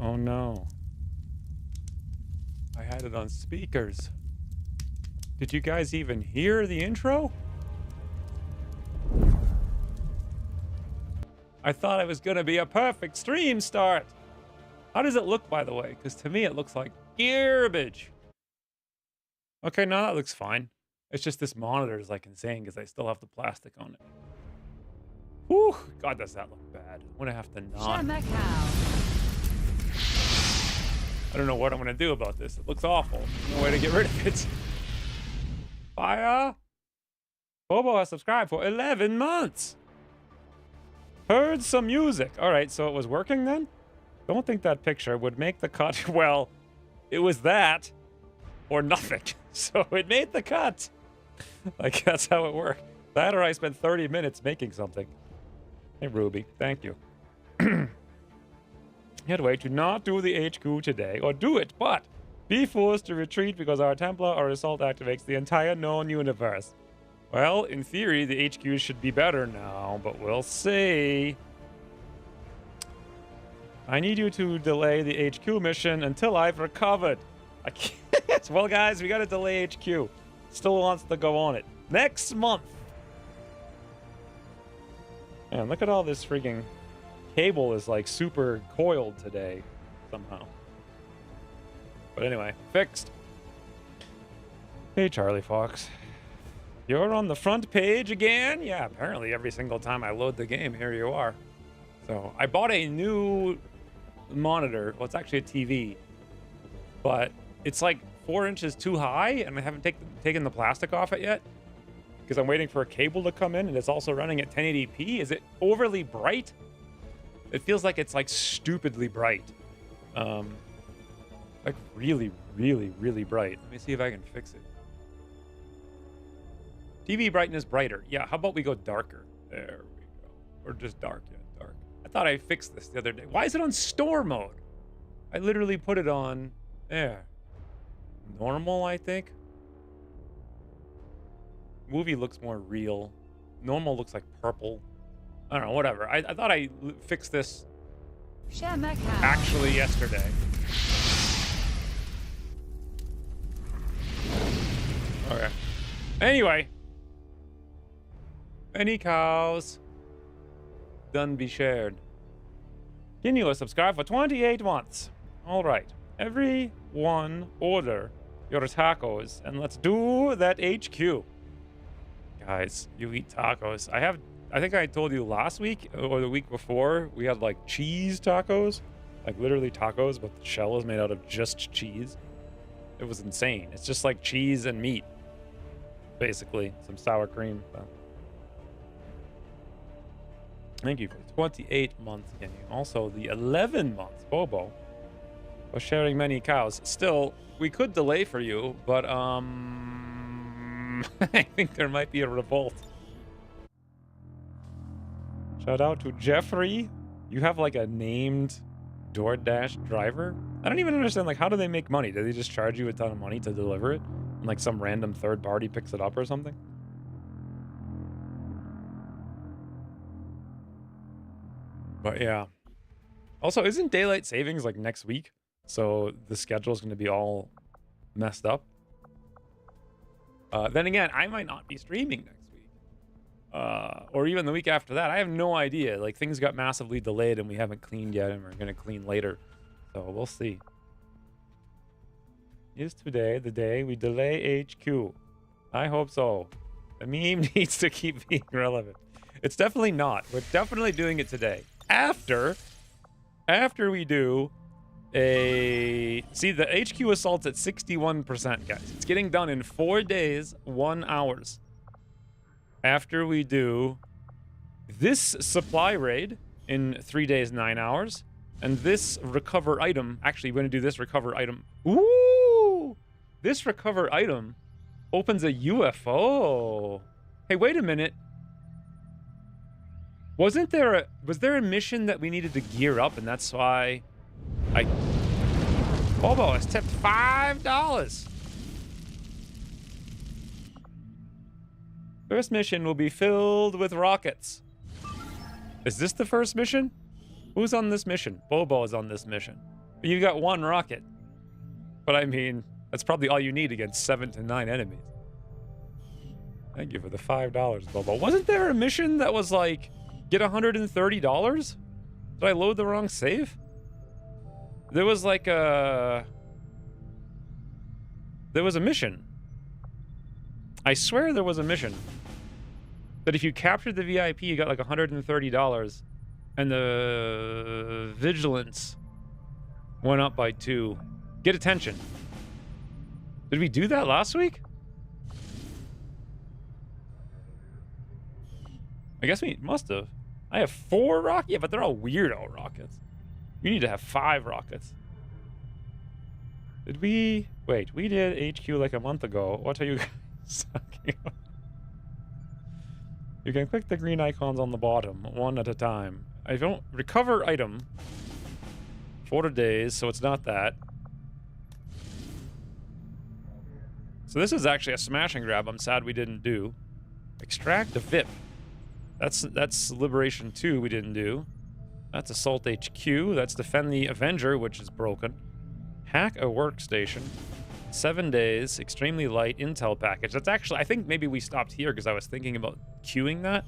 Oh no. I had it on speakers. Did you guys even hear the intro? I thought it was gonna be a perfect stream start. How does it look, by the way? Because to me it looks like garbage. Okay, no, that looks fine. It's just this monitor is like insane because I still have the plastic on it. Whew, God, does that look bad. I'm gonna have to not. I don't know what I'm gonna do about this. It looks awful. No way to get rid of it. Fire. Bobo has subscribed for 11 months. Heard some music. All right, so it was working then? Don't think that picture would make the cut. Well, it was that or nothing. So it made the cut. Like, that's how it worked. That or I spent 30 minutes making something. Hey, Ruby, thank you. Headway to not do the HQ today, or do it, but be forced to retreat because our Templar or Assault activates the entire known universe. Well, in theory, the HQ should be better now, but we'll see. I need you to delay the HQ mission until I've recovered. I can't. Well, guys, we gotta delay HQ. Still wants to go on it. Next month. Man, look at all this freaking cable is like super coiled today somehow. But anyway, fixed. Hey, Charlie Fox. You're on the front page again? Yeah, apparently every single time I load the game, here you are. So I bought a new monitor. Well, it's actually a TV, but it's like 4 inches too high, and I haven't taken the plastic off it yet because I'm waiting for a cable to come in, and it's also running at 1080p. Is it overly bright? It feels like it's like stupidly bright. Like really, really, really bright. Let me see if I can fix it. TV brightness brighter. Yeah, how about we go darker? There we go. Or just dark, yeah, dark. I thought I fixed this the other day. Why is it on store mode? I literally put it on there. Normal, I think. Movie looks more real. Normal looks like purple. I don't know, whatever. I thought I fixed this actually yesterday. Okay. Anyway. Any cows? Done be shared. Continue to subscribe for 28 months. All right. Everyone order your tacos and let's do that HQ. Guys, you eat tacos. I think I told you last week or the week before, we had like cheese tacos. Like literally tacos, but the shell is made out of just cheese. It was insane. It's just like cheese and meat. Basically, some sour cream. Thank you for 28 months, Kenny. Also, the 11 months, Bobo, for sharing many cows. Still, we could delay for you, but, I think there might be a revolt. Shout out to Jeffrey. You have, like, a named DoorDash driver? I don't even understand, like, how do they make money? Do they just charge you a ton of money to deliver it? And, like, some random third party picks it up or something? But yeah. Also, isn't daylight savings like next week? So the schedule is going to be all messed up. Then again, I might not be streaming next week. Or even the week after that. I have no idea. Like, things got massively delayed and we haven't cleaned yet, and we're going to clean later. So we'll see. Is today the day we delay HQ? I hope so. The meme needs to keep being relevant. It's definitely not. We're definitely doing it today. After we do a... See, the HQ assault's at 61%, guys. It's getting done in 4 days, 1 hour. After we do this supply raid in 3 days, 9 hours, and this recover item... Actually, we're going to do this recover item. Ooh! This recover item opens a UFO. Hey, wait a minute. Was there a mission that we needed to gear up, and that's why Bobo has tipped $5. First mission will be filled with rockets. Is this the first mission? Who's on this mission? Bobo is on this mission. You got 1 rocket. But I mean, that's probably all you need against 7 to 9 enemies. Thank you for the $5, Bobo. Wasn't there a mission that was like, get $130? Did I load the wrong save? There was like a... There was a mission. I swear there was a mission. That if you captured the VIP, you got like $130. And the vigilance went up by 2. Get attention. Did we do that last week? I guess we must have. I have 4 rockets. Yeah, but they're all weirdo rockets. You need to have 5 rockets. Did we... Wait, we did HQ like a month ago. What are you guys talking about? You can click the green icons on the bottom, 1 at a time. I don't... Recover item. 4 days, so it's not that. So this is actually a smash and grab I'm sad we didn't do. Extract the VIP. That's Liberation 2 we didn't do. That's Assault HQ. That's Defend the Avenger, which is broken. Hack a workstation. 7 days. Extremely light intel package. That's actually... I think maybe we stopped here because I was thinking about queuing that.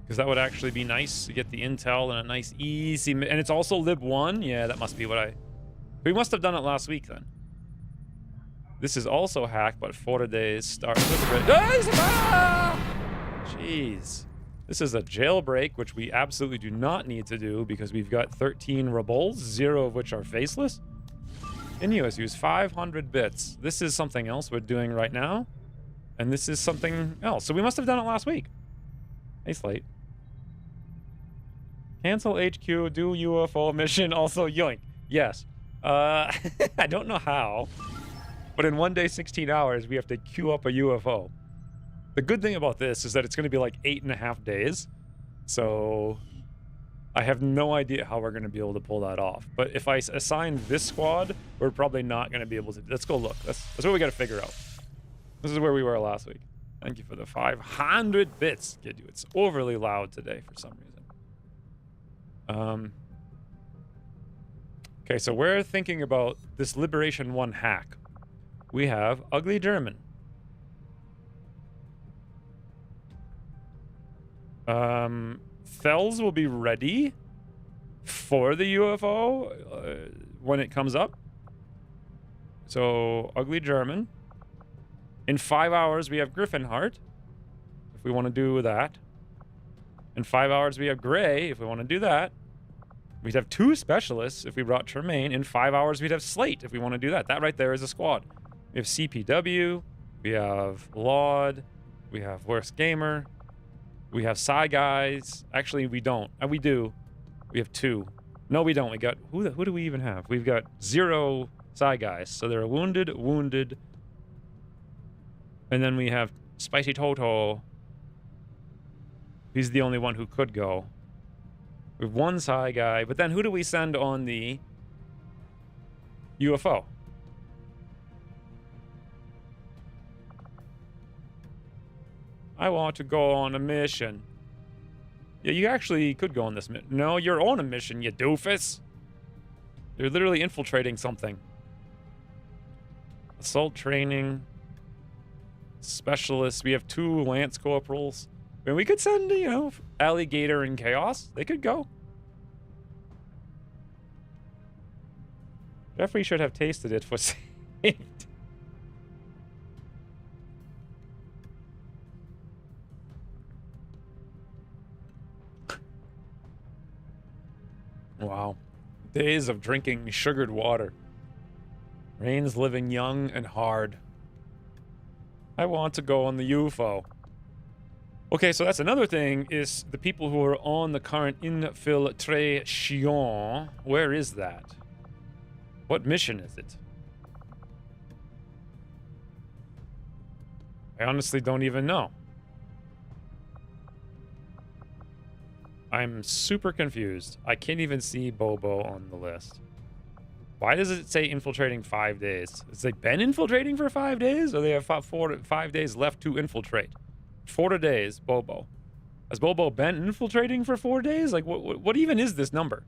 Because that would actually be nice to get the intel and a nice easy... And it's also Lib 1? Yeah, that must be what I... We must have done it last week then. This is also hack, but 4 days start with... Jeez. This is a jailbreak, which we absolutely do not need to do because we've got 13 rebels, 0 of which are faceless. Continuous, use 500 bits. This is something else we're doing right now. And this is something else. So we must have done it last week. Hey, Slate. Cancel HQ, do UFO mission, also yoink. Yes. I don't know how. But in 1 day, 16 hours, we have to queue up a UFO. The good thing about this is that it's going to be like 8.5 days. So I have no idea how we're going to be able to pull that off. But if I assign this squad, we're probably not going to be able to. Let's go look. That's what we got to figure out. This is where we were last week. Thank you for the 500 bits. Kid you, it's overly loud today for some reason. Okay, so we're thinking about this Liberation 1 hack. We have Ugly German. Fells will be ready for the UFO when it comes up. So, Ugly German. In 5 hours, we have Griffinheart, if we want to do that. In 5 hours, we have Gray, if we want to do that. We'd have 2 specialists if we brought Tremaine. In 5 hours, we'd have Slate if we want to do that. That right there is a squad. We have CPW, we have Laud, we have Worst Gamer, we have Psy Guys. Actually, we don't. We do. We have 2. No, we don't. We got... Who do we even have? We've got 0 Psy Guys. So they're wounded. And then we have Spicy Toto. He's the only one who could go. We have 1 Psy Guy. But then who do we send on the UFO? I want to go on a mission. Yeah, you actually could go on this mission. No, you're on a mission, you doofus. You're literally infiltrating something. Assault training. Specialists. We have 2 Lance Corporals. I mean, we could send, you know, Alligator and Chaos. They could go. Jeffrey should have tasted it for safety. Wow. Days of drinking sugared water. Rain's living young and hard. I want to go on the UFO. Okay, so that's another thing, is the people who are on the current infiltration. Where is that? What mission is it? I honestly don't even know. I'm super confused. I can't even see Bobo on the list. Why does it say infiltrating 5 days? Has they been infiltrating for 5 days? Or they have 5 days left to infiltrate? 4 days, Bobo. Has Bobo been infiltrating for 4 days? Like, what even is this number?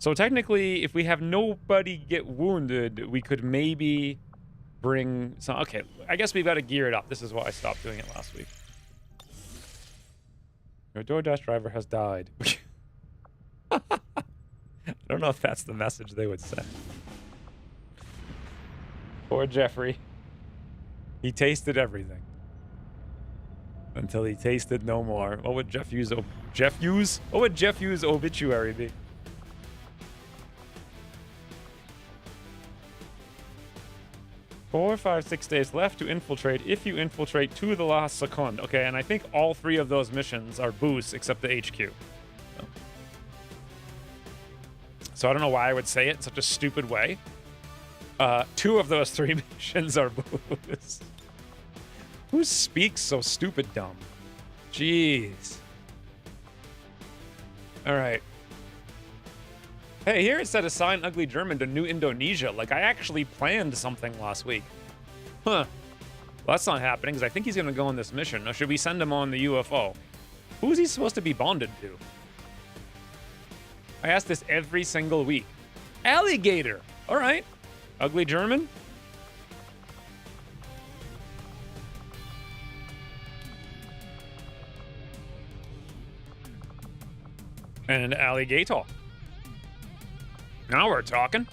So technically, if we have nobody get wounded, we could maybe bring some... Okay, I guess we've got to gear it up. This is why I stopped doing it last week. Your DoorDash driver has died. I don't know if that's the message they would send. Poor Jeffrey. He tasted everything. Until he tasted no more. What would Jeff use? What would Jeff use obituary be? Four, 5, 6 days left to infiltrate. If you infiltrate to the last second. Okay, and I think all 3 of those missions are boosts except the HQ. So I don't know why I would say it in such a stupid way. 2 of those 3 missions are boosts. Who speaks so stupid dumb? Jeez. All right. Hey, here it said assign Ugly German to New Indonesia. Like, I actually planned something last week. Huh. Well, that's not happening, because I think he's going to go on this mission. Or should we send him on the UFO? Who's he supposed to be bonded to? I ask this every single week. Alligator. All right. Ugly German. And an alligator. Now we're talking.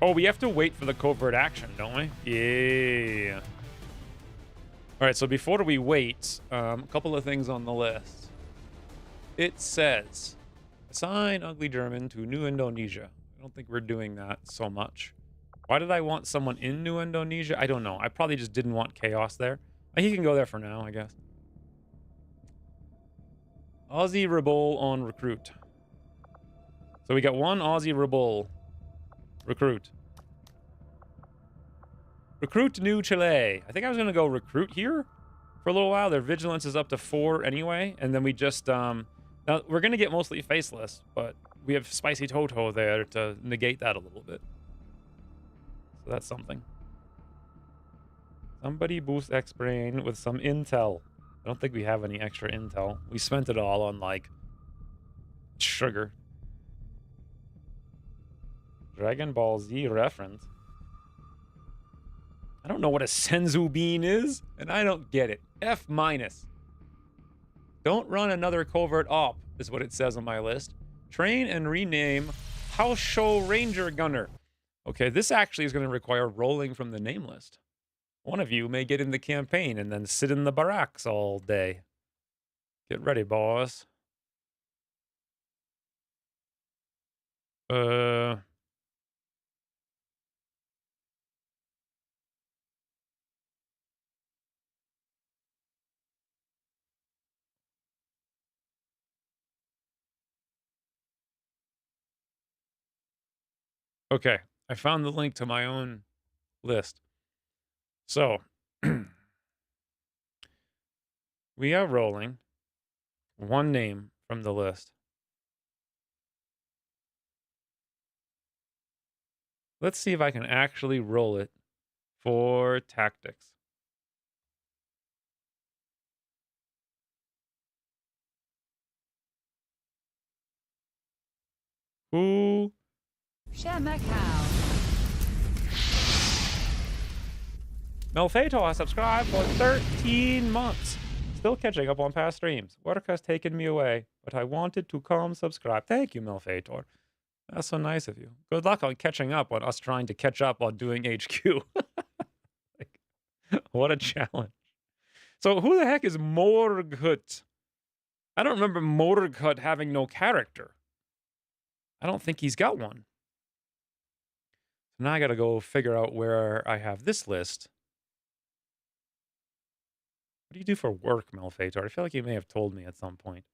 Oh, we have to wait for the covert action, don't we? Yeah. All right, so before we wait, a couple of things on the list. It says, assign Ugly German to New Indonesia. I don't think we're doing that so much. Why did I want someone in New Indonesia? I don't know. I probably just didn't want chaos there. He can go there for now, I guess. Aussie Rebel on recruit. So we got 1 Aussie Rebel recruit. Recruit New Chile. I think I was going to go recruit here for a little while. Their vigilance is up to 4 anyway. And then we just... now, we're going to get mostly faceless, but we have Spicy Toto there to negate that a little bit. So that's something. Somebody boost X-Brain with some intel. I don't think we have any extra intel. We spent it all on, like, sugar. Dragon Ball Z reference. I don't know what a senzu bean is, and I don't get it. F-. Don't run another covert op, is what it says on my list. Train and rename House Show Ranger Gunner. Okay, this actually is going to require rolling from the name list. One of you may get in the campaign and then sit in the barracks all day. Get ready, boss. Okay, I found the link to my own list. So, we are rolling 1 name from the list. Let's see if I can actually roll it for tactics. Who? Macau. Melfato has subscribed for 13 months. Still catching up on past streams. Work has taken me away, but I wanted to come subscribe. Thank you, Melfator. That's so nice of you. Good luck on catching up on us trying to catch up on doing HQ. Like, what a challenge. So who the heck is Morghut? I don't remember Morghut having no character. I don't think he's got one. So now I gotta go figure out where I have this list. What do you do for work, Melfator? I feel like you may have told me at some point.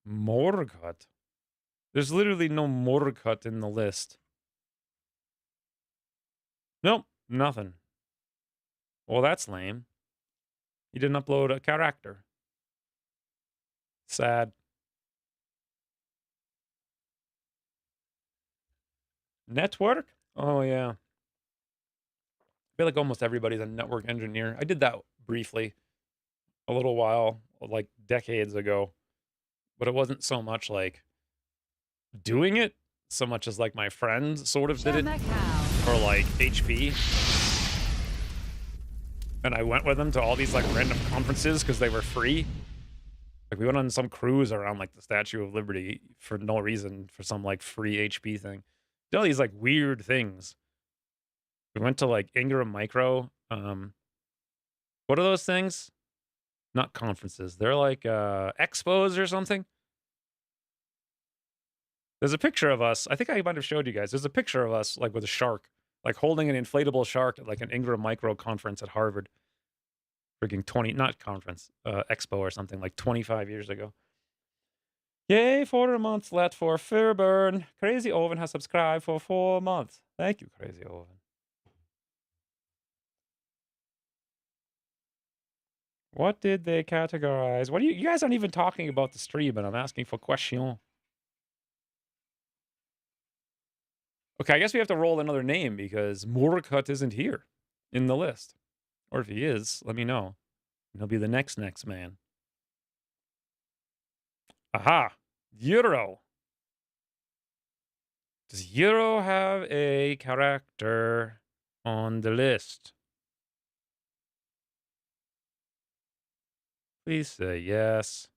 Morghut. There's literally no Morghut in the list. Nope, nothing. Well, that's lame. You didn't upload a character. Sad. Network? Oh, yeah. I feel like almost everybody's a network engineer. I did that briefly a little while, like decades ago, but it wasn't so much like doing it so much as like my friends sort of did it Macau. for like HP. And I went with them to all these like random conferences because they were free. Like we went on some cruise around like the Statue of Liberty for no reason for some like free HP thing. Did all these like weird things. We went to like Ingram Micro. What are those things? Not conferences. They're like expos or something. There's a picture of us. I think I might have showed you guys. There's a picture of us like with a shark, like holding an inflatable shark at like an Ingram Micro conference at Harvard. Freaking 20, not conference, expo or something like 25 years ago. Yay, 4 months left for Fairburn. Crazy Oven has subscribed for 4 months. Thank you, Crazy Oven. What did they categorize? What do you guys aren't even talking about the stream, and I'm asking for question. Okay, I guess we have to roll another name because Murkut isn't here in the list. Or if he is, let me know. He'll be the next man. Aha! Euro. Does Euro have a character on the list? Please say yes.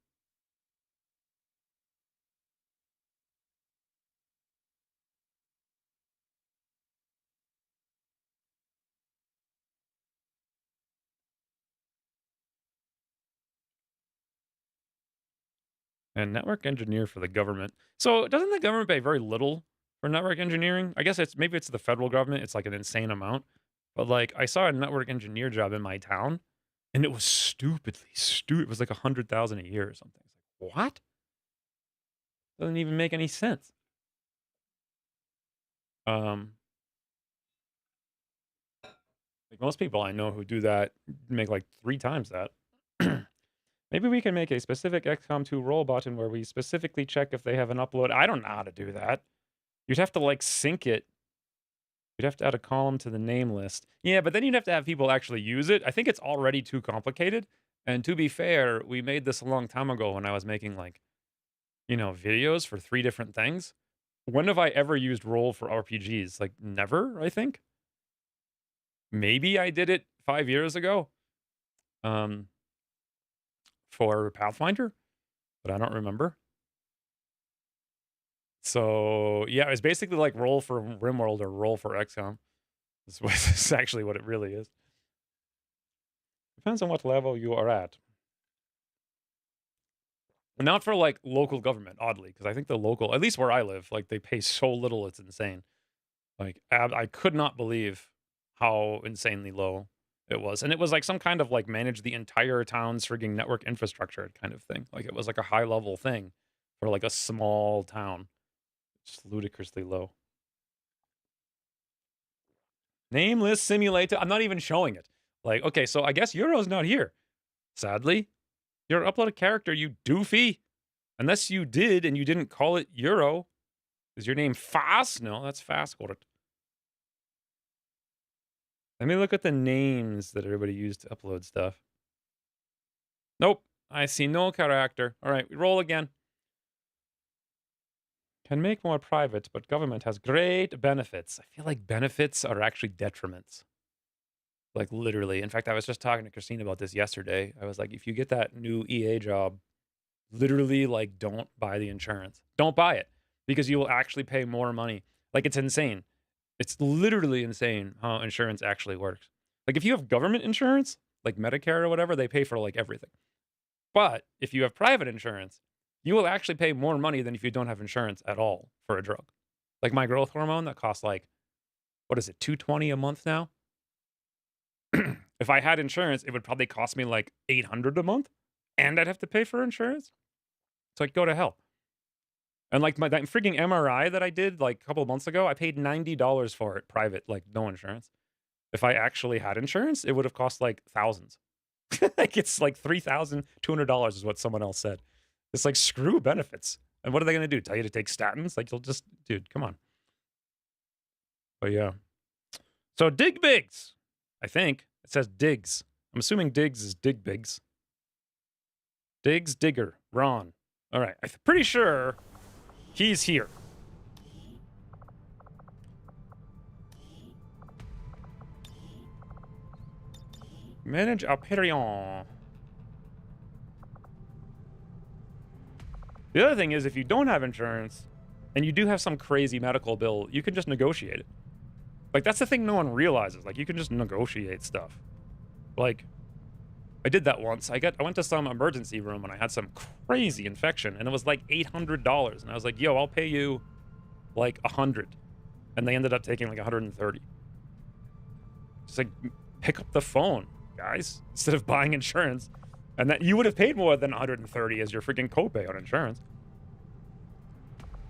And network engineer for the government. So doesn't the government pay very little for network engineering? I guess maybe it's the federal government. It's like an insane amount. But like I saw a network engineer job in my town, and it was stupidly stupid. It was like 100,000 a year or something. It's like what? Doesn't even make any sense. Um, like most people I know who do that make like 3 times that. Maybe we can make a specific XCOM 2 roll button where we specifically check if they have an upload. I don't know how to do that. You'd have to like sync it. You'd have to add a column to the name list. Yeah, but then you'd have to have people actually use it. I think it's already too complicated. And to be fair, we made this a long time ago when I was making like, videos for 3 different things. When have I ever used roll for RPGs? Like never, I think. Maybe I did it 5 years ago. For Pathfinder, but I don't remember. So, yeah, it's basically like roll for RimWorld or roll for XCOM. It's actually what it really is. Depends on what level you are at. Not for like local government, oddly, because I think the local, at least where I live, like they pay so little, it's insane. Like I could not believe how insanely low it was. And it was like some kind of like manage the entire town's frigging network infrastructure kind of thing. Like it was like a high level thing for like a small town. Just ludicrously low. Nameless simulator. I'm not even showing it. Like, okay, so I guess Euro's not here. Sadly, your uploaded character, you doofy. Unless you did and you didn't call it Euro. Is your name Fast? No, that's Fast. Got it. Let me look at the names that everybody used to upload stuff. Nope. I see no character. All right, we roll again. Can make more private, but government has great benefits. I feel like benefits are actually detriments. Like literally. In fact, I was just talking to Christine about this yesterday. I was like, if you get that new EA job, literally like don't buy the insurance. Don't buy it because you will actually pay more money. Like it's insane. It's literally insane how insurance actually works. Like if you have government insurance, like Medicare or whatever, they pay for like everything. But if you have private insurance, you will actually pay more money than if you don't have insurance at all for a drug. Like my growth hormone that costs like, what is it, $220 a month now? If I had insurance, it would probably cost me like $800 a month, and I'd have to pay for insurance. So like, go to hell. And like that freaking MRI that I did like a couple of months ago, I paid $90 for it, private, like no insurance. If I actually had insurance, it would have cost like thousands. Like it's like $3,200 is what someone else said. It's like screw benefits. And what are they going to do? Tell you to take statins? Like you'll just, dude, come on. But yeah. So dig bigs. I think it says digs. I'm assuming digs is dig bigs. Diggs Digger. Ron. All right. I'm pretty sure he's here. Manage Aperion. The other thing is, if you don't have insurance and you do have some crazy medical bill, you can just negotiate it. Like, that's the thing no one realizes. Like, you can just negotiate stuff. Like, I did that once. I went to some emergency room and I had some crazy infection, and it was like $800. And I was like, yo, I'll pay you like $100. And they ended up taking like $130. Just like, pick up the phone, guys, instead of buying insurance. And that you would have paid more than $130 as your freaking copay on insurance.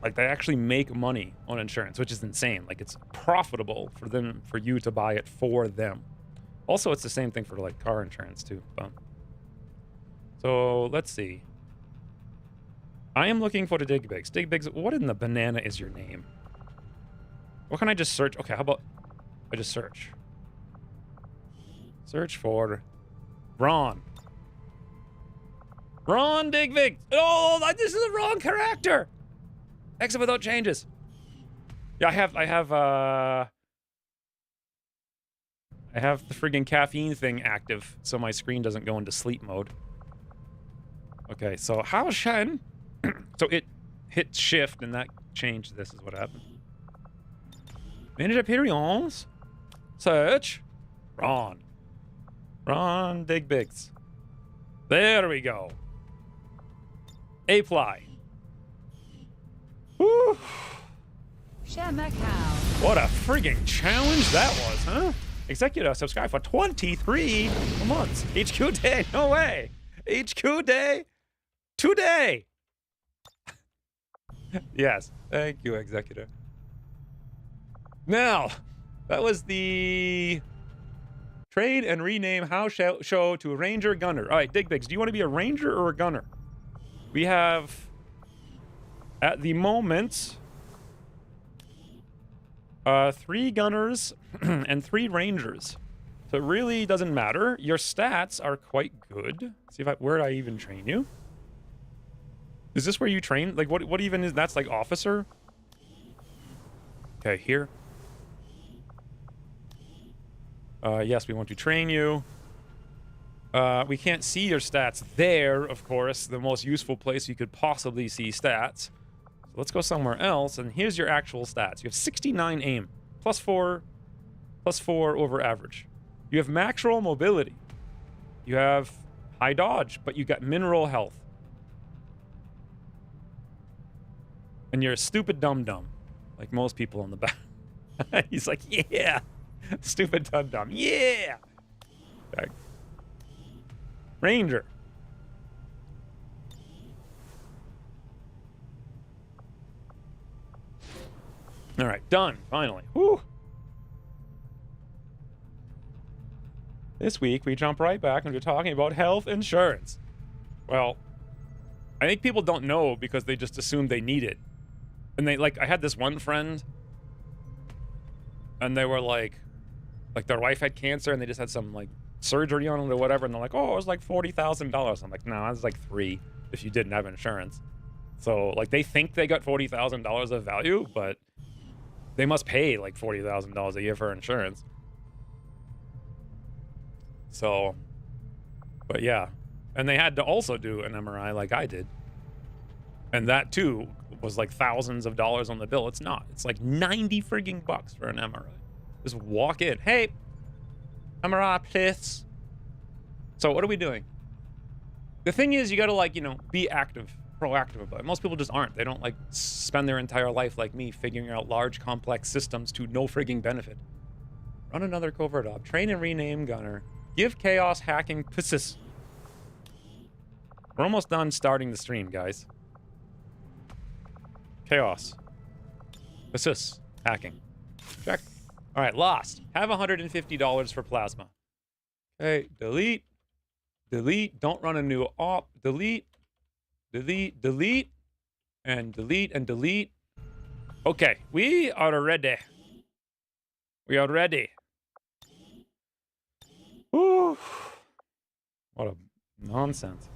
Like, they actually make money on insurance, which is insane. Like, it's profitable for you to buy it for them. Also, it's the same thing for like car insurance too. So let's see. I am looking for the Digbigs. Digbigs, what in the banana is your name? What can I just search? Okay, how about I just search? Search for Ron. Ron Digbigs. Oh, this is the wrong character. Exit without changes. Yeah, I have the friggin' caffeine thing active, so my screen doesn't go into sleep mode. Okay, so how Shen? So it hit shift and that changed this is what happened. Manage appearance. Search. Ron. Ron Digbigs. There we go. Apply. Woo! Macau. What a friggin' challenge that was, huh? Executive subscribe for 23 months. HQ day, no way. HQ day, today. Yes, thank you, Executive. Now, that was the trade and rename house show to Ranger Gunner. All right, Digbigs, do you want to be a Ranger or a Gunner? We have, at the moment, 3 Gunners and 3 Rangers. So it really doesn't matter. Your stats are quite good. See if where I even train you. Is this where you train? Like, what even is, that's like officer? Okay, here. Yes, we want to train you. We can't see your stats there, of course. The most useful place you could possibly see stats. So let's go somewhere else, and here's your actual stats. You have 69 aim, plus 4 over average. You have max roll mobility. You have high dodge, but you got mineral health. And you're a stupid dum-dum, like most people in the back. He's like, yeah, stupid dum-dum, yeah. Okay. Ranger. All right, done, finally. Whew. This week, we jump right back into talking about health insurance. Well, I think people don't know because they just assume they need it. And they, like, I had this one friend, and they were like their wife had cancer, and they just had some, like, surgery on it or whatever, and they're like, oh, it was like $40,000. I'm like, no, that's like $3 if you didn't have insurance. So, like, they think they got $40,000 of value, but they must pay like $40,000 a year for insurance. So, but yeah. And they had to also do an MRI like I did. And that too was like thousands of dollars on the bill. It's not. It's like 90 frigging bucks for an MRI. Just walk in. Hey, MRI, please. So what are we doing? The thing is, you gotta, like, you know, be proactive about it. Most people just aren't. They don't, like, spend their entire life like me figuring out large, complex systems to no frigging benefit. Run another covert op. Train and rename Gunner. Give chaos hacking pisses. We're almost done starting the stream, guys. Chaos. Pisses. Hacking. Check. All right, lost. Have $150 for plasma. Okay, delete. Delete. Don't run a new op. Delete. Delete. Delete. And delete and delete. Okay, we are ready. We are ready. Whew. What a nonsense.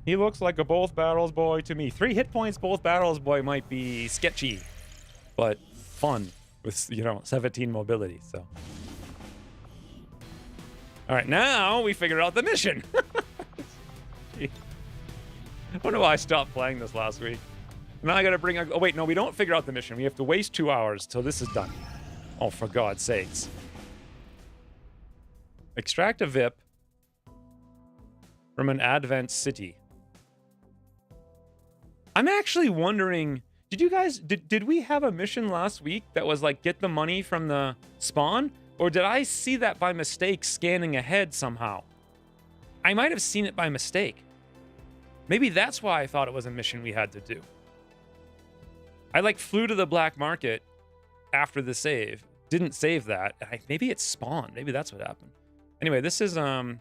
He looks like a both barrels boy to me. 3 hit points, both barrels boy might be sketchy, but fun with, you know, 17 mobility, so. All right, now we figure out the mission. I wonder why I stopped playing this last week. Now I gotta bring, oh wait, no, we don't figure out the mission. We have to waste 2 hours till this is done. Oh, for God's sakes. Extract a VIP from an Advent city. I'm actually wondering, did you guys, did we have a mission last week that was like get the money from the spawn? Or did I see that by mistake scanning ahead somehow? I might have seen it by mistake. Maybe that's why I thought it was a mission we had to do. I like flew to the black market after the save. Didn't save that. Maybe it spawned. Maybe that's what happened. Anyway, this is, get an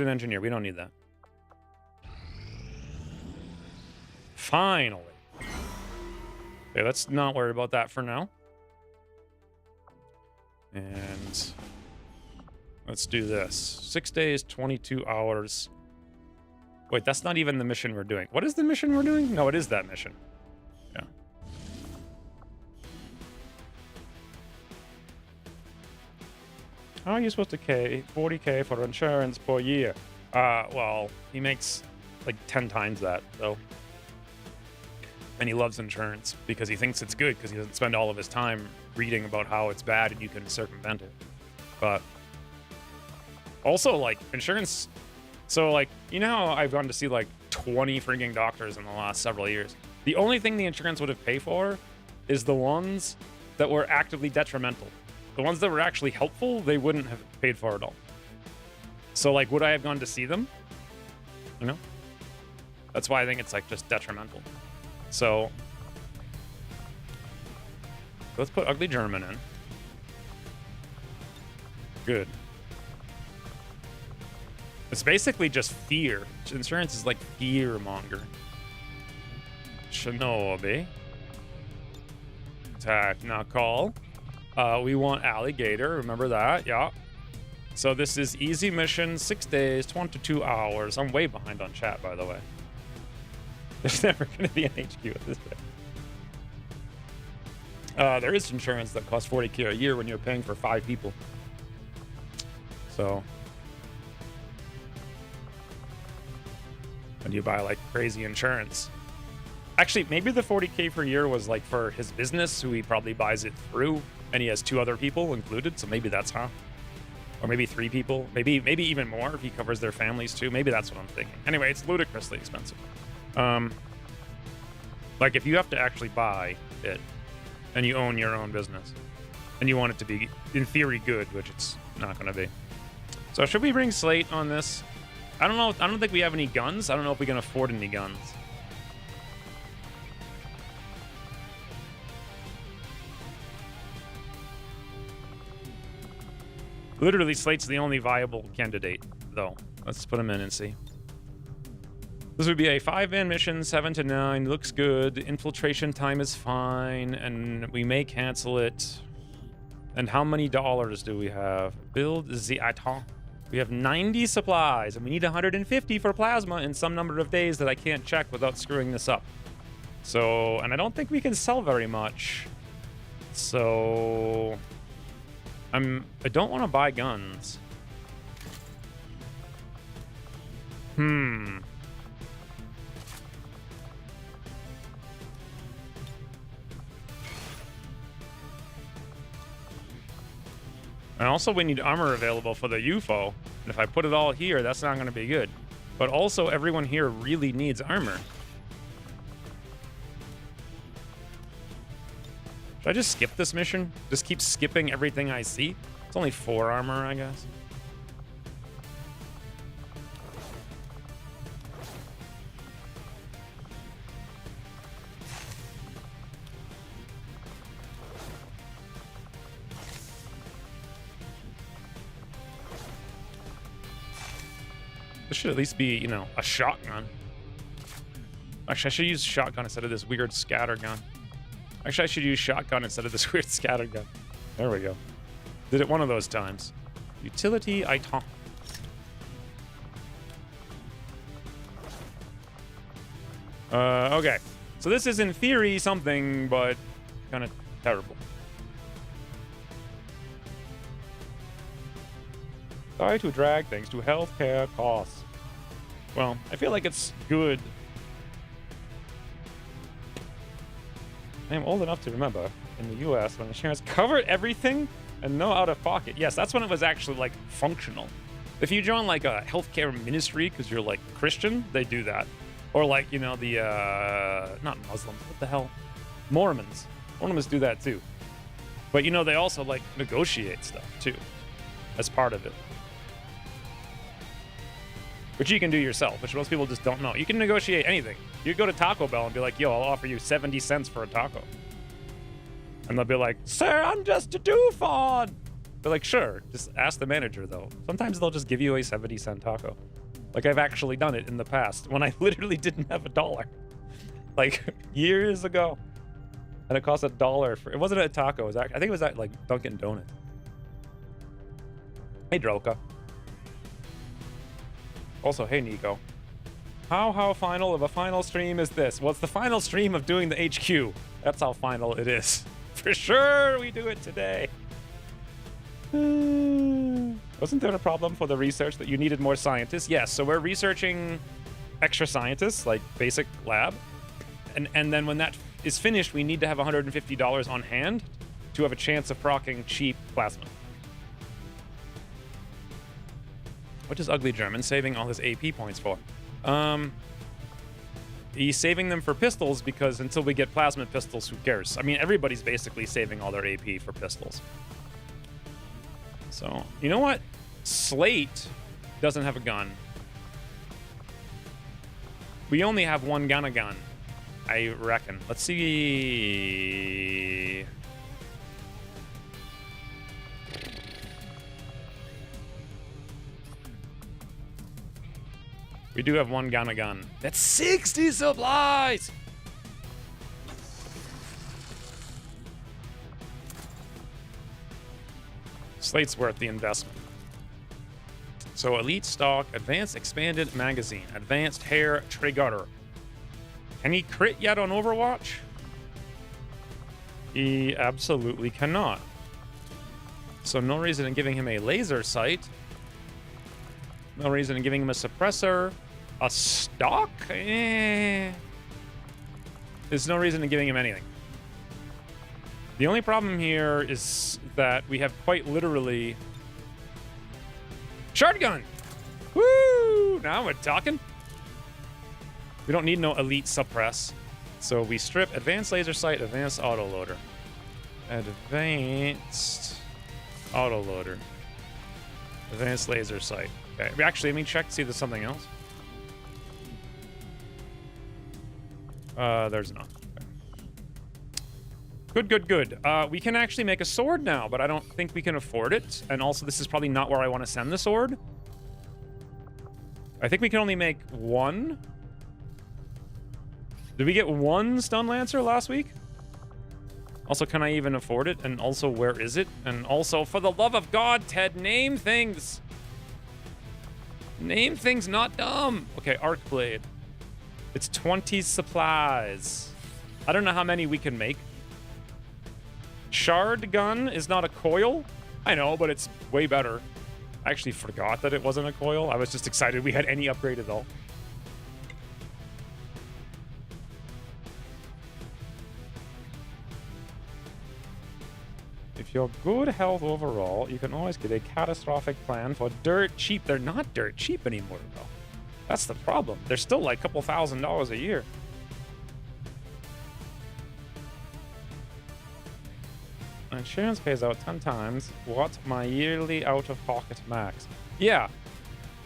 engineer. We don't need that. Finally. Okay, let's not worry about that for now. And let's do this. 6 days, 22 hours. Wait, that's not even the mission we're doing. What is the mission we're doing? No, it is that mission. Yeah. How are you supposed to pay 40K for insurance per year? Well, he makes like 10 times that, though. And he loves insurance because he thinks it's good because he doesn't spend all of his time reading about how it's bad and you can circumvent it. But also, like, insurance. So, like, you know how I've gone to see like 20 freaking doctors in the last several years? The only thing the insurance would have paid for is the ones that were actively detrimental. The ones that were actually helpful, they wouldn't have paid for at all. So, like, would I have gone to see them? You know? That's why I think it's like just detrimental. So let's put ugly German in. Good. It's basically just fear. Insurance is like fear monger. Shinobi. Technical. We want alligator. Remember that? Yeah. So this is easy mission, 6 days, 22 hours. I'm way behind on chat, by the way. There's never going to be an HQ at this rate. There is insurance that costs 40K a year when you're paying for 5 people. So, when you buy like crazy insurance. Actually, maybe the 40K per year was like for his business, who he probably buys it through, and he has 2 other people included. So maybe that's how. Or maybe 3 people. Maybe even more if he covers their families too. Maybe that's what I'm thinking. Anyway, it's ludicrously expensive. Like if you have to actually buy it and you own your own business and you want it to be in theory good, which it's not going to be. So should we bring Slate on this? I don't know. I don't think we have any guns. I don't know if we can afford any guns. Literally, Slate's the only viable candidate, though. Let's put him in and see. This would be a 5-man mission, 7 to 9. Looks good. Infiltration time is fine, and we may cancel it. And how many dollars do we have? Build the atom. We have 90 supplies, and we need 150 for plasma in some number of days that I can't check without screwing this up. So, and I don't think we can sell very much. So, I don't want to buy guns. And also we need armor available for the UFO. And if I put it all here, that's not going to be good. But also everyone here really needs armor. Should I just skip this mission? Just keep skipping everything I see? It's only 4 armor, I guess. This should at least be, you know, a shotgun. Actually, I should use shotgun instead of this weird scatter gun. Actually, I should use shotgun instead of this weird scatter gun. There we go. Did it one of those times. Utility item. Okay. So this is in theory something, but kind of terrible. Sorry to drag thanks to healthcare costs. Well, I feel like it's good. I am old enough to remember in the US when insurance covered everything and no out of pocket. Yes, that's when it was actually like functional. If you join like a healthcare ministry because you're like Christian, they do that. Or like, you know, the, not Muslims, what the hell? Mormons. Mormons do that too. But you know, they also like negotiate stuff too as part of it. Which you can do yourself, which most people just don't know. You can negotiate anything. You go to Taco Bell and be like, yo, I'll offer you 70 cents for a taco. And they'll be like, sir, I'm just a doofon. They're like, sure, just ask the manager though. Sometimes they'll just give you a 70-cent taco. Like I've actually done it in the past when I literally didn't have $1. Like years ago. And it cost $1 for, it wasn't a taco, it was I think it was at like Dunkin' Donuts. Hey, Droka. Also, hey, Nico. How final of a final stream is this? Well, it's the final stream of doing the HQ. That's how final it is. For sure, we do it today. Wasn't there a problem for the research that you needed more scientists? Yes, so we're researching extra scientists, like basic lab. And then when that is finished, we need to have $150 on hand to have a chance of proccing cheap plasma. What is Ugly German saving all his AP points for? He's saving them for pistols because until we get plasma pistols, who cares? I mean, everybody's basically saving all their AP for pistols. So, you know what? Slate doesn't have a gun. We only have one gun, I reckon. Let's see. We do have one gun. That's 60 supplies! Slate's worth the investment. So elite stock, advanced expanded magazine, advanced hair trigger. Can he crit yet on Overwatch? He absolutely cannot. So no reason in giving him a laser sight. No reason in giving him a suppressor. A stock? There's no reason in giving him anything. The only problem here is that we have quite literally... Shotgun! Woo! Now we're talking. We don't need no elite suppress. So we strip advanced laser sight, advanced autoloader. Advanced autoloader. Advanced laser sight. Okay, actually, let me check to see if there's something else. There's not. Okay. Good. We can actually make a sword now, but I don't think we can afford it. And also, this is probably not where I want to send the sword. I think we can only make one. Did we get one Stun Lancer last week? Also, can I even afford it? And also, where is it? And also, for the love of God, Ted, name things. Name things, not dumb. Okay, Arc Blade. It's 20 supplies. I don't know how many we can make. Shard gun is not a coil. I know, but it's way better. I actually forgot that it wasn't a coil. I was just excited we had any upgrade at all. If you're good health overall, you can always get a catastrophic plan for dirt cheap. They're not dirt cheap anymore, though. That's the problem. They're still like a couple $1,000s a year. Insurance pays out 10 times what my yearly out-of-pocket max. Yeah,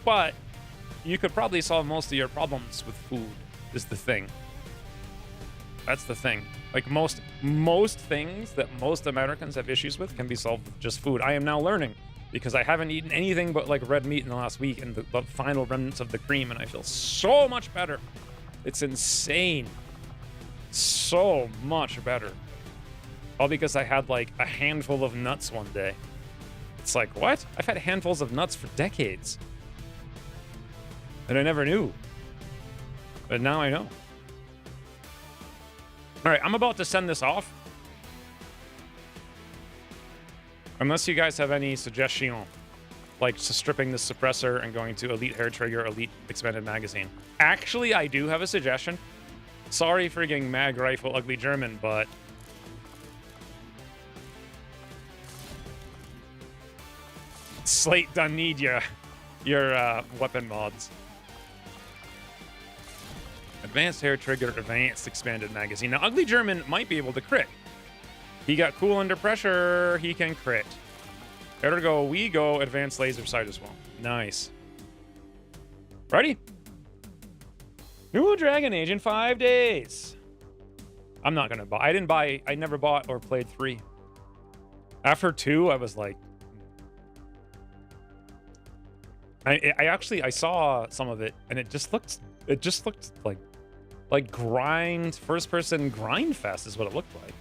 but you could probably solve most of your problems with food, is the thing. That's the thing. Like most things that most Americans have issues with can be solved with just food. I am now learning because I haven't eaten anything but like red meat in the last week and the final remnants of the cream, and I feel so much better. It's insane. So much better. All because I had like a handful of nuts one day. It's like, what? I've had handfuls of nuts for decades. And I never knew. But now I know. All right, I'm about to send this off. Unless you guys have any suggestion, like stripping the suppressor and going to Elite Hair Trigger, Elite Expanded Magazine. Actually, I do have a suggestion. Sorry for getting Mag Rifle Ugly German, but Slate doesn't need your weapon mods. Advanced Hair Trigger, Advanced Expanded Magazine. Now, Ugly German might be able to crit. He got cool under pressure. He can crit. Ergo, we go Advanced Laser Sight as well. Nice. Ready? New Dragon Age in 5 days. I'm not gonna buy. I never bought or played 3. After 2, I was like, I saw some of it, and it just looked like grind, first person grind fest is what it looked like.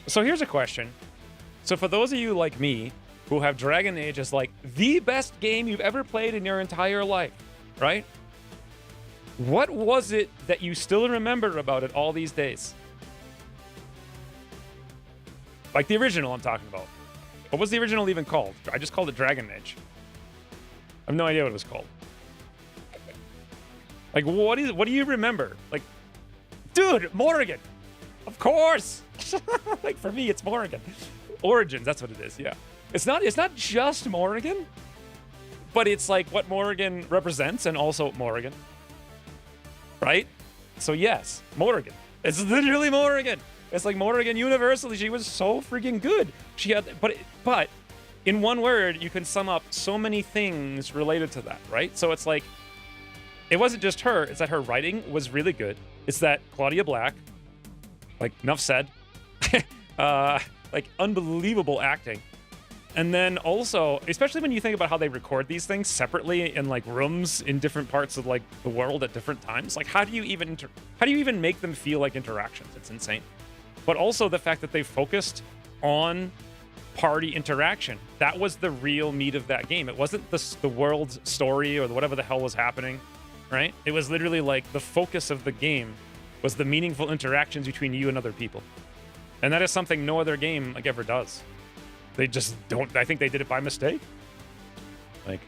So here's a question. So for those of you like me who have Dragon Age as like the best game you've ever played in your entire life, right? What was it that you still remember about it all these days? Like the original I'm talking about. What was the original even called? I just called it Dragon Age. I have no idea what it was called. Like, what do you remember? Like, dude, Morrigan. Of course. Like, for me, it's Morrigan. Origins, that's what it is, yeah. It's not just Morrigan, but it's like what Morrigan represents and also Morrigan. Right? So yes, Morrigan. It's literally Morrigan. It's like Morrigan universally. She was so freaking good. She had, but in one word, you can sum up so many things related to that, right? So it's like, it wasn't just her. It's that her writing was really good. It's that Claudia Black, like enough said, like unbelievable acting. And then also, especially when you think about how they record these things separately in like rooms in different parts of like the world at different times, like how do you even make them feel like interactions? It's insane. But also the fact that they focused on party interaction. That was the real meat of that game. It wasn't the world's story or whatever the hell was happening, right? It was literally like the focus of the game was the meaningful interactions between you and other people. And that is something no other game like ever does. They just don't. I think they did it by mistake. Like,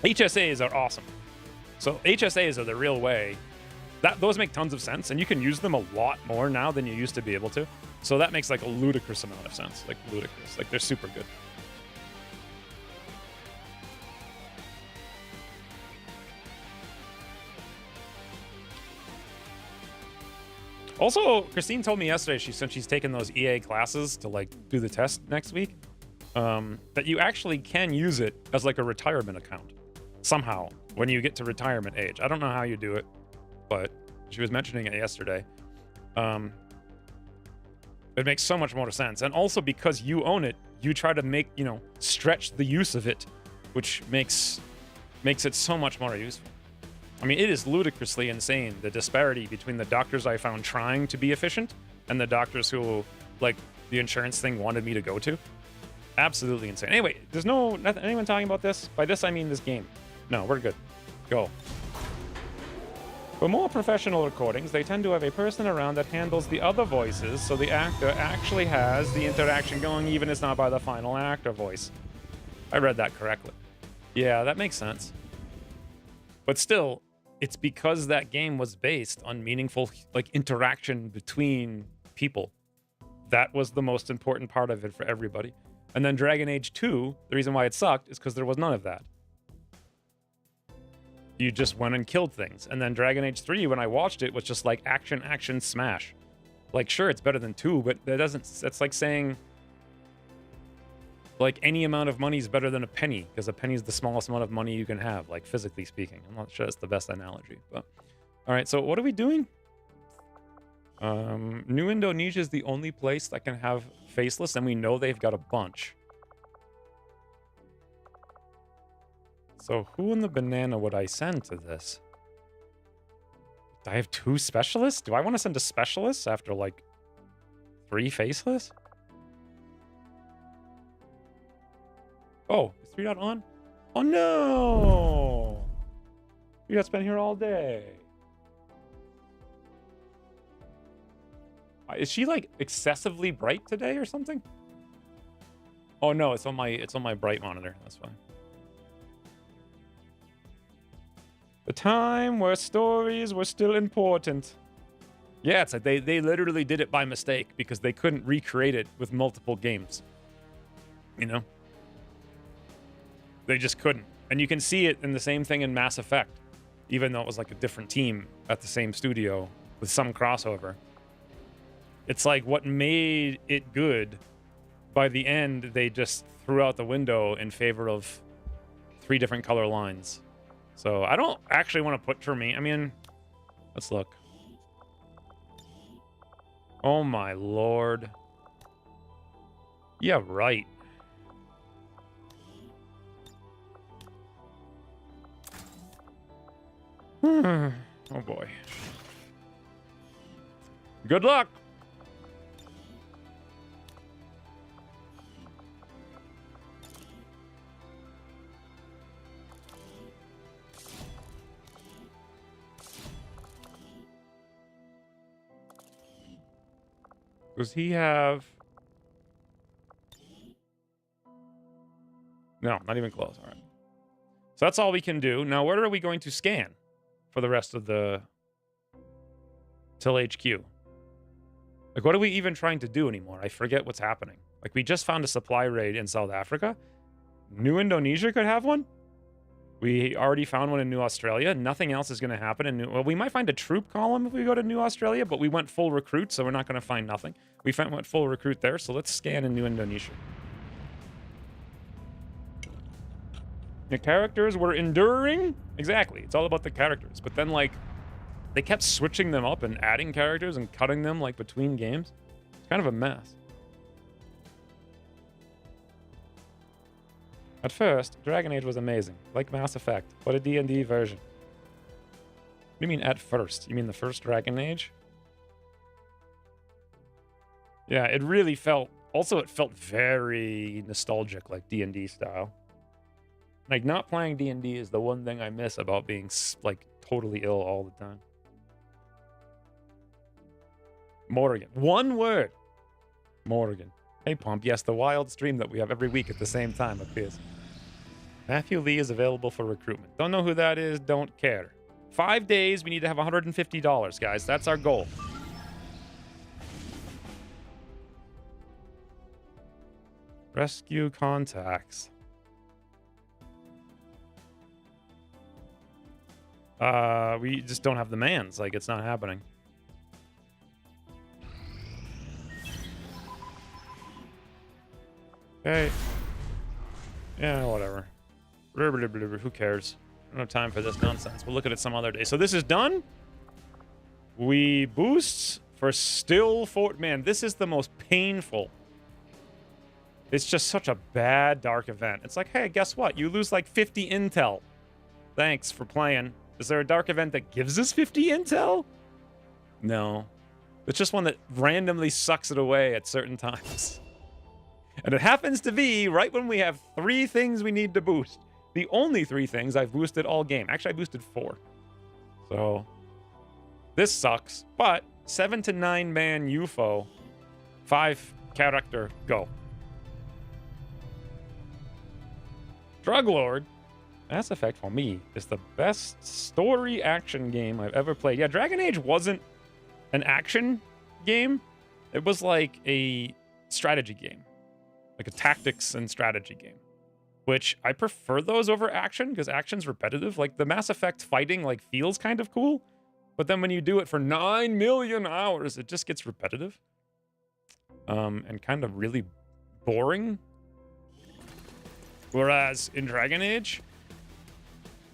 HSAs are awesome. So HSAs are the real way. Those make tons of sense, and you can use them a lot more now than you used to be able to. So that makes like a ludicrous amount of sense. Like ludicrous. Like they're super good. Also, Christine told me yesterday, since she's taken those EA classes to like do the test next week, that you actually can use it as like a retirement account somehow when you get to retirement age. I don't know how you do it, but she was mentioning it yesterday. It makes so much more sense. And also because you own it, you try to stretch the use of it, which makes it so much more useful. I mean, it is ludicrously insane, the disparity between the doctors I found trying to be efficient and the doctors who, like, the insurance thing wanted me to go to. Absolutely insane. Anyway, there's nothing, anyone talking about this? By this, I mean this game. No, we're good. Go. For more professional recordings, they tend to have a person around that handles the other voices, so the actor actually has the interaction going, even if it's not by the final actor voice. I read that correctly. Yeah, that makes sense. But still, it's because that game was based on meaningful like interaction between people. That was the most important part of it for everybody. And then Dragon Age 2, the reason why it sucked is because there was none of that. You just went and killed things. And then Dragon Age 3, when I watched it, was just like action, action, smash. Like, sure, it's better than 2, but that's like saying like any amount of money is better than a penny, because a penny is the smallest amount of money you can have, like physically speaking. I'm not sure that's the best analogy, but all right. So what are we doing? New Indonesia is the only place that can have faceless, and we know they've got a bunch. So who in the banana would I send to this? Do I have 2 specialists? Do I want to send a specialist after like 3 faceless? Oh, is 3 dot on? Oh no! 3 dot's been here all day. Is she like excessively bright today or something? Oh no, it's on my bright monitor. That's fine. The time where stories were still important. Yeah, it's like they literally did it by mistake because they couldn't recreate it with multiple games. You know? They just couldn't. And you can see it in the same thing in Mass Effect, even though it was like a different team at the same studio with some crossover. It's like what made it good, by the end, they just threw out the window in favor of 3 different color lines. So I don't actually want to put for me. I mean, let's look. Oh my lord. Yeah, right. Oh boy. Good luck. Does he have... No, not even close. All right. So that's all we can do. Now, where are we going to scan for the rest of the... till HQ? Like, what are we even trying to do anymore? I forget what's happening. Like, we just found a supply raid in South Africa. New Indonesia could have one? We already found one in New Australia. Nothing else is going to happen in New... Well, we might find a troop column if we go to New Australia, but we went full recruit, so we're not going to find nothing. We went full recruit there, so let's scan in New Indonesia. The characters were enduring? Exactly. It's all about the characters. But then, like, they kept switching them up and adding characters and cutting them, like, between games. It's kind of a mess. At first, Dragon Age was amazing, like Mass Effect, but a D&D version. What do you mean at first? You mean the first Dragon Age? Yeah, it really felt... Also, it felt very nostalgic, like D&D style. Like, not playing D&D is the one thing I miss about being, like, totally ill all the time. Morrigan. One word. Morrigan. Hey, Pump. Yes, the wild stream that we have every week at the same time appears. Matthew Lee is available for recruitment. Don't know who that is. Don't care. 5 days. We need to have $150, guys. That's our goal. Rescue contacts. We just don't have the mans. Like, it's not happening. Okay. Yeah, whatever. Who cares? I don't have time for this nonsense. We'll look at it some other day. So this is done. We boost for still Fort... Man, this is the most painful. It's just such a bad dark event. It's like, hey, guess what? You lose like 50 intel. Thanks for playing. Is there a dark event that gives us 50 intel? No. It's just one that randomly sucks it away at certain times. And it happens to be right when we have 3 things we need to boost. The only 3 things I've boosted all game. Actually, I boosted 4. So, this sucks. But 7 to 9 man UFO, 5 character, go. Drug Lord. Mass Effect for me is the best story action game I've ever played. Yeah, Dragon Age wasn't an action game. It was like a strategy game. Like a tactics and strategy game. Which I prefer those over action because action's repetitive. Like the Mass Effect fighting like feels kind of cool. But then when you do it for 9 million hours, it just gets repetitive. And kind of really boring. Whereas in Dragon Age,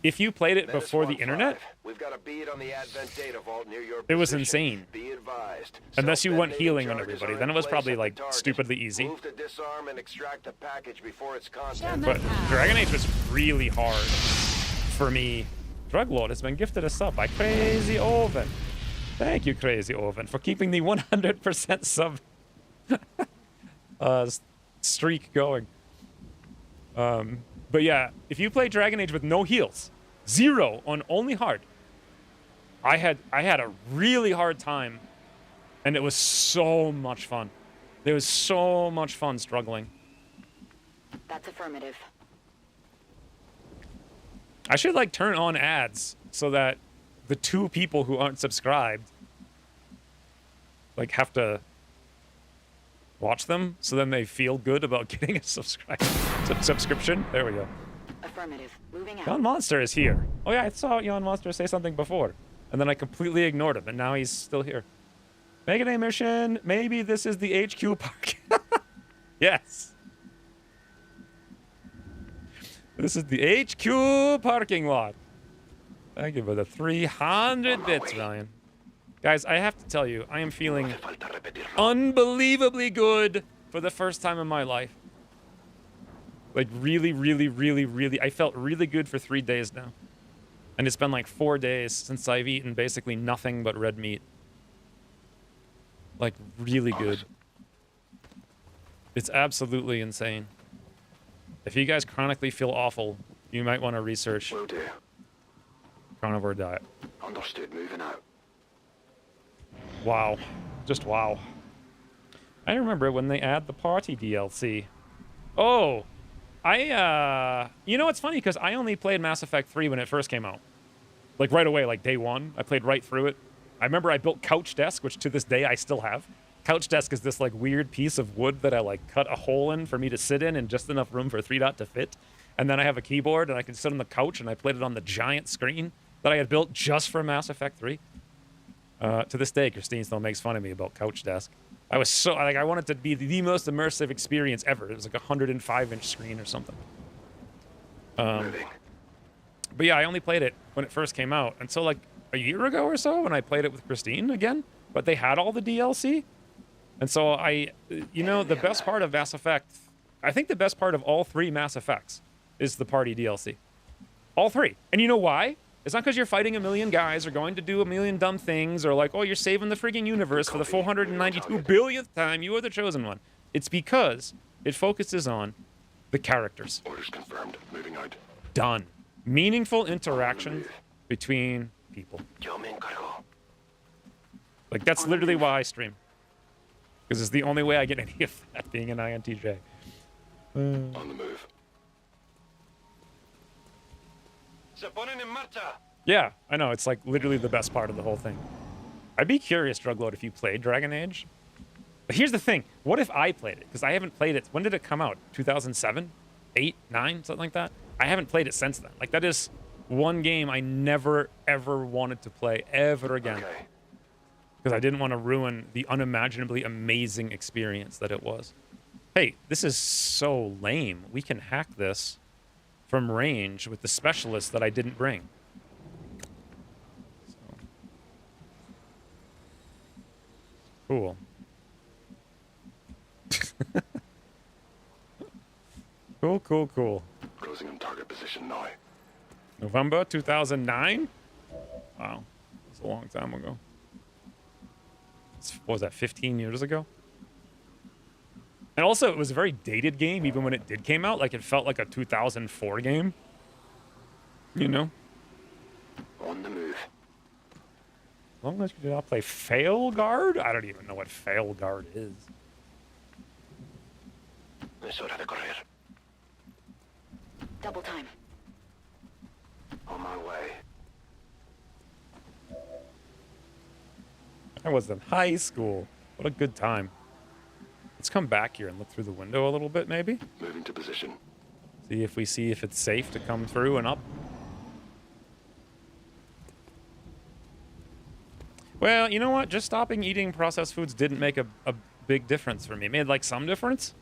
if you played it before the internet, we've got a bead on the Advent data vault near your it was insane. Be advised. Unless you went healing on everybody, then it was probably like stupidly easy. Move to disarm and extract the package before its contents. But Dragon Age was really hard for me. Drug Lord has been gifted a sub by Crazy Oven. Thank you, Crazy Oven, for keeping the 100% sub streak going. But yeah, if you play Dragon Age with no heals, 0 on only hard, I had a really hard time And it was so much fun. There was so much fun struggling. That's affirmative. I should like turn on ads so that the 2 people who aren't subscribed like have to watch them, so then they feel good about getting a subscription. There we go. Affirmative. Moving out. Yon Monster is here. Oh yeah, I saw Yon Monster say something before, and then I completely ignored him, and now he's still here. Mega Day mission. Maybe this is the HQ park. Yes. This is the HQ parking lot. Thank you for the 300 bits, Ryan. Guys, I have to tell you, I am feeling unbelievably good for the first time in my life. Like, really, really, really, really. I felt really good for 3 days now. And it's been like 4 days since I've eaten basically nothing but red meat. Like, really good. It's absolutely insane. If you guys chronically feel awful, you might want to research Will do. carnivore diet. Understood. Moving out. Wow. Just wow. I remember when they add the party DLC. Oh, you know, it's funny because I only played Mass Effect 3 when it first came out. Like right away, like day one. I played right through it. I remember I built Couch Desk, which to this day I still have. Couch Desk is this like weird piece of wood that I like cut a hole in for me to sit in and just enough room for 3-dot to fit. And then I have a keyboard and I can sit on the couch, and I played it on the giant screen that I had built just for Mass Effect 3. To this day, Christine still makes fun of me about Couch Desk. I was so, like, I wanted it to be the most immersive experience ever. It was like a 105-inch screen or something. Moving. But yeah, I only played it when it first came out. And so, like, a year ago or so, when I played it with Christine again, but they had all the DLC. And so you know, the best part of Mass Effect, I think the best part of all 3 Mass Effects is the party DLC. All 3. And you know why? It's not because you're fighting a million guys or going to do a million dumb things or like, oh, you're saving the frigging universe for the 492 billionth time. You are the chosen one. It's because it focuses on the characters. Orders confirmed. Moving out. Done. Meaningful interaction between people. Yo me encargo. Like, that's literally why I stream. Because it's the only way I get any of that, being an INTJ. On the move. Yeah, I know. It's like literally the best part of the whole thing. I'd be curious, Drugload, if you played Dragon Age. But here's the thing. What if I played it? Because I haven't played it. When did it come out? 2007? 8? 9? Something like that? I haven't played it since then. Like, that is one game I never, ever wanted to play ever again. Okay. Because I didn't want to ruin the unimaginably amazing experience that it was. Hey, this is so lame. We can hack this from range with the specialist that I didn't bring. So. Cool. Cool. Closing on target position now. November 2009? Wow. That's a long time ago. What was that, 15 years ago? And also, it was a very dated game, even when it did came out. Like, it felt like a 2004 game. You know? On the move. As long as you do not play Fail Guard? I don't even know what Fail Guard is. Es hora de correr. Double time. On my way. I was in high school. What a good time. Let's come back here and look through the window a little bit, maybe. Moving to position. See if it's safe to come through and up. Well, you know what? Just stopping eating processed foods didn't make a big difference for me. It made, like, some difference.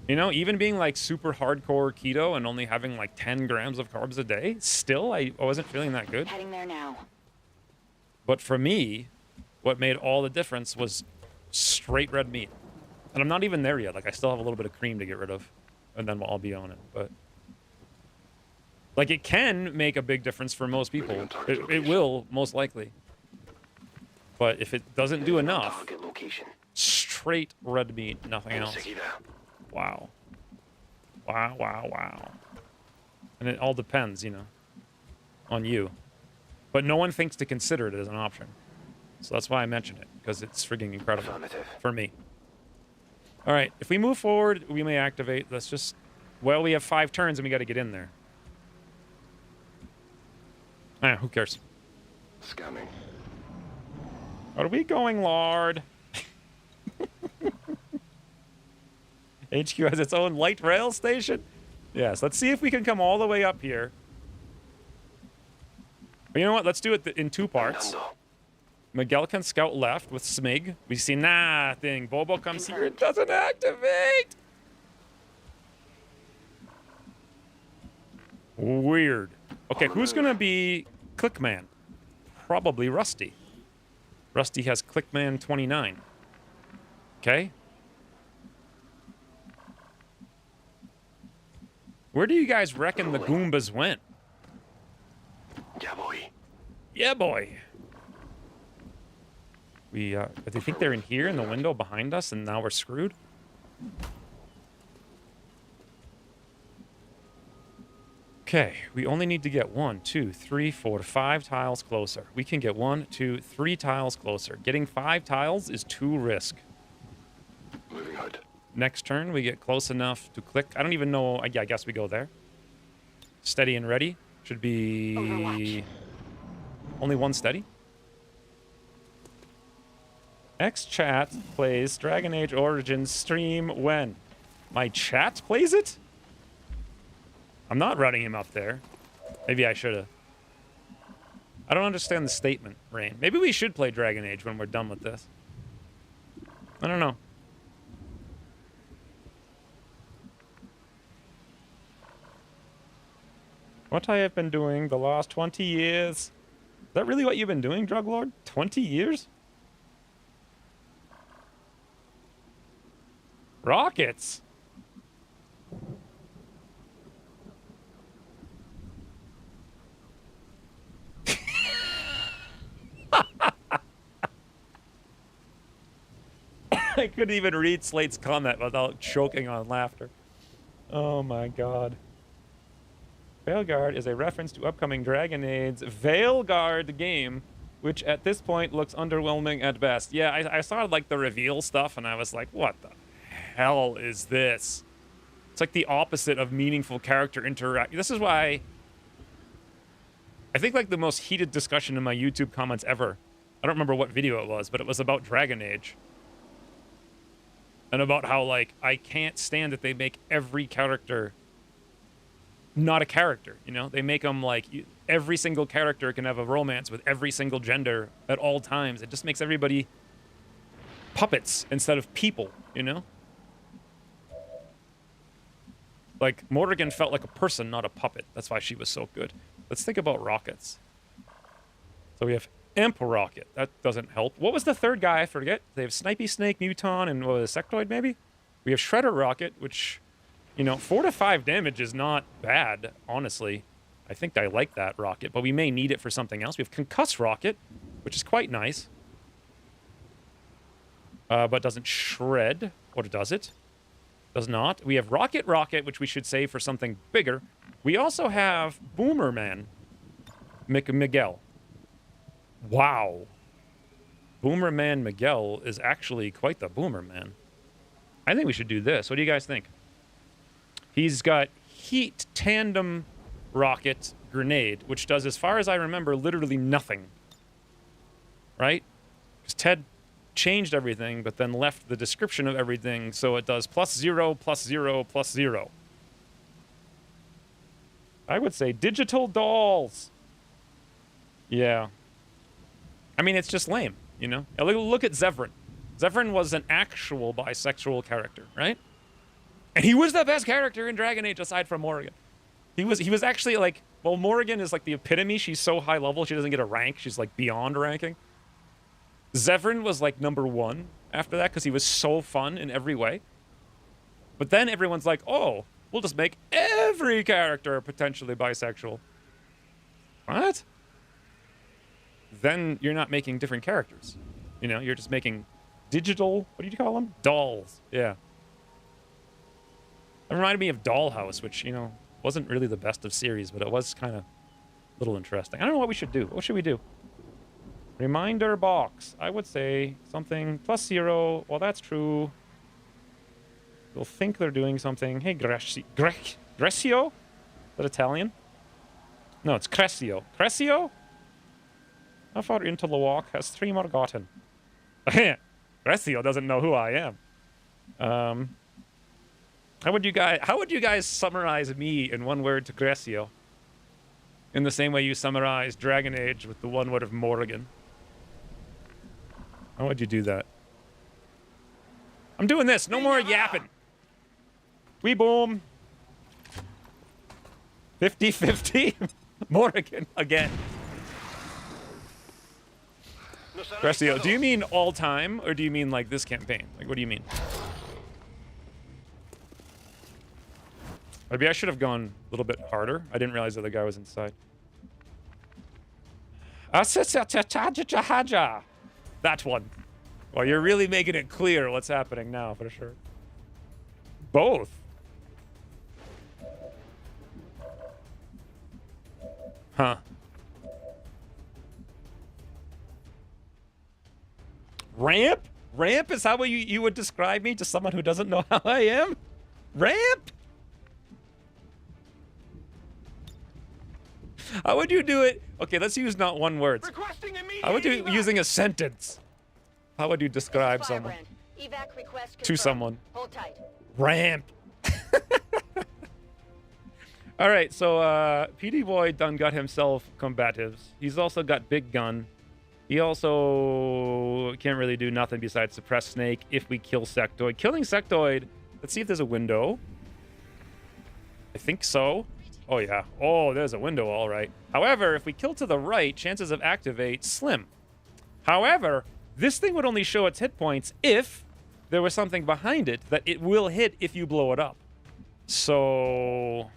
You know, even being, like, super hardcore keto and only having, like, 10 grams of carbs a day, still, I wasn't feeling that good. Heading there now. But for me, what made all the difference was straight red meat. And I'm not even there yet. Like, I still have a little bit of cream to get rid of. And then I'll be on it. But, like, it can make a big difference for most people. It will, most likely. But if it doesn't do enough, Target location. straight red meat, nothing else. Enseguida. Wow. Wow. And it all depends, you know, on you. But no one thinks to consider it as an option. So that's why I mentioned it, because it's frigging incredible Affirmative. for me. All right, if we move forward, we may activate. Let's just... Well, we have 5 turns and we got to get in there. Ah, who cares? Scanning. Are we going, Lord? HQ has its own light rail station? Yes, let's see if we can come all the way up here. But you know what? Let's do it in 2 parts. Andando. Miguel can scout left with Smig. We see nothing. Bobo comes here. It doesn't activate. Weird. Okay, who's going to be Clickman? Probably Rusty. Rusty has Clickman 29. Okay. Where do you guys reckon the Goombas went? Yeah, boy. Yeah, boy. We, do you think they're in here in the window behind us and now we're screwed? Okay, we only need to get 1, 2, 3, 4, 5 tiles closer. We can get 1, 2, 3 tiles closer. Getting 5 tiles is too risk. Moving out. Next turn, we get close enough to click. I don't even know. Yeah, I guess we go there. Steady and ready. Should be... Overwatch. Only 1 steady. X-Chat plays Dragon Age Origins stream when? My chat plays it? I'm not running him up there. Maybe I should have. I don't understand the statement, Rain. Maybe we should play Dragon Age when we're done with this. I don't know. What I have been doing the last 20 years. Is that really what you've been doing, Drug Lord? 20 years? Rockets? I couldn't even read Slate's comment without choking on laughter. Oh my god. Veilguard is a reference to upcoming Dragon Age's Veilguard game, which at this point looks underwhelming at best. Yeah, I saw like the reveal stuff and I was like, what the hell is this? It's like the opposite of meaningful character interaction. This is why I think like the most heated discussion in my YouTube comments ever. I don't remember what video it was, but it was about Dragon Age. And about how, like, I can't stand that they make every character not a character, you know? They make them, like, every single character can have a romance with every single gender at all times. It just makes everybody puppets instead of people, you know? Like, Morrigan felt like a person, not a puppet. That's why she was so good. Let's think about rockets. So we have Imp Rocket. That doesn't help. What was the third guy? I forget. They have Snipey Snake, Muton, and what was it, Sectoid, maybe? We have Shredder Rocket, which, you know, 4 to 5 damage is not bad, honestly. I think I like that rocket, but we may need it for something else. We have Concuss Rocket, which is quite nice. But doesn't shred. Or does it? Does not. We have Rocket Rocket, which we should save for something bigger. We also have Boomerman Miguel. Wow. Boomerman Miguel is actually quite the Boomerman. I think we should do this. What do you guys think? He's got Heat Tandem Rocket Grenade, which does, as far as I remember, literally nothing. Right? Because Ted changed everything, but then left the description of everything, so it does +0, +0, +0. I would say digital dolls. Yeah. I mean, it's just lame, you know? Look at Zevran. Zevran was an actual bisexual character, right? And he was the best character in Dragon Age aside from Morrigan. He was actually like, well, Morrigan is like the epitome. She's so high level, she doesn't get a rank. She's like beyond ranking. Zevran was like #1 after that because he was so fun in every way. But then everyone's like, oh, we'll just make every character potentially bisexual. What? Then you're not making different characters. You know, you're just making digital, what do you call them? Dolls. Yeah. It reminded me of Dollhouse, which, you know, wasn't really the best of series, but it was kind of a little interesting. I don't know what we should do. What should we do? Reminder box. I would say something +0. Well, that's true. They'll think they're doing something. Hey, Gresio? Is that Italian? No, it's Crescio. Crescio? How far into the walk has 3 more gotten? Crescio doesn't know who I am. How would you guys summarize me in one word to Crescio? In the same way you summarize Dragon Age with the one word of Morrigan. How would you do that? I'm doing this. No more yapping. We boom. 50-50. Morrigan again. Crescio, do you mean all time or do you mean like this campaign? Like, what do you mean? Maybe I should have gone a little bit harder. I didn't realize the other guy was inside. That one. Well, you're really making it clear what's happening now, for sure. Both. Huh. Ramp? Ramp is how you would describe me to someone who doesn't know how I am? Ramp? How would you do it? Okay, let's use not one word. How would you using a sentence? How would you describe someone? To someone. Hold tight. Ramp. All right, so PD Boy done got himself combatives. He's also got big gun. He also can't really do nothing besides suppress Snake if we kill Sectoid. Killing Sectoid, let's see if there's a window. I think so. Oh, yeah. Oh, there's a window, all right. However, if we kill to the right, chances of activate slim. However, this thing would only show its hit points if there was something behind it that it will hit if you blow it up. So...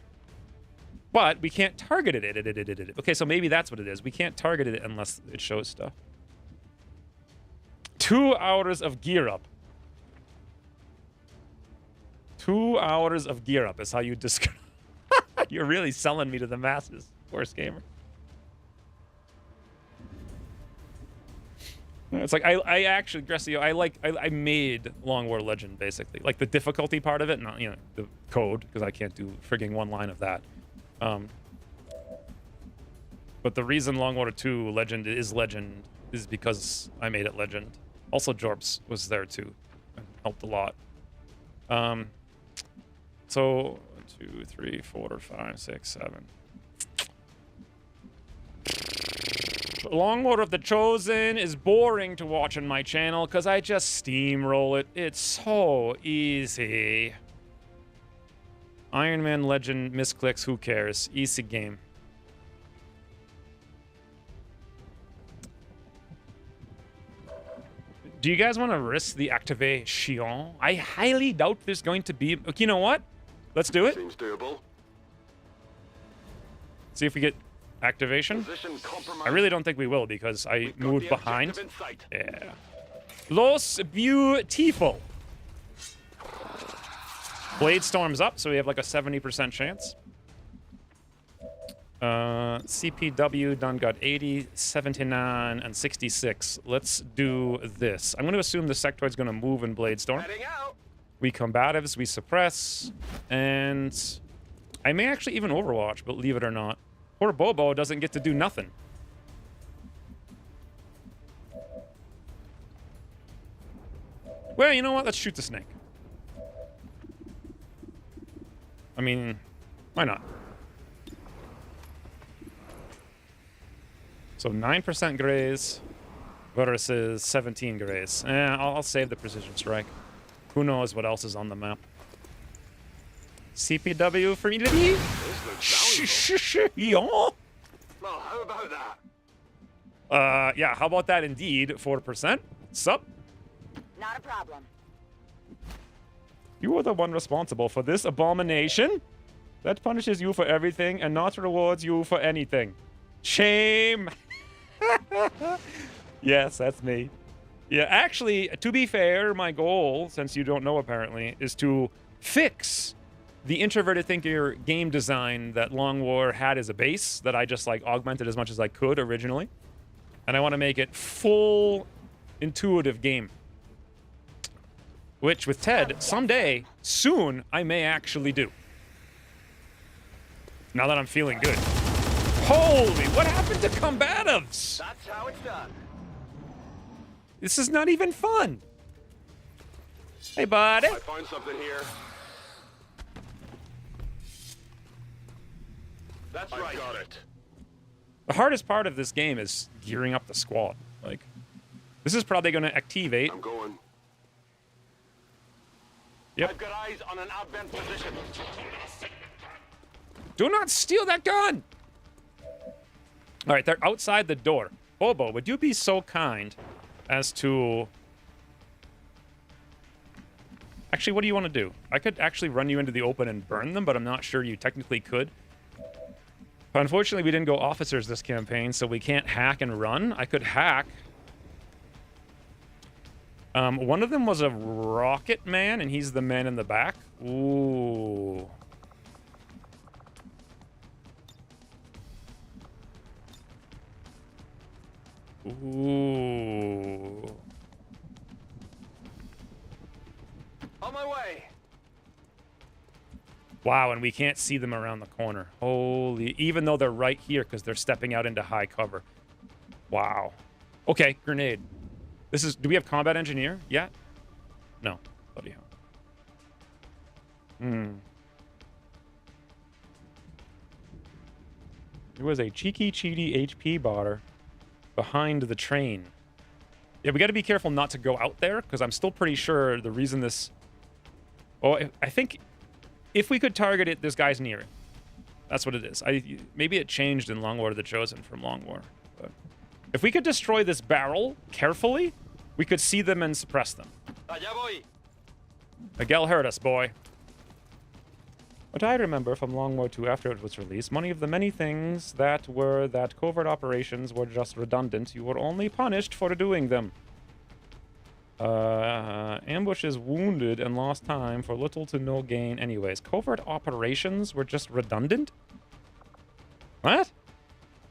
But we can't target it. Okay, so maybe that's what it is. We can't target it unless it shows stuff. 2 hours of gear up. 2 hours of gear up is how you describe. You're really selling me to the masses, worst gamer. It's like I actually, Gresio, I made Long War Legend basically, like the difficulty part of it, not the code because I can't do frigging one line of that. But the reason Long War 2 Legend is because I made it Legend. Also, Jorps was there too, and helped a lot. So 1, 2, 3, 4, 5, 6, 7. Long War of the Chosen is boring to watch on my channel because I just steamroll it. It's so easy. Iron Man Legend misclicks, who cares? Easy game. Do you guys want to risk the activation? I highly doubt there's going to be... Okay, you know what? Let's do it. Seems doable. See if we get activation. I really don't think we will because I moved behind. Yeah. Los Beautiful. Blade Storm's up, so we have like a 70% chance. CPW done got 80, 79, and 66. Let's do this. I'm going to assume the Sectoid's going to move in Blade Storm. We combatives, we suppress, and I may actually even Overwatch, but leave it or not. Poor Bobo doesn't get to do nothing. Well, you know what? Let's shoot the snake. I mean, why not? So 9% graze versus 17 graze. I'll save the precision strike. Who knows what else is on the map? CPW for Elite? Yeah. Well, how about that? Yeah, how about that indeed? 4%. Sup? Not a problem. You are the one responsible for this abomination that punishes you for everything and not rewards you for anything. Shame! Yes, that's me. Yeah, actually, to be fair, my goal, since you don't know apparently, is to fix the introverted thinker game design that Long War had as a base that I just like augmented as much as I could originally. And I want to make it full intuitive game. Which, with Ted, someday, soon, I may actually do. Now that I'm feeling good. Holy, what happened to combatives? That's how it's done. This is not even fun. Hey, buddy. I find something here. That's right. Got it. The hardest part of this game is gearing up the squad. Like, this is probably going to activate. I'm going. Yep. I've got eyes on an outbend position. Do not steal that gun! All right, they're outside the door. Bobo, would you be so kind as to... Actually, what do you want to do? I could actually run you into the open and burn them, but I'm not sure you technically could. But unfortunately, we didn't go officers this campaign, so we can't hack and run. I could hack. One of them was a rocket man, and he's the man in the back. Ooh. Ooh. On my way. Wow, and we can't see them around the corner. Holy, even though they're right here because they're stepping out into high cover. Wow. Okay, grenade. This is, do we have combat engineer yet? No. Bloody hell. There was a cheeky HP botter behind the train. Yeah, we got to be careful not to go out there because I'm still pretty sure the reason this... Oh, I think if we could target it, this guy's near it. That's what it is. Maybe it changed in Long War of the Chosen from Long War. But if we could destroy this barrel carefully, we could see them and suppress them. Allá voy. Miguel heard us, boy. What I remember from Long War 2 after it was released, many of the many things that covert operations were just redundant. You were only punished for doing them. Ambushes wounded and lost time for little to no gain anyways. Covert operations were just redundant? What?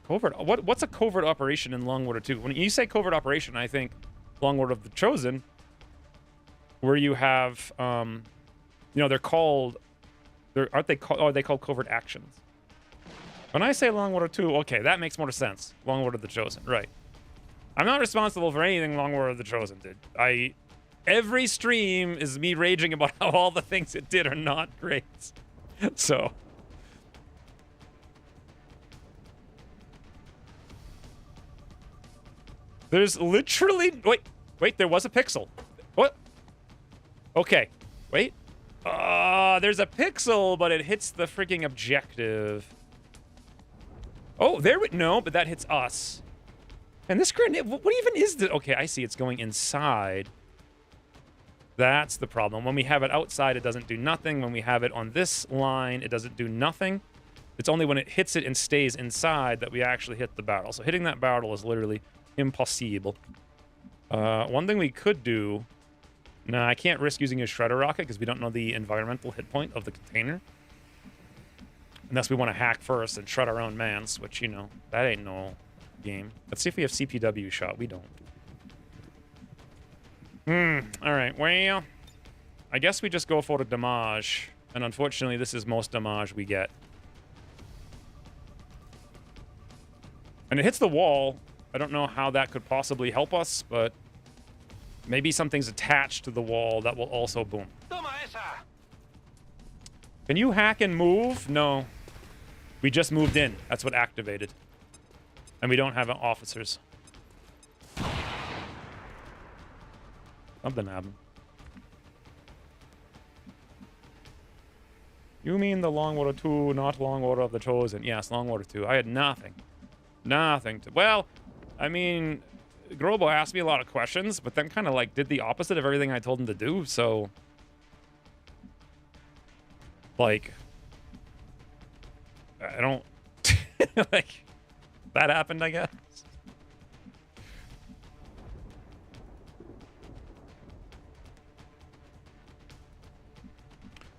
Covert... What's a covert operation in Long War 2? When you say covert operation, I think Long War of the Chosen, where you have, you know, they're called... Aren't they called... Oh, are they called covert actions? When I say Long War 2, okay, that makes more sense. Long War of the Chosen, right. I'm not responsible for anything Long War of the Chosen did. Every stream is me raging about how all the things it did are not great. So... There's literally... Wait, there was a pixel. What? Okay, wait. There's a pixel, but it hits the freaking objective. Oh, there we... No, but that hits us. And this grenade... What even is the... Okay, I see. It's going inside. That's the problem. When we have it outside, it doesn't do nothing. When we have it on this line, it doesn't do nothing. It's only when it hits it and stays inside that we actually hit the barrel. So hitting that barrel is literally impossible. One thing we could do... Nah, I can't risk using a shredder rocket because we don't know the environmental hit point of the container. Unless we want to hack first and shred our own mans, which, you know, that ain't no game. Let's see if we have CPW shot. We don't. Alright, well... I guess we just go for the damage. And unfortunately, this is most damage we get. And it hits the wall. I don't know how that could possibly help us, but... Maybe something's attached to the wall that will also boom. Can you hack and move? No. We just moved in. That's what activated. And we don't have officers. Something happened. You mean the Long War 2, not Long War of the Chosen. Yes, Long War 2. I had nothing. Nothing to... Well, I mean... Grobo asked me a lot of questions, but then kind of like did the opposite of everything I told him to do, so... Like... I don't... like... That happened, I guess.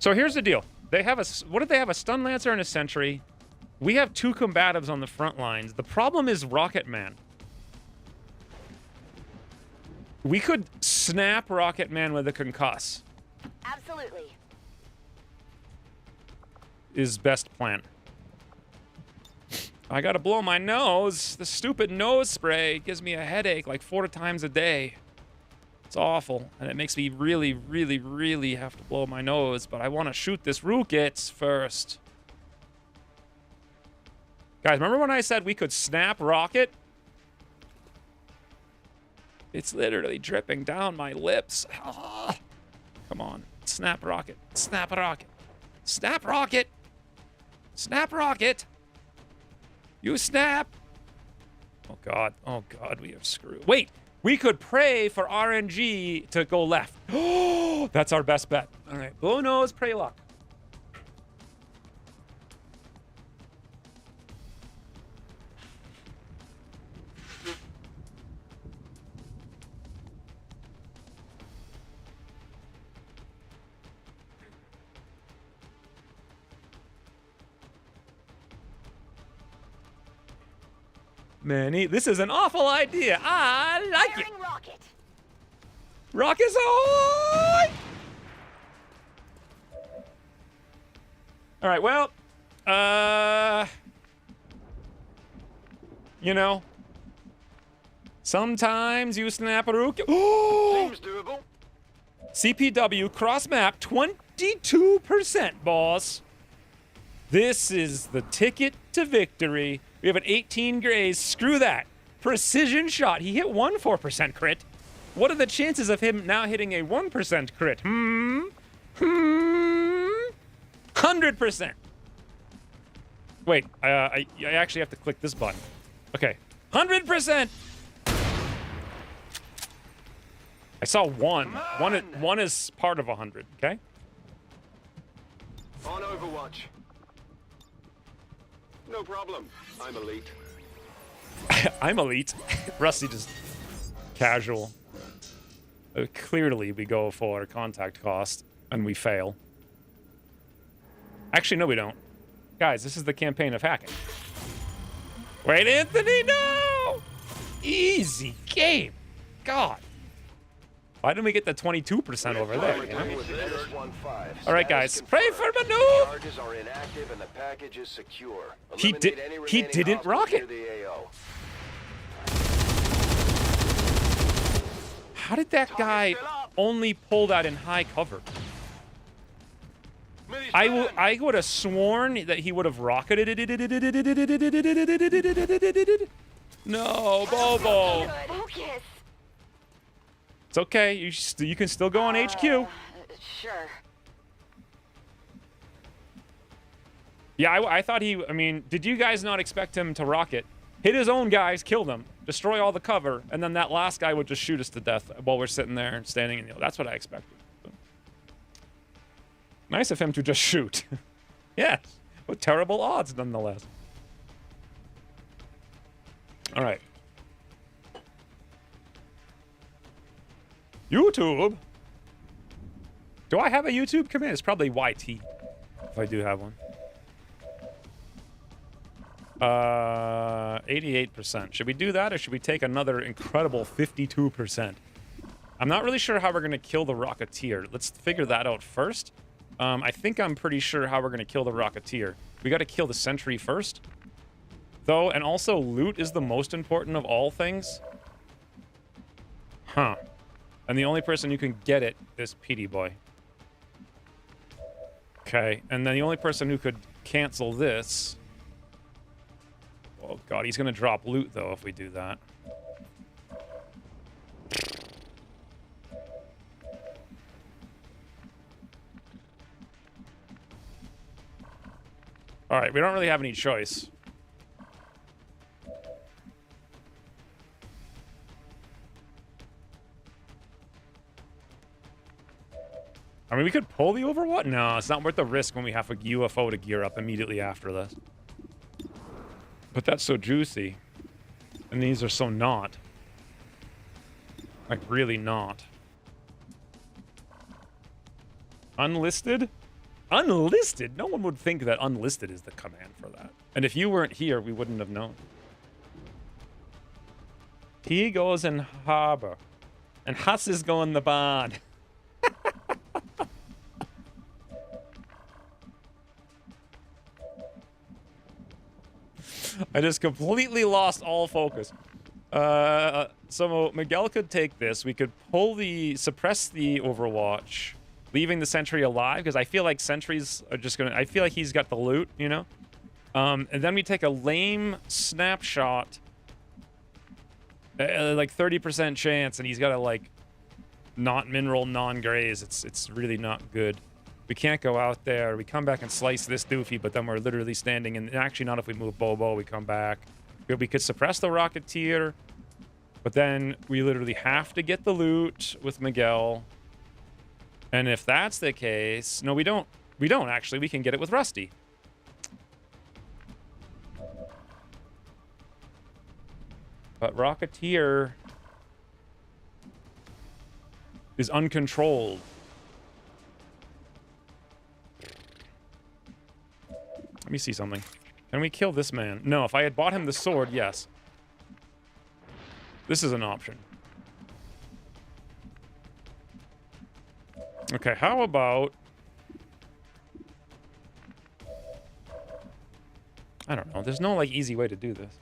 So here's the deal. They have a... What did they have? A Stun Lancer and a Sentry. We have 2 combatives on the front lines. The problem is Rocket Man. We could snap Rocket Man with a concuss. Absolutely. Is best plan. I gotta blow my nose. The stupid nose spray gives me a headache like 4 times a day. It's awful, and it makes me really, really, really have to blow my nose, but I want to shoot this rocket first. Guys, remember when I said we could snap Rocket? It's literally dripping down my lips. Ah. Come on. Snap Rocket. Snap Rocket. Snap Rocket. Snap Rocket. You snap. Oh, God. Oh, God. We are screwed. Wait. We could pray for RNG to go left. Oh, that's our best bet. All right. Blow nose, pray luck. Manny, this is an awful idea. I like it. Firing rocket. Rockets ahoy! All right, well, you know, sometimes you snap a rook. Oh! Seems doable. CPW cross map 22%, boss. This is the ticket to victory. We have an 18 grays. Screw that. Precision shot. He hit 4% crit. What are the chances of him now hitting a 1% crit? 100%. Wait, I actually have to click this button. Okay, 100%. I saw one. One is part of 100. Okay. On Overwatch. No problem. I'm elite. I'm elite. Rusty just casual. Clearly, we go for contact cost, and we fail. Actually, no, we don't. Guys, this is the campaign of hacking. Wait, Anthony, no! Easy game. God. Why didn't we get the 22% over there? You know? All right, guys, pray for Manu. Charges are inactive and the package is secure. He didn't rock it. How did that guy only pull that in high cover? I would have sworn that he would have rocketed it. No, Bobo. Focus. It's okay. You can still go on HQ. Sure. Yeah, I thought I mean, did you guys not expect him to rocket? Hit his own guys, kill them, destroy all the cover, and then that last guy would just shoot us to death while we're sitting there standing in the... That's what I expected. Nice of him to just shoot. Yes, with terrible odds nonetheless. All right. YouTube? Do I have a YouTube command? It's probably YT, if I do have one. 88%. Should we do that, or should we take another incredible 52%? I'm not really sure how we're going to kill the Rocketeer. Let's figure that out first. I think I'm pretty sure how we're going to kill the Rocketeer. We got to kill the Sentry first, though, and also loot is the most important of all things. Huh. And the only person who can get it is PD Boy. Okay, and then the only person who could cancel this... Oh, God, he's going to drop loot, though, if we do that. All right, we don't really have any choice. I mean, we could pull the Overwatch. No, it's not worth the risk when we have a UFO to gear up immediately after this. But that's so juicy. And these are so not. Like, really not. Unlisted? Unlisted? No one would think that unlisted is the command for that. And if you weren't here, we wouldn't have known. He goes in harbor. And Huss is going the bond. I just completely lost all focus. So Miguel could take this. We could suppress the Overwatch, leaving the sentry alive, because I feel like sentries are just gonna, I feel like he's got the loot, you know? And then we take a lame snapshot, like 30% chance, and he's got to like not mineral, non-graze. It's really not good. We can't go out there. We come back and slice this doofy, but then we're literally standing in. Actually, not if we move Bobo. We come back. We could suppress the Rocketeer, but then we literally have to get the loot with Miguel. And if that's the case, no, we don't. We don't actually. We can get it with Rusty. But Rocketeer is uncontrolled. Let me see something. Can we kill this man? No, if I had bought him the sword, yes. This is an option. Okay, how about... I don't know. There's no, like, easy way to do this.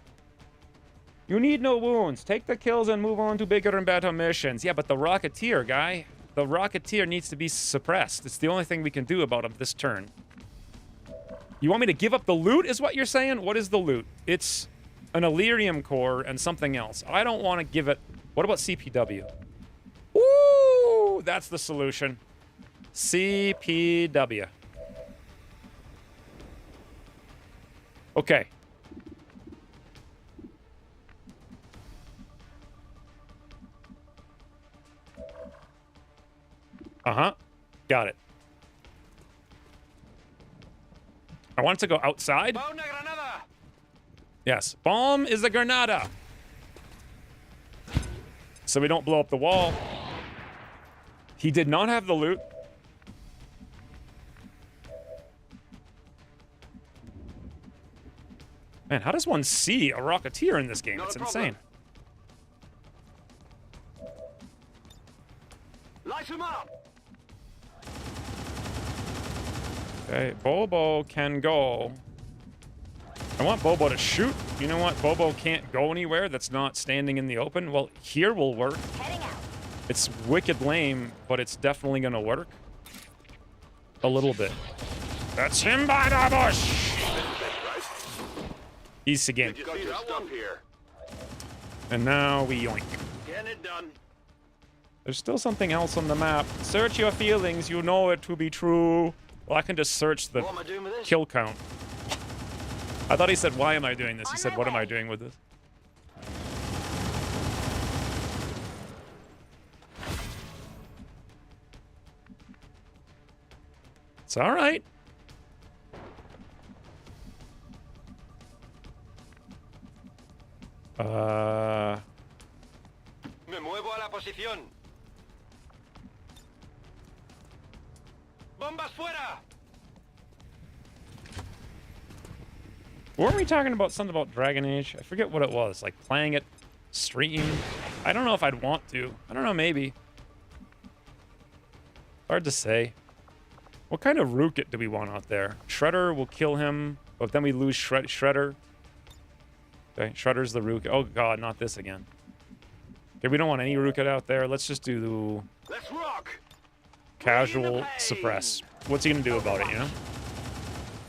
You need no wounds. Take the kills and move on to bigger and better missions. Yeah, but the Rocketeer, guy. The Rocketeer needs to be suppressed. It's the only thing we can do about him this turn. You want me to give up the loot, is what you're saying? What is the loot? It's an Illyrium core and something else. I don't want to give it... What about CPW? Ooh, that's the solution. CPW. Okay. Uh-huh. Got it. I want it to go outside. Yes. Bomb is a Granada. So we don't blow up the wall. He did not have the loot. Man, how does one see a Rocketeer in this game? It's insane. Light him up. Okay, Bobo can go. I want Bobo to shoot. You know what? Bobo can't go anywhere that's not standing in the open. Well, here will work. Heading out. It's wicked lame, but it's definitely gonna work. A little bit. That's him by the bush! He's again. Got your stuff here. And now we yoink. Getting it done. There's still something else on the map. Search your feelings, you know it to be true. Well, I can just search the What am I doing with this? kill count. I thought he said, why am I doing this? He On said, my what am I way. doing with this? It's all right. Me muevo a la posición. Bombas fuera. Weren't we talking about something about Dragon Age? I forget what it was. Like playing it, stream. I don't know if I'd want to. I don't know, maybe. Hard to say. What kind of Rookit do we want out there? Shredder will kill him, but then we lose Shredder. Okay, Shredder's the Rookit. Oh god, not this again. Okay, we don't want any Rookit out there. Let's just do Let's rock. casual suppress. What's he gonna do about it, you know?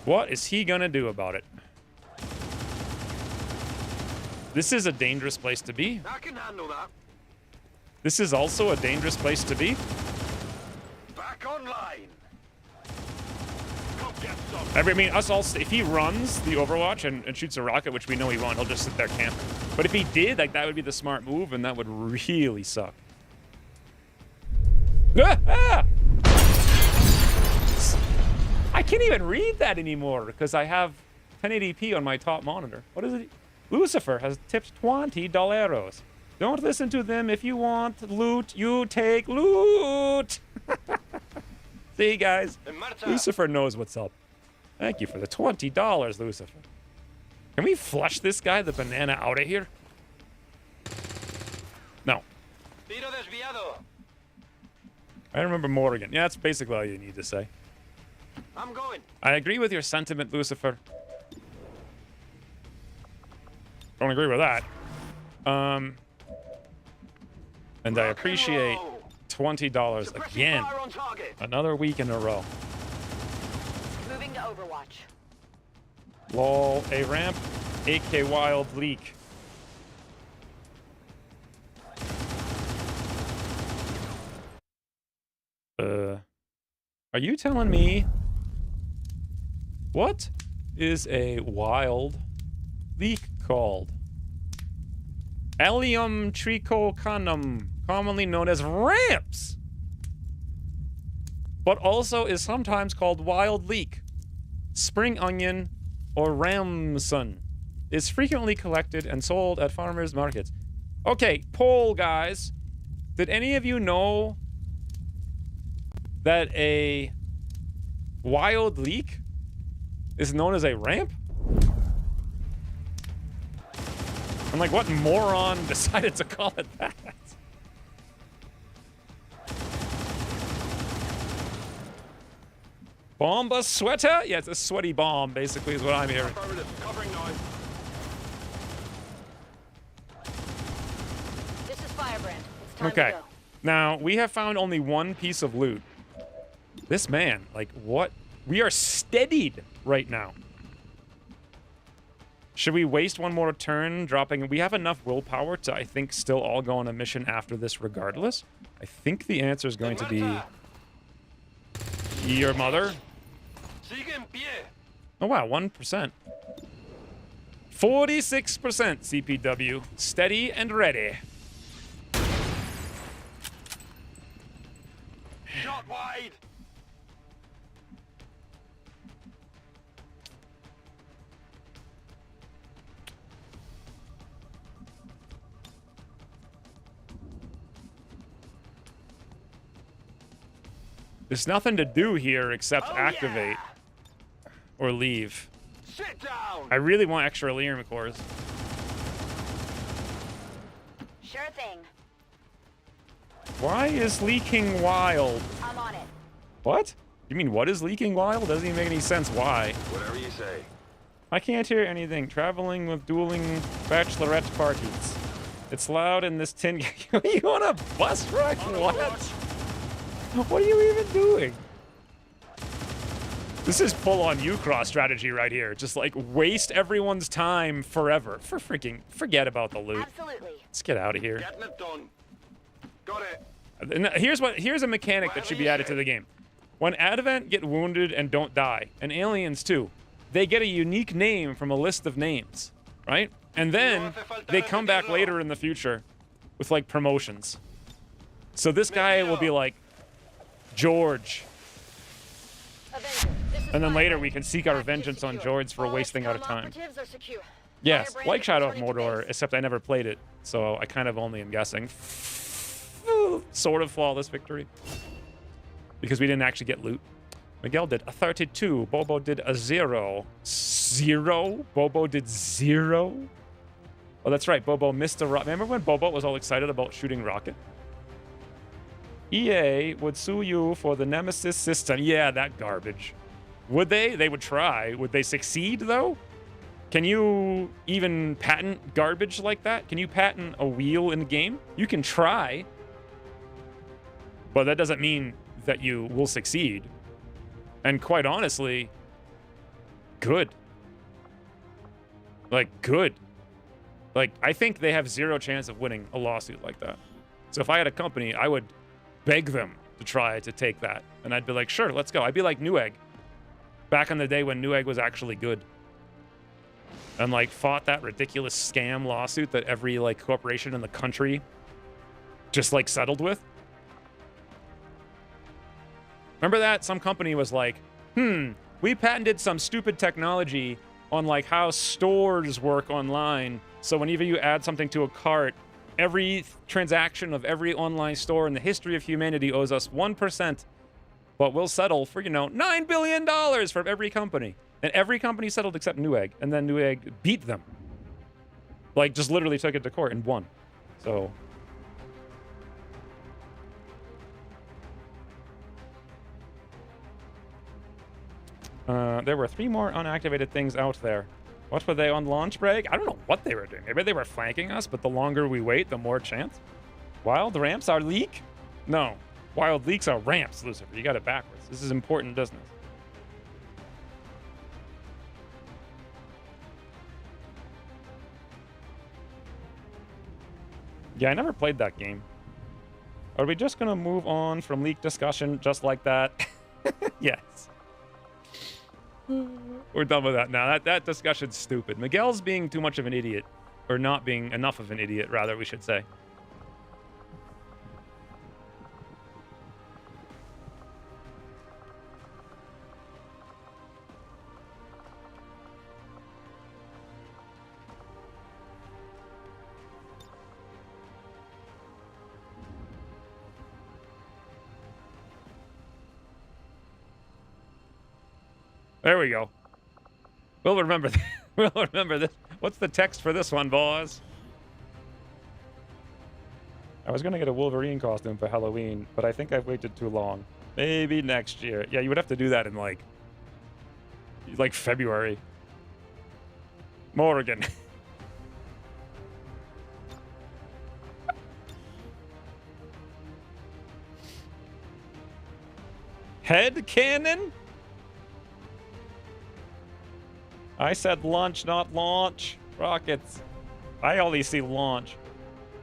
What is he gonna do about it? This is a dangerous place to be. I can handle that. This is also a dangerous place to be. Back online. Come get some. I mean, us all, if he runs the Overwatch and shoots a rocket, which we know he won't, he'll just sit there camping. But if he did, like, that would be the smart move, and that would really suck. Ah! I can't even read that anymore, because I have 1080p on my top monitor. What is it? Lucifer has tipped $20. Don't listen to them. If you want loot, you take loot. See, guys? En marcha. Lucifer knows what's up. Thank you for the $20, Lucifer. Can we flush this guy, the banana, out of here? No. Tiro desviado. I remember Morgan. Yeah, that's basically all you need to say. I'm going. I agree with your sentiment, Lucifer. Don't agree with that. And I appreciate $20 again. Fire on target. Another week in a row. Moving to Overwatch. Lol, a ramp, AK wild leak. Are you telling me what is a wild leak called? Allium trichocanum, commonly known as ramps, but also is sometimes called wild leek, spring onion, or ramson. Is frequently collected and sold at farmers markets. Okay, poll guys. Did any of you know that a wild leek is known as a ramp? I'm like, what moron decided to call it that? Bomba sweater? Yeah, it's a sweaty bomb, basically, is what I'm hearing. Covering now. This is Firebrand. It's time Okay. to go. Now, we have found only one piece of loot. This man, like, what? We are steadied right now. Should we waste one more turn dropping? We have enough willpower to, I think, still all go on a mission after this regardless. I think the answer is going to be your mother. Sigue en pie. Oh, wow, 1%. 46% CPW. Steady and ready. Shot wide. There's nothing to do here except Oh, activate yeah. or leave. Sit down. I really want extra Lyrium cores. Sure thing. Why is leaking wild? I'm on it. What? You mean what is leaking wild? Doesn't even make any sense. Why? Whatever you say. I can't hear anything. Traveling with dueling bachelorette parties. It's loud in this tin. Are you on a bus ride? What? What are you even doing? This is full-on Ucross strategy right here. Just like waste everyone's time forever. Forget about the loot. Absolutely. Let's get out of here. Getting it done. Got it. And here's a mechanic that should be added to the game. When Advent get wounded and don't die, and aliens too, they get a unique name from a list of names, right? And then they come back later in the future with like promotions. So this guy will be like George. Avenger, this is And then later Firebrand. we can seek our Package is vengeance on secure. George for All wasting our XCOM time. operatives are secure. Yes, Firebrand like is Shadow of returning to Mordor, base. except I never played it, so I kind of only am guessing. Sort of flawless victory. Because we didn't actually get loot. Miguel did a 32. Bobo did a 0. 0? Bobo did 0? Oh, that's right. Bobo missed a rocket. Remember when Bobo was all excited about shooting rocket? EA would sue you for the Nemesis system. Yeah, that garbage. Would they? They would try. Would they succeed, though? Can you even patent garbage like that? Can you patent a wheel in the game? You can try. But that doesn't mean that you will succeed. And quite honestly, good. Like, good. Like, I think they have zero chance of winning a lawsuit like that. So if I had a company, I would beg them to try to take that. And I'd be like, sure, let's go. I'd be like Newegg. Back in the day when Newegg was actually good. And, like, fought that ridiculous scam lawsuit that every, like, corporation in the country just, like, settled with. Remember that? Some company was like, we patented some stupid technology on, like, how stores work online. So whenever you add something to a cart, every transaction of every online store in the history of humanity owes us 1%. But we'll settle for, $9 billion from every company. And every company settled except Newegg. And then Newegg beat them. Like, just literally took it to court and won. So... There were 3 more unactivated things out there. What were they on launch break? I don't know what they were doing. Maybe they were flanking us, but the longer we wait, the more chance. Wild ramps are leak? No. Wild leaks are ramps, Lucifer. You got it backwards. This is important business. Yeah, I never played that game. Are we just gonna move on from leak discussion just like that? Yes. We're done with that now. That discussion's stupid. Miguel's being too much of an idiot. Or not being enough of an idiot, rather, we should say. There we go. We'll remember we'll remember this. What's the text for this one, boys? I was gonna get a Wolverine costume for Halloween, but I think I've waited too long. Maybe next year. Yeah, you would have to do that in like February. Morrigan. Head cannon? I said lunch, not launch. Rockets. I only see launch.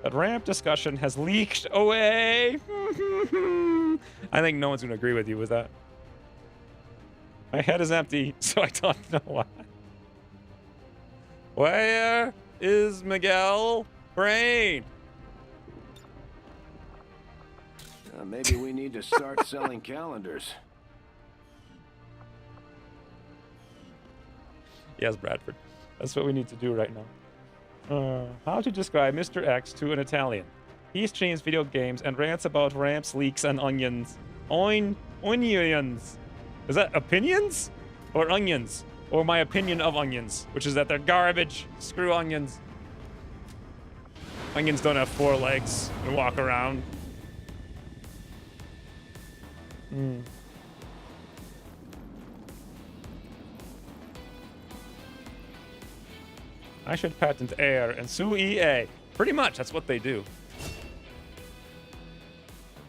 That ramp discussion has leaked away. I think no one's going to agree with you with that. My head is empty, so I don't know why. Where is Miguel Brain? Maybe we need to start selling calendars. Yes, Bradford. That's what we need to do right now. How to describe Mr. X to an Italian? He streams video games and rants about ramps, leaks, and onions. Onions. Is that opinions? Or onions? Or my opinion of onions, which is that they're garbage. Screw onions. Onions don't have 4 legs and walk around. I should patent air and sue EA. Pretty much, that's what they do.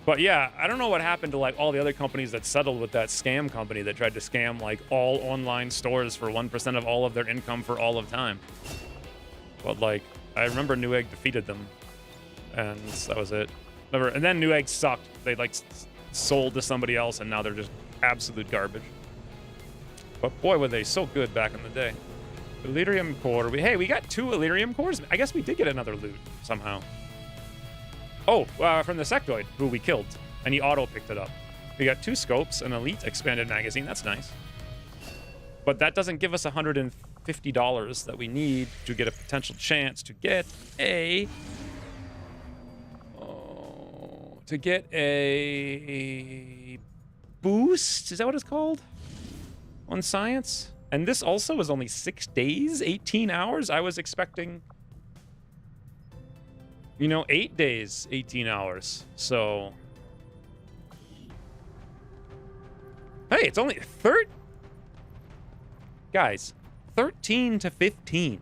But yeah, I don't know what happened to like all the other companies that settled with that scam company that tried to scam like all online stores for 1% of all of their income for all of time. But like, I remember Newegg defeated them, and that was it. And then Newegg sucked. They like sold to somebody else, and now they're just absolute garbage. But boy, were they so good back in the day. Elerium core. Hey, we got 2 Elerium cores. I guess we did get another loot somehow. Oh, from the sectoid, who we killed, and he auto picked it up. We got 2 scopes, an elite expanded magazine. That's nice. But that doesn't give us $150 that we need to get a potential chance to get a boost. Is that what it's called? On science? And this also is only 6 days, 18 hours. I was expecting, 8 days, 18 hours. So, hey, it's only 13 to 15.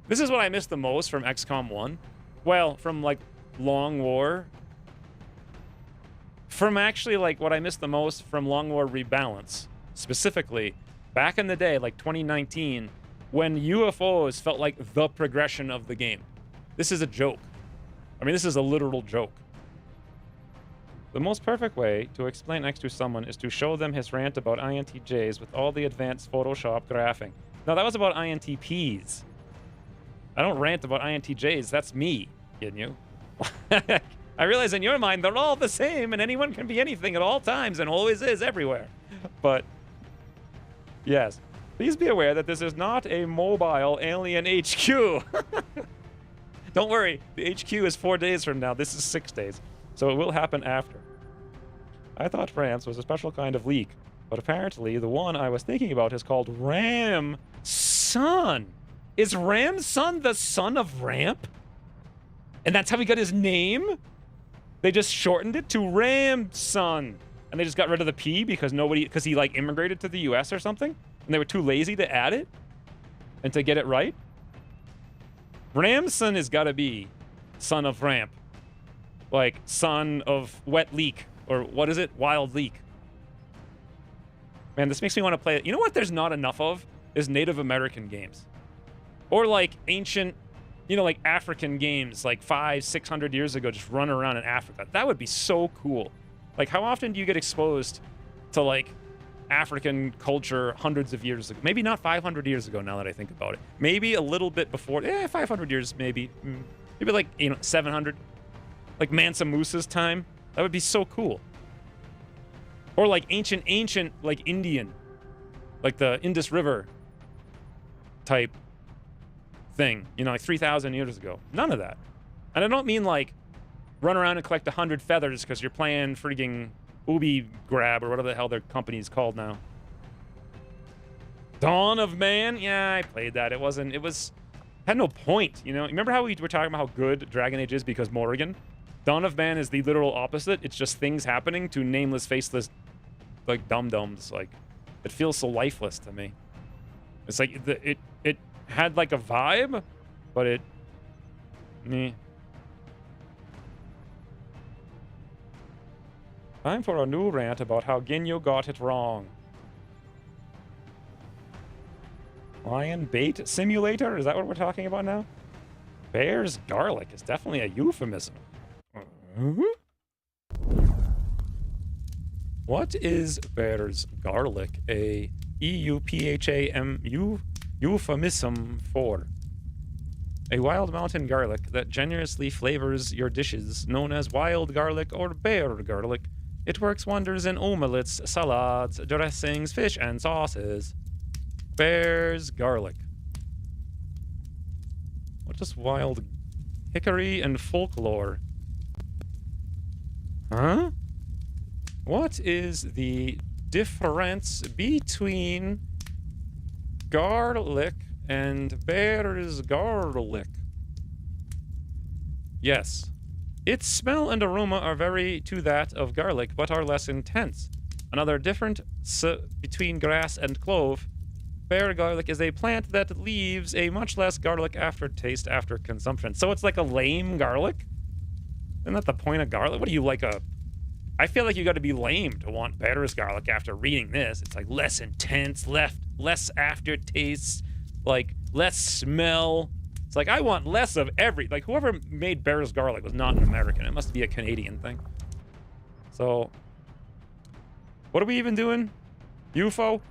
This is what I missed the most from XCOM 1. Well, from like Long War. From actually like what I missed the most from Long War Rebalance. Specifically, back in the day, like 2019, when UFOs felt like the progression of the game. This is a joke. I mean, this is a literal joke. The most perfect way to explain X to someone is to show them his rant about INTJs with all the advanced Photoshop graphing. No, that was about INTPs. I don't rant about INTJs. That's me, kidding you. I realize in your mind they're all the same and anyone can be anything at all times and always is everywhere. But, yes. Please be aware that this is not a mobile alien HQ. Don't worry, the HQ is 4 days from now. This is 6 days. So it will happen after. I thought France was a special kind of leak, but apparently the one I was thinking about is called Ram Sun. Is Ram Sun the son of Ramp? And that's how he got his name? They just shortened it to Ramson. And they just got rid of the P because he like immigrated to the US or something. And they were too lazy to add it and to get it right. Ramson has got to be son of ramp. Like son of wet leak. Or what is it? Wild leak. Man, this makes me want to play it. You know what there's not enough of? Is Native American games. Or like ancient, you know, like African games like 500-600 years ago, just run around in Africa. That would be so cool. Like, how often do you get exposed to like African culture hundreds of years ago? Maybe not 500 years ago now that I think about it. Maybe a little bit before, 500 years maybe. Maybe like, 700. Like Mansa Musa's time. That would be so cool. Or like ancient, like Indian. Like the Indus River type thing, like 3,000 years ago. None of that. And I don't mean like run around and collect 100 feathers because you're playing freaking Ubi Grab or whatever the hell their company's called now. Dawn of Man? Yeah, I played that. It had no point, Remember how we were talking about how good Dragon Age is because Morrigan? Dawn of Man is the literal opposite. It's just things happening to nameless, faceless, like dum-dums. Like, it feels so lifeless to me. It's like it had like a vibe, but meh. Time for a new rant about how Ginyu got it wrong. Lion bait simulator? Is that what we're talking about now? Bear's garlic is definitely a euphemism. What is bear's garlic a euphemism for? A wild mountain garlic that generously flavors your dishes, known as wild garlic or bear garlic. It works wonders in omelettes, salads, dressings, fish, and sauces. Bear's garlic. What is wild hickory and folklore? Huh? What is the difference between garlic and bear's garlic? Yes. Its smell and aroma are very to that of garlic, but are less intense. Another difference between grass and clove. Bear garlic is a plant that leaves a much less garlic aftertaste after consumption. So it's like a lame garlic? Isn't that the point of garlic? What do you like I feel like you got to be lame to want bear's garlic after reading this. It's like less intense, less aftertaste, like less smell. It's like I want less of like whoever made bear's garlic was not an American. It must be a Canadian thing. So, what are we even doing? UFO?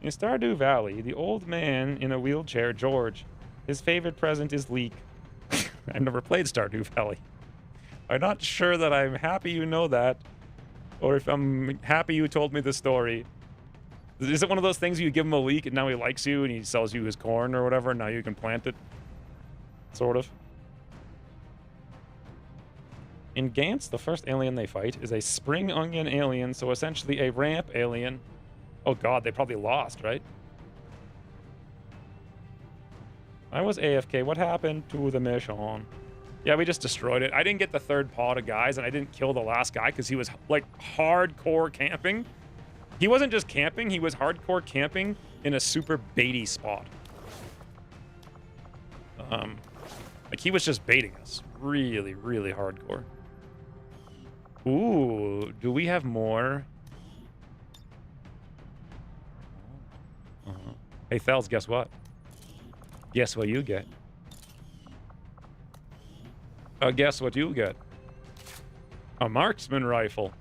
In Stardew Valley, the old man in a wheelchair, George, his favorite present is leek. I've never played Stardew Valley. I'm not sure that I'm happy you know that, or if I'm happy you told me the story. Is it one of those things you give him a leek and now he likes you and he sells you his corn or whatever and now you can plant it? Sort of. In Gantz, the first alien they fight is a spring onion alien, so essentially a ramp alien. Oh god, they probably lost, right? I was AFK. What happened to the mission? Yeah, we just destroyed it. I didn't get the third pod of guys, and I didn't kill the last guy because he was, like, hardcore camping. He wasn't just camping, he was hardcore camping in a super baity spot. Like, he was just baiting us. Really, really hardcore. Ooh, do we have more? Hey, Thels, guess what? Guess what you get? Guess what you get? A marksman rifle.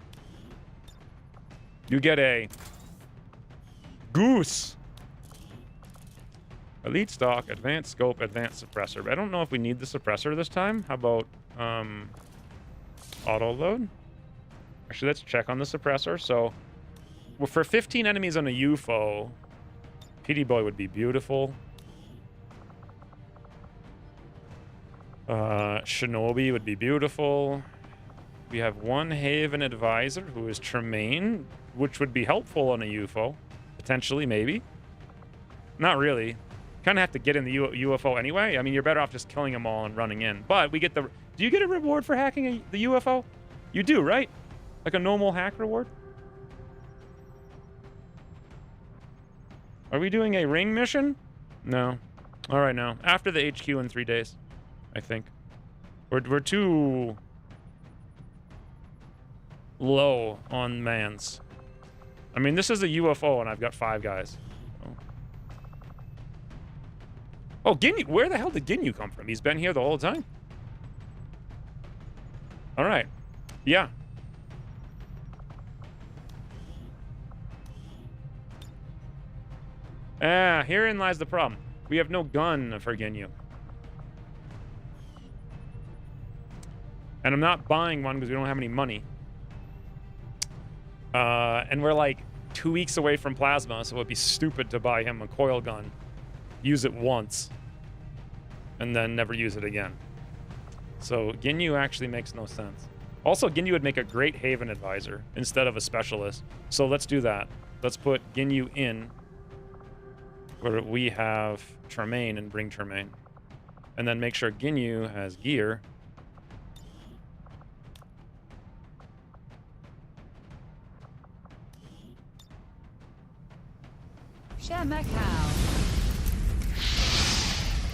You get a goose. Elite stock, advanced scope, advanced suppressor. I don't know if we need the suppressor this time. How about auto load? Actually, let's check on the suppressor. So, well, for 15 enemies on a UFO, PD Boy would be beautiful. Shinobi would be beautiful. We have one Haven Advisor, who is Tremaine, which would be helpful on a UFO. Potentially, maybe. Not really. kind of have to get in the UFO anyway. I mean, you're better off just killing them all and running in. But we get the... Do you get a reward for hacking the UFO? You do, right? Like a normal hack reward? Are we doing a ring mission? No. All right, no. After the HQ in 3 days, I think. We're too low on mans. I mean, this is a UFO, and I've got 5 guys. Oh, Ginyu. Where the hell did Ginyu come from? He's been here the whole time? All right. Yeah. Herein lies the problem. We have no gun for Ginyu. And I'm not buying one because we don't have any money. And we're like 2 weeks away from plasma, so it would be stupid to buy him a coil gun. Use it once. And then never use it again. So Ginyu actually makes no sense. Also, Ginyu would make a great Haven advisor instead of a specialist. So let's do that. Let's put Ginyu in where we have Tremaine and bring Tremaine. And then make sure Ginyu has gear. Macau.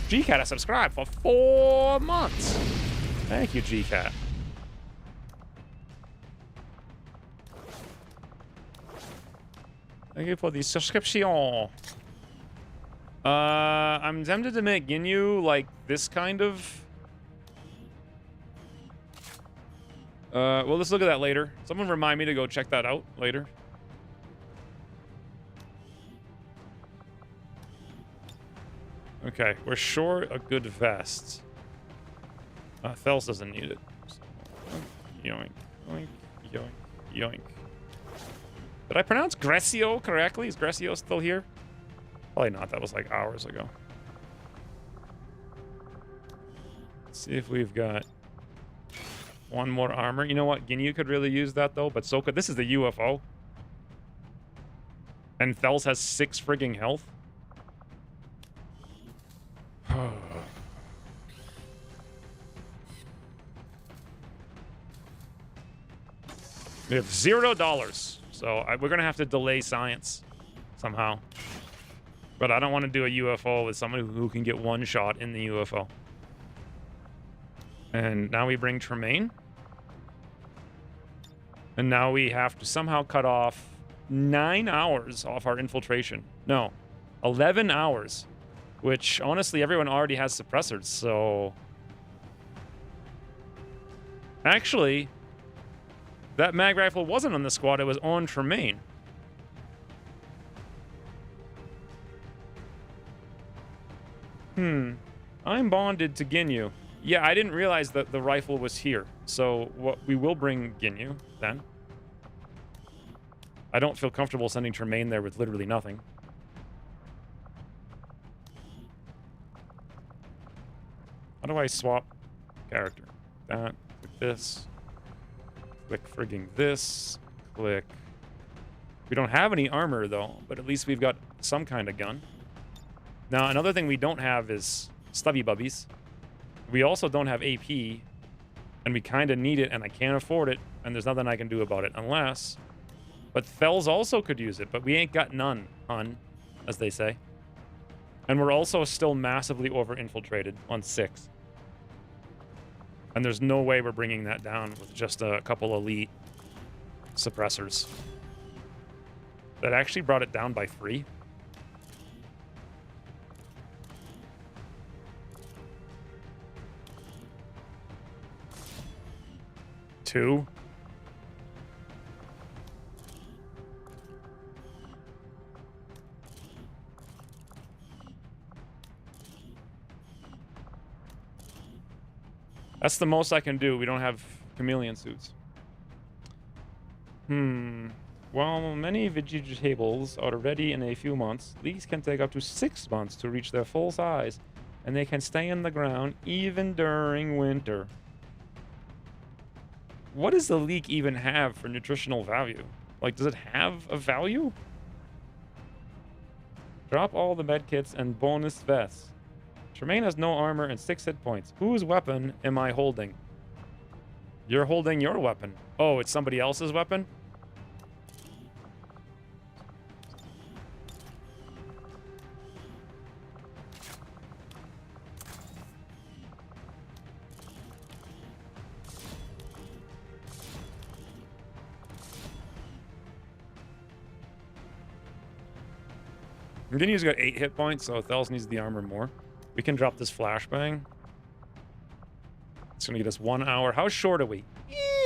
GCat has subscribed for 4 months. Thank you, GCat. Thank you for the subscription. I'm tempted to make Ginyu like this kind of. Well, let's look at that later. Someone remind me to go check that out later. Okay, we're short a good vest. Thels doesn't need it. So, yoink, yoink, yoink, yoink. Did I pronounce Grecio correctly? Is Grecio still here? Probably not. That was like hours ago. Let's see if we've got one more armor. You know what? Ginyu could really use that though, but so could... This is the UFO. And Thels has 6 frigging health. We have $0, so we're gonna have to delay science somehow. But I don't want to do a UFO with someone who can get 1 shot in the UFO. And now we bring Tremaine. And now we have to somehow cut off 9 hours off our infiltration. No, 11 hours. Which, honestly, everyone already has suppressors, so... Actually, that mag rifle wasn't on the squad, it was on Tremaine. I'm bonded to Ginyu. Yeah, I didn't realize that the rifle was here. So, we will bring Ginyu, then. I don't feel comfortable sending Tremaine there with literally nothing. How do I swap character? That, click this. Click frigging this. Click. We don't have any armor, though, but at least we've got some kind of gun. Now, another thing we don't have is stubby bubbies. We also don't have AP, and we kind of need it, and I can't afford it, and there's nothing I can do about it, unless... But Thels also could use it, but we ain't got none, hun, as they say. And we're also still massively over-infiltrated on 6. And there's no way we're bringing that down with just a couple elite suppressors. That actually brought it down by 3. Two. That's the most I can do. We don't have chameleon suits. While many vegetables are ready in a few months, these can take up to 6 months to reach their full size, and they can stay in the ground even during winter. What does the leek even have for nutritional value? Like, does it have a value? Drop all the medkits and bonus vests. Tremaine has no armor and 6 hit points. Whose weapon am I holding? You're holding your weapon. Oh, it's somebody else's weapon? Virginia's got 8 hit points, so Thels needs the armor more. We can drop this flashbang. It's gonna get us 1 hour. How short are we?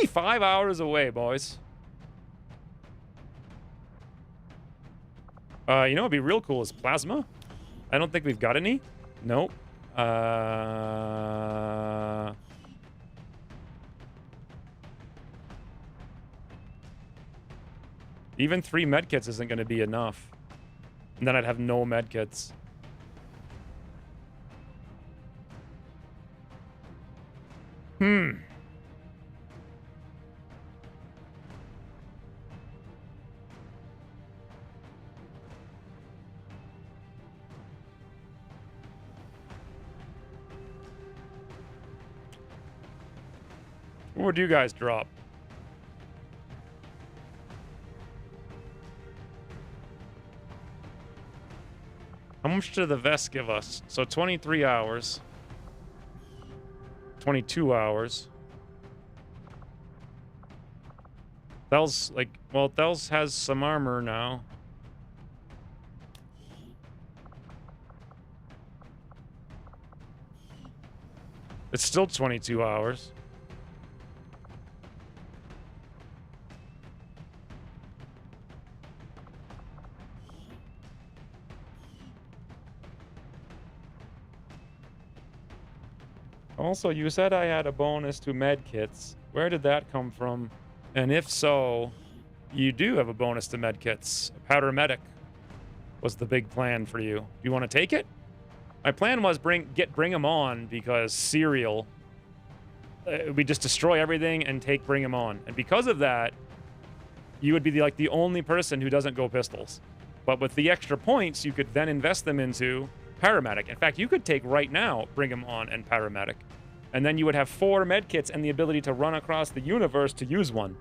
5 hours away, boys. You know what'd be real cool is plasma. I don't think we've got any. Nope. Even 3 medkits isn't gonna be enough. And then I'd have no medkits. What would you guys drop? How much did the vest give us? So 23 hours. 22 hours. Thels, like, well, Thels has some armor now. It's still 22 hours. Also, you said I had a bonus to medkits. Where did that come from? And if so, you do have a bonus to medkits. Paramedic was the big plan for you. Do you want to take it? My plan was bring him on because Serial. We just destroy everything and bring him on. And because of that, you would be the only person who doesn't go pistols. But with the extra points, you could then invest them into paramedic. In fact, you could take right now, bring him on and paramedic. And then you would have 4 medkits and the ability to run across the universe to use one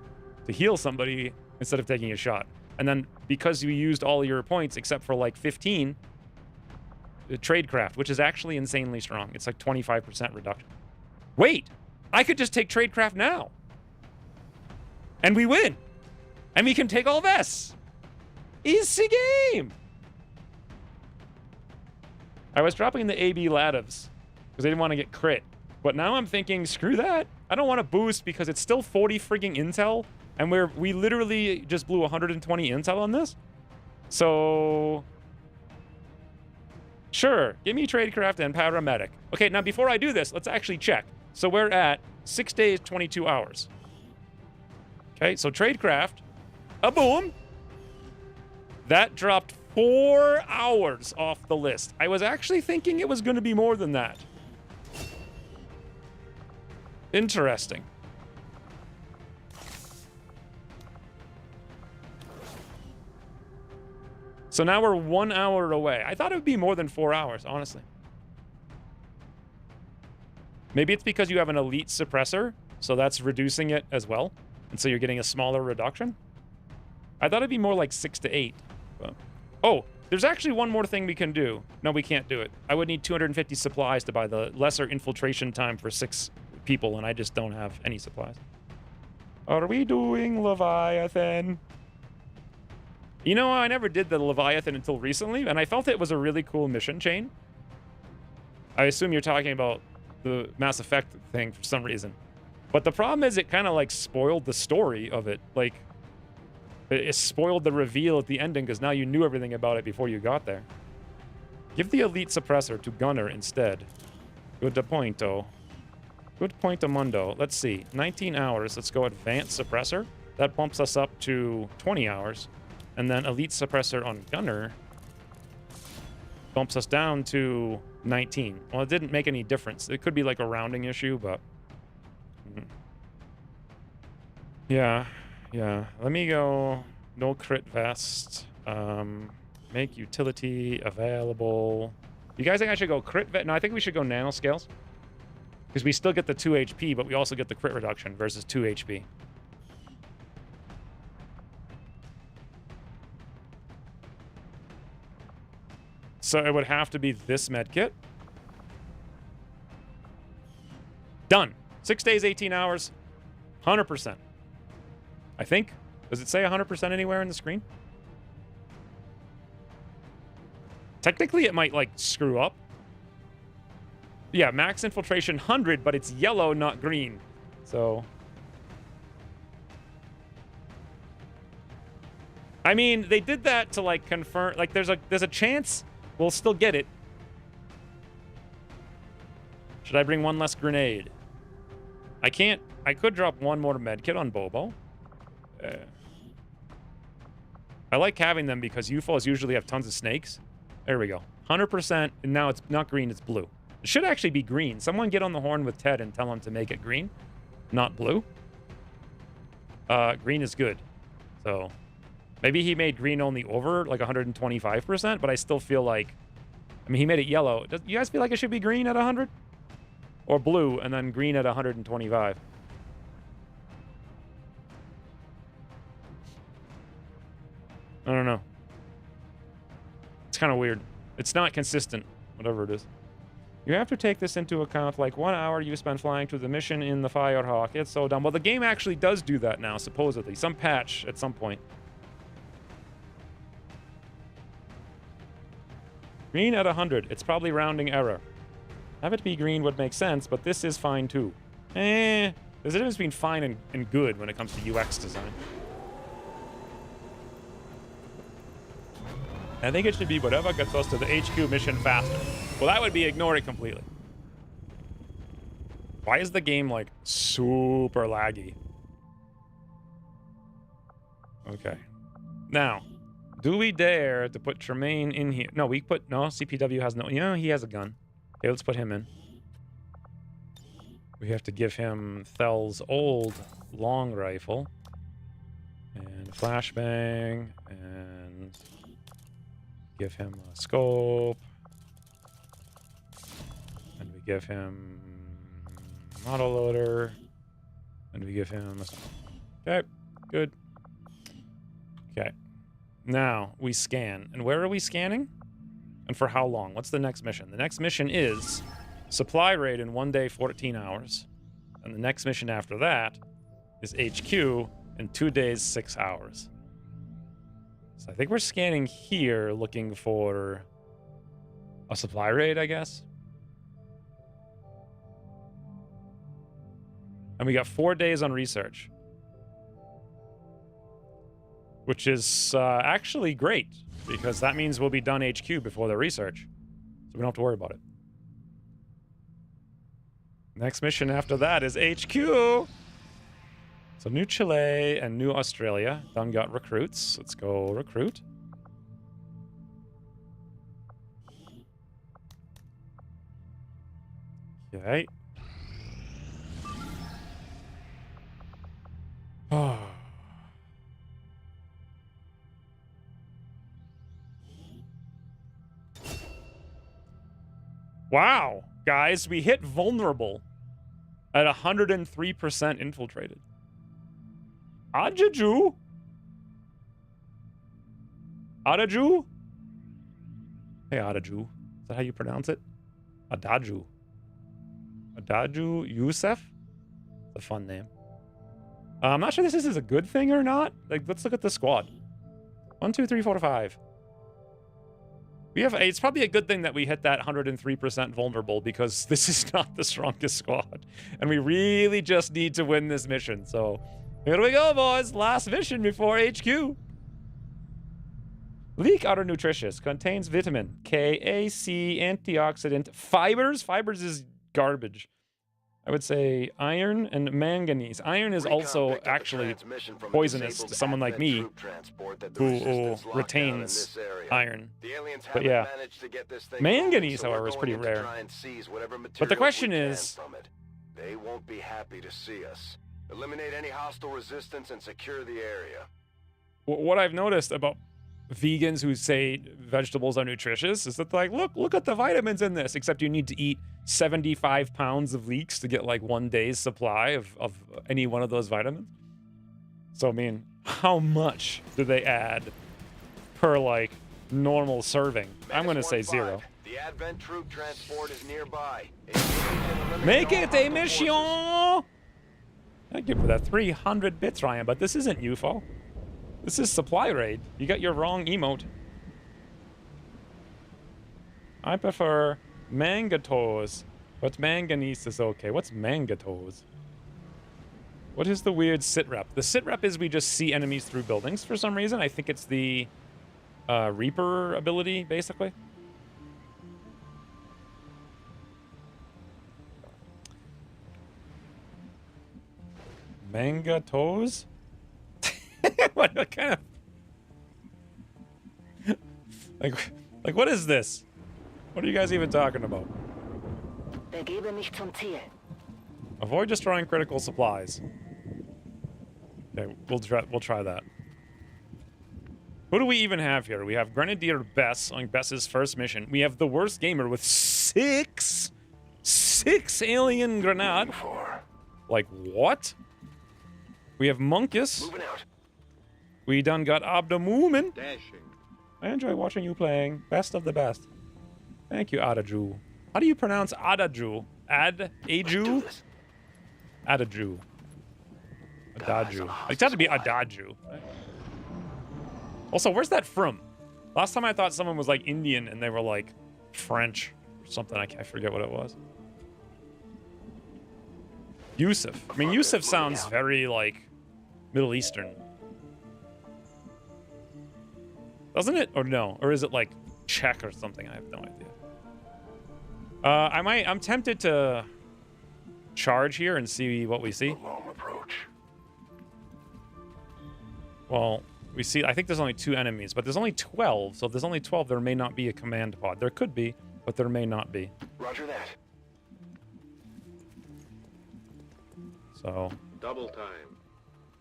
to heal somebody instead of taking a shot. And then because you used all your points except for 15, tradecraft, which is actually insanely strong. It's 25% reduction. Wait, I could just take tradecraft now. And we win. And we can take all vests. Easy game. I was dropping the AB Lativs because I didn't want to get crit. But now I'm thinking, screw that. I don't want to boost because it's still 40 frigging intel. And we literally just blew 120 intel on this. So sure, give me tradecraft and paramedic. Okay, now before I do this, let's actually check. So we're at 6 days, 22 hours. Okay, so tradecraft, a boom. That dropped 4 hours off the list. I was actually thinking it was going to be more than that. Interesting. So now we're 1 hour away. I thought it would be more than 4 hours, honestly. Maybe it's because you have an elite suppressor, so that's reducing it as well. And so you're getting a smaller reduction. I thought it'd be more like 6 to 8. But... oh, there's actually one more thing we can do. No, we can't do it. I would need 250 supplies to buy the lesser infiltration time for 6 people, and I just don't have any supplies. Are we doing Leviathan? You know, I never did the Leviathan until recently, and I felt it was a really cool mission chain. I assume you're talking about the Mass Effect thing for some reason. But the problem is it kind of spoiled the story of it. It spoiled the reveal at the ending because now you knew everything about it before you got there. Give the elite suppressor to Gunner instead. Good pointo. Good pointo mundo. Let's see. 19 hours. Let's go advanced suppressor. That bumps us up to 20 hours. And then elite suppressor on Gunner bumps us down to 19. Well, it didn't make any difference. It could be a rounding issue, but... yeah. Let me go no crit vest. Make utility available. You guys think I should go crit vet? No, I think we should go nanoscales. Because we still get the 2 HP, but we also get the crit reduction versus 2 HP. So it would have to be this medkit. Done. 6 days, 18 hours, 100%. I think. Does it say 100% anywhere in the screen? Technically, it might, like, screw up. Yeah, max infiltration 100, but it's yellow, not green. So... I mean, they did that to, like, confirm... Like, there's a chance we'll still get it. Should I bring one less grenade? I can't... I could drop one more medkit on Bobo. I like having them because UFOs usually have tons of snakes. There we go. 100%, and now it's not green, it's blue. It should actually be green. Someone get on the horn with Ted and tell him to make it green, not blue. Green is good. So, maybe he made green only over, like, 125%, but I still feel like... I mean, he made it yellow. You guys feel like it should be green at 100? Or blue, and then green at 125? I don't know. It's kind of weird. It's not consistent, whatever it is. You have to take this into account, like 1 hour you spend flying to the mission in the Firehawk. It's so dumb. Well, the game actually does do that now, supposedly. Some patch at some point. Green at 100. It's probably rounding error. Have it be green would make sense, but this is fine too. There's a difference between fine and good when it comes to UX design. I think it should be whatever gets us to the HQ mission faster. Well, that would be ignore it completely. Why is the game, like, super laggy? Okay. Now, do we dare to put Tremaine in here? No, no, CPW has no... Yeah, he has a gun. Okay, let's put him in. We have to give him Thel's old long rifle. And flashbang. And... give him a scope. And we give him autoloader. And we give him a... Okay, good. Okay. Now, we scan. And where are we scanning? And for how long? What's the next mission? The next mission is supply raid in 1 day, 14 hours. And the next mission after that is HQ in 2 days, 6 hours. So I think we're scanning here looking for a supply raid, I guess. And we got 4 days on research. Which is actually great, because that means we'll be done HQ before the research. So we don't have to worry about it. Next mission after that is HQ! So New Chile and New Australia. Done got recruits. Let's go recruit. Okay. Oh. Wow, guys, we hit vulnerable at 103% infiltrated. Adaju? Adaju? Hey, Adaju. Is that how you pronounce it? Adaju. Adaju Youssef? It's a fun name. I'm not sure this is a good thing or not. Like, let's look at the squad. 1, 2, 3, 4, 5. It's probably a good thing that we hit that 103% vulnerable, because this is not the strongest squad. And we really just need to win this mission. So, here we go, boys. Last mission before HQ. Leek Outer Nutritious. Contains vitamin K, A, C, antioxidant, fibers. Fibers is garbage. I would say iron and manganese. Iron is also actually poisonous to someone like me who retains iron. But yeah, manganese, however, is pretty rare. But the question is, they won't be happy to see us. Eliminate any hostile resistance and secure the area. What I've noticed about vegans who say vegetables are nutritious is that like, look at the vitamins in this, except you need to eat 75 pounds of leeks to get like 1 day's supply of any one of those vitamins. So, I mean, how much do they add per like normal serving? I'm going to say 0. The Advent troop transport is nearby. Make it a mission! Thank you for that 300 bits, Ryan, but this isn't UFO. This is supply raid. You got your wrong emote. I prefer mangatose, but manganese is okay. What's mangatose? What is the weird sit rep? The sit rep is we just see enemies through buildings for some reason. I think it's the Reaper ability, basically. Mangatose? what kind of... like, what is this? What are you guys even talking about? Begebe mich zum Ziel. Avoid destroying critical supplies. Okay, we'll try that. Who do we even have here? We have Grenadier Bess on Bess's first mission. We have the worst gamer with six alien grenade. Like what? We have Monkus. Moving out. We done got Abdomumen. Dashing. I enjoy watching you playing. Best of the best. Thank you, Adaju. How do you pronounce Adaju? Adaju? Adaju. Adaju. It's got to be Adaju. Also, where's that from? Last time I thought someone was like Indian and they were like French or something. I forget what it was. Yusuf. I mean, Yusuf sounds very like Middle Eastern. Doesn't it? Or no? Or is it like Czech or something? I have no idea. I'm tempted to charge here and see what we see. Long approach. Well, we see, I think there's only 2 enemies, but there's only 12. So if there's only 12, there may not be a command pod. There could be, but there may not be. Roger that. So. Double time.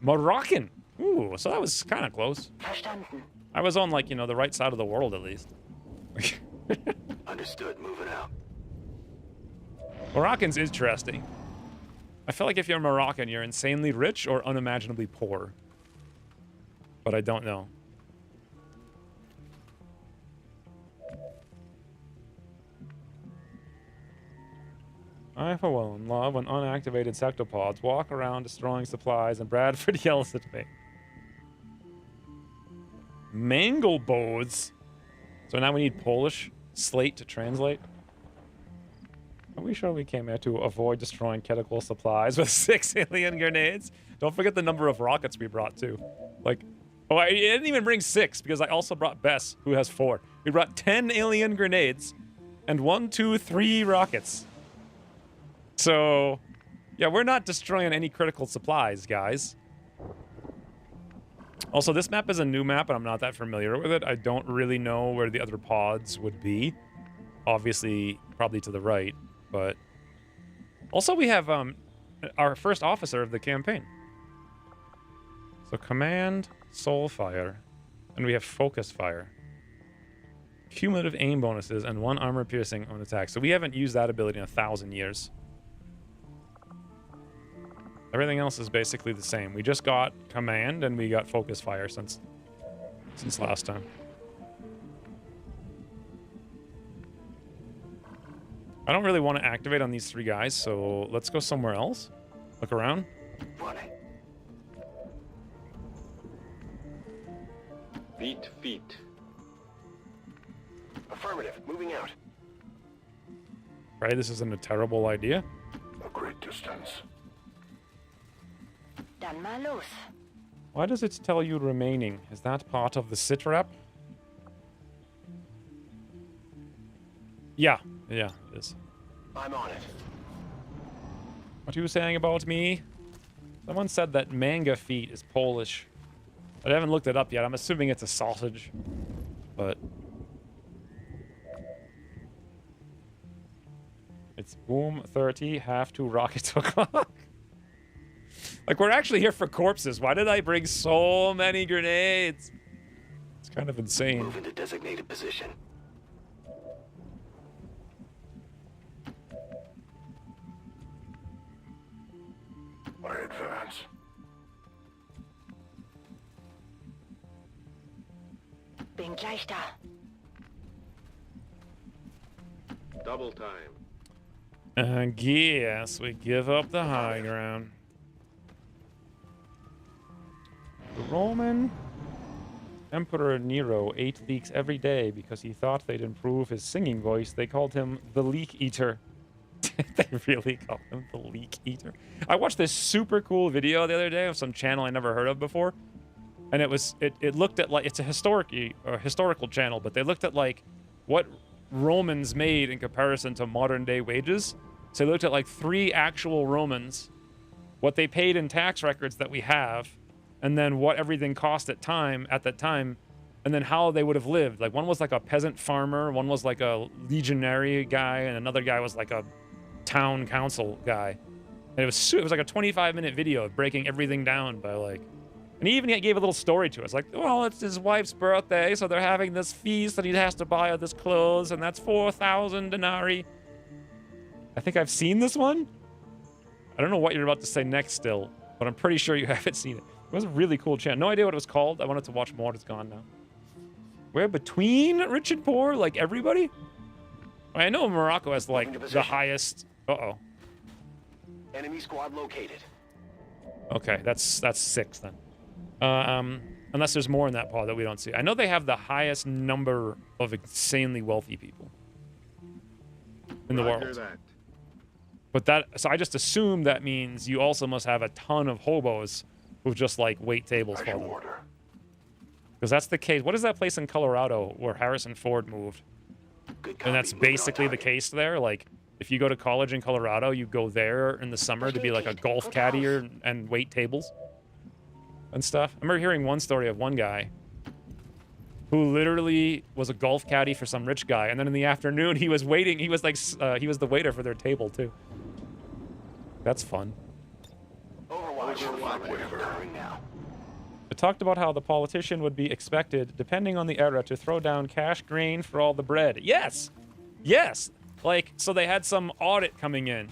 Moroccan. Ooh, so that was kind of close. Verstanden. I was on, like, you know, the right side of the world at least. Understood. Moving out. Moroccan's interesting. I feel like if you're Moroccan, you're insanely rich or unimaginably poor. But I don't know. I, for one, love when unactivated sectopods walk around destroying supplies and Bradford yells at me. Manglebodes. So now we need Polish slate to translate. Are we sure we came here to avoid destroying critical supplies with 6 alien grenades? Don't forget the number of rockets we brought, too. Like, oh, I didn't even bring 6 because I also brought Bess, who has 4. We brought 10 alien grenades and 1, 2, 3 rockets. So, yeah, we're not destroying any critical supplies, guys. Also, this map is a new map, and I'm not that familiar with it. I don't really know where the other pods would be. Obviously, probably to the right, but... Also, we have our first officer of the campaign. So, command, soul fire, and we have focus fire. Cumulative aim bonuses, and 1 armor piercing on attack. So, we haven't used that ability in 1,000 years. Everything else is basically the same. We just got command and we got focus fire since last time. I don't really want to activate on these 3 guys, so let's go somewhere else. Look around. Feet. Affirmative. Moving out. Right, this isn't a terrible idea. A great distance. Dann mal los. Why does it tell you remaining? Is that part of the sit rep? Yeah, it is. I'm on it. What are you saying about me? Someone said that manga feet is Polish. I haven't looked it up yet. I'm assuming it's a sausage. But... it's boom 30, half to rocket 2 o'clock. Like, we're actually here for corpses. Why did I bring so many grenades? It's kind of insane. Move into designated position. I advance. Bin gleich da. Double time. I guess we give up the high ground. The Roman Emperor Nero ate leeks every day because he thought they'd improve his singing voice. They called him the Leek Eater. They really called him the Leek Eater. I watched this super cool video the other day of some channel I never heard of before. And it looked at like, it's a historical channel, but they looked at like what Romans made in comparison to modern day wages. So they looked at like 3 actual Romans, what they paid in tax records that we have, and then what everything cost at that time, and then how they would have lived. Like one was like a peasant farmer, one was like a legionary guy, and another guy was like a town council guy. And it was like a 25-minute video breaking everything down by like, and he even gave a little story to us. Like, well, it's his wife's birthday, so they're having this feast, and he has to buy her this clothes, and that's 4,000 denarii. I think I've seen this one. I don't know what you're about to say next still, but I'm pretty sure you haven't seen it. It was a really cool channel. No idea what it was called. I wanted to watch more. It's gone now. We're between rich and poor, like everybody? I know Morocco has like the highest... Uh-oh. Enemy squad located. Okay, that's 6 then. Unless there's more in that pod that we don't see. I know they have the highest number of insanely wealthy people in the world. But so I just assume that means you also must have a ton of hobos who just like wait tables for them. Because that's the case. What is that place in Colorado where Harrison Ford moved? And that's basically the case there. Like, if you go to college in Colorado, you go there in the summer to be like a golf caddy and wait tables and stuff. I remember hearing one story of one guy who literally was a golf caddy for some rich guy, and then in the afternoon he was waiting. He was like, he was the waiter for their table too. That's fun. Overwatch now. It talked about how the politician would be expected, depending on the era, to throw down cash grain for all the bread. Yes! Yes! Like, so they had some audit coming in.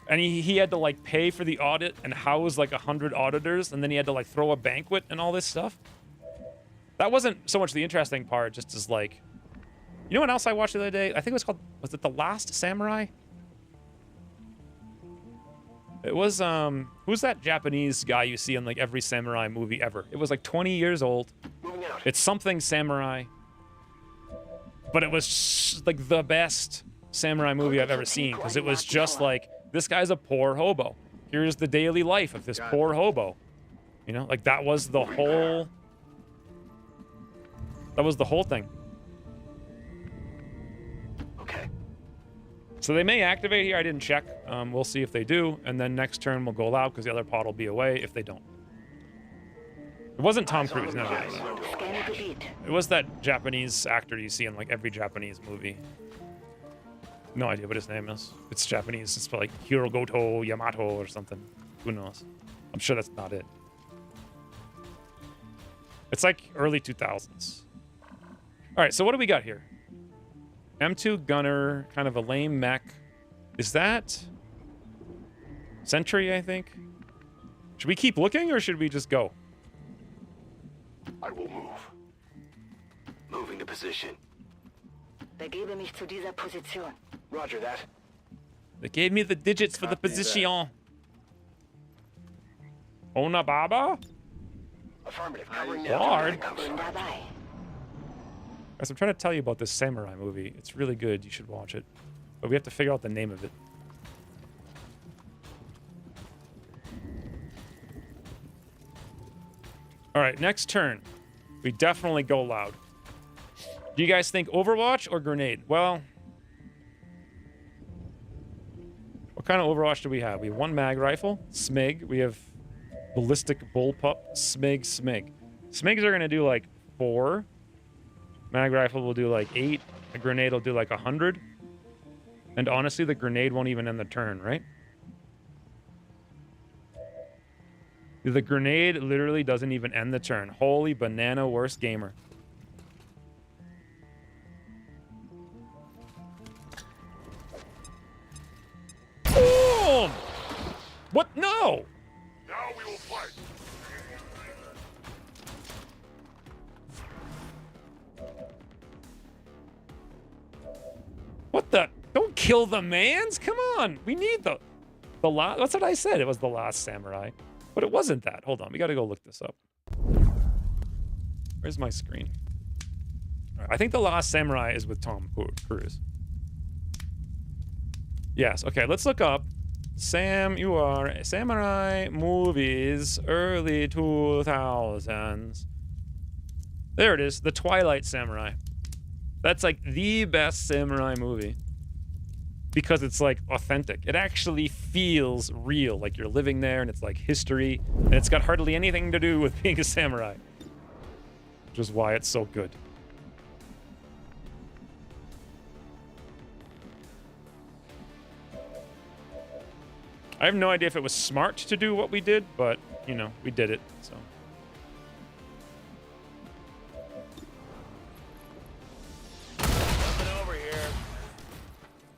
And he had to, like, pay for the audit and house, like, 100 auditors, and then he had to, like, throw a banquet and all this stuff. That wasn't so much the interesting part, just as, like... You know what else I watched the other day? I think it was called... Was it The Last Samurai? It was, who's that Japanese guy you see in, like, every samurai movie ever? It was, like, 20 years old. It's something samurai. But it was, like, the best samurai movie I've ever seen, because it was just, like, this guy's a poor hobo. Here's the daily life of this poor hobo. You know, like, that was the whole... That was the whole thing. Okay. So they may activate here. I didn't check. We'll see if they do. And then next turn we'll go loud because the other pod will be away if they don't. It wasn't Tom Cruise. No, it was that Japanese actor you see in like every Japanese movie. No idea what his name is. It's Japanese. It's like Hirogoto Yamato or something. Who knows? I'm sure that's not it. It's like early 2000s. All right, so what do we got here? M2 gunner, kind of a lame mech. Is that Sentry, I think? Should we keep looking or should we just go? I will move. Moving to position. Begebe mich zu dieser Position. Roger that. They gave me the digits for the position. Ona Baba? Affirmative. Covering now. Guard. Bin dabei. Guys, I'm trying to tell you about this samurai movie. It's really good. You should watch it. But we have to figure out the name of it. All right, next turn. We definitely go loud. Do you guys think Overwatch or grenade? Well, what kind of Overwatch do we have? We have one mag rifle, SMIG. We have ballistic bullpup, SMIG, SMIG. SMIGs are going to do like 4. Mag rifle will do like 8. A grenade will do like 100. And honestly, the grenade won't even end the turn, right? The grenade literally doesn't even end the turn. Holy banana, worst gamer. Boom! What? No! Now we will fight. What the? Don't kill the mans! Come on! We need the last... That's what I said. It was the last samurai. But it wasn't that. Hold on. We gotta go look this up. Where's my screen? All right, I think the last samurai is with Tom Cruise. Yes. Okay, let's look up samurai movies early 2000s. There it is. The Twilight Samurai. That's like the best samurai movie. Because it's like authentic. It actually feels real, like you're living there and it's like history, and it's got hardly anything to do with being a samurai. Which is why it's so good. I have no idea if it was smart to do what we did, but, you know, we did it, so. Nothing over here.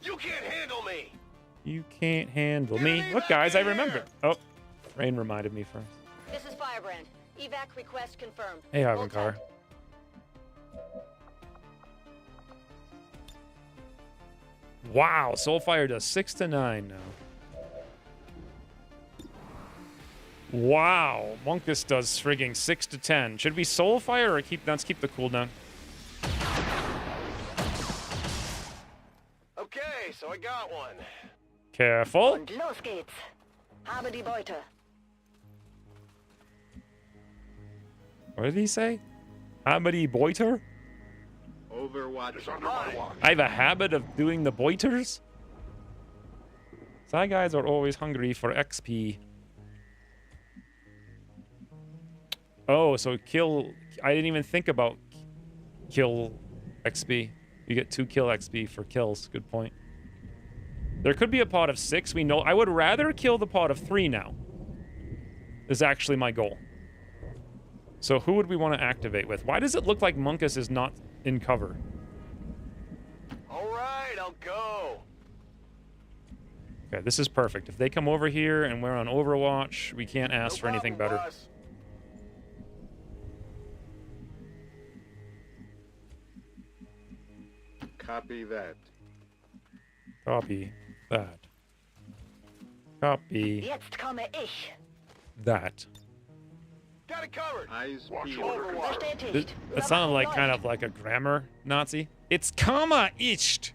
You can't handle me. You can't handle me. Look, guys, I remember. Oh, Rain reminded me first. This is Firebrand. Evac request confirmed. Hey, Hold Ivankar. tight. Wow, Soulfire does 6 to 9 now. Wow, Monkus does frigging 6 to 10. Should we Soulfire or let's keep the cooldown? Okay, so I got one. Careful. Und los geht's. Habe die Beute. What did he say? Habity Boiter? Overwatch is under my watch. I have a habit of doing the Boiters? Psy guys are always hungry for XP. Oh, so kill... I didn't even think about kill XP. You get 2 kill XP for kills. Good point. There could be a pot of 6. We know... I would rather kill the pot of 3 now. Is actually my goal. So who would we want to activate with? Why does it look like Monkus is not in cover? All right, I'll go. Okay, this is perfect. If they come over here and we're on Overwatch, we can't ask No for anything problem, better. boss. Copy that. Copy that. Copy Jetzt komme ich. that. Got it covered. Eyes Watch peeled. over. Bestätigt. That sounded like kind of like a grammar Nazi. It's comma ich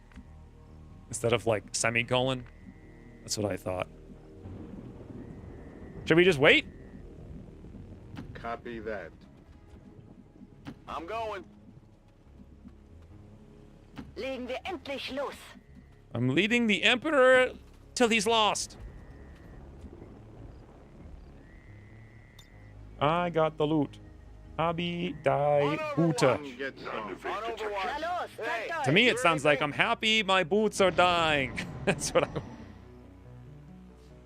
instead of like semicolon. That's what I thought. Should we just wait? Copy that. I'm going. Legen wir endlich los. I'm leading the Emperor till he's lost. I got the loot. Abi die Gute. Get some. On Na Overwatch. los, Hey. zeigt To euch. me, it sounds like I'm happy my boots are dying. That's what I...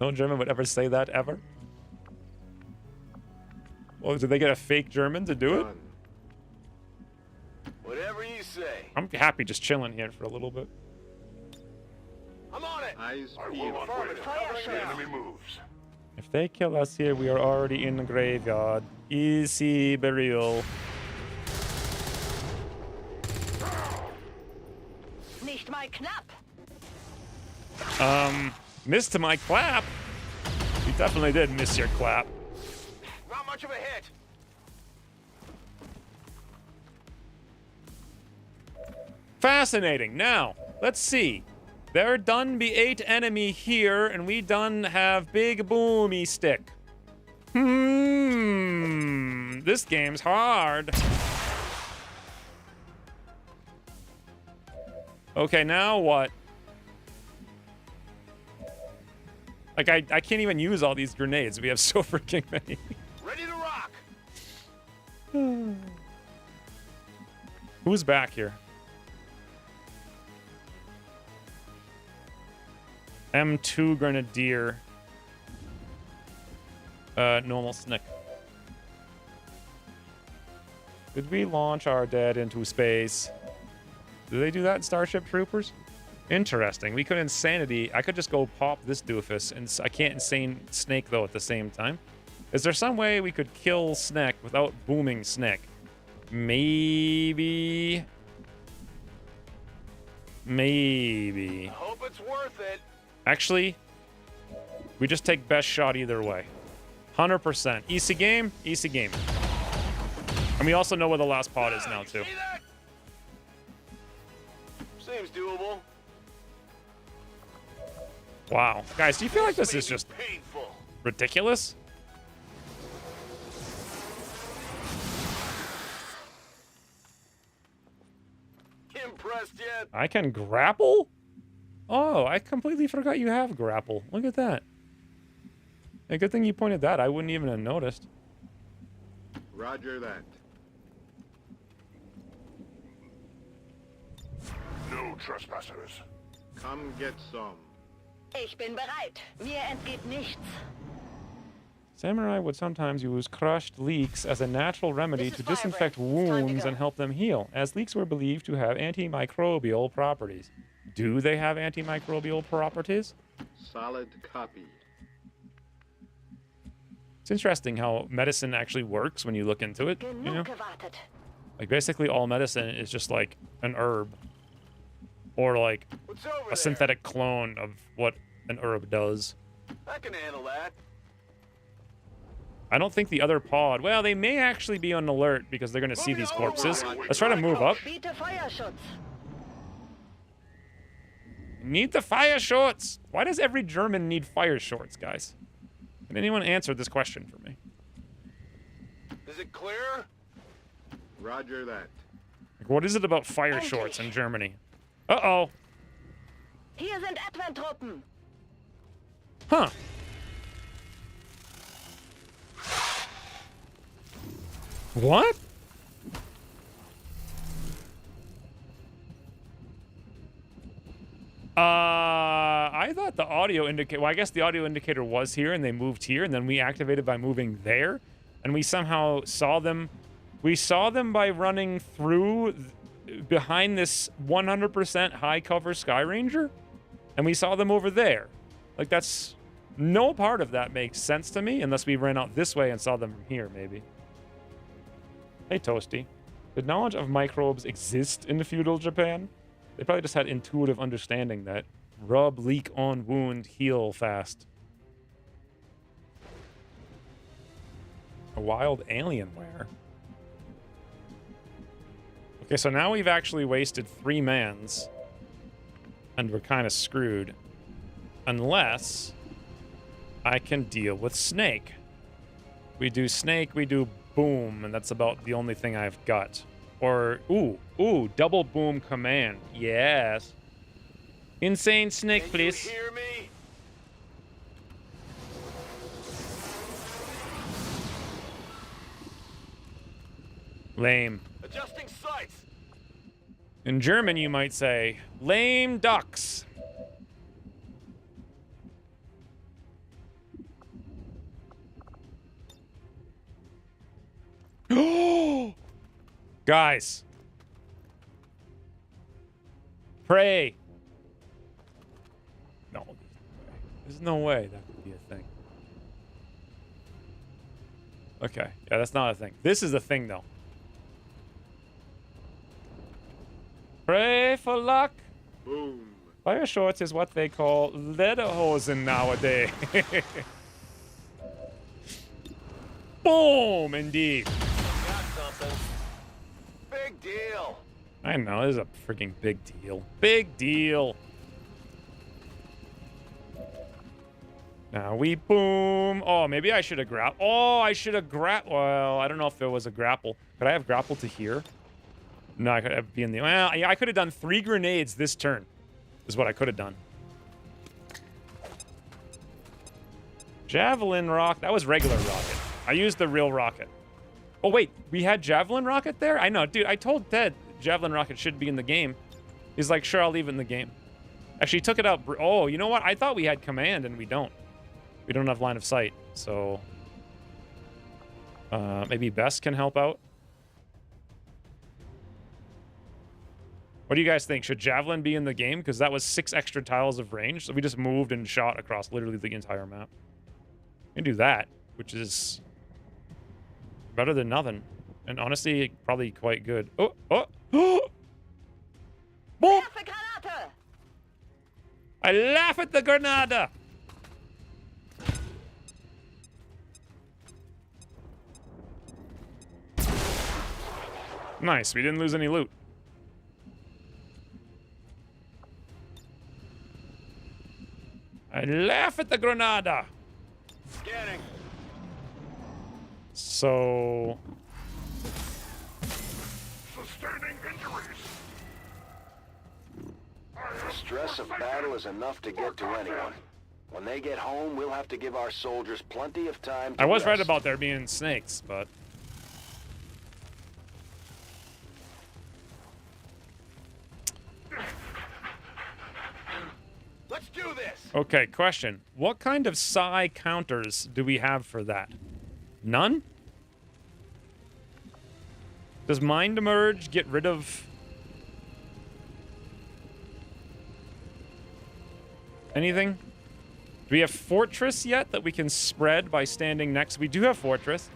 No German would ever say that, ever. Well, did they get a fake German to do it? Done. Whatever you say. I'm happy just chilling here for a little bit. I'm on it. Eyes I will peeled. not wait. Feuerschutz. Enemy moves. If they kill us here, we are already in the graveyard. Easy burial. Nicht mal knapp. Missed my clap. You definitely did miss your clap. Not much of a hit. Fascinating. Now, let's see. There done be 8 enemy here, and we done have big boomy stick. This game's hard. Okay, now what? Like, I can't even use all these grenades. We have so freaking many. Ready to rock. Who's back here? M2 Grenadier. normal snick. Did we launch our dead into space? Do they do that in Starship Troopers? Interesting. We could insanity. I could just go pop this doofus, and I can't insane Snake though at the same time. Is there some way we could kill Snake without booming Snake? Maybe. Maybe. I hope it's worth it. Actually, we just take best shot either way. 100%. Easy game, easy game. And we also know where the last pod is now too. See that? Seems doable. Wow. Guys, do you feel like this May is be just painful. ridiculous? Impressed yet? I can grapple? Oh, I completely forgot you have grapple. Look at that. A good thing you pointed that. I wouldn't even have noticed. Roger that. No trespassers. Come get some. Ich bin bereit. Mir entgeht nichts. Samurai would sometimes use crushed leeks as a natural remedy This to is Firebreak. disinfect It's time to wounds go. and help them heal, as leeks were believed to have antimicrobial properties. Do they have antimicrobial properties? Solid copy. It's interesting how medicine actually works when you look into it. You Genug know? gewartet. Like basically all medicine is just like an herb. Or like What's over there? a synthetic clone of what an herb does. I can handle that. I don't think the other pod... Well, they may actually be on alert because they're going to see these corpses. Let's try to move up. Biete Feuerschutz. Need the fire shorts. Why does every German need fire shorts, guys? Can anyone answer this question for me? Is it clear? Roger that. Like, what is it about fire shorts in Germany? Uh-oh. Hier sind Advent-Truppen. Huh. What? I thought the audio indicator... Well, I guess the audio indicator was here, and they moved here, and then we activated by moving there, and we somehow saw them... We saw them by running through... behind this 100% high cover Sky Ranger, and we saw them over there. Like, that's... No part of that makes sense to me, unless we ran out this way and saw them from here, maybe. Hey, Toasty. Did knowledge of microbes exist in feudal Japan? They probably just had intuitive understanding that rub, leak on wound, heal fast. A wild Alienware. Okay, so now we've actually wasted 3 mans. And we're kind of screwed. Unless I can deal with Snake. We do Snake, we do Boom, and that's about the only thing I've got. Or, ooh, double boom command. Yes. Insane Snake, Can please. you hear me? Lame. Adjusting sights. In German, you might say, lame ducks. Guys. Pray. No. There's no way that could be a thing. Okay. Yeah, that's not a thing. This is a thing, though. Pray for luck. Boom. Fire shorts is what they call lederhosen nowadays. Boom, indeed. Got something. Big deal. I know, this is a freaking big deal. Big deal. Now we boom. Oh, maybe I should have grappled. Oh, I should have grappled. Well, I don't know if there was a grapple. Could I have grappled to here? No, I could have been the... Well, yeah, I could have done 3 grenades this turn. Is what I could have done. Javelin rock. That was regular rocket. I used the real rocket. Oh, wait. We had javelin rocket there? I know, dude. I told Ted javelin rocket should be in the game. He's like, sure, I'll leave it in the game. Actually, he took it out. Oh, you know what? I thought we had command, and we don't. We don't have line of sight, so... Maybe Best can help out. What do you guys think? Should Javelin be in the game? Because that was 6 extra tiles of range. So we just moved and shot across literally the entire map. We can do that, which is better than nothing. And honestly, probably quite good. Oh, oh, oh! Boom! Werfe Granate! I laugh at the Granada! Nice, we didn't lose any loot. I laugh at the Granada! Scanning. So... Sustaining injuries. The stress of battle is enough to get to anyone. When they get home, we'll have to give our soldiers plenty of time to I was right rest. about there being snakes, but... Let's do this. Okay, question. What kind of psi counters do we have for that? None? Does Mind Emerge get rid of... anything? Do we have Fortress yet that we can spread by standing next? We do have Fortress,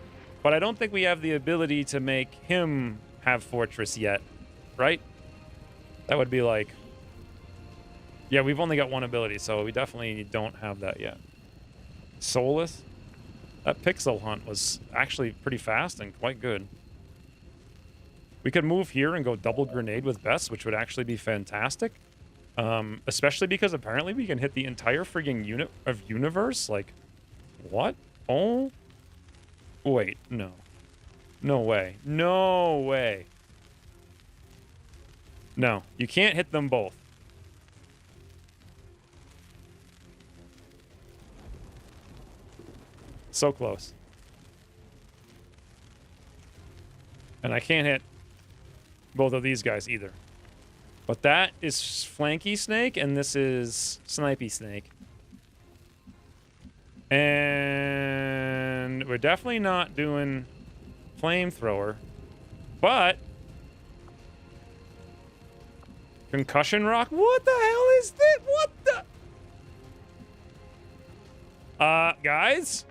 but I don't think we have the ability to make him have Fortress yet, right? That would be like... yeah, we've only got one ability, so we definitely don't have that yet. Soulless? That pixel hunt was actually pretty fast and quite good. We could move here and go double grenade with Bess, which would actually be fantastic. Especially because apparently we can hit the entire frigging unit of universe. Like, what? Oh, wait, no. No way. No way. No, you can't hit them both. So close. And I can't hit both of these guys either. But that is Flanky Snake, and this is Snipey Snake. And we're definitely not doing Flamethrower. But... Concussion Rock? What the hell is this? What the... guys?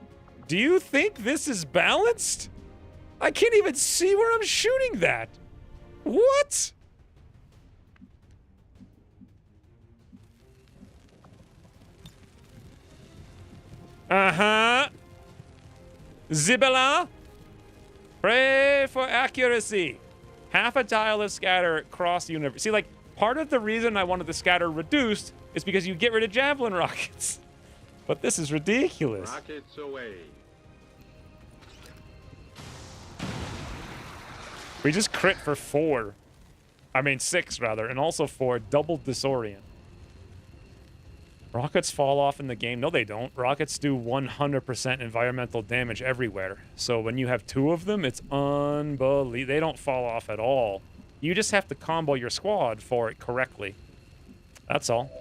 Do you think this is balanced? I can't even see where I'm shooting that. What? Uh-huh. Zibela. Pray for accuracy. Half a tile of scatter across the universe. See, like, part of the reason I wanted the scatter reduced is because you get rid of javelin rockets. But this is ridiculous. Rockets away. We just crit for 4. I mean 6 rather, and also 4 double disorient. Rockets fall off in the game. No, they don't. Rockets do 100% environmental damage everywhere. So when you have 2 of them, it's unbelievable. They don't fall off at all. You just have to combo your squad for it correctly. That's all.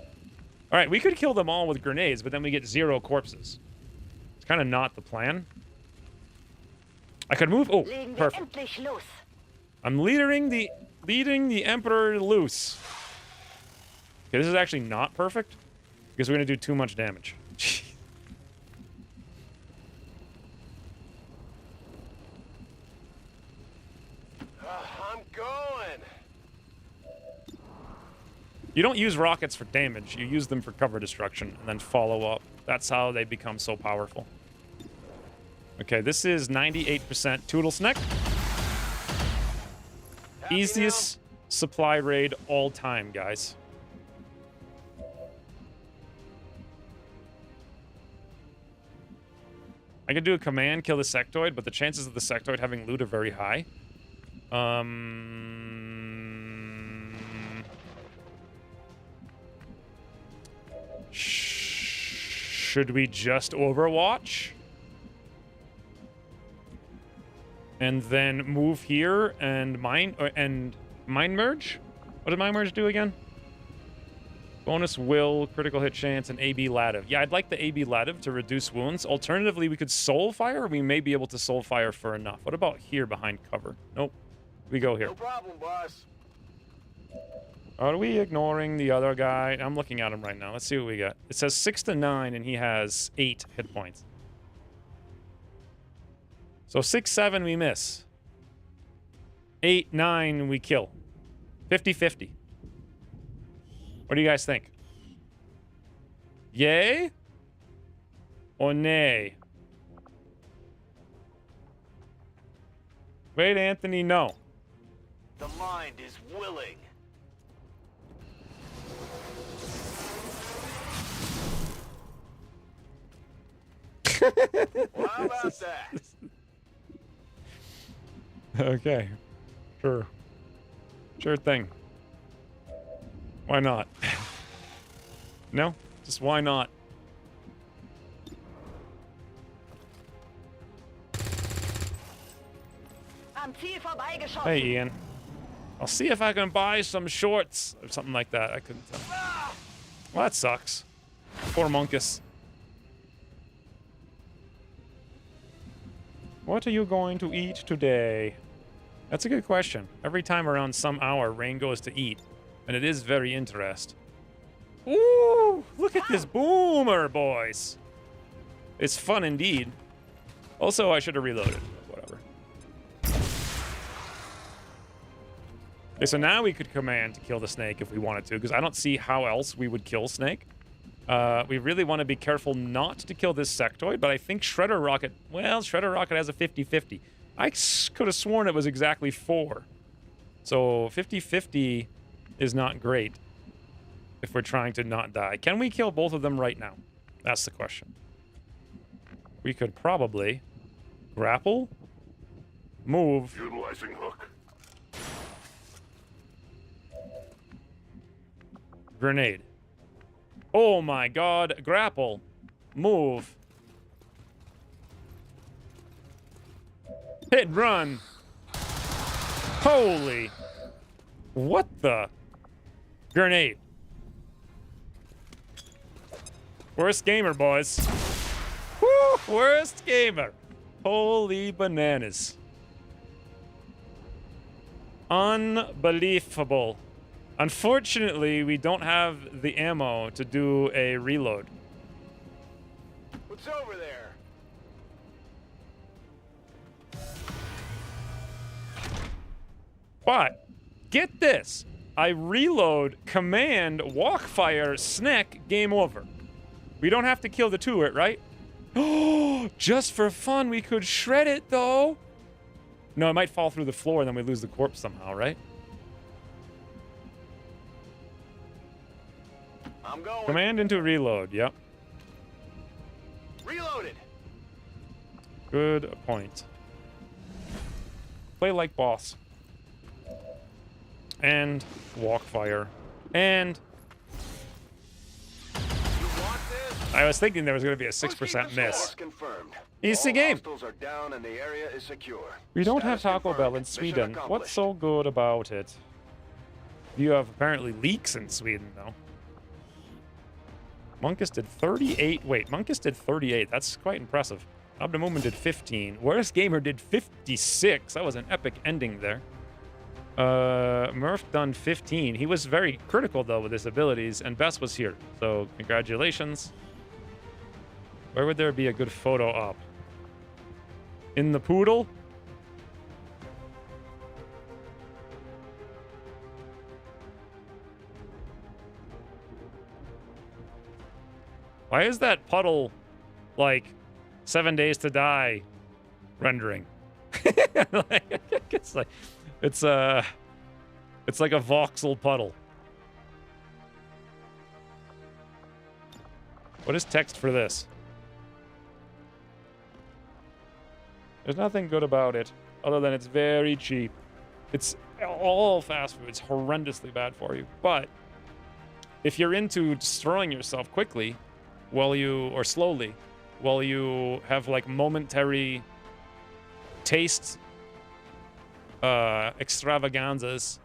All right, we could kill them all with grenades, but then we get 0 corpses. It's kind of not the plan. I could move. Oh, Legen wir perfect. endlich los. I'm leading the Emperor loose. Okay, this is actually not perfect because we're gonna do too much damage. I'm going. You don't use rockets for damage. You use them for cover destruction and then follow up. That's how they become so powerful. Okay, this is 98% Toodle Snack. Easiest supply raid all time, guys. I could do a command, kill the sectoid, but the chances of the sectoid having loot are very high. Should we just Overwatch? And then move here and mind merge? What did mind merge do again? Bonus will, critical hit chance, and AB Ladiv. Yeah, I'd like the AB Ladiv to reduce wounds. Alternatively, we could Soul Fire. We may be able to Soul Fire for enough. What about here behind cover? Nope. We go here. No problem, boss. Are we ignoring the other guy? I'm looking at him right now. Let's see what we got. It says 6 to 9, and he has 8 hit points. So 6, 7, we miss. 8, 9, we kill. 50-50. What do you guys think? Yay? Or nay? Wait, Anthony, no. The mind is willing. Well, how about that? Okay. Sure. Sure thing. Why not? No? Just why not? Am Ziel vorbeigeschossen. Hey, Ian. I'll see if I can buy some shorts or something like that. I couldn't tell. Well, that sucks. Poor Monkus. What are you going to eat today? That's a good question. Every time around some hour, Rain goes to eat. And it is very interesting. Ooh, look at this boomer, boys. It's fun indeed. Also, I should have reloaded. Whatever. Okay, so now we could command to kill the snake if we wanted to, because I don't see how else we would kill snake. We really want to be careful not to kill this sectoid, but I think Shredder Rocket... Well, Shredder Rocket has a 50-50. I could have sworn it was exactly 4. So 50-50 is not great if we're trying to not die. Can we kill both of them right now? That's the question. We could probably grapple, move. Utilizing hook. Grenade. Oh my god. Grapple. Move. Hit run. Holy. What the? Grenade. Worst gamer, boys. Woo! Worst gamer. Holy bananas. Unbelievable. Unfortunately, we don't have the ammo to do a reload. What's over there? But, get this. I reload, command, walk fire, snack, game over. We don't have to kill the turret, right? Oh, just for fun, we could shred it, though. No, it might fall through the floor and then we lose the corpse somehow, right? I'm going. Command into reload, yep. Reloaded. Good point. Play like boss. And walk fire. And You want this? I was thinking there was going to be a Proceed 6% to miss. source confirmed. Easy All game. hostiles are down and the area is secure. We don't have Status Taco Bell confirmed. in Mission Sweden. What's accomplished. so good about it? You have apparently leaks in Sweden, though. Monkus did 38. Wait, Monkus did 38. That's quite impressive. Abdemumen did 15. Worst Gamer did 56. That was an epic ending there. Murph done 15. He was very critical, though, with his abilities, and Bess was here. So, congratulations. Where would there be a good photo up? In the poodle? Why is that puddle like 7 days to die rendering? it's like it's like a voxel puddle. What is text for this? There's nothing good about it other than it's very cheap. It's all fast food. It's horrendously bad for you. But if you're into destroying yourself quickly, or slowly, while you have like momentary taste extravaganzas,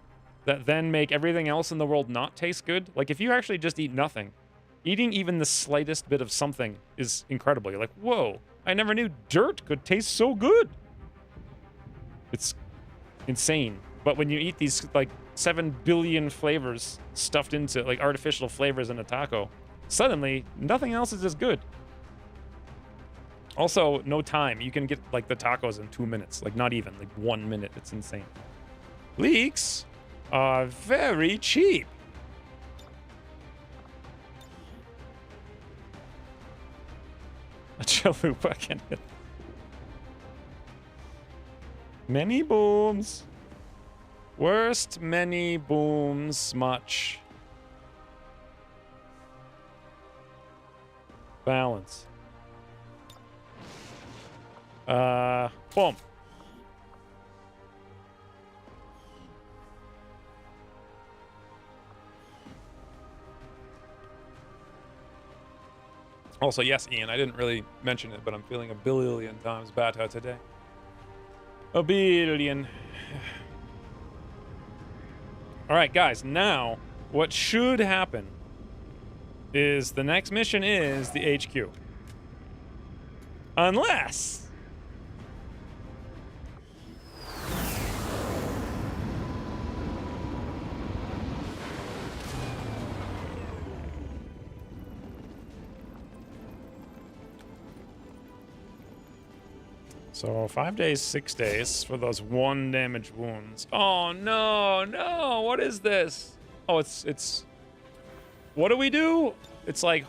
that then make everything else in the world not taste good. Like, if you actually just eat nothing, eating even the slightest bit of something is incredible. You're like, whoa, I never knew dirt could taste so good. It's insane. But when you eat these, like, 7 billion flavors stuffed into, like, artificial flavors in a taco, suddenly, nothing else is as good. Also, no time. You can get, like, the tacos in 2 minutes. Like, not even. Like, 1 minute. It's insane. Leeks are very cheap. A chalupa can hit. Many booms. Worst many booms much. Balance. Boom. Also, yes, Ian, I didn't really mention it, but I'm feeling a billion times better today. A billion. All right, guys, now what should happen is the next mission is the HQ. Unless... So 5 days, 6 days for those 1 damaged wounds. Oh no, no! What is this? Oh, it's. What do we do? It's like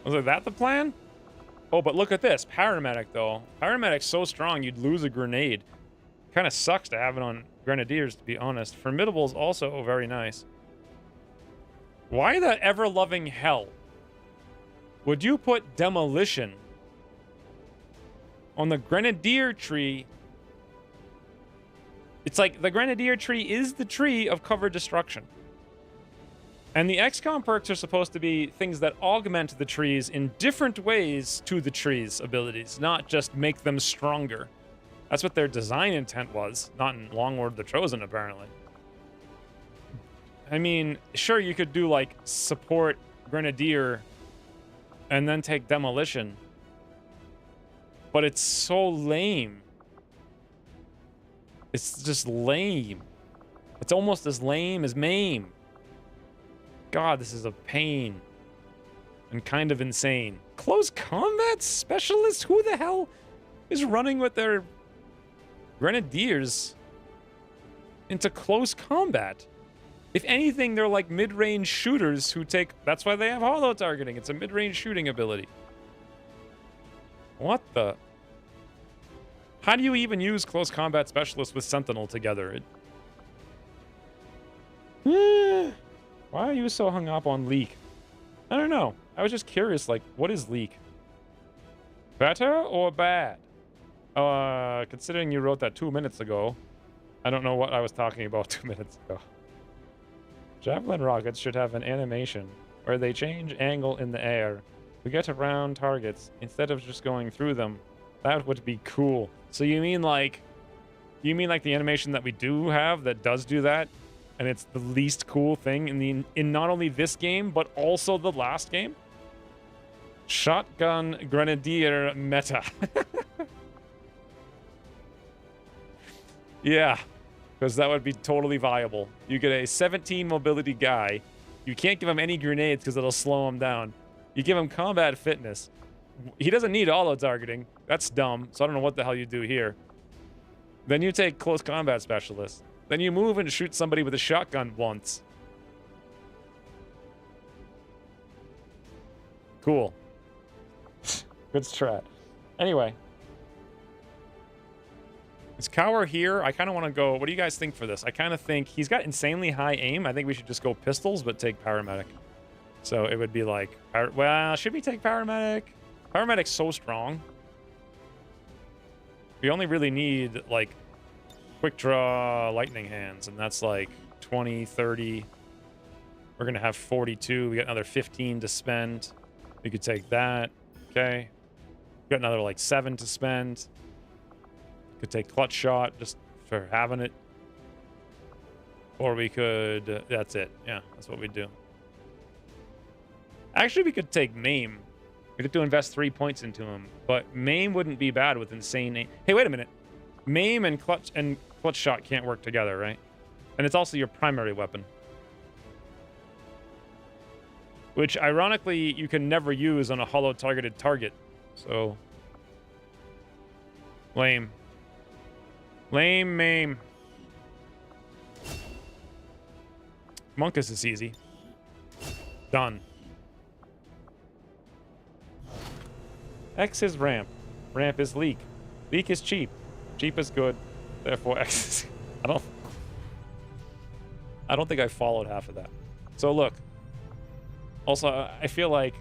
Was that the plan? Oh, but look at this paramedic though. Paramedic's so strong you'd lose a grenade. Kind of sucks to have it on Grenadiers, to be honest. Formidable's also very nice. Why the ever-loving hell would you put Demolition on the Grenadier tree? It's like the Grenadier tree is the tree of cover destruction. And the XCOM perks are supposed to be things that augment the trees in different ways to the tree's abilities, not just make them stronger. That's what their design intent was, not in Long War of the Chosen, apparently. I mean, sure, you could do, like, support Grenadier and then take Demolition. But it's so lame. It's just lame. It's almost as lame as MAME. God, this is a pain. And kind of insane. Close combat specialist? Who the hell is running with their Grenadiers into close combat? If anything, they're like mid-range shooters who take... That's why they have holo targeting. It's a mid-range shooting ability. What the... How do you even use close combat specialist with Sentinel together? Why are you so hung up on leak? I don't know. I was just curious, like, what is leak? Better or bad? Considering you wrote that 2 minutes ago, I don't know what I was talking about 2 minutes ago. Javelin rockets should have an animation where they change angle in the air to get around targets instead of just going through them. That would be cool. So you mean like the animation that we do have that does do that, and it's the least cool thing in not only this game but also the last game? Shotgun Grenadier meta. Yeah, because that would be totally viable. You get a 17 mobility guy. You can't give him any grenades because it'll slow him down. You give him combat fitness. He doesn't need auto targeting. That's dumb. So I don't know what the hell you do here. Then you take close combat specialist. Then you move and shoot somebody with a shotgun once. Cool. Good strat. Anyway. Is Cower here? I kind of want to go... What do you guys think for this? I kind of think he's got insanely high aim. I think we should just go pistols, but take paramedic. So it would be like... Well, should we take paramedic? Paramedic's so strong. We only really need, like, quick draw lightning hands, and that's like 20, 30. We're gonna have 42. We got another 15 to spend. We could take that. Okay. We got another like 7 to spend. Could take clutch shot just for having it. Or we could, that's it. Yeah, that's what we do. Actually, we could take Maim. We'd have to invest 3 points into him, but Maim wouldn't be bad with insane. Hey, wait a minute. Maim and clutch shot can't work together, right? And it's also your primary weapon, which ironically you can never use on a hollow targeted target. So lame. Lame Maim. Monkus is easy. Done. X is ramp. Ramp is leak. Leak is cheap. Cheap is good. Therefore X is... I don't think I followed half of that. So look. Also, I feel like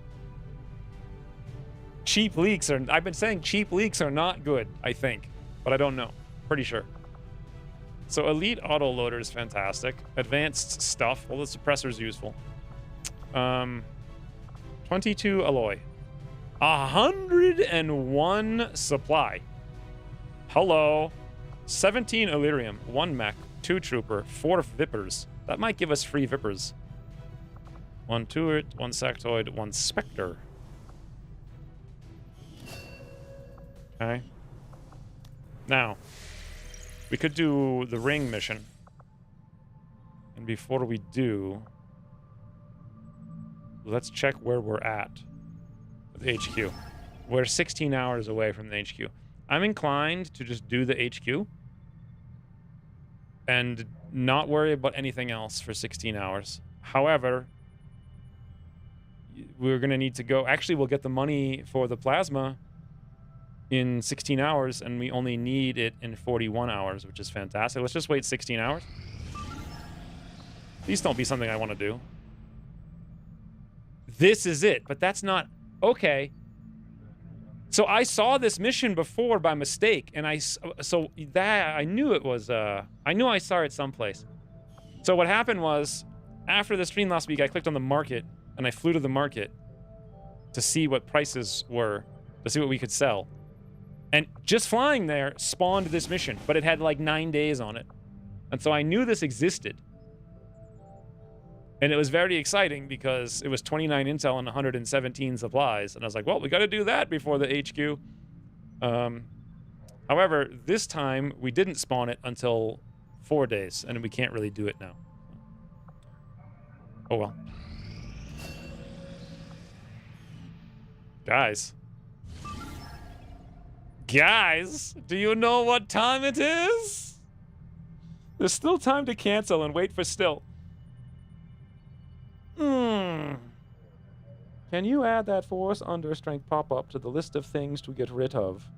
cheap leaks are... I've been saying cheap leaks are not good, I think. But I don't know. Pretty sure. So elite auto loader is fantastic. Advanced stuff. Well, the suppressor is useful. 22 alloy. 101 supply. Hello. 17 Illyrium. 1 mech. 2 trooper. 4 Vipers. That might give us free Vipers. 1 turret. 1 sectoid. 1 spectre. Okay. Now, we could do the ring mission. And before we do, let's check where we're at with HQ. We're 16 hours away from the HQ. I'm inclined to just do the HQ and not worry about anything else for 16 hours. However, we're going to need to go... Actually, we'll get the money for the plasma in 16 hours, and we only need it in 41 hours, which is fantastic. Let's just wait 16 hours. Please don't be something I want to do. This is it, but that's not... Okay. So I saw this mission before by mistake, and I knew it was... I knew I saw it someplace. So what happened was, after the stream last week, I clicked on the market, and I flew to the market to see what prices were, to see what we could sell. And just flying there spawned this mission, but it had like 9 days on it. And so I knew this existed. And it was very exciting because it was 29 intel and 117 supplies. And I was like, well, we got to do that before the HQ. However, this time we didn't spawn it until 4 days, and we can't really do it now. Oh well. Guys, do you know what time it is? There's still time to cancel and wait for still. Can you add that force under strength pop-up to the list of things to get rid of?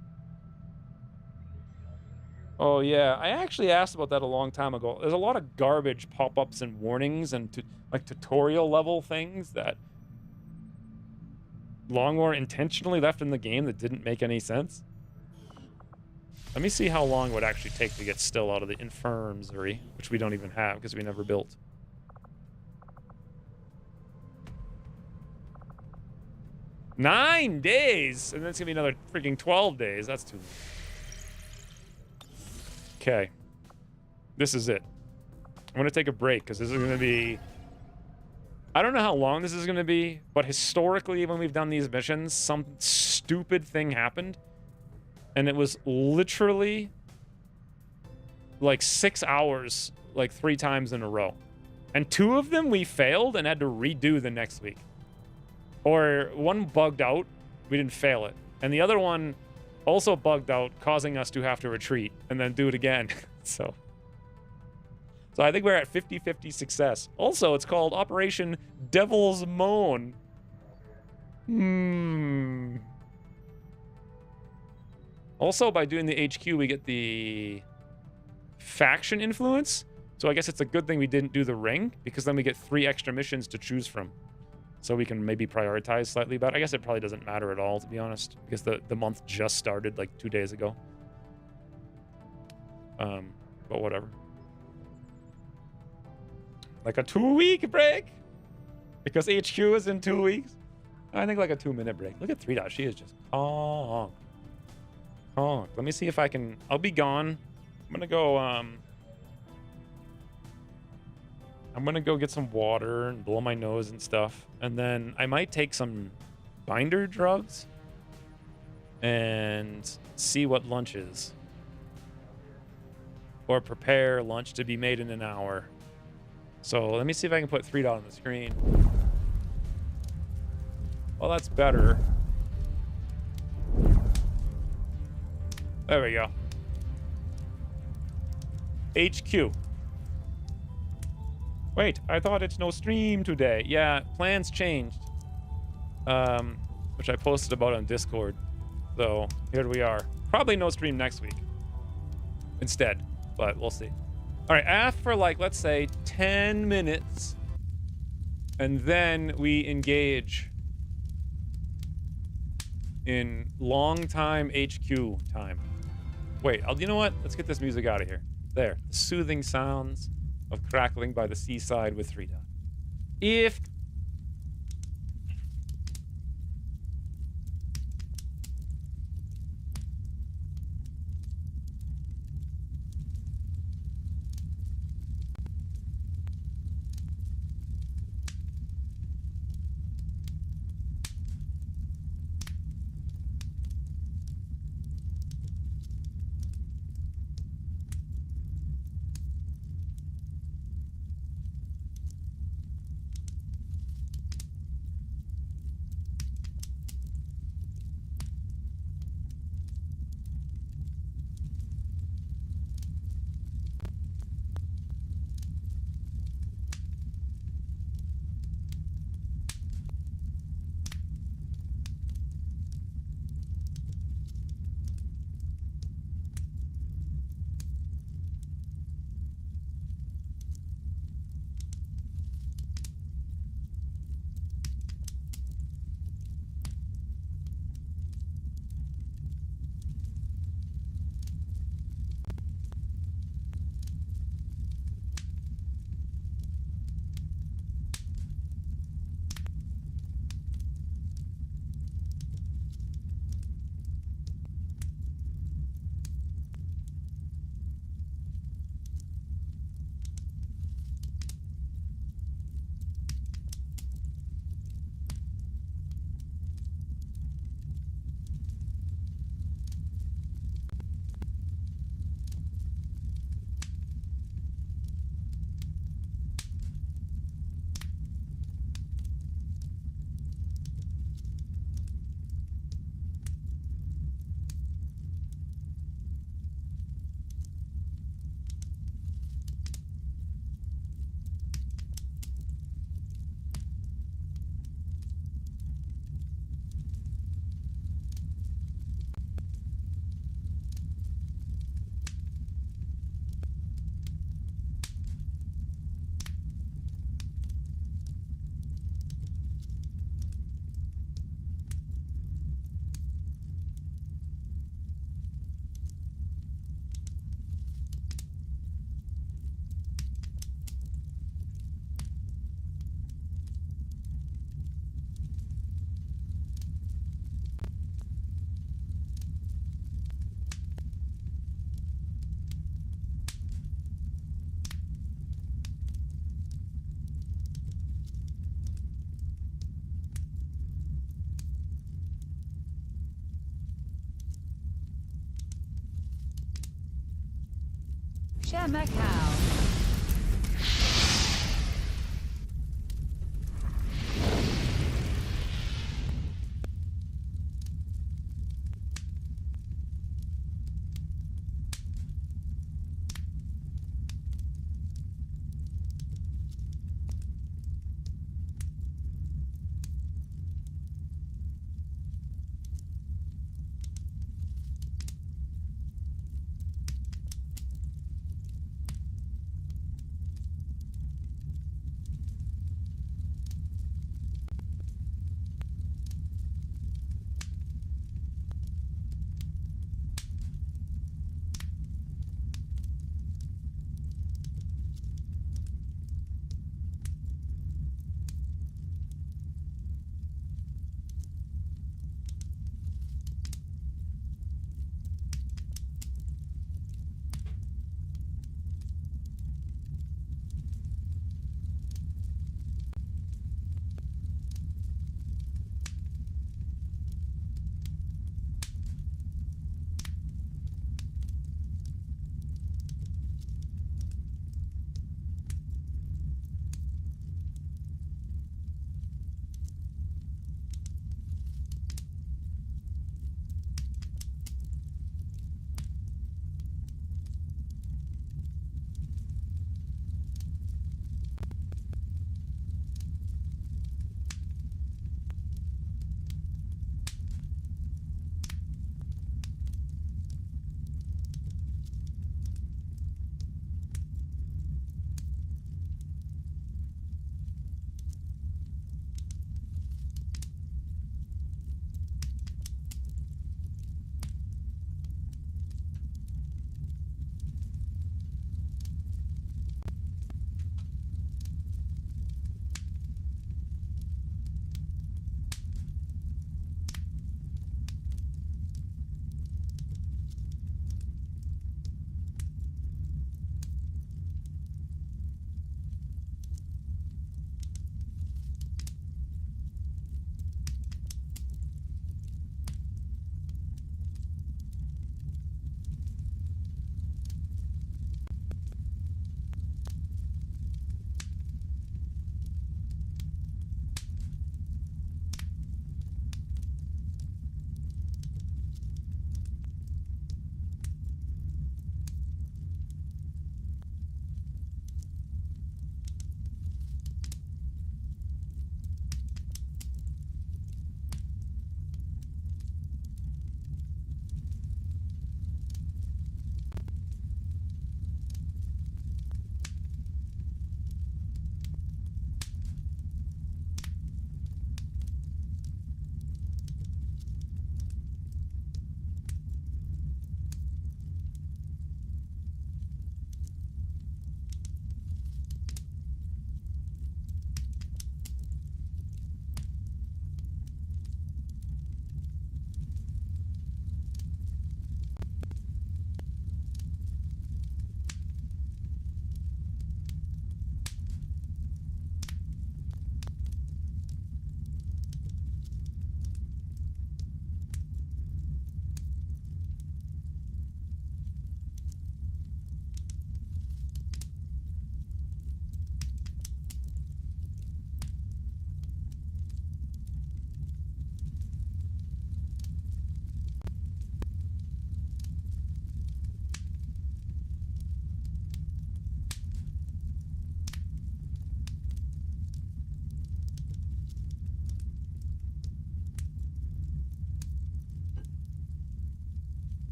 Oh yeah, I actually asked about that a long time ago. There's a lot of garbage pop-ups and warnings and like tutorial level things that Longwar intentionally left in the game that didn't make any sense. Let me see how long it would actually take to get still out of the infirmary, which we don't even have because we never built. $9 days! And then it's gonna be another freaking 12 days. That's too long. Okay. This is it. I'm gonna take a break because this is gonna be... I don't know how long this is gonna be, but historically when we've done these missions, some stupid thing happened. And it was literally like 6 hours, like 3 times in a row. And 2 of them we failed and had to redo the next week. Or one bugged out, we didn't fail it. And the other one also bugged out, causing us to have to retreat and then do it again. So I think we're at 50-50 success. Also, it's called Operation Devil's Moan. Also, by doing the HQ, we get the faction influence. So I guess it's a good thing we didn't do the ring, because then we get 3 extra missions to choose from. So we can maybe prioritize slightly better. I guess it probably doesn't matter at all, to be honest, because the month just started like 2 days ago. But whatever. Like a 2-week break? Because HQ is in 2 weeks. I think like a 2-minute break. Look at 3 Dot. She is just conk. Conk. Let me see if I can. I'll be gone. I'm gonna go. I'm gonna go get some water and blow my nose and stuff, and then I might take some binder drugs and see what lunch is, or prepare lunch to be made in an hour. So let me see if I can put 3 Dot on the screen. Well, that's better. There we go. HQ. Wait, I thought it's no stream today. Yeah, plans changed. Which I posted about on Discord. So here we are. Probably no stream next week instead, but we'll see. All right, ask for like, let's say 10 minutes, and then we engage in long time HQ time. Wait, you know what? Let's get this music out of here. There, the soothing sounds of crackling by the seaside with 3 Dot. If Share Macau.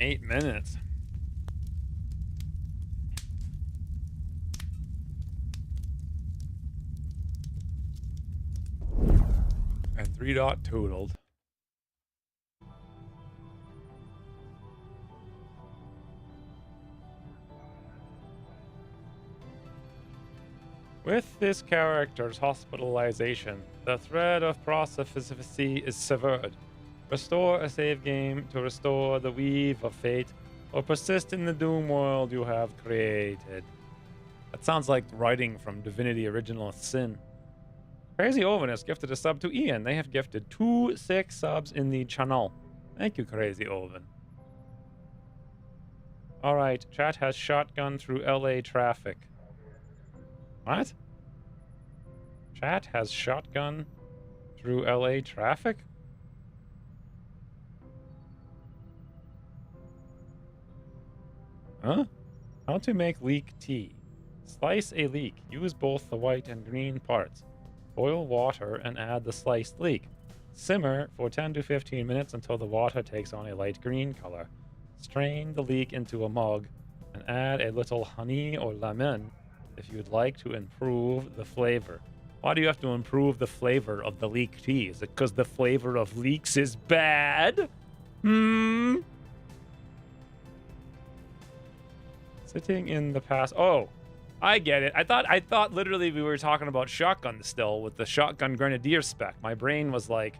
8 minutes. And 3 dot totaled. With this character's hospitalization, the thread of prophecy is severed. Restore a save game to restore the weave of fate, or persist in the doom world you have created. That sounds like writing from Divinity Original Sin. Crazy Oven has gifted a sub to Ian. They have gifted 2 6 subs in the channel. Thank you, Crazy Oven. Alright, chat has shotgun through LA traffic. What? Chat has shotgun through LA traffic? Huh? How to make leek tea. Slice a leek. Use both the white and green parts. Boil water and add the sliced leek. Simmer for 10 to 15 minutes until the water takes on a light green color. Strain the leek into a mug and add a little honey or lemon if you'd like to improve the flavor. Why do you have to improve the flavor of the leek tea? Is it because the flavor of leeks is bad? Sitting in the past. Oh, I get it. I thought literally we were talking about shotgun still with the shotgun grenadier spec. My brain was like,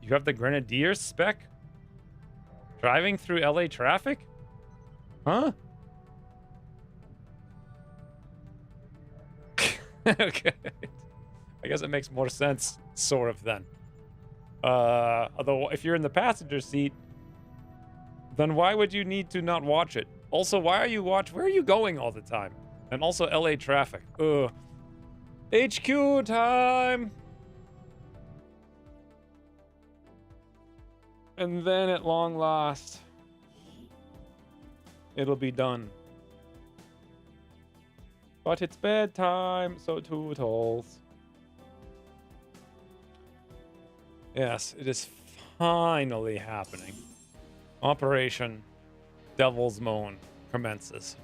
you have the grenadier spec? Driving through LA traffic? Huh? Okay. I guess it makes more sense, sort of, then. Although, if you're in the passenger seat, then why would you need to not watch it? Also, why are you where are you going all the time? And also LA traffic. Ugh. HQ time! And then at long last, it'll be done. But it's bedtime, so toodles. Yes, it is finally happening. Operation Devil's Moan commences.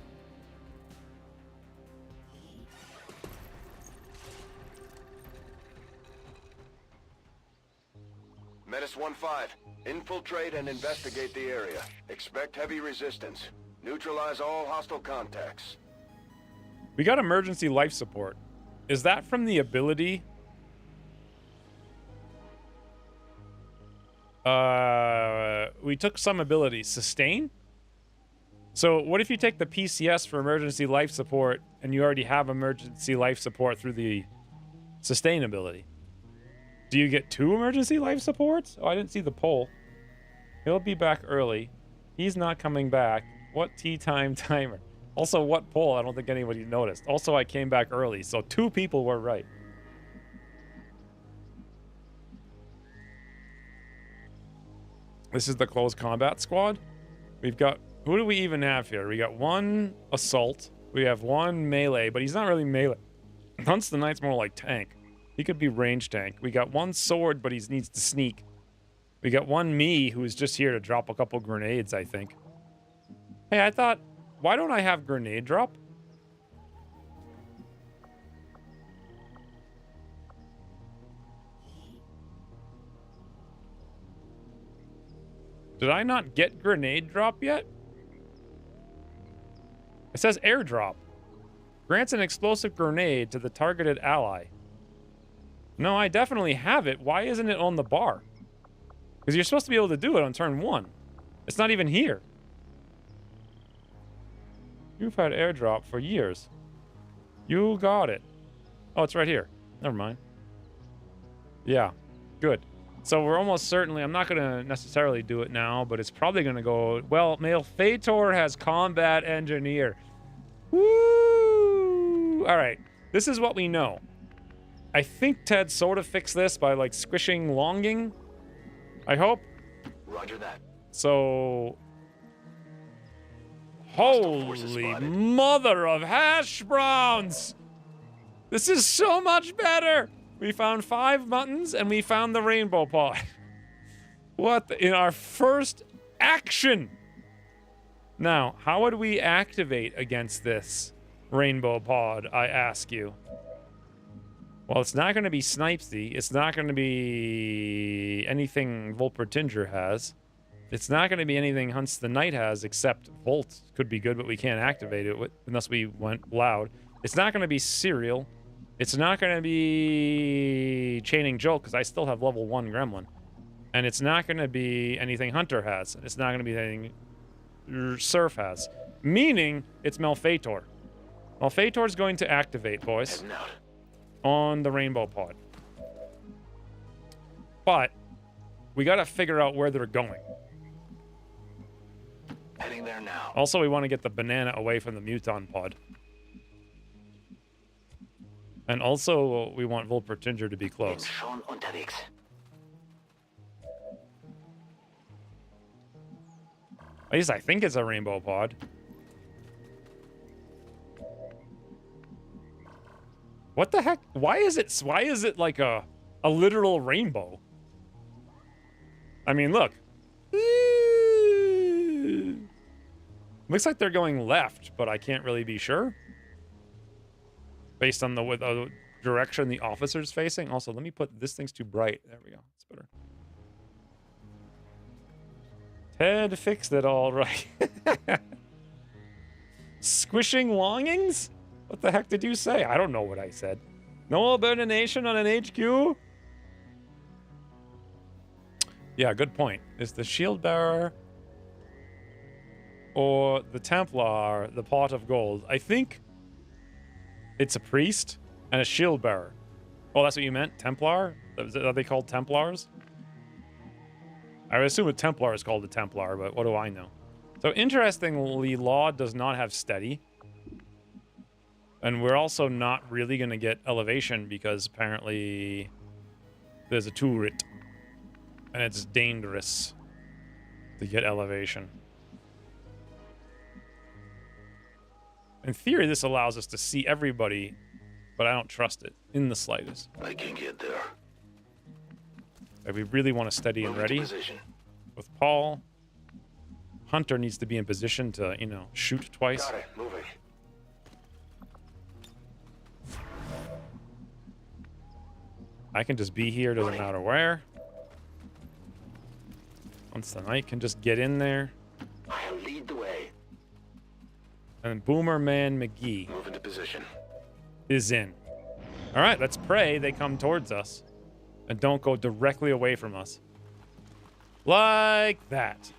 Menace 1-5. Infiltrate and investigate the area. Expect heavy resistance. Neutralize all hostile contacts. We got emergency life support. Is that from the ability? We took some ability. Sustain? So what if you take the PCS for emergency life support and you already have emergency life support through the sustain ability? Do you get 2 emergency life supports? Oh, I didn't see the poll. He'll be back early. He's not coming back. What tea time timer? Also, what poll? I don't think anybody noticed. Also, I came back early, so 2 people were right. This is the close combat squad. We've got... Who do we even have here? We got 1 assault. We have 1 melee, but he's not really melee. Hunts the Knight's more like tank. He could be range tank. We got 1 sword, but he needs to sneak. We got 1 me, who is just here to drop a couple grenades, I think. Hey, I thought... Why don't I have grenade drop? Did I not get grenade drop yet? It says airdrop. Grants an explosive grenade to the targeted ally. No, I definitely have it. Why isn't it on the bar? Because you're supposed to be able to do it on turn 1. It's not even here. You've had airdrop for years. You got it. Oh, it's right here. Never mind. Yeah, good. So we're almost certainly... I'm not going to necessarily do it now, but it's probably going to go... Well, Malphaetor has combat engineer. Woo! All right. This is what we know. I think Ted sort of fixed this by, like, squishing longing. I hope. Roger that. So... Holy mother of hash browns! This is so much better! We found 5 buttons and we found the rainbow pod. What in our first action. Now, how would we activate against this rainbow pod, I ask you? Well, it's not going to be Snipesy. It's not going to be anything Volpertinger has. It's not going to be anything Hunts the Knight has, except Volt could be good, but we can't activate it unless we went loud. It's not going to be Serial. It's not going to be Chaining Jolt, because I still have level 1 Gremlin. And it's not going to be anything Hunter has. It's not going to be anything Surf has. Meaning, it's Malfeitor. Malfeitor's going to activate, boys, on the Rainbow Pod. But we got to figure out where they're going. Heading there now. Also, we want to get the banana away from the Muton Pod. And also, we want Volpertinger to be close. Schon unterwegs. At least I think it's a Rainbow Pod. What the heck? Why is it like a literal rainbow? I mean, look. Looks like they're going left, but I can't really be sure. Based on the direction the officer's facing. Also, let me put this thing's too bright. There we go. It's better. Ted fixed it all right. Squishing longings? What the heck did you say? I don't know what I said. No abomination on an HQ? Yeah, good point. Is the shield bearer or the Templar the pot of gold? I think it's a priest and a shield bearer. Oh, that's what you meant? Templar? Are they called Templars? I would assume a Templar is called a Templar, but what do I know? So interestingly, Law does not have steady. And we're also not really going to get elevation because apparently there's a turret. And it's dangerous to get elevation. In theory, this allows us to see everybody, but I don't trust it in the slightest. I can get there. We really want to steady and ready with Paul. Hunter needs to be in position to, you know, shoot twice. Got it. Moving. I can just be here, doesn't matter where. Once the Knight can just get in there. I'll lead the way. And Boomerman McGee Move into position. is in. All right, let's pray they come towards us and don't go directly away from us. Like that.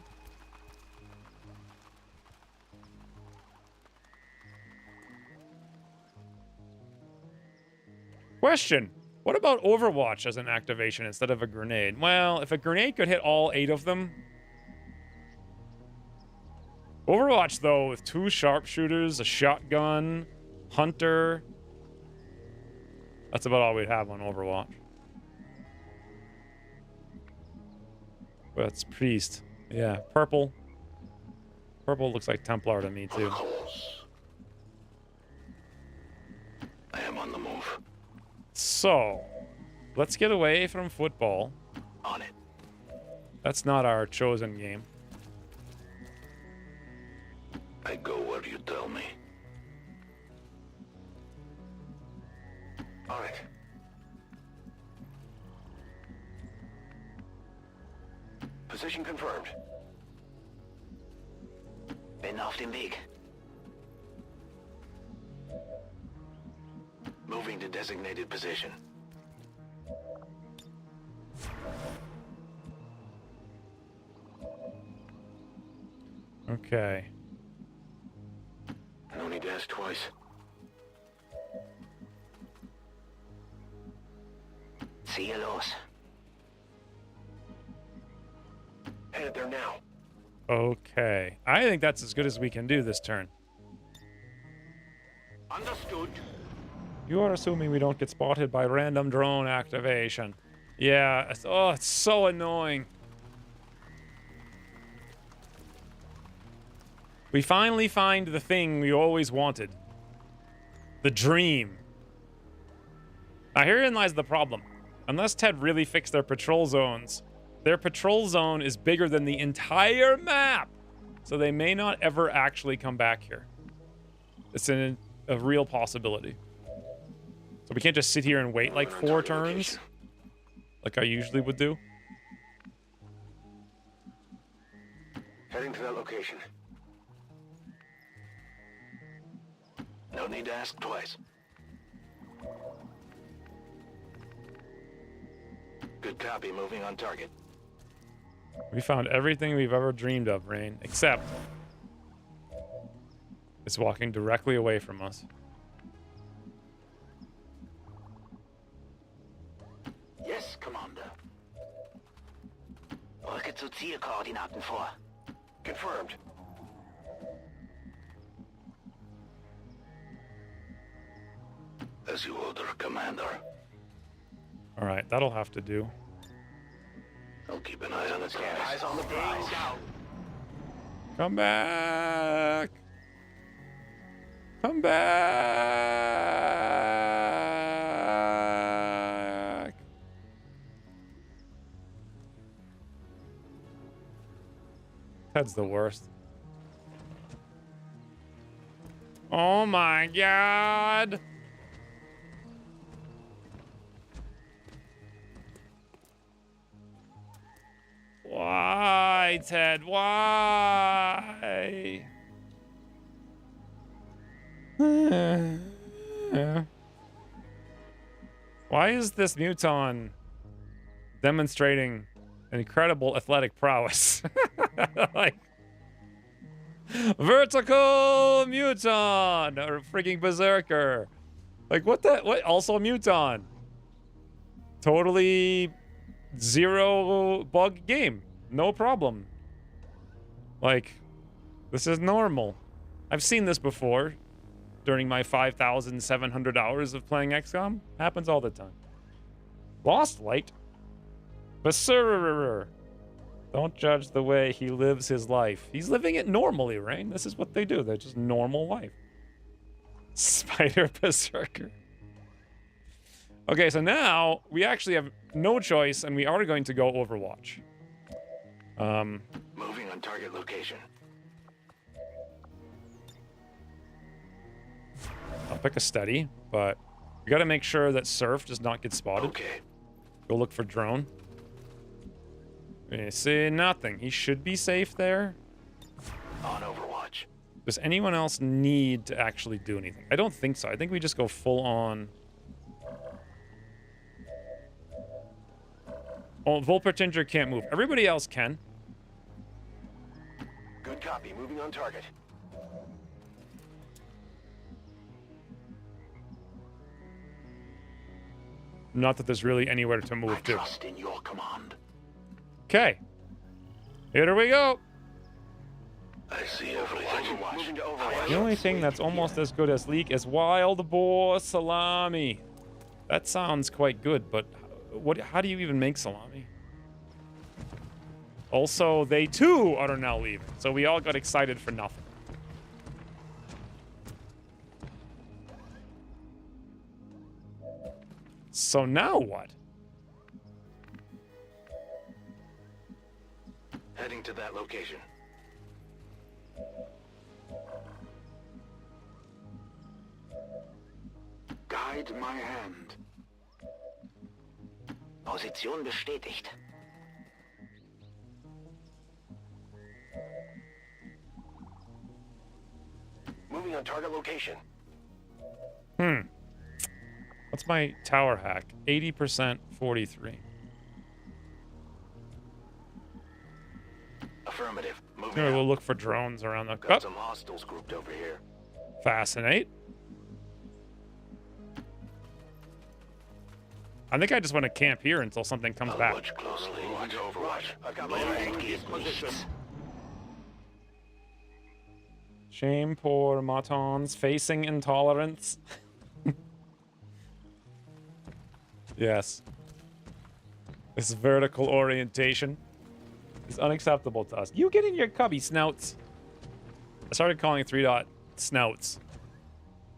Question. What about Overwatch as an activation instead of a grenade? Well, if a grenade could hit all 8 of them. Overwatch, though, with 2 sharpshooters, a shotgun, Hunter. That's about all we'd have on Overwatch. That's Priest. Yeah, purple. Purple looks like Templar to me, too. I am on the move. So, let's get away from football. On it. That's not our chosen game. I go where you tell me. All right. Position confirmed. Bin auf dem Weg. Moving to designated position. Okay. No need to ask twice. Ziehe los. Headed there now. Okay. I think that's as good as we can do this turn. Understood. You are assuming we don't get spotted by random drone activation. Yeah. It's so annoying. We finally find the thing we always wanted. The dream. Now, herein lies the problem. Unless Ted really fixed their patrol zones, their patrol zone is bigger than the entire map. So they may not ever actually come back here. It's a real possibility. So we can't just sit here and wait like 4 turns, like I usually would do. Heading to that location. No need to ask twice. Good copy, moving on target. We found everything we've ever dreamed of, Rain, except it's walking directly away from us. Yes, Commander. Rücke zu Zielkoordinaten vor. Confirmed. As you order, Commander. All right, that'll have to do. I'll keep an eye on the prize. Eyes on the prize. Come back! Come back! Ted's the worst. Oh my god! Why, Ted? Why? Why is this Muton demonstrating an incredible athletic prowess? Like, vertical Muton or freaking Berserker. Like, what the? What? Also a Muton. Totally zero bug game. No problem. Like, this is normal. I've seen this before during my 5,700 hours of playing XCOM. Happens all the time. Lost Light. Berserker. Don't judge the way he lives his life. He's living it normally, Rain. This is what they do. They're just normal life. Spider Berserker. Okay, so now we actually have no choice, and we are going to go Overwatch. Moving on target location. I'll pick a steady, but we got to make sure that Surf does not get spotted. Okay. Go look for drone. We see nothing. He should be safe there. On Overwatch. Does anyone else need to actually do anything? I don't think so. I think we just go full on. Oh, Volpertinger can't move. Everybody else can. Good copy, moving on target. Not that there's really anywhere to move I to. trust in your command. Okay. Here we go. I see everything. Moving to Overwatch. The only thing that's almost as good as Leak is Wild Boar Salami. That sounds quite good, but what? How do you even make salami? Also, they too are now leaving, so we all got excited for nothing. So now what? Heading to that location. Guide my hand. Position bestätigt. Moving on target location. What's my tower hack? 80%, 43. Affirmative. Moving Here, out. we'll look for drones around the... Got Oh, some hostiles grouped over here. fascinate. I think I just want to camp here until something comes I'll back. watch closely. Watch Overwatch. I've got my eye on position. Shame poor Matons facing intolerance. Yes. This vertical orientation is unacceptable to us. You get in your cubby, snouts. I started calling 3-dot snouts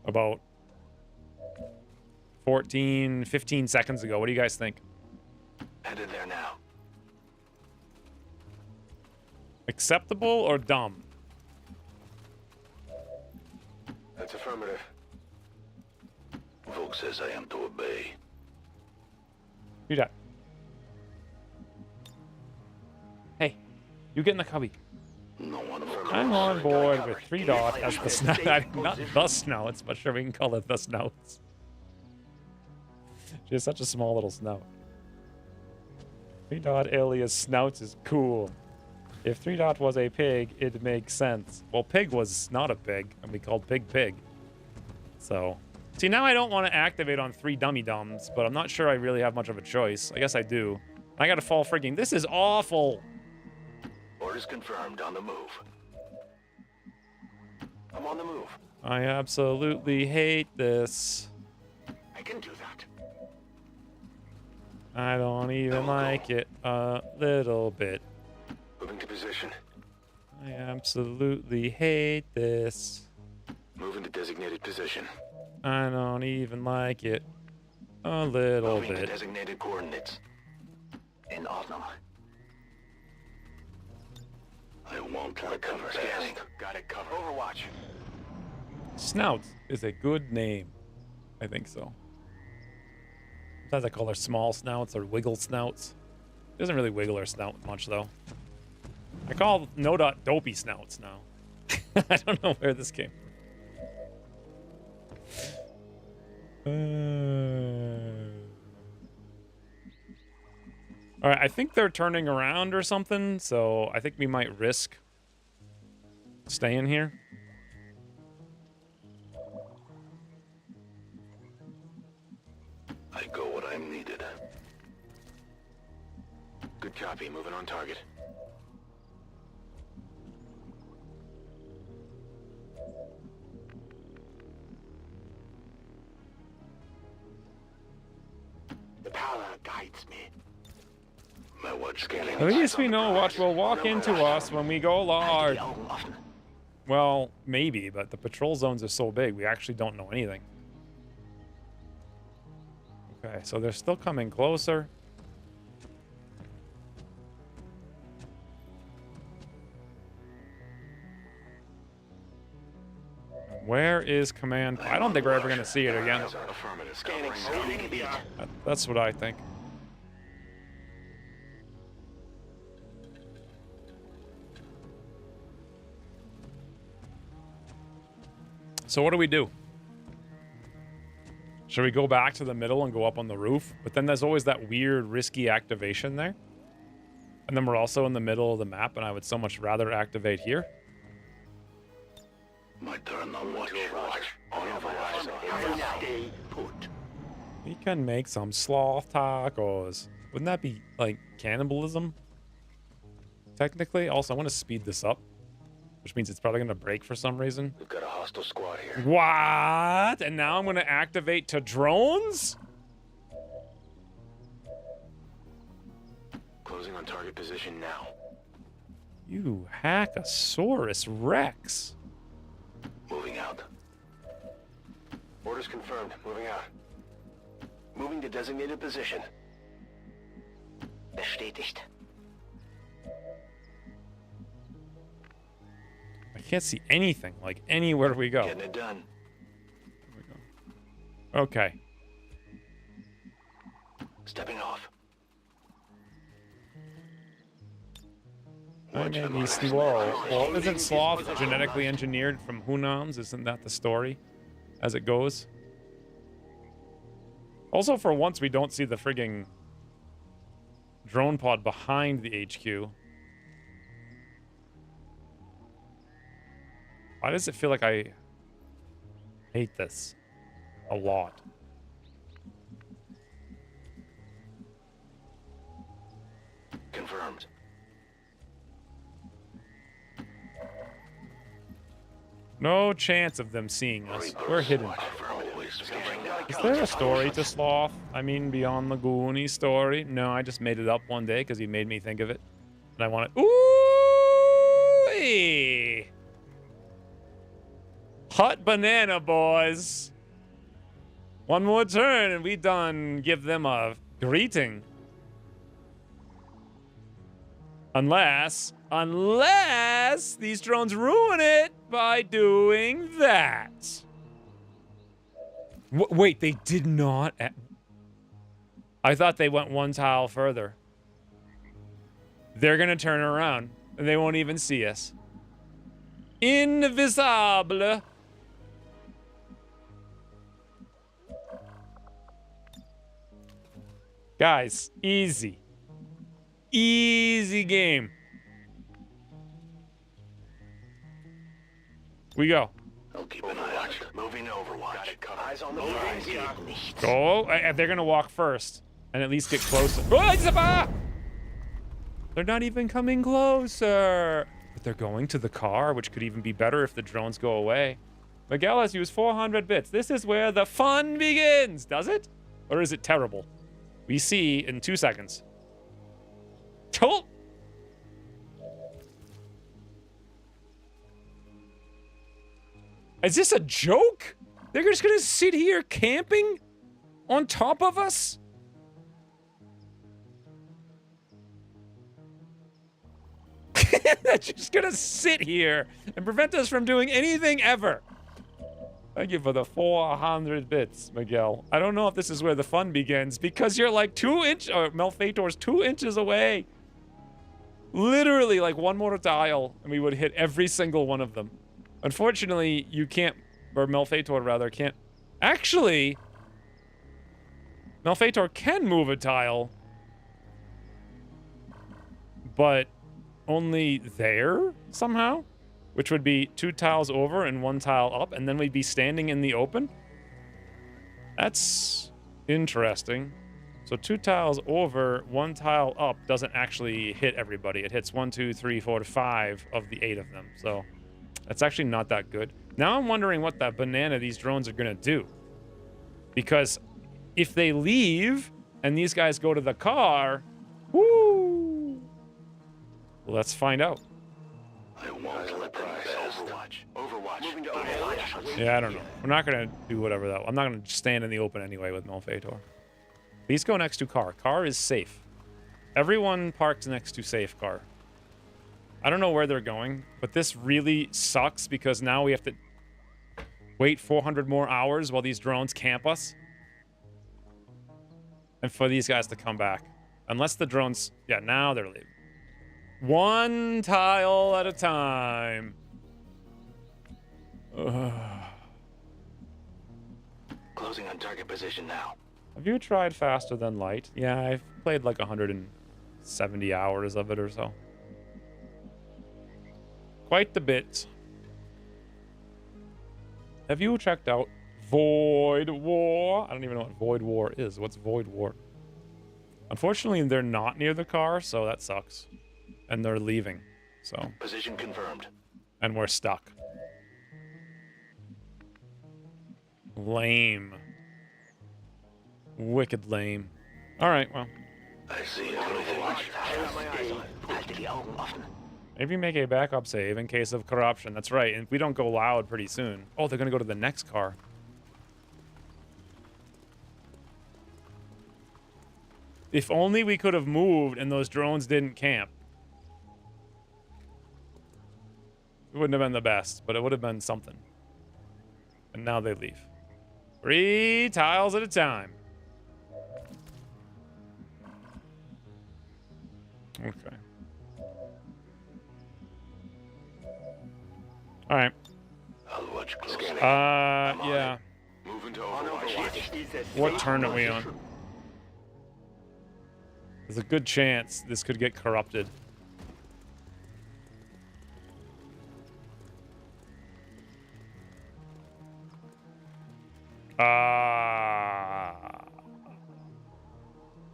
about 14, 15 seconds ago. What do you guys think? Headed there now. Acceptable or dumb? That's affirmative. Volk says I am to obey. Do that. Hey, you get in the cubby. No one will I'm on board with 3 dot as the snout. Not the snouts, but sure we can call it the snouts. She has such a small little snout. 3 dot alias snouts is cool. If 3 dot was a pig, it makes sense. Well, pig was not a pig, and we called pig pig. So, see, now I don't want to activate on 3 dummy dumbs, but I'm not sure I really have much of a choice. I guess I do. I gotta fall frigging. This is awful. Orders confirmed. On the move. I'm on the move. I absolutely hate this. I can do that. I don't even like it a little bit. Moving to position. I absolutely hate this. Moving to designated position. I don't even like it a little Moving to bit. designated coordinates. In Ordnung. I won't let them Scanning. pass. Got it covered. Overwatch. Snout is a good name. I think so. Sometimes I call her small snouts or wiggle snouts. She doesn't really wiggle her snout much, though. I call no dot dopey snouts now. I don't know where this came from. All right, I think they're turning around or something, so I think we might risk staying here. I go when I'm needed. Good copy. Moving on target. The power guides me. My watch scanning. At least we know what will walk into us when we go large. Die Augen offen. Well, maybe, but the patrol zones are so big, we actually don't know anything. Okay, so they're still coming closer. Where is command? I don't think we're ever going to see it again. Affirmative. Scanning. Scanning. Gebiet. That's what I think. So what do we do? Should we go back to the middle and go up on the roof? But then there's always that weird, risky activation there. And then we're also in the middle of the map, and I would so much rather activate here. My turn on watch. On overwatch. Stay put. We can make some sloth tacos. Wouldn't that be, like, cannibalism? Technically. Also, I want to speed this up, which means it's probably going to break for some reason. We've got a hostile squad here. What? And now I'm going to activate to drones? Closing on target position now. You hackosaurus Rex. Moving out. Orders confirmed. Moving out. Moving to designated position. Bestätigt. I can't see anything, like anywhere we go. Getting it done. Okay. Stepping off. I may be slow. Well, isn't sloth genetically engineered from Hunams? Isn't that the story as it goes? Also, for once, we don't see the frigging drone pod behind the HQ. Why does it feel like I hate this a lot? Confirmed. No chance of them seeing us. We're hidden. Is there a story to Sloth? I mean, beyond the Goonie story? No, I just made it up one day because he made me think of it. And I want to... Ooh! Hot banana, boys. One more turn and we done give them a greeting. Unless Unless these drones ruin it by doing that. Wait, they did not... I thought they went one tile further. They're gonna turn around, and they won't even see us. Invisible. Guys, easy. Easy game. We go. I'll keep an eye on it. Moving to Overwatch. Eyes on the prize. Go. They're gonna walk first, and at least get closer. Oh, it's they're not even coming closer. But they're going to the car, which could even be better if the drones go away. Miguel has used 400 bits. This is where the fun begins, does it? Or is it terrible? We see in 2 seconds. Oh! Is this a joke? They're just gonna sit here camping on top of us? They're just gonna sit here and prevent us from doing anything ever. Thank you for the 400 bits, Miguel. I don't know if this is where the fun begins because you're like 2 inches, or Malfetor's 2 inches away. Literally like one more tile and we would hit every single one of them. Unfortunately, you can't, or Malfetor rather, can't. Actually, Malfetor can move a tile, but only there somehow, which would be 2 tiles over and 1 tile up, and then we'd be standing in the open. That's interesting. So 2 tiles over, 1 tile up doesn't actually hit everybody. It hits 1, 2, 3, 4, 5 of the 8 of them. So that's actually not that good. Now I'm wondering what that banana these drones are gonna do. Because if they leave and these guys go to the car, woo! Well, let's find out. I won't let them best. Overwatch. Moving to Overwatch. Yeah, I don't know. We're not gonna do whatever that. I'm not gonna stand in the open anyway with Malfetor. Please go next to car. Car is safe. Everyone parks next to safe car. I don't know where they're going, but this really sucks because now we have to wait 400 more hours while these drones camp us. And for these guys to come back. Unless the drones... Yeah, now they're leaving. 1 tile at a time. Ugh. Closing on target position now. Have you tried Faster Than Light? Yeah, I've played like 170 hours of it or so. Quite the bit. Have you checked out Void War? I don't even know what Void War is. What's Void War? Unfortunately, they're not near the car, so that sucks. And they're leaving, so. Position confirmed. And we're stuck. Lame. Wicked lame. All right, well. I see it. Overwatch. Halte die Augen offen. Maybe make a backup save in case of corruption. That's right. And we don't go loud pretty soon. Oh, they're going to go to the next car. If only we could have moved and those drones didn't camp. It wouldn't have been the best, but it would have been something. And now they leave. 3 tiles at a time. Okay. All right. I'll watch closely. Yeah. Moving to Overwatch. What turn are we on? There's a good chance this could get corrupted.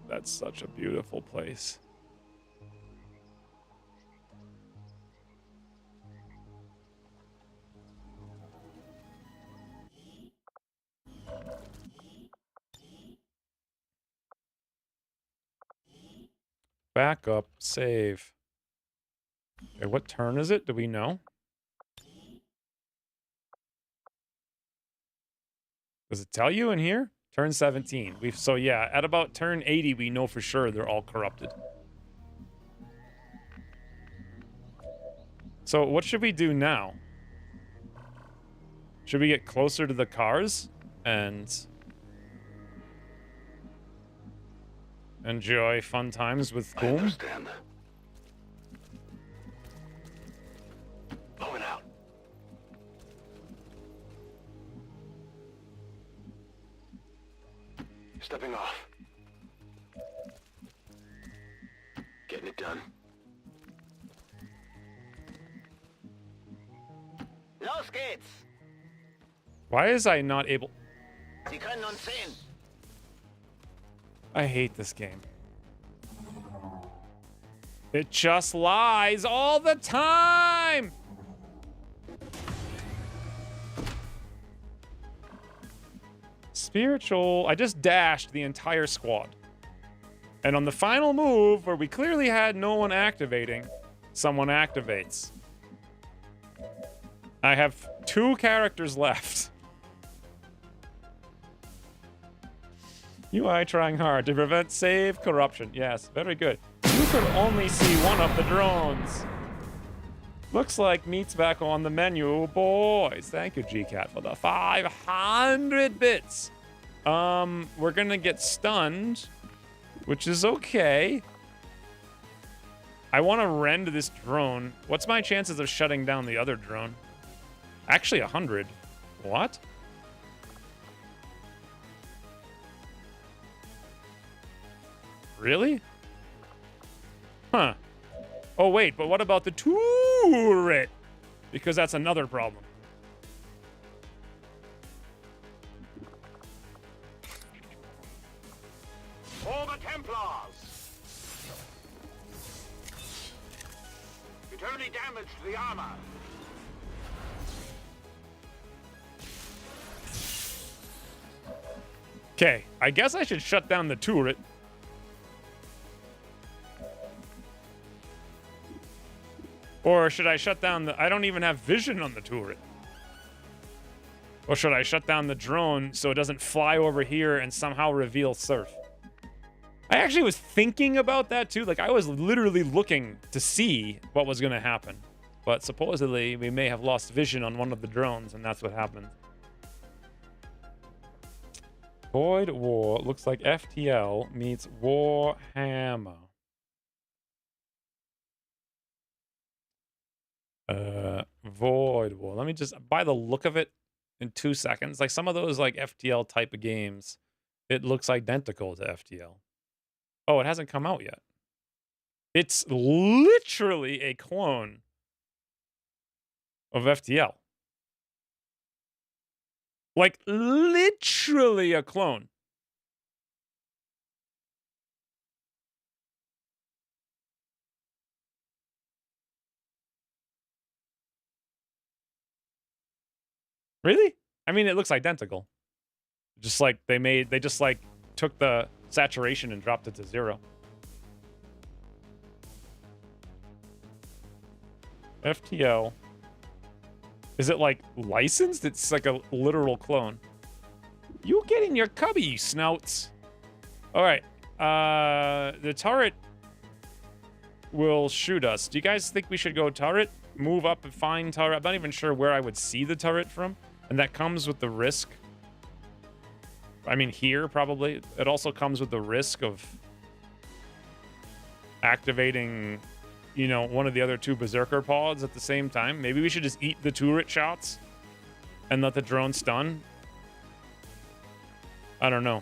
That's such a beautiful place. Backup, save. Okay, what turn is it? Do we know? Does it tell you in here? Turn 17. So yeah, at about turn 80, we know for sure they're all corrupted. So what should we do now? Should we get closer to the cars and enjoy fun times with I Boom? understand. Moving out. Stepping off. Getting it done. Los geht's! Why is I not able... Sie können uns sehen. I hate this game. It just lies all the time! Spiritual... I just dashed the entire squad. And on the final move, where we clearly had no one activating, someone activates. I have 2 characters left. UI trying hard to prevent save corruption. Yes, very good. You could only see one of the drones. Looks like meat's back on the menu, boys. Thank you, GCat, for the 500 bits. We're gonna get stunned, which is okay. I want to rend this drone. What's my chances of shutting down the other drone? Actually, 100. What? Really? Huh. Oh, wait, but what about the turret? Because that's another problem. For the Templars! It only damaged the armor. Okay, I guess I should shut down the turret. Or should I shut down the... I don't even have vision on the turret. Or should I shut down the drone so it doesn't fly over here and somehow reveal surf? I actually was thinking about that too. Like, I was literally looking to see what was going to happen. But supposedly, we may have lost vision on one of the drones, and that's what happened. Void War looks like FTL meets Warhammer. Void War. Let me just, by the look of it, in 2 seconds, like some of those like FTL type of games, it looks identical to FTL. Oh, it hasn't come out yet. It's literally a clone of FTL. Like, literally a clone. Really? I mean, it looks identical. Just like they just like took the saturation and dropped it to 0. FTL. Is it like licensed? It's like a literal clone. You get in your cubby, you snouts. All right. The turret will shoot us. Do you guys think we should go turret? Move up and find turret? I'm not even sure where I would see the turret from. And that comes with the risk. I mean, here, probably. It also comes with the risk of activating, you know, one of the other 2 Berserker pods at the same time. Maybe we should just eat the turret shots and let the drone stun. I don't know.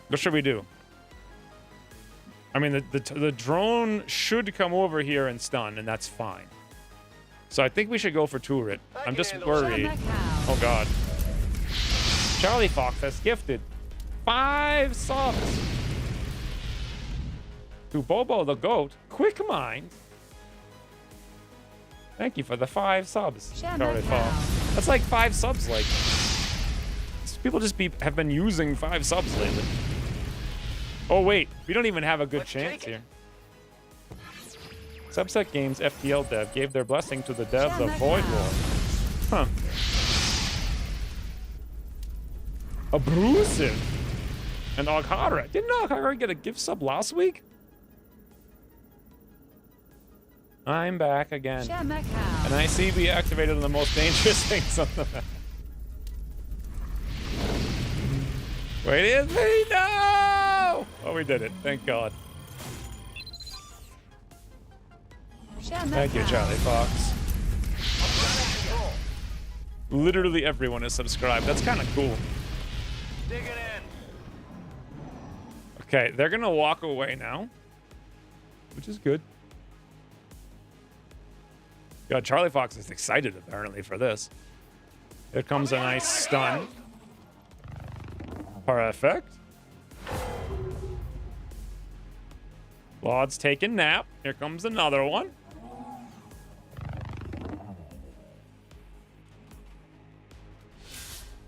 What should we do? I mean, the drone should come over here and stun, and that's fine. So I think we should go for turret. I'm just worried. Oh, God. Charlie Fox has gifted 5 subs to Bobo the Goat. Quick Mind. Thank you for the 5 subs, Charlie Fox. That's like 5 subs, like. People just have been using 5 subs lately. Oh, wait. We don't even have a good chance here. Subset Games FTL dev gave their blessing to the devs of Void War. Huh. Abusive. And Oghara. Didn't Oghara get a gift sub last week? I'm back again. Shemek House. And I see we activated the most dangerous things on the map. Wait, is me? No! Oh, we did it. Thank God. Shemek Thank you, House. Charlie Fox. Literally everyone is subscribed. That's kind of cool. Digging in. Okay, they're gonna walk away now, which is good. God, Charlie Fox is excited apparently for this. Here comes a nice stun. Perfect. Laud's taking nap. Here comes another one.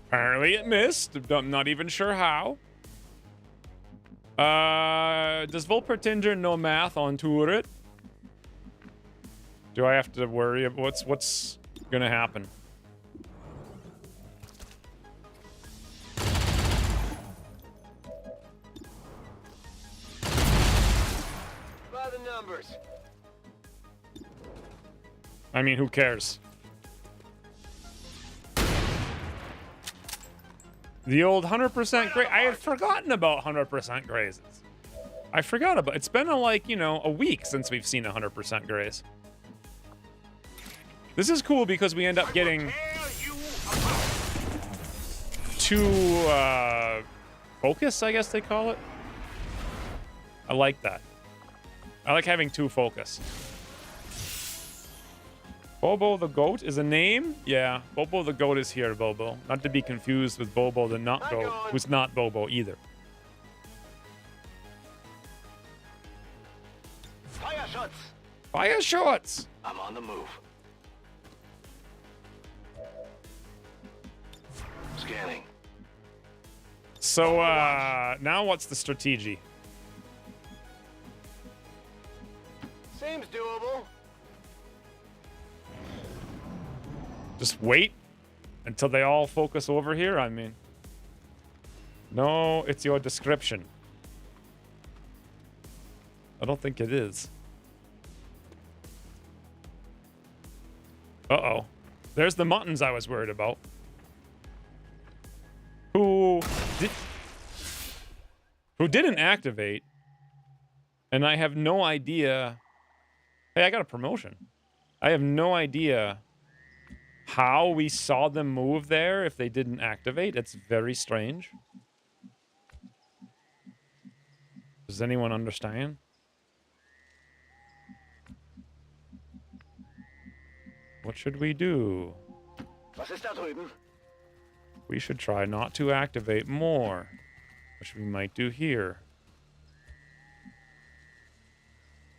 Apparently it missed. I'm not even sure how. Does Volpertinger know math on turret? Do I have to worry about what's gonna happen? By the numbers. I mean, who cares? The old 100% graze. I had forgotten about 100% grazes. I forgot about. It's been like, a week since we've seen 100% graze. This is cool because we end up getting two focus, I guess they call it. I like that. I like having two focus. Bobo the goat is a name? Yeah, Bobo the goat is here, Bobo. Not to be confused with Bobo the not goat, who's not Bobo either. Fire shots. Fire shots! I'm on the move. Scanning. So, now what's the strategy? Seems doable. Just wait until they all focus over here? I mean, no, it's your description. I don't think it is. Uh-oh. There's the muttons I was worried about. Who didn't activate. And I have no idea. Hey, I got a promotion. I have no idea how we saw them move there if they didn't activate. It's very strange. Does anyone understand? What should we do? Was ist da drüben? We should try not to activate more, which we might do here.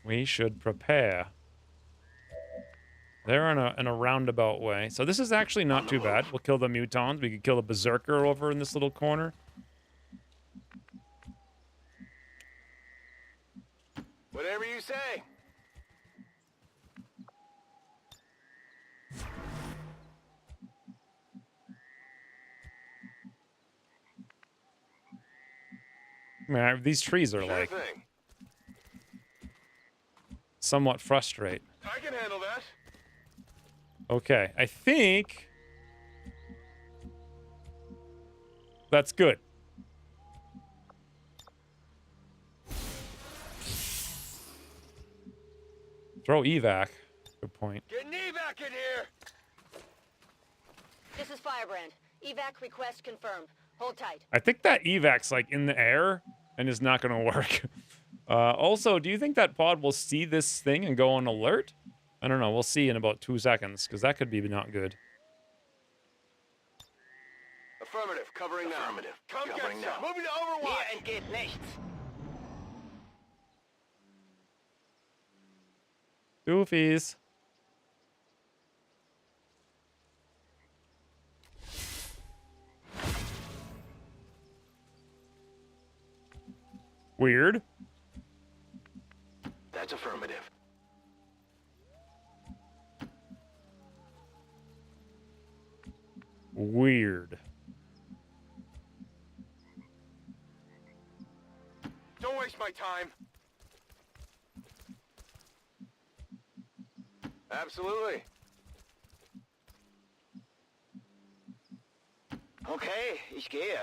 We should prepare. They're in a roundabout way. So this is actually not too bad. We'll kill the mutons. We could kill the berserker over in this little corner. Whatever you say. Man, these trees are Sure like thing. somewhat frustrate. I can handle that. Okay, I think that's good. Throw evac. Good point. Get an evac in here. This is Firebrand. Evac request confirmed. Hold tight. I think that evac's like in the air and is not going to work. Also, do you think that pod will see this thing and go on alert? I don't know. We'll see in about 2 seconds because that could be not good. Affirmative. Covering now. Affirmative. Come get Covering some. now. Moving to Hier Overwatch. entgeht nichts. Goofies. Weird. That's affirmative. Weird. waste my time. Absolutely. Okay, ich gehe.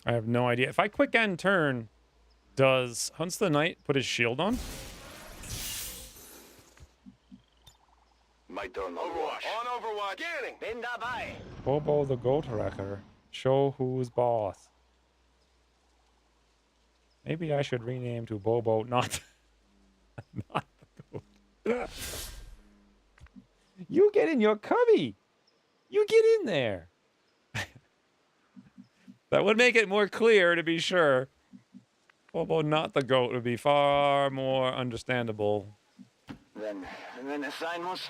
I have no idea. If I quick end turn, does Hunts the Knight put his shield on? My turn. Overwatch. On Overwatch. Scanning. Bin dabei. Bobo the Goat Wrecker. Show who's boss. Maybe I should rename to Bobo, not the goat. You get in your cubby. You get in there. That would make it more clear, to be sure. Bobo, not the goat, would be far more understandable. Wenn es sein muss.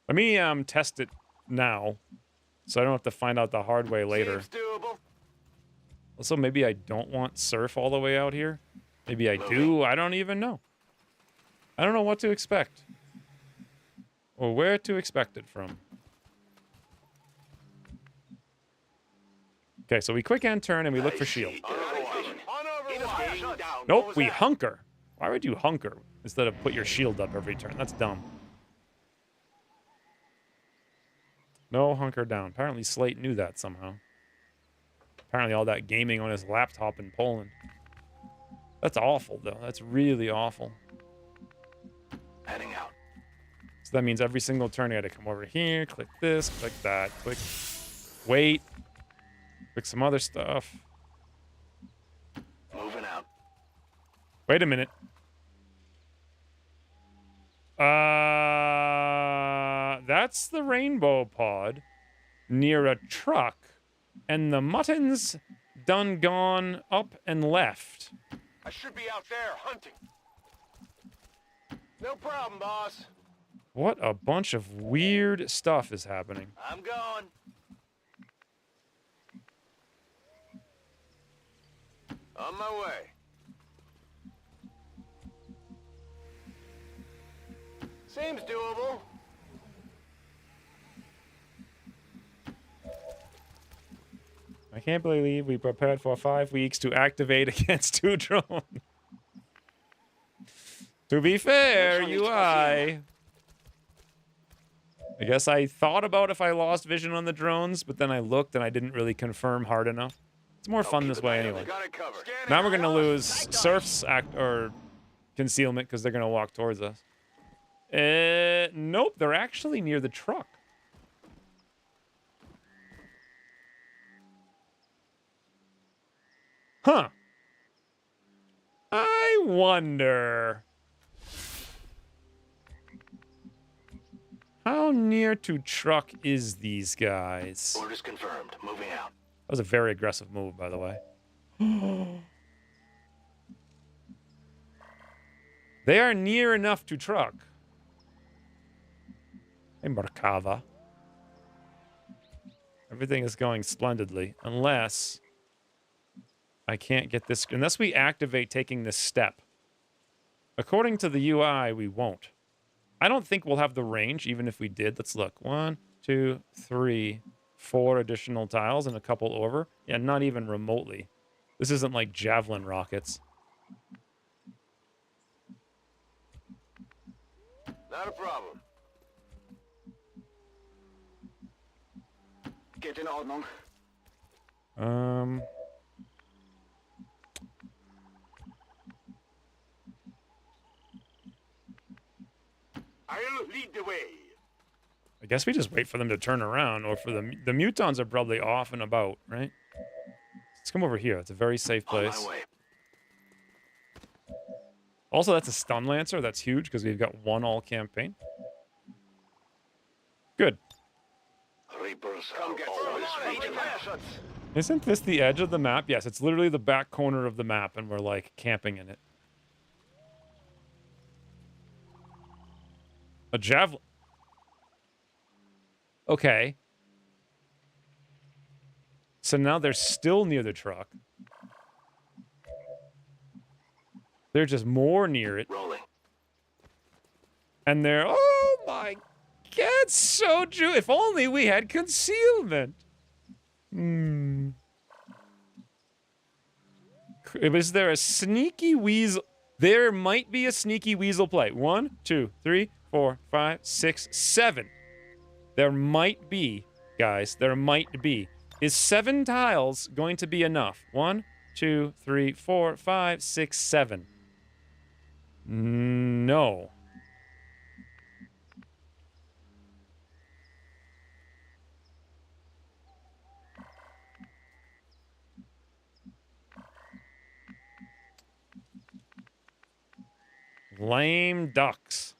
Let me test it now, so I don't have to find out the hard way later. Seems doable. Also, maybe I don't want surf all the way out here. Maybe I do. I don't even know. I don't know what to expect. Or where to expect it from. Okay, so we quick end turn and we look for shield. On Overwatch. Down. Nope, we hunker. Why would you hunker instead of put your shield up every turn? That's dumb. No hunker down. Apparently Slate knew that somehow. Apparently all that gaming on his laptop in Poland. That's awful, though. That's really awful. Heading out. So that means every single turn I got to come over here, click this, click that, click... Wait. Click some other stuff. Moving out. Wait a minute. That's the rainbow pod near a truck, and the mutton's done gone up and left. I should be out there hunting. No problem, boss. What a bunch of weird stuff is happening. I'm going. On my way. Seems doable. I can't believe we prepared for 5 weeks to activate against 2 drones. To be fair, UI. I guess I thought about if I lost vision on the drones, but then I looked and I didn't really confirm hard enough. It's more fun this way anyway. Got it covered. Now we're gonna lose Surf's concealment because they're gonna walk towards us. Nope, they're actually near the truck. Huh. I wonder. How near to truck is these guys? Orders confirmed. Moving out. That was a very aggressive move, by the way. They are near enough to truck. Hey, Markava. Everything is going splendidly. Unless I can't get this... Unless we activate taking this step. According to the UI, we won't. I don't think we'll have the range, even if we did. Let's look. 1, 2, 3, 4 additional tiles and a couple over. Yeah, not even remotely. This isn't like javelin rockets. Not a problem. Geht in Ordnung. I'll lead the way. I guess we just wait for them to turn around, or for the mutons are probably off and about, right? Let's come over here. It's a very safe place. On my way. Also, that's a stun lancer. That's huge because we've got 1 all campaign. Good. Reapers Come are get always some. reaching out. Isn't this the edge of the map? Yes, it's literally the back corner of the map, and we're like camping in it. A javelin. Okay. So now they're still near the truck. They're just more near it. Rolling. And they're, oh my God, so true. If only we had concealment. Is there a sneaky weasel? There might be a sneaky weasel play. 1, 2, 3, 4, 5, 6, 7. There might be, guys. There might be. Is 7 tiles going to be enough? 1, 2, 3, 4, 5, 6, 7. No. Lame ducks.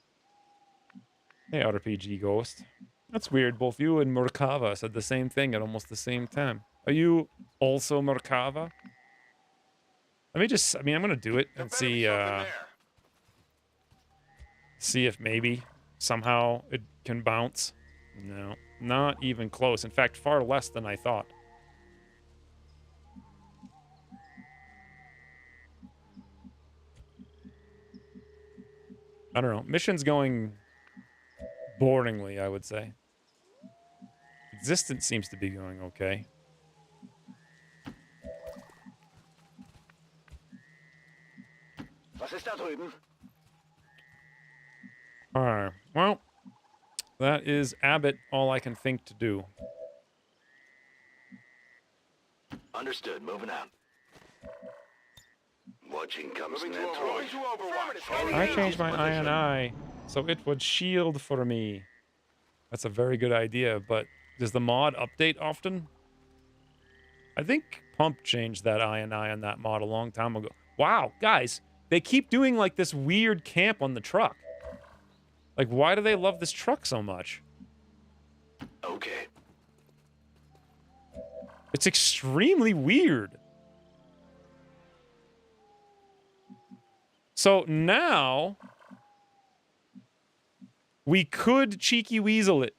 Hey, RPG Ghost. That's weird. Both you and Merkava said the same thing at almost the same time. Are you also Merkava? Let me just, I'm going to do it and see, see if maybe somehow it can bounce. No, not even close. In fact, far less than I thought. I don't know. Mission's going boringly, I would say. Existence seems to be going okay. Was ist da drüben? Alright, well, that is Abbott all I can think to do. Understood. Moving out. Watching comes Moving to natural. Overwatch. I changed my INI so it would shield for me. That's a very good idea, but does the mod update often? I think Pump changed that INI on that mod a long time ago. Wow, guys, they keep doing like this weird camp on the truck. Like, why do they love this truck so much? Okay. It's extremely weird. So now we could cheeky weasel it.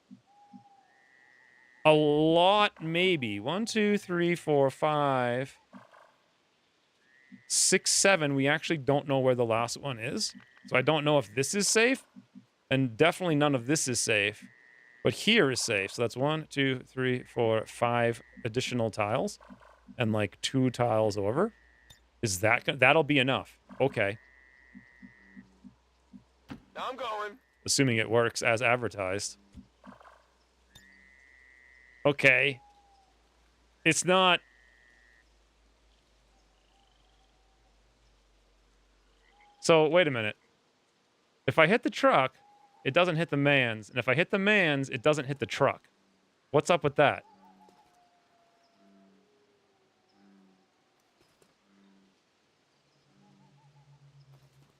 A lot, maybe. 1, 2, 3, 4, 5, 6, 7. We actually don't know where the last one is. So I don't know if this is safe. And definitely none of this is safe. But here is safe. So that's 1, 2, 3, 4, 5 additional tiles. And like 2 tiles over. Is that... That'll be enough. Okay. I'm going. Assuming it works as advertised. Okay. It's not... So, wait a minute. If I hit the truck, it doesn't hit the mans. And if I hit the mans, it doesn't hit the truck. What's up with that?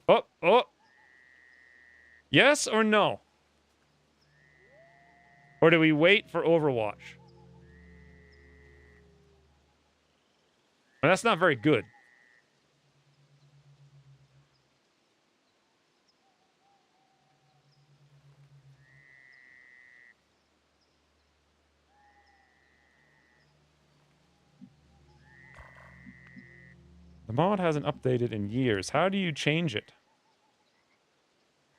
Oh, oh. Yes or no? Or do we wait for Overwatch? Well, that's not very good. The mod hasn't updated in years. How do you change it?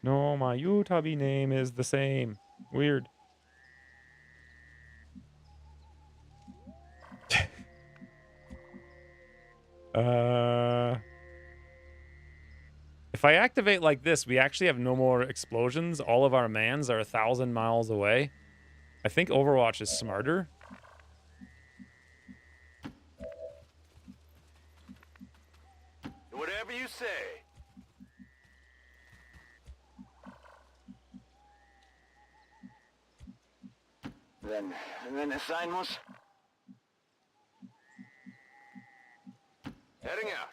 No, my Utabi name is the same. Weird. If I activate like this, we actually have no more explosions. All of our mans are 1,000 miles away. I think Overwatch is smarter. Whatever you say. Wenn es sein muss. Heading out.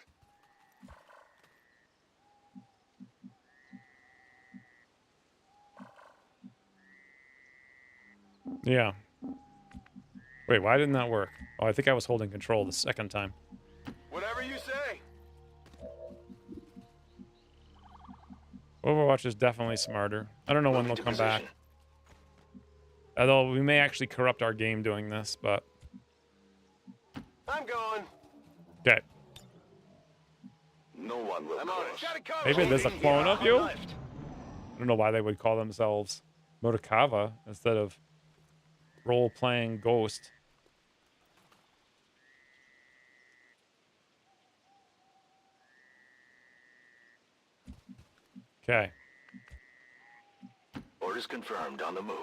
Yeah. Wait, why didn't that work? Oh, I think I was holding control the second time. Whatever you say. Overwatch is definitely smarter. I don't know when they'll come back. Although we may actually corrupt our game doing this, but... I'm going. Okay. No one will I'm on it. cross. Got it covered. Maybe there's a clone of you? don't know why they would call themselves Murakawa instead of role-playing Ghost. Okay. Orders confirmed on the move.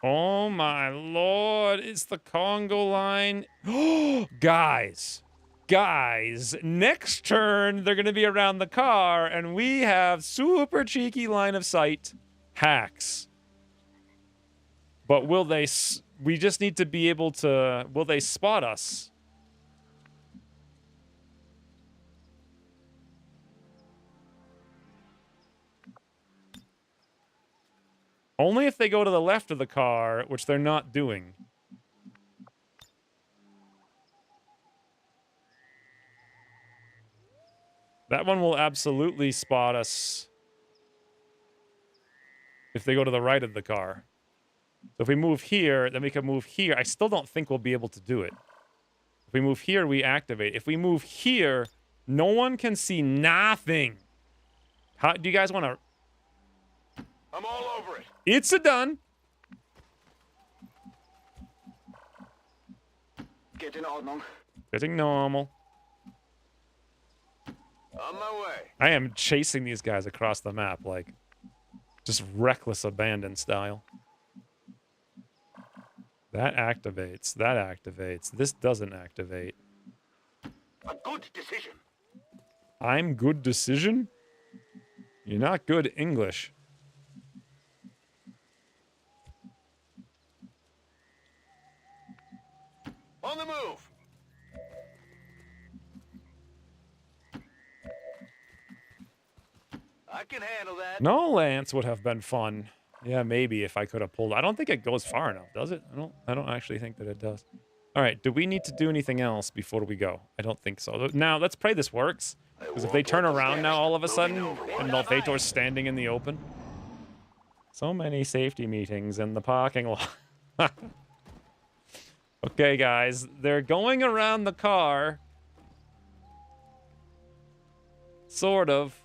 Oh my lord, it's the Congo line. Guys, next turn they're going to be around the car and we have super cheeky line of sight hacks. But will they, we just need to be able to, will they spot us? Only if they go to the left of the car, which they're not doing. That one will absolutely spot us if they go to the right of the car. So if we move here, then we can move here. I still don't think we'll be able to do it. If we move here, we activate. If we move here, no one can see nothing. How do you guys want to... I'm all over it. It's a done. Get in Ordnung. Getting normal. On my way. I am chasing these guys across the map, like, just reckless abandon style. That activates. That activates. This doesn't activate. A good decision. I'm good decision? You're not good English. On the move. I can handle that. No Lance would have been fun. Yeah, maybe if I could have pulled. I don't think it goes far enough, does it? I don't actually think that it does. All right, do we need to do anything else before we go? I don't think so. Now, let's pray this works. Because if they turn around now all of a sudden and Malfetor's standing in the open. So many safety meetings in the parking lot. Okay, guys, they're going around the car. Sort of.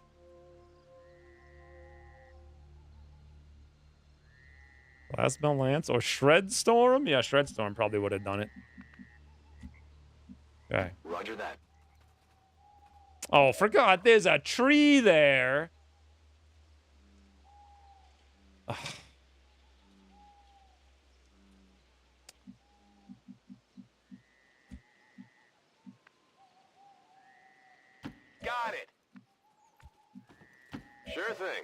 Plasma Lance or Shred Storm? Yeah, Shred Storm probably would have done it. Okay. Roger that. Oh, forgot there's a tree there. Ugh. Got it. Sure thing.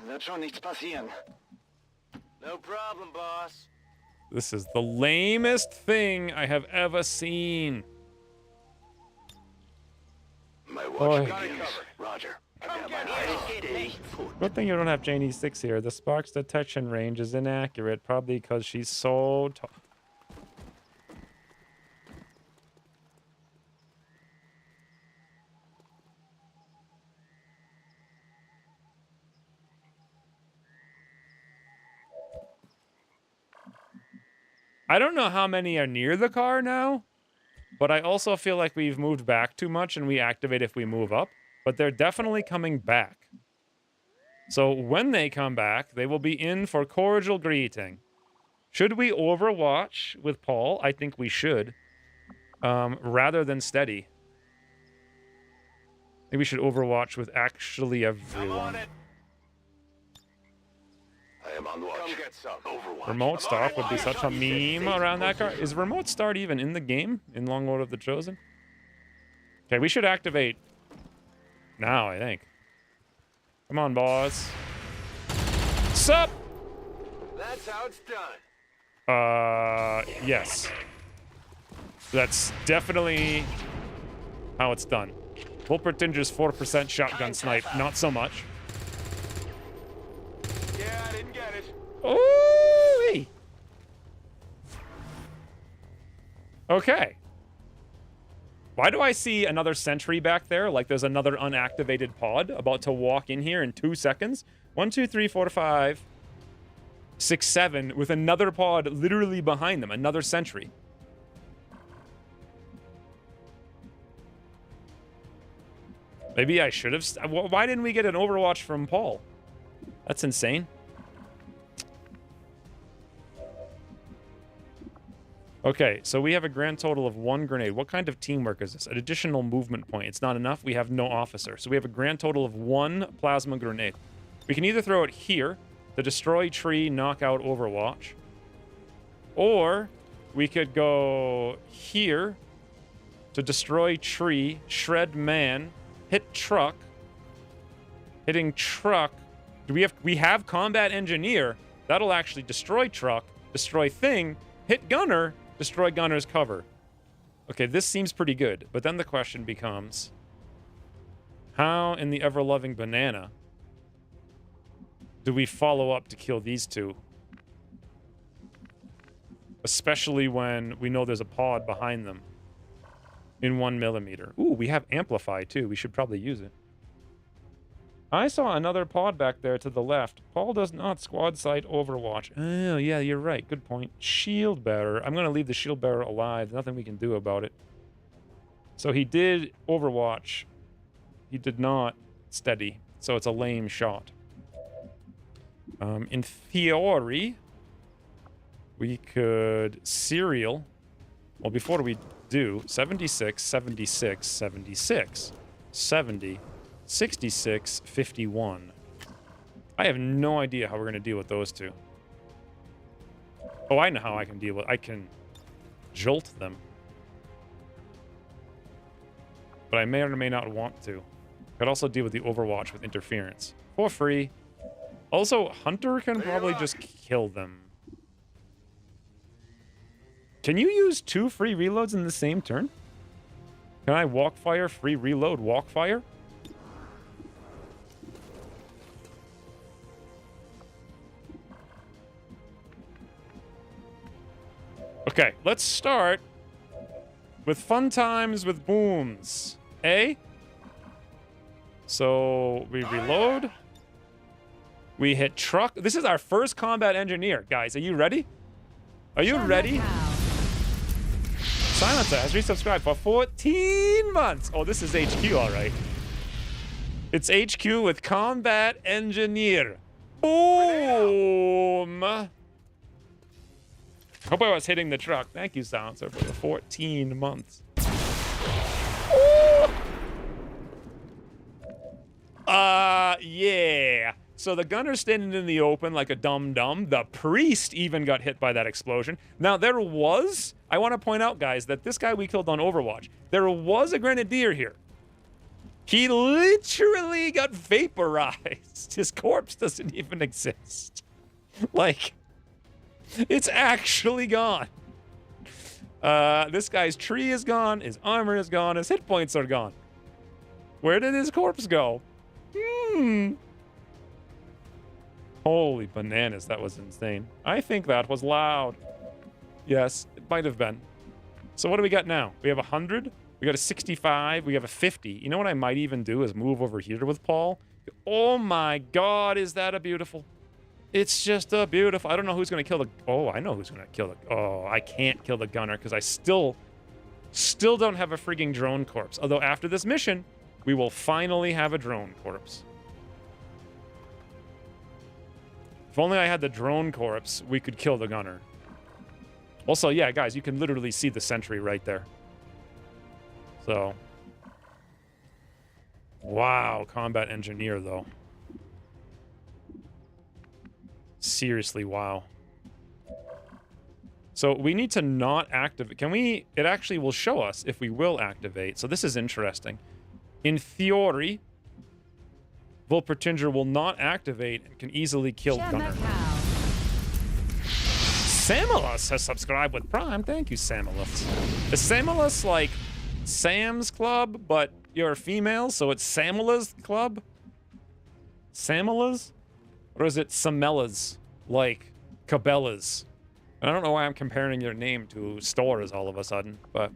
Wird schon nichts passieren. No problem, boss. This is the lamest thing I have ever seen. My watch Boy. begins. Roger. I got my eyes. Stay put. Good thing you don't have Janie 6 here. The Spark's detection range is inaccurate, probably because she's so tall. I don't know how many are near the car now, but I also feel like we've moved back too much and we activate if we move up. But they're definitely coming back. So when they come back, they will be in for cordial greeting. Should we overwatch with Paul? I think we should. Rather than steady. Maybe we should overwatch with actually I'm everyone. on it. I am on watch. Come get some. Overwatch. Remote start would be such a meme around that car. Is remote start even in the game? In Long Lord of the Chosen? Okay, we should activate now, I think. Come on, boss. Sup? That's how it's done. Yes. That's definitely how it's done. Wolpertinger's 4% shotgun snipe, not so much. Yeah, I didn't get it. Ooh-wee. Okay. Why do I see another sentry back there? Like there's another unactivated pod about to walk in here in 2 seconds? 1, 2, 3, 4, 5, 6, 7, with another pod literally behind them, another sentry. Maybe I should have... Why didn't we get an Overwatch from Paul? That's insane. Okay, so we have a grand total of 1 grenade. What kind of teamwork is this? An additional movement point. It's not enough. We have no officer. So we have a grand total of 1 plasma grenade. We can either throw it here to destroy tree, knock out Overwatch. Or we could go here to destroy tree, shred man, hit truck. Hitting truck. We have combat engineer. That'll actually destroy truck, destroy thing, hit gunner, destroy gunner's cover. Okay, this seems pretty good. But then the question becomes, how in the ever-loving banana do we follow up to kill these two? Especially when we know there's a pod behind them in 1 millimeter. Ooh, we have amplify too. We should probably use it. I saw another pod back there to the left. Paul does not squad sight Overwatch. Oh, yeah, you're right. Good point. Shield bearer. I'm going to leave the shield bearer alive. Nothing we can do about it. So he did Overwatch. He did not steady. So it's a lame shot. In theory, we could serial. Well, before we do, 76, 76, 76, 70, 66, 51. I have no idea how we're going to deal with those two. Oh, I know how I can deal with... I can jolt them. But I may or may not want to. Could also deal with the Overwatch with interference. For free. Also, Hunter can probably just kill them. Can you use 2 free reloads in the same turn? Can I walk fire, free reload, walk fire? Okay, let's start with fun times with booms. A. So we reload. We hit truck. This is our first combat engineer. Guys, are you ready? Are you ready? Silencer has resubscribed for 14 months. Oh, this is HQ, all right. It's HQ with combat engineer. Boom. Hope I was hitting the truck. Thank you, Silencer, for the 14 months. Yeah. So the gunner's standing in the open like a dum-dum. The priest even got hit by that explosion. Now, there was... I want to point out, guys, that this guy we killed on Overwatch, there was a grenadier here. He literally got vaporized. His corpse doesn't even exist. Like... It's actually gone. This guy's tree is gone. His armor is gone. His hit points are gone. Where did his corpse go? Holy bananas, that was insane. I think that was loud. Yes, it might have been. So what do we got now? We have 100. We got a 65. We have a 50. You know what I might even do is move over here with Paul. Oh my God, is that a beautiful... It's just a beautiful... I don't know who's going to kill the... Oh, I know who's going to kill the... Oh, I can't kill the gunner because I still don't have a freaking drone corpse. Although after this mission, we will finally have a drone corpse. If only I had the drone corpse, we could kill the gunner. Also, yeah, guys, you can literally see the sentry right there. So... Wow, combat engineer, though. Seriously, wow. So we need to not activate. Can we... It actually will show us if we will activate. So this is interesting. In theory, Volpertinger will not activate and can easily kill Gunner. Samulus has subscribed with Prime. Thank you, Samulus. Is Samulus like Sam's Club, but you're a female, so it's Samula's Club? Samula's? Or is it Samella's, like Cabela's? I don't know why I'm comparing your name to stores all of a sudden, but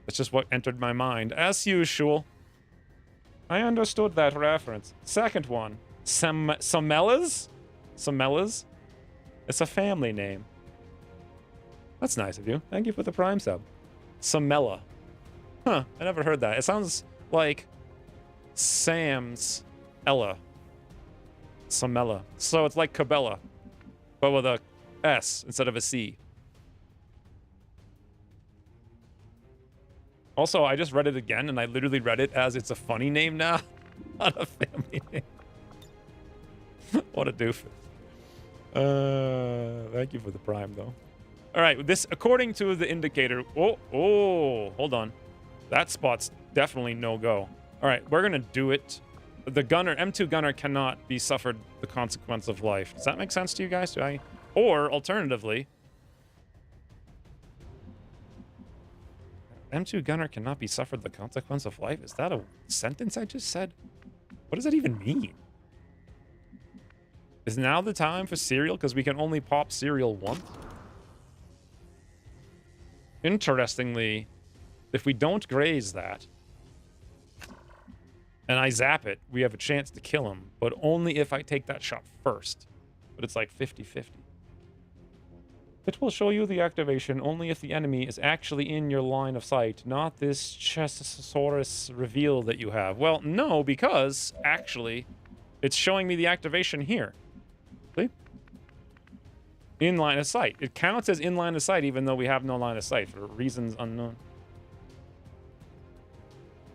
it's just what entered my mind. As usual, I understood that reference. Second one, Samella's? Samella's? It's a family name. That's nice of you. Thank you for the Prime sub. Samella. Huh, I never heard that. It sounds like Sam's Ella. Samella. So it's like Cabela, but with a S instead of a C. Also, I just read it again, and I literally read it as it's a funny name now, not a family name. What a doofus. Thank you for the prime, though. All right, this, according to the indicator... Oh, hold on. That spot's definitely no-go. All right, we're going to do it. The gunner, M2 gunner cannot be suffered the consequence of life. Does that make sense to you guys? Or, alternatively... M2 gunner cannot be suffered the consequence of life? Is that a sentence I just said? What does that even mean? Is now the time for cereal? Because we can only pop cereal once? Interestingly, if we don't graze that, and I zap it, we have a chance to kill him, but only if I take that shot first. But it's like 50-50. It will show you the activation only if the enemy is actually in your line of sight, not this Chesosaurus reveal that you have. Well, no, because, actually, it's showing me the activation here. See? In line of sight. It counts as in line of sight even though we have no line of sight for reasons unknown.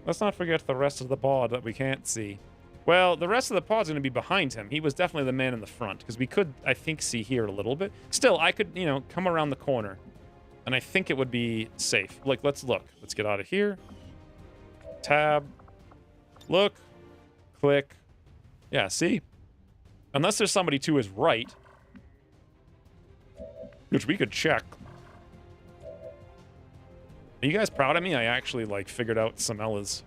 Let's not forget the rest of the pod that we can't see. Well, the rest of the pod's going to be behind him. He was definitely the man in the front, because we could, I think, see here a little bit. Still, I could, you know, come around the corner, and I think it would be safe. Like, let's look. Let's get out of here. Tab. Look. Click. Yeah, see? Unless there's somebody to his right, which we could check. Are you guys proud of me? I actually, like, figured out Samella's.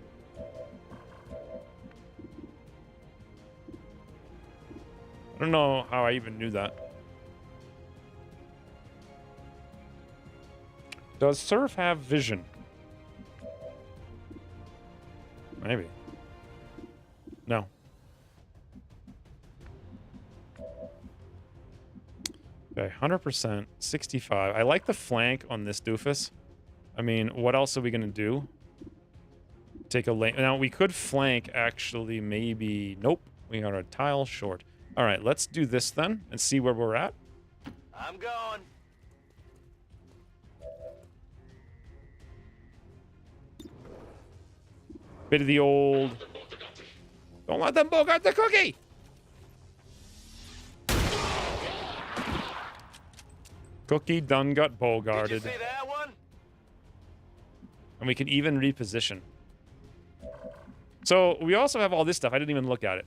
I don't know how I even knew that. Does Surf have vision? Maybe. No. Okay, 100%, 65. I like the flank on this doofus. I mean, what else are we going to do? Take a lane. Now, we could flank, actually, maybe... Nope. We are a tile short. All right, let's do this then and see where we're at. I'm going. Bit of the old... Don't let them bogart the cookie! Cookie done got bogarted. Did you see that one? And we can even reposition. So, we also have all this stuff. I didn't even look at it.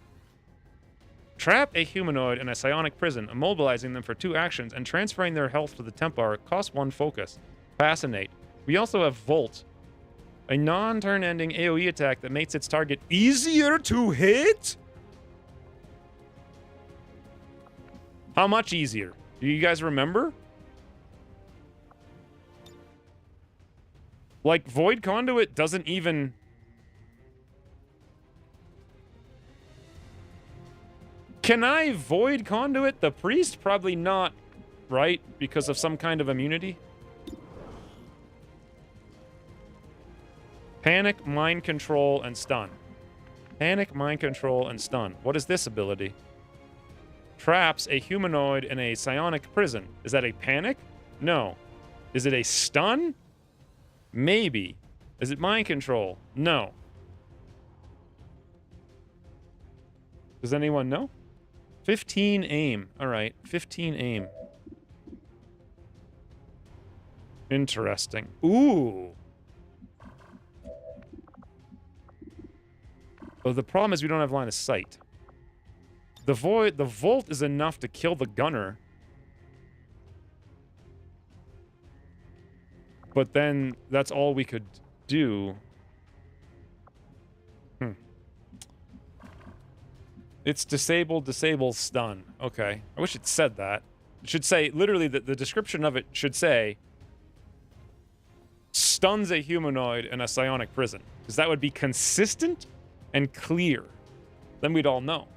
Trap a humanoid in a psionic prison, immobilizing them for 2 actions, and transferring their health to the Templar costs 1 focus. Fascinate. We also have Volt, a non-turn ending AoE attack that makes its target easier to hit? How much easier? Do you guys remember? Like, Void Conduit doesn't even... Can I Void Conduit the priest? Probably not, right? Because of some kind of immunity? Panic, Mind Control, and Stun. Panic, Mind Control, and Stun. What is this ability? Traps a humanoid in a psionic prison. Is that a panic? No. Is it a stun? Maybe. Is it Mind Control? No. Does anyone know? 15 aim. All right, 15 aim. Interesting. Ooh. Oh, the problem is we don't have line of sight. The Volt is enough to kill the gunner. But then that's all we could do. It's disable, stun. Okay. I wish it said that. It should say, literally, the description of it should say, stuns a humanoid in a psionic prison. Because that would be consistent and clear. Then we'd all know.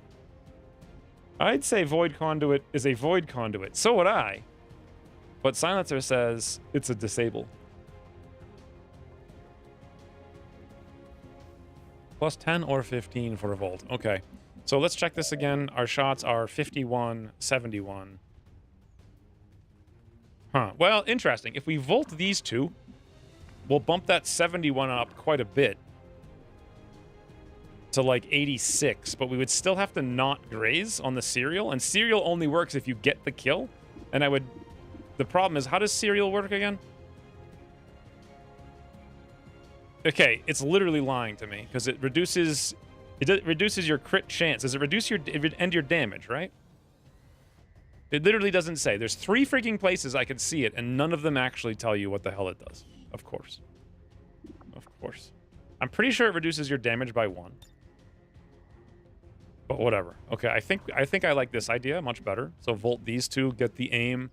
I'd say Void Conduit is a Void Conduit. So would I. But Silencer says it's a disable. Plus 10 or 15 for a volt. Okay. So let's check this again. Our shots are 51, 71. Huh. Well, interesting. If we volt these two, we'll bump that 71 up quite a bit to like 86, but we would still have to not graze on the serial, and serial only works if you get the kill. And I would... The problem is, how does serial work again? Okay, it's literally lying to me because it reduces your crit chance. Does it reduce your end your damage, right? It literally doesn't say. There's 3 freaking places I can see it, and none of them actually tell you what the hell it does. Of course. Of course. I'm pretty sure it reduces your damage by 1. But whatever. Okay, I think I like this idea much better. So volt these two, get the aim.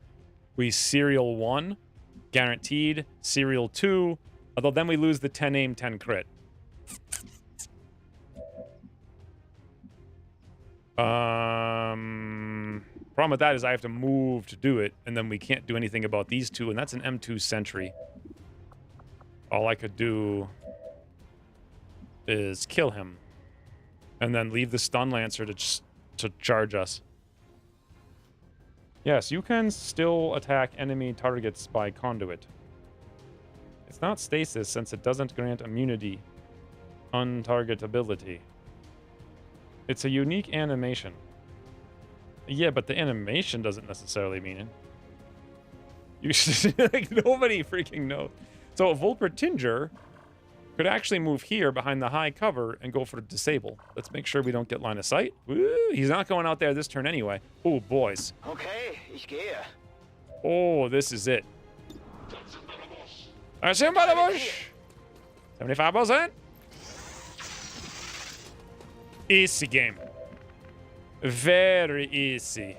We serial 1, guaranteed. Serial 2, although then we lose the 10 aim, 10 crit. Problem with that is I have to move to do it, and then we can't do anything about these two, and that's an M2 sentry. All I could do is kill him, and then leave the stun lancer to charge us. Yes, you can still attack enemy targets by conduit. It's not stasis since it doesn't grant immunity, untargetability. It's a unique animation. Yeah, but the animation doesn't necessarily mean it. You should, like, nobody freaking knows. So a Volpertinger could actually move here behind the high cover and go for disable. Let's make sure we don't get line of sight. Woo, he's not going out there this turn anyway. Oh, boys. Okay, ich gehe. Oh, this is it. I see him by the bush. 75%. Easy game. Very easy.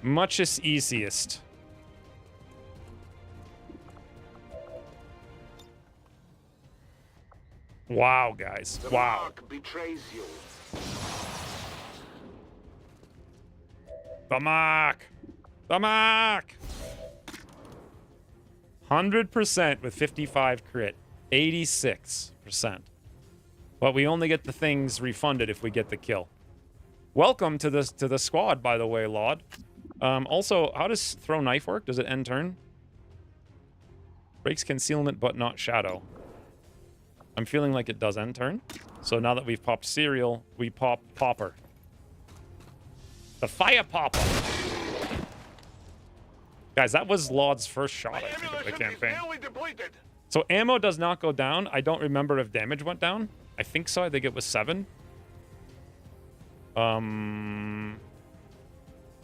Much is easiest. Wow, guys. The Wow. mark betrays you. The mark. The mark. 100% with 55 crit. 86%. But we only get the things refunded if we get the kill. Welcome to the squad, by the way, Laud. Also, how does throw knife work? Does it end turn? Breaks concealment, but not shadow. I'm feeling like it does end turn. So now that we've popped cereal, we pop popper. The fire popper. Guys, that was Laud's first shot, I think, of the campaign. So ammo does not go down. I don't remember if damage went down. I think so. I think it was 7.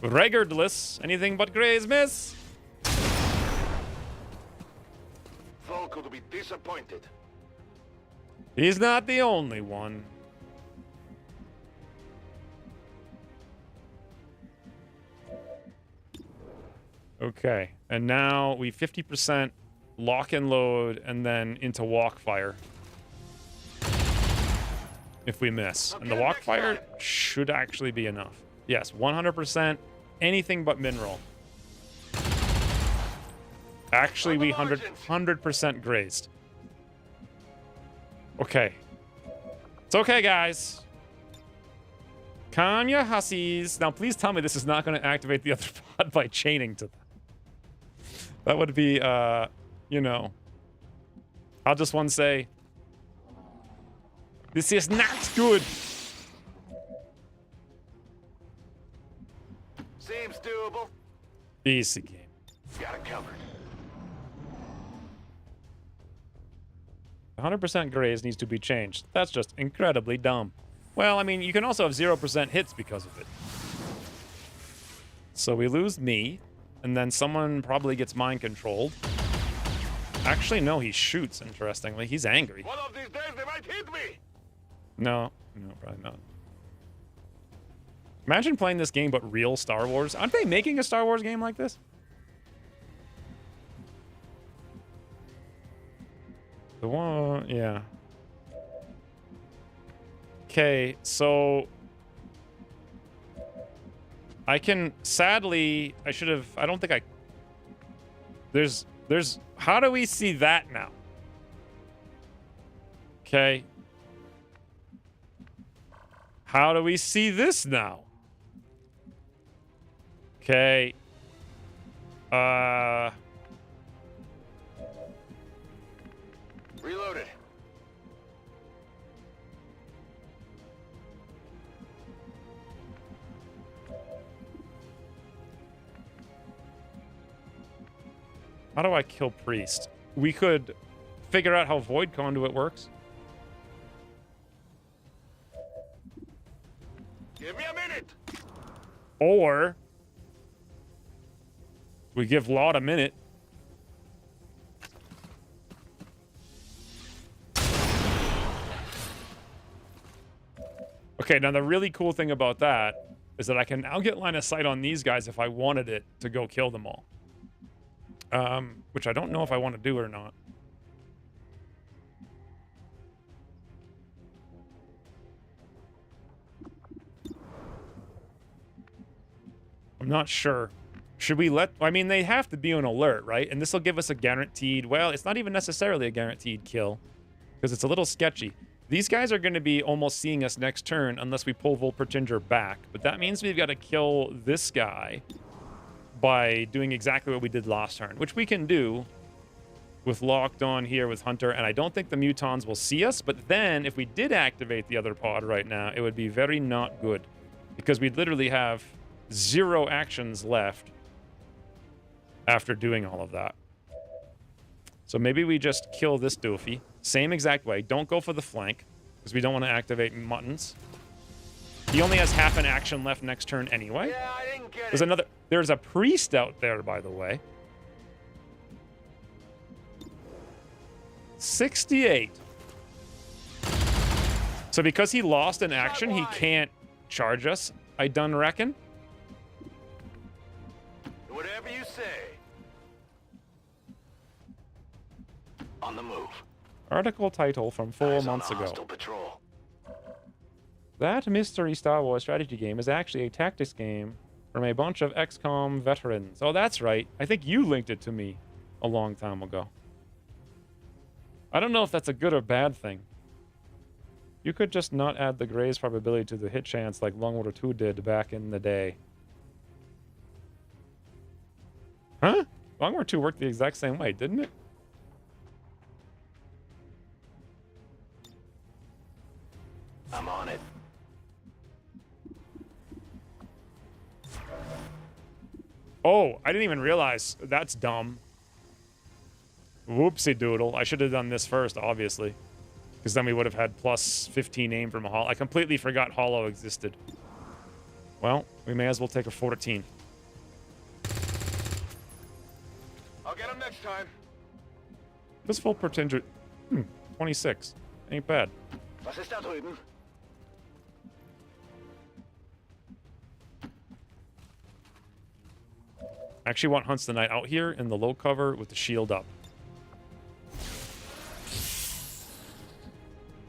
Regardless, anything but grays, miss. Volk will be disappointed. He's not the only one. Okay, and now we 50% lock and load, and then into walk fire. If we miss. And the walk fire should actually be enough. Yes, 100%. Anything but mineral. Actually, we 100% grazed. Okay. It's okay, guys. Calm your hussies. Now, please tell me this is not going to activate the other pod by chaining to them. That would be, you know. I'll just one say, this is not good. Seems doable. Easy game. Got it covered. 100% graze needs to be changed. That's just incredibly dumb. Well, I mean, you can also have 0% hits because of it. So we lose me, and then someone probably gets mind controlled. Actually, no, he shoots, interestingly. He's angry. One of these days they might hit me. No, probably not. Imagine playing this game, but real Star Wars. Aren't they making a Star Wars game like this? The one, yeah. Okay, so I can, sadly, I should have, I don't think I, there's, how do we see that now? Okay. How do we see this now? Okay. Reloaded. How do I kill Priest? We could figure out how Void Conduit works. Give me a minute. Or we give Lot a minute. Okay, now the really cool thing about that is that I can now get line of sight on these guys if I wanted it to go kill them all. Which I don't know if I want to do or not. I'm not sure. Should we let... I mean, they have to be on alert, right? And this will give us a guaranteed... Well, it's not even necessarily a guaranteed kill, because it's a little sketchy. These guys are going to be almost seeing us next turn unless we pull Volpertinger back. But that means we've got to kill this guy by doing exactly what we did last turn, which we can do with Locked On here with Hunter. And I don't think the Mutons will see us. But then if we did activate the other pod right now, it would be very not good, because we'd literally have 0 actions left after doing all of that. So maybe we just kill this doofy. Same exact way. Don't go for the flank, because we don't want to activate Muttons. He only has half an action left next turn anyway. Yeah, I didn't get There's another... There's a priest out there, by the way. 68. So because he lost an action, he can't charge us, I done reckon. Whatever you say. On the move. Article title from 4 Eyes on months a ago. hostile patrol. That mystery Star Wars strategy game is actually a tactics game from a bunch of XCOM veterans. Oh, that's right. I think you linked it to me a long time ago. I don't know if that's a good or bad thing. You could just not add the graze probability to the hit chance like Longwater 2 did back in the day. Huh? Longwater 2 worked the exact same way, didn't it? I'm on it. Oh, I didn't even realize. That's dumb. Whoopsie doodle. I should have done this first, obviously. Because then we would have had plus 15 aim from a hollow. I completely forgot hollow existed. Well, we may as well take a 14. I'll get him next time. This full potential... 26. Ain't bad. Was ist da drüben? I actually want Hunts the Knight out here in the low cover with the shield up.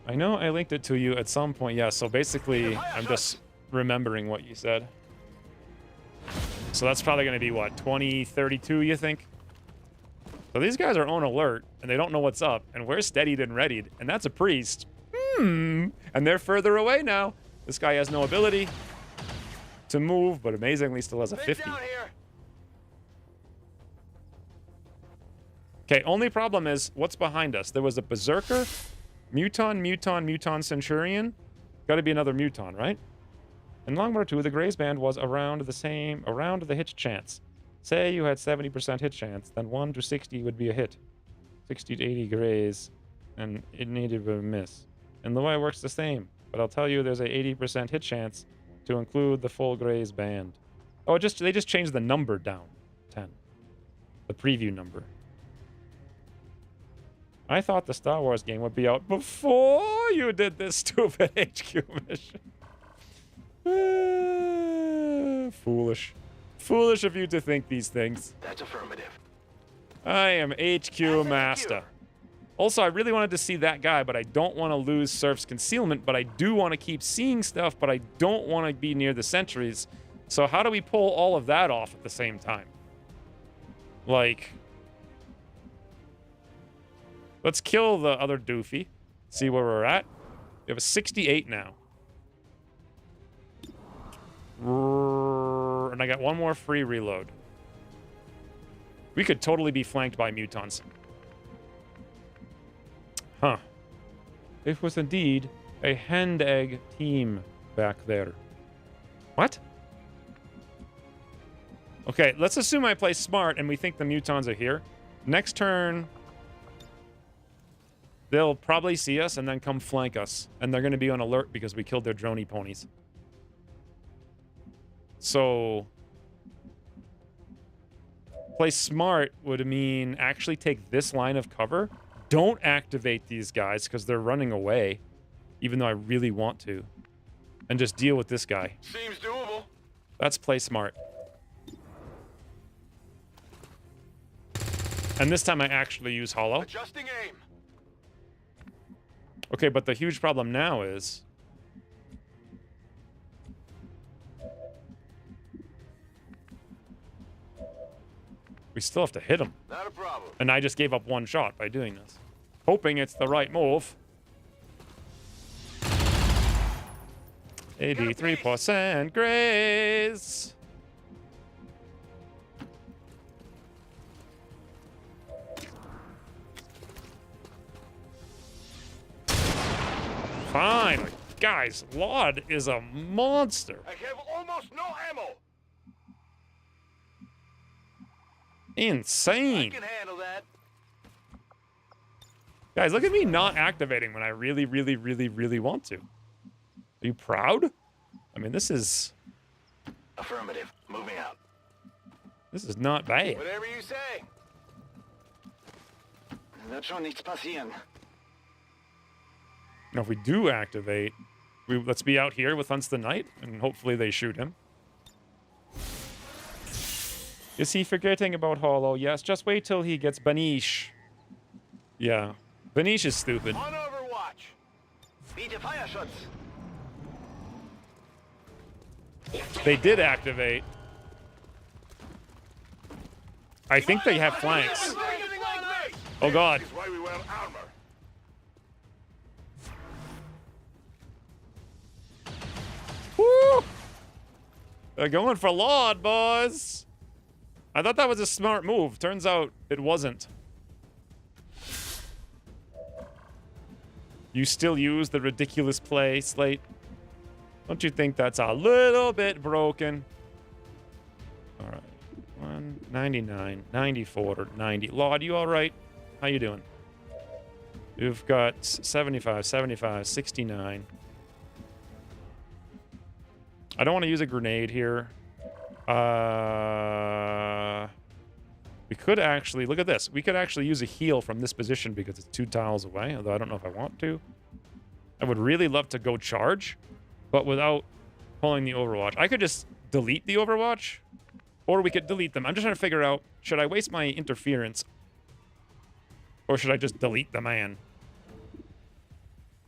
I know I linked it to you at some point. Yeah, so basically, I'm just remembering what you said. So that's probably going to be, what, 2032, you think? So these guys are on alert, and they don't know what's up, and we're steadied and readied, and that's a priest. And they're further away now. This guy has no ability to move, but amazingly still has a 50. Down here. Okay, only problem is, what's behind us? There was a Berserker, Muton Centurion. Got to be another Muton, right? In Longwater 2, the Graze Band was around the hit chance. Say you had 70% hit chance, then 1 to 60 would be a hit. 60 to 80 Graze, and it needed a miss. And the way it works the same, but I'll tell you there's a 80% hit chance to include the full Graze Band. Oh, they just changed the number down, 10. The preview number. I thought the Star Wars game would be out before you did this stupid HQ mission. Foolish. Foolish of you to think these things. That's affirmative. I am HQ Master. Also, I really wanted to see that guy, but I don't want to lose Surf's concealment, but I do want to keep seeing stuff, but I don't want to be near the sentries. So how do we pull all of that off at the same time? Like... Let's kill the other doofy. See where we're at. We have a 68 now. And I got one more free reload. We could totally be flanked by mutons. Huh. It was indeed a hand egg team back there. What? Okay, let's assume I play smart and we think the mutons are here. Next turn, they'll probably see us and then come flank us. And they're going to be on alert because we killed their droney ponies. So, play smart would mean actually take this line of cover. Don't activate these guys because they're running away, even though I really want to. And just deal with this guy. Seems doable. That's play smart. And this time I actually use hollow. Adjusting aim. Okay, but the huge problem now is... we still have to hit him. Not a problem. And I just gave up one shot by doing this. Hoping it's the right move. 83% graze. Fine. Guys, Laud is a monster. I have almost no ammo. Insane. I can handle that. Guys, look at me not activating when I really, really, really, really want to. Are you proud? I mean, this is Affirmative. Moving out. not bad. Whatever you say. Wird schon nichts passieren. Now, if we do activate, let's be out here with Hunts the Knight, and hopefully they shoot him. Is he forgetting about Hollow? Yes, just wait till he gets Banish. Yeah, Banish is stupid. On Overwatch. Biete Feuerschutz. They did activate. I think they have flanks. Oh god. This is why we wear armor. Woo! They're going for Laud, boys. I thought that was a smart move. Turns out it wasn't. You still use the ridiculous play, Slate? Don't you think that's a little bit broken? All right. 199, 94, 90. Laud, you all right? How you doing? You've got 75, 75, 69. I don't want to use a grenade here. We could actually, look at this. We could actually use a heal from this position because it's 2 tiles away, although I don't know if I want to. I would really love to go charge, but without pulling the Overwatch. I could just delete the Overwatch, or we could delete them. I'm just trying to figure out, should I waste my interference, or should I just delete the man?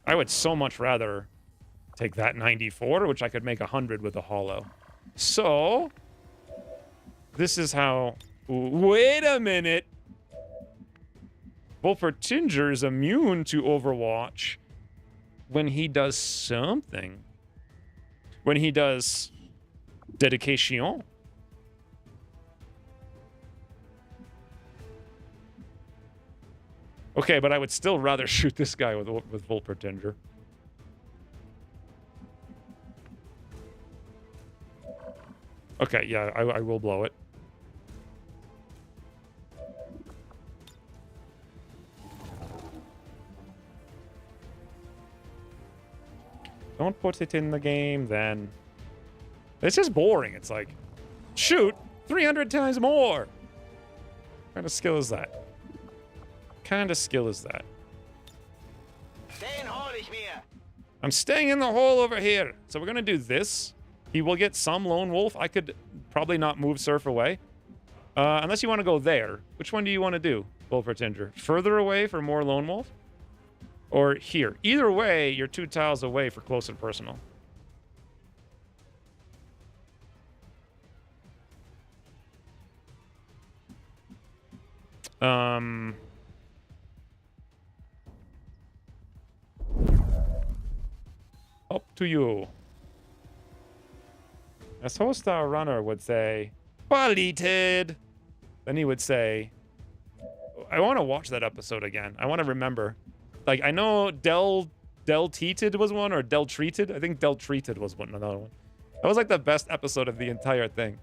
I would so much rather take that 94, which I could make 100 with a hollow. So, this is how... wait a minute! Volpertinger is immune to Overwatch when he does something. When he does dedication. Okay, but I would still rather shoot this guy with Volpertinger. Okay, yeah, I will blow it. Don't put it in the game, then. It's just boring. It's like, shoot 300 times more. What kind of skill is that? What kind of skill is that? Den hol ich mir. I'm staying in the hole over here. So we're going to do this. He will get some Lone Wolf. I could probably not move Surf away. Unless you want to go there. Which one do you want to do, Wolfertinger? Further away for more Lone Wolf? Or here? Either way, you're 2 tiles away for close and personal. Up to you. As Hostile Runner would say, "Qualited." Then he would say, I want to watch that episode again. I want to remember. Like, I know Del Treated was one, or Del Treated. I think Del Treated was one, another one. That was like the best episode of the entire thing.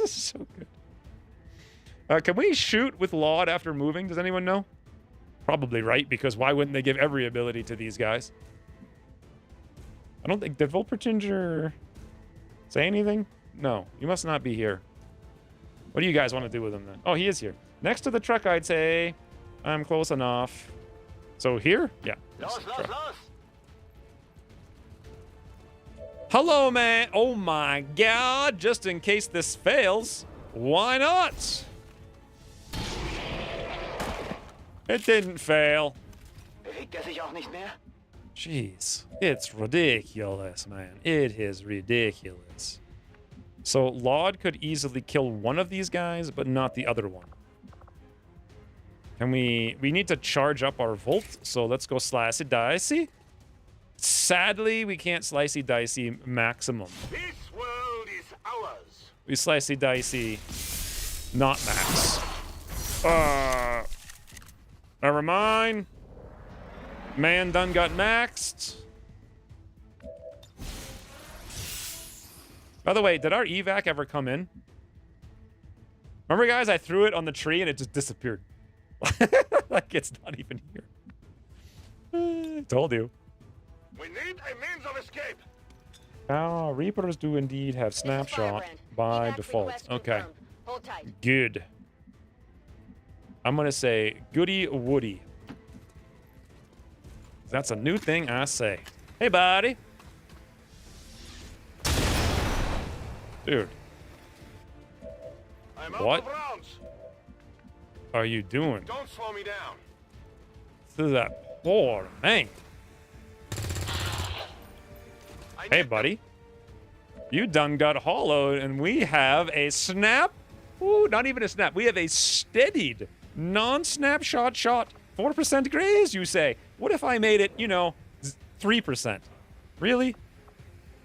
So good. Can we shoot with Laud after moving? Does anyone know? Probably, right? Because why wouldn't they give every ability to these guys? I don't think... Did Volpertinger say anything? No. You must not be here. What do you guys want to do with him then? Oh, he is here. Next to the truck, I'd say. I'm close enough. So here? Yeah. Los, los, los! Hello, man. Oh my god. Just in case this fails, why not? It didn't fail. Bewegt sich auch nicht mehr? Jeez. It's ridiculous, man. It is ridiculous. So Laud could easily kill one of these guys, but not the other one. Can we need to charge up our Volt, so let's go slicey dicey. Sadly, we can't slicey dicey maximum. This world is ours. We slicey dicey not max. Never mind. Man done got maxed. By the way, did our evac ever come in? Remember, guys, I threw it on the tree and it just disappeared. Like it's not even here. Told you. We need a means of escape. Reapers do indeed have This is snapshot Firebrand. by Evac default. request Okay. confirmed. Hold tight. Good. I'm gonna say goody woody. That's a new thing I say. Hey, buddy. Dude, I'm What? out of rounds. are you doing Don't slow me down. to that poor man? I Hey, need buddy. You done got hollowed, and we have a snap. Ooh, not even a snap. We have a steadied, non-snapshot shot. 4% graze, you say. What if I made it, 3%? Really?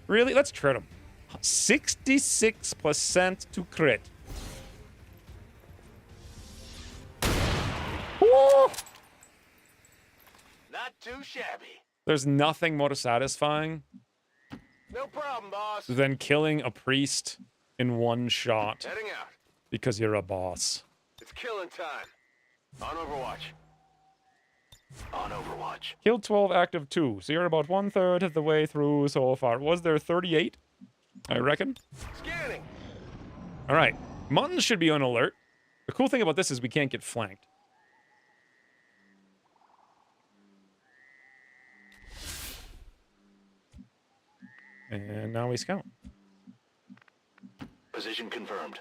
Really? Let's crit him. 66% to crit. Woo! Not too shabby. There's nothing more satisfying No problem, boss. than killing a priest in one shot Heading out. because you're a boss. It's killing time. On Overwatch. On Overwatch. Killed 12, active 2. So you're about 1/3 of the way through so far. Was there 38? I reckon. Scanning. All right. Muttons should be on alert. The cool thing about this is we can't get flanked. And now we scout. Position confirmed.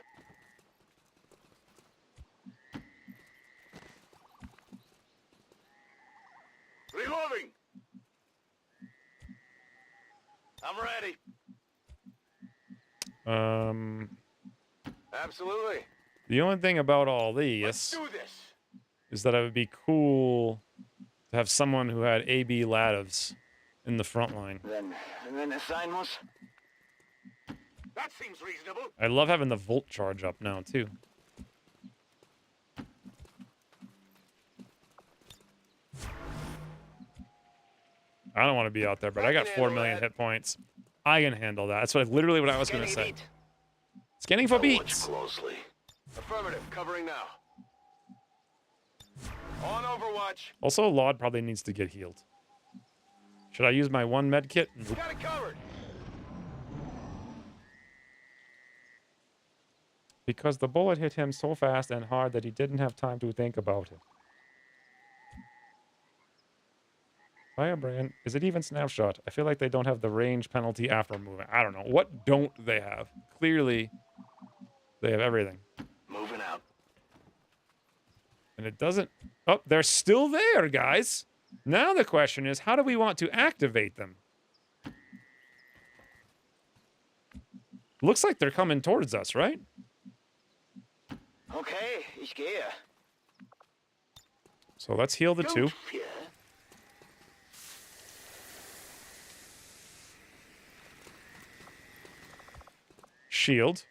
Reloading. I'm ready. Absolutely. The only thing about all Let's these do this. is that it would be cool to have someone who had AB Ladovs in the front line. Wenn es sein muss. That seems reasonable. I love having the Volt charge up now, too. I don't want to be out there, but I got 4 million hit points. I can handle that. That's literally what I was going to say. Scanning for Watch beats. closely. Affirmative. Covering now. On Overwatch. Also, Laud probably needs to get healed. Should I use my one med kit? Nope. Got it covered. Because the bullet hit him so fast and hard that he didn't have time to think about it. Firebrand, is it even snapshot? I feel like they don't have the range penalty after moving. I don't know. What don't they have? Clearly, they have everything. Moving out. And it doesn't... Oh, they're still there, guys. Now the question is, how do we want to activate them? Looks like they're coming towards us, right? Okay, ich gehe. So let's heal the two. Fear. shield.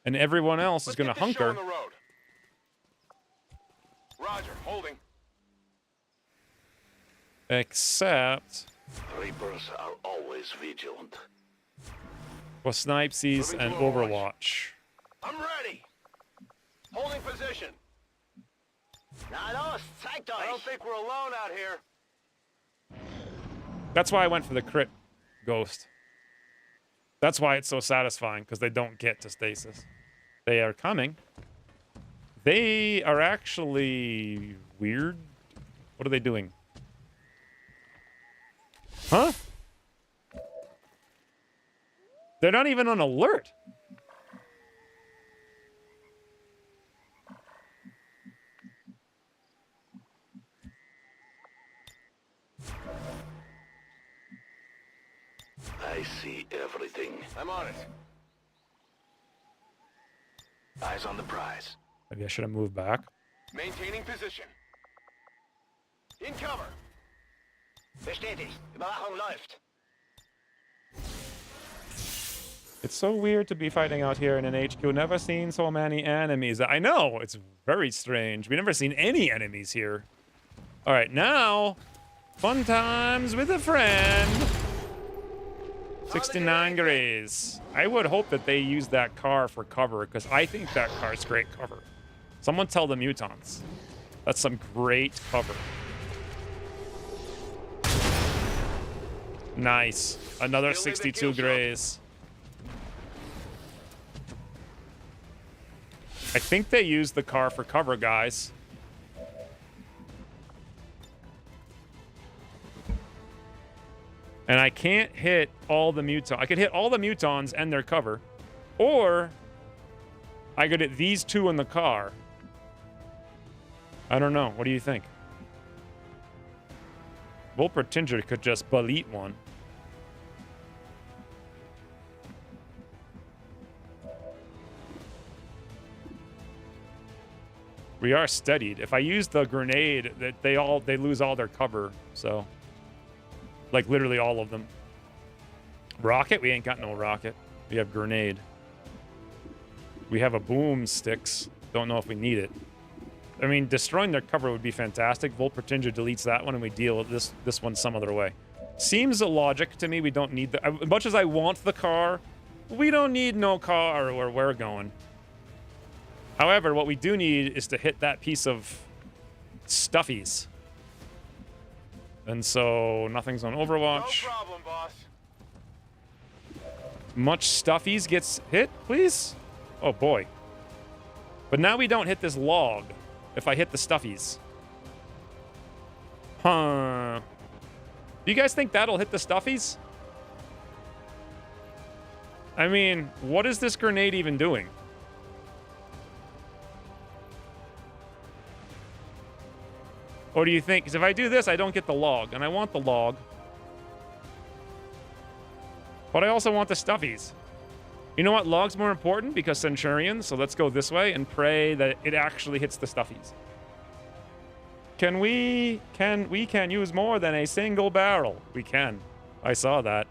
And everyone else is going to hunker. On the road. Roger, holding. Except Reapers are always vigilant. for Snipesies and Overwatch. I'm ready. Holding position. Na los, zeigt I don't euch! think we're alone out here. That's why I went for the crit ghost. That's why it's so satisfying, because they don't get to stasis. They are coming. They are actually weird. What are they doing? Huh? They're not even on alert. I see everything. I'm on it. Eyes on the prize. Maybe I should have moved back. Maintaining position. In cover. Bestätigt. Überwachung läuft. It's so weird to be fighting out here in an HQ. Never seen so many enemies. I know, it's very strange. We've never seen any enemies here. All right, now, fun times with a friend. 69 grays. I would hope that they use that car for cover, because I think that car's great cover. Someone tell the mutants. That's some great cover. Nice. Another 62 grays. I think they used the car for cover, guys. And I can't hit all the mutons. I could hit all the mutons and their cover. Or I could hit these two in the car. I don't know. What do you think? Volpertinger could just delete one. We are steadied. If I use the grenade, they lose all their cover. So, like literally all of them. Rocket? We ain't got no rocket. We have grenade. We have a boom sticks. Don't know if we need it. I mean, destroying their cover would be fantastic. Volpertinger deletes that one, and we deal with this one some other way. Seems illogic to me. We don't need the. As much as I want the car, we don't need no car where we're going. However, what we do need is to hit that piece of stuffies. And so nothing's on Overwatch. No problem, boss. Much stuffies gets hit, please? Oh boy. But now we don't hit this log if I hit the stuffies. Huh. Do you guys think that'll hit the stuffies? I mean, what is this grenade even doing? Or do you think, because if I do this, I don't get the log, and I want the log. But I also want the stuffies. You know what? Log's more important because Centurions, so let's go this way and pray that it actually hits the stuffies. We can use more than a single barrel. We can. I saw that.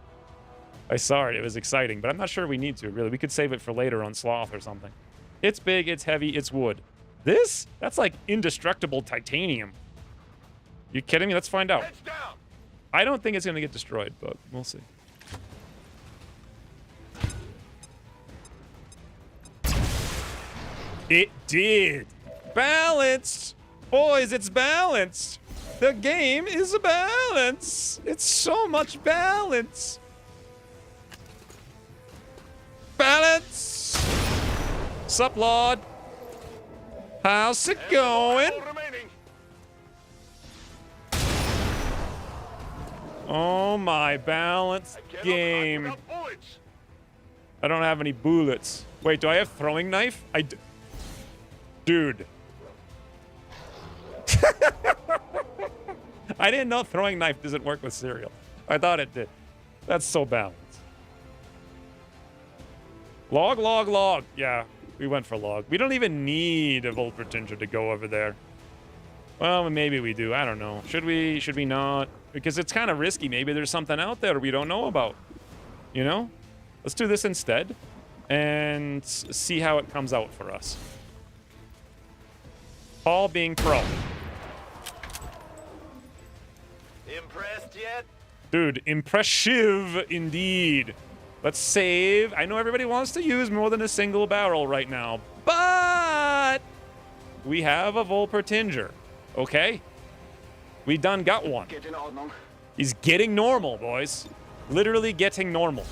I saw it. It was exciting, but I'm not sure we need to, really. We could save it for later on Sloth or something. It's big, it's heavy, it's wood. This? That's like indestructible titanium. You kidding me? Let's find out. Heads down. I don't think it's going to get destroyed, but we'll see. It did. Balanced. Boys, it's balanced. The game is a balance. It's so much balance. Balance. Sup, Lord? How's it going? All remaining. Oh, my balanced I cannot game. hide without bullets. I don't have any bullets. Wait, do I have throwing knife? Dude. I didn't know throwing knife doesn't work with cereal. I thought it did. That's so balanced. Log, log, log. Yeah, we went for log. We don't even need a Volpertinger to go over there. Well, maybe we do. I don't know. Should we? Should we not? Because it's kind of risky. Maybe there's something out there we don't know about. You know? Let's do this instead and see how it comes out for us. Paul being pro. Impressed yet? Dude, impressive indeed. Let's save. I know everybody wants to use more than a single barrel right now, but we have a Volpertinger, okay? We done got one. Get in Ordnung. He's getting normal, boys. Literally getting normal.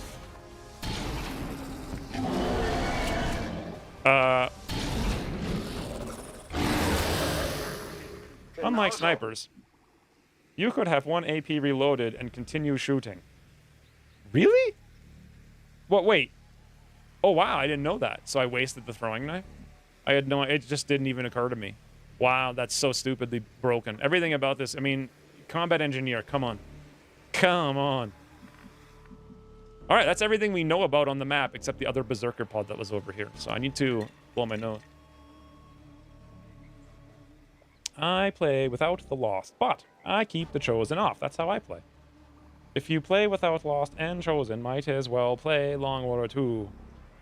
Unlike snipers, you could have one AP reloaded and continue shooting. Really? What, wait. Oh, wow, I didn't know that. So I wasted the throwing knife? I had no, it just didn't even occur to me. Wow, that's so stupidly broken. Everything about this, I mean, combat engineer, come on. Come on. All right, that's everything we know about on the map, except the other Berserker pod that was over here. So I need to blow my nose. I play without the Lost, but I keep the Chosen off. That's how I play. If you play without Lost and Chosen, might as well play Long War 2.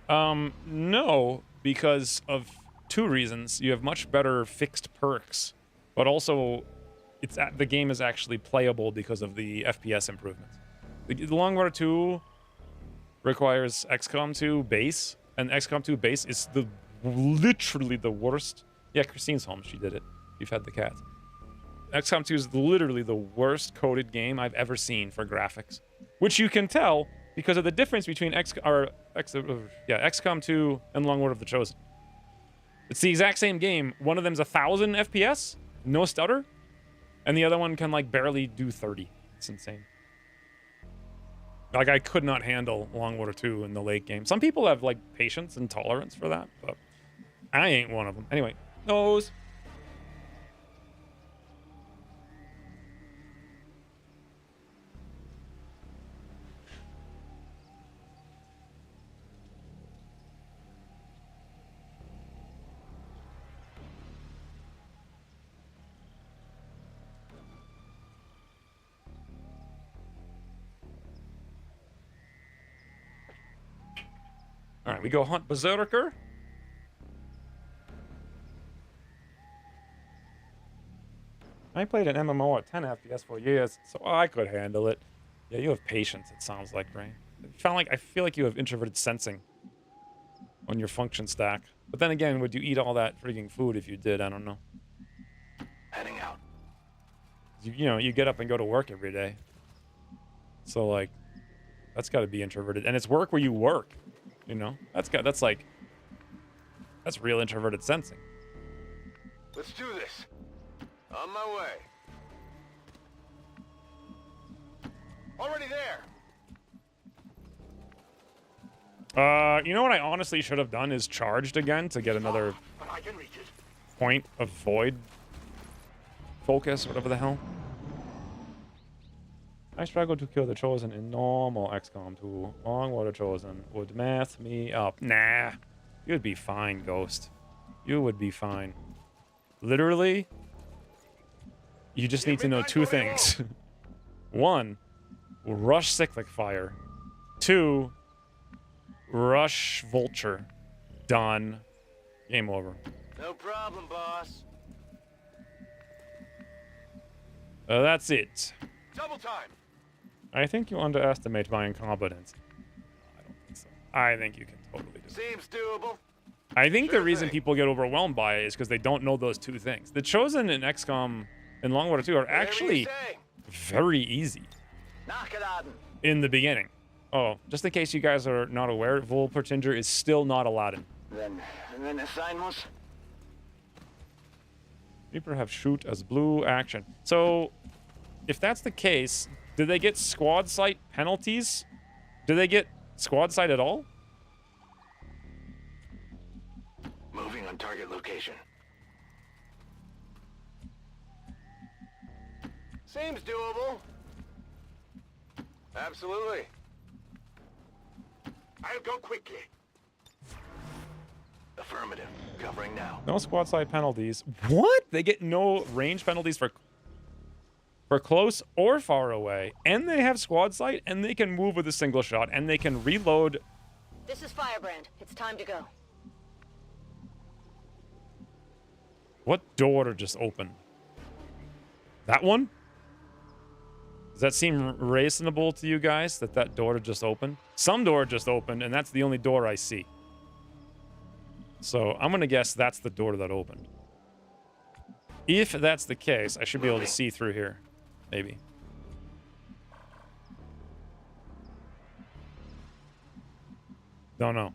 No, because of two reasons. You have much better fixed perks, but also the game is actually playable because of the FPS improvements. The Long War 2 requires XCOM 2 base, and XCOM 2 base is literally the worst. Yeah, Christine's home. She did it. You've had the cat. XCOM 2 is literally the worst coded game I've ever seen for graphics, which you can tell because of the difference between XCOM 2 and Long War of the Chosen. It's the exact same game. One of them's 1,000 FPS, no stutter, and the other one can like barely do 30. It's insane. Like, I could not handle Long War 2 in the late game. Some people have like patience and tolerance for that, but I ain't one of them. Anyway, nose. All right, we go hunt Berserker. I played an MMO at 10 FPS for years, so I could handle it. Yeah, you have patience, it sounds like, right? I feel like you have introverted sensing on your function stack. But then again, would you eat all that freaking food if you did? I don't know. Heading out. You know, you get up and go to work every day. So, like, that's got to be introverted. And it's work where you work. You know, that's real introverted sensing. Let's do this. On my way. Already there. You know what I honestly should have done is charged again to get another But I can reach it. point of void focus, whatever the hell. I struggle to kill the Chosen in normal XCOM 2. Long War Chosen would mess me up. Nah. You'd be fine, Ghost. You would be fine. Literally, you just need to know two things. One, rush Cyclic Fire. Two, rush Vulture. Done. Game over. No problem, boss. That's it. Double time. I think you underestimate my incompetence. I don't think so. I think you can totally do it. Seems doable. I think Sure the reason thing. people get overwhelmed by it is because they don't know those two things. The Chosen and XCOM and Long War 2 are Whatever you actually say. very easy Nachgeladen. in the beginning. Oh, just in case you guys are not aware, Volpertinger is still not Aladdin. Wenn es sein muss. Reaper have shoot as blue action. So, if that's the case, do they get squad sight penalties? Do they get squad sight at all? Moving on target location. Seems doable. Absolutely. I'll go quickly. Affirmative. Affirmative. Covering now. No squad side penalties. What? They get no range penalties for close or far away. And they have squad sight, and they can move with a single shot, and they can reload. This is Firebrand. It's time to go. What door just opened? That one? Does that seem reasonable to you guys, that door just opened? Some door just opened, and that's the only door I see. So I'm going to guess that's the door that opened. If that's the case, I should be able to see through here. Maybe. Don't know.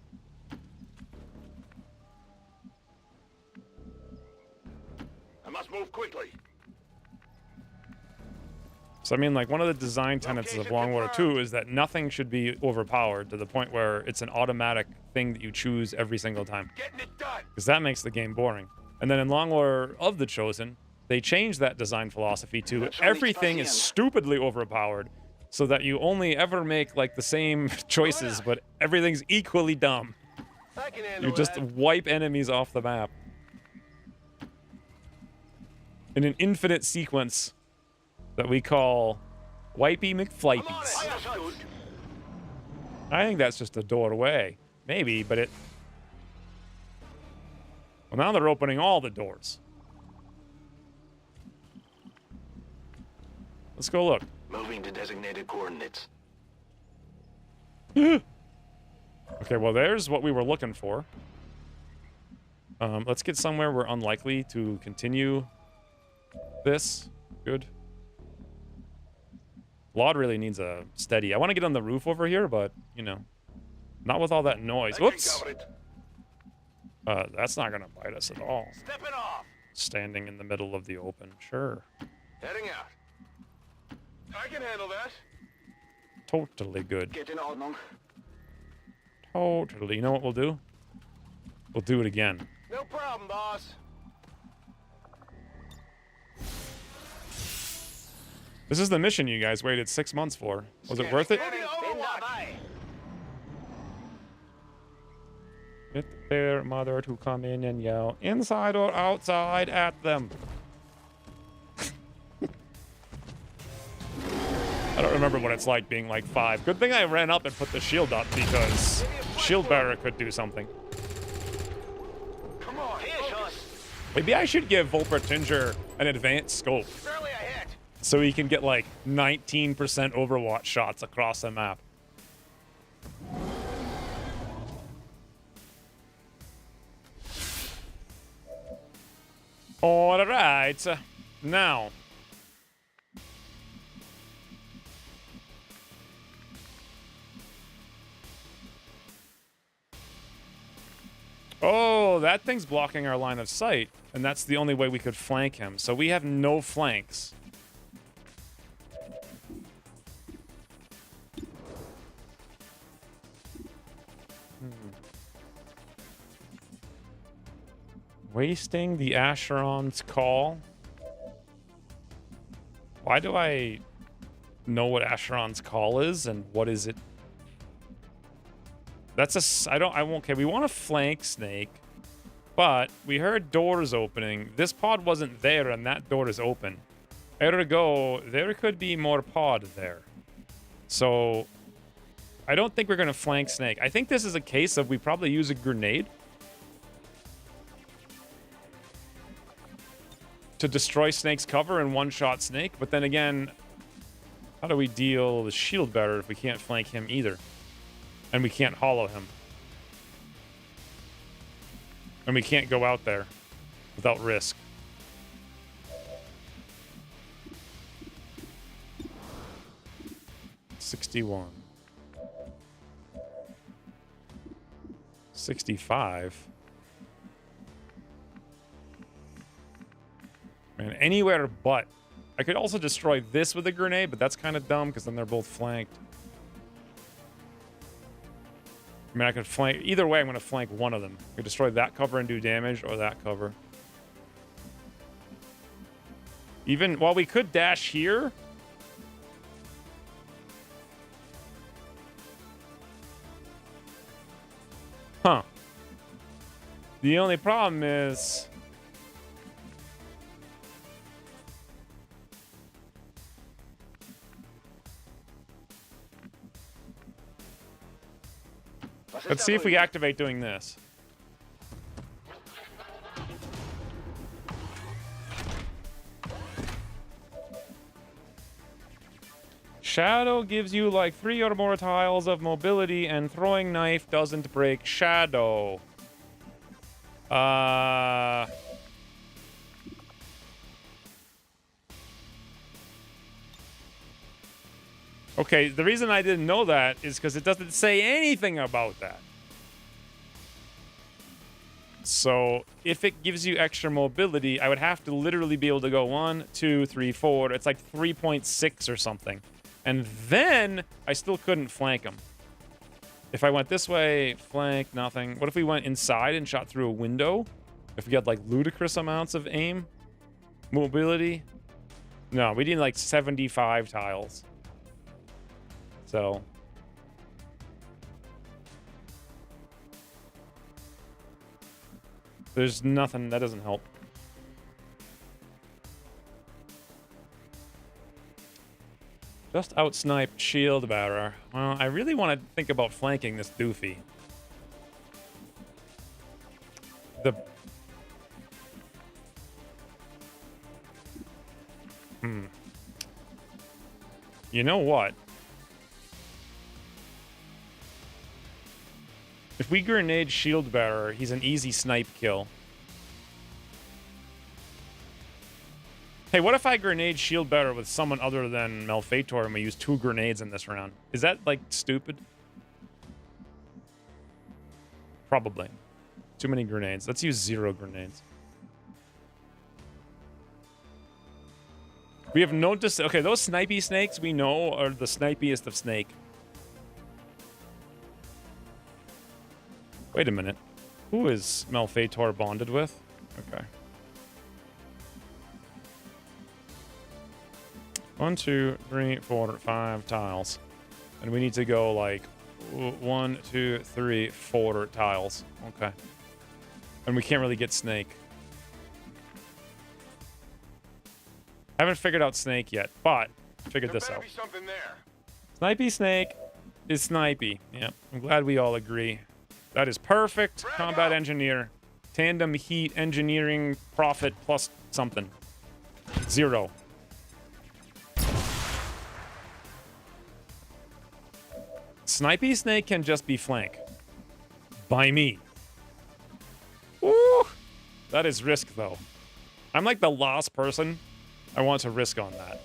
I must move quickly. So I mean, like, one of the design tenets of Longwater 2 is that nothing should be overpowered to the point where it's an automatic thing that you choose every single time. Getting it done. Because that makes the game boring. And then in Longwater of the Chosen, they changed that design philosophy to everything is stupidly overpowered so that you only ever make, like, the same choices, but everything's equally dumb. I can handle You just that. wipe enemies off the map. In an infinite sequence that we call Wipey McFlipies. Understood. I think that's just a doorway. Maybe, but it... Well, now they're opening all the doors. Let's go look. Moving to designated coordinates. Okay, well, there's what we were looking for. Let's get somewhere we're unlikely to continue this. Good. Laud really needs a steady. I want to get on the roof over here, but, you know, not with all that noise. I can Whoops. cover it. That's not going to bite us at all. Stepping off. Standing in the middle of the open. Sure. Heading out. I can handle that. Totally good. Get in Ordnung. Totally. You know what we'll do? We'll do it again. No problem, boss. This is the mission you guys waited 6 months for. Was it worth it? Moving to Bin Overwatch. dabei. Get their mother to come in and yell inside or outside at them. I don't remember what it's like being like 5. Good thing I ran up and put the shield up because shield bearer could do something. Come on. Here, Schuss. Maybe I should give Volpertinger an advanced scope Barely a hit. so he can get like 19% Overwatch shots across the map. All right, now. Oh, that thing's blocking our line of sight, and that's the only way we could flank him. So we have no flanks. Wasting the Asheron's call. Why do I know what Asheron's call is and what is it? That's a... I won't... Okay, we want to flank Snake, but we heard doors opening. This pod wasn't there and that door is open. Ergo, there could be more pod there. So, I don't think we're going to flank Snake. I think this is a case of we probably use a grenade to destroy Snake's cover and one-shot Snake. But then again, how do we deal with shield bearer if we can't flank him either? And we can't hollow him. And we can't go out there without risk. $61. 65. Man, anywhere but. I could also destroy this with a grenade, but that's kind of dumb because then they're both flanked. I mean, I could flank... Either way, I'm going to flank one of them. I could destroy that cover and do damage, or that cover. Even... Well, we could dash here. Huh. The only problem is... Let's see if we activate doing this. Shadow gives you like 3 or more tiles of mobility, and throwing knife doesn't break shadow. Okay, the reason I didn't know that is because it doesn't say anything about that. So if it gives you extra mobility, I would have to literally be able to go 1, 2, 3, 4. It's like 3.6 or something. And then I still couldn't flank him. If I went this way, flank, nothing. What if we went inside and shot through a window? If we had like ludicrous amounts of aim? Mobility? No, we need like 75 tiles. So... there's nothing. That doesn't help. Just outsniped shield bearer. Well, I really want to think about flanking this doofy. You know what? If we grenade shield bearer, he's an easy snipe kill. Hey, what if I grenade shield bearer with someone other than Malfeitor and we use 2 grenades in this round? Is that, like, stupid? Probably. Too many grenades. Let's use 0 grenades. We have no... okay, those snipey snakes we know are the snipiest of snake. Wait a minute. Who is Malfeitor bonded with? Okay. 1, 2, 3, 4, 5 tiles. And we need to go like 1, 2, 3, 4 tiles. Okay. And we can't really get snake. I haven't figured out snake yet, but figured this out. Something there. Snipey snake is snipey. Yeah, I'm glad we all agree. That is perfect. Combat engineer. Tandem heat engineering profit plus something. 0. Snipey snake can just be flank. By me. Woo! That is risk, though. I'm like the last person I want to risk on that.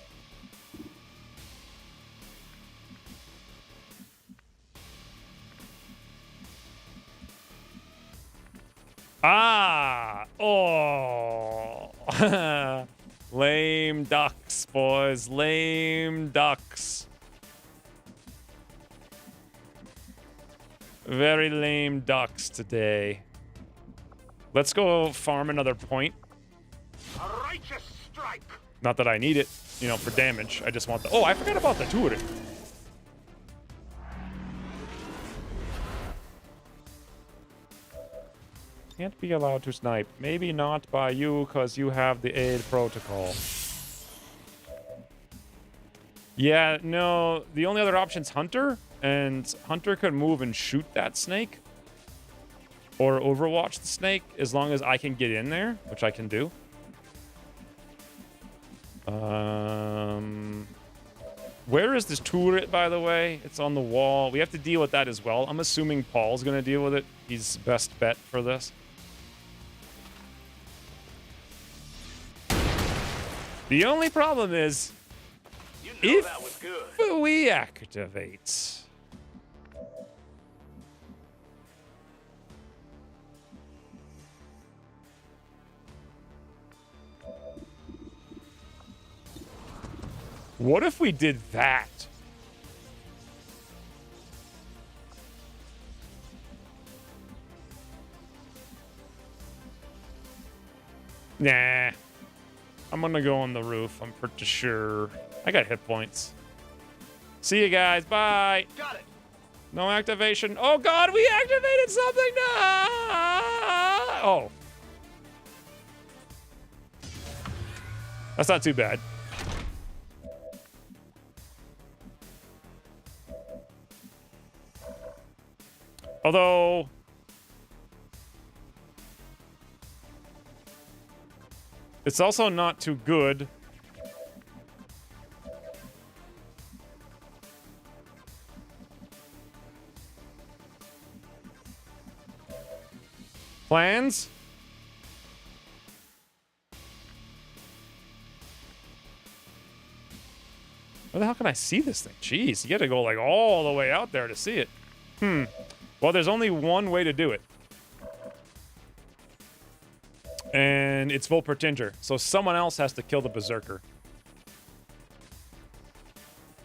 Ah! Oh! Lame ducks, boys. Lame ducks. Very lame ducks today. Let's go farm another point. A righteous strike. Not that I need it, you know, for damage. I just want the... oh, I forgot about the turret. Can't be allowed to snipe. Maybe not by you, because you have the aid protocol. Yeah, no, the only other option's Hunter, and Hunter could move and shoot that snake. Or overwatch the snake, as long as I can get in there, which I can do. Where is this turret, by the way? It's on the wall. We have to deal with that as well. I'm assuming Paul's going to deal with it. He's best bet for this. The only problem is, if that was good. we activate... what if we did that? Nah. I'm gonna go on the roof, I'm pretty sure. I got hit points. See you guys, bye. Got it. No activation. Oh god, we activated something now! Oh. That's not too bad. Although... it's also not too good. Plans? Where the hell can I see this thing? Jeez, you gotta go like all the way out there to see it. Well, there's only one way to do it. And it's Volpertinger. So someone else has to kill the Berserker.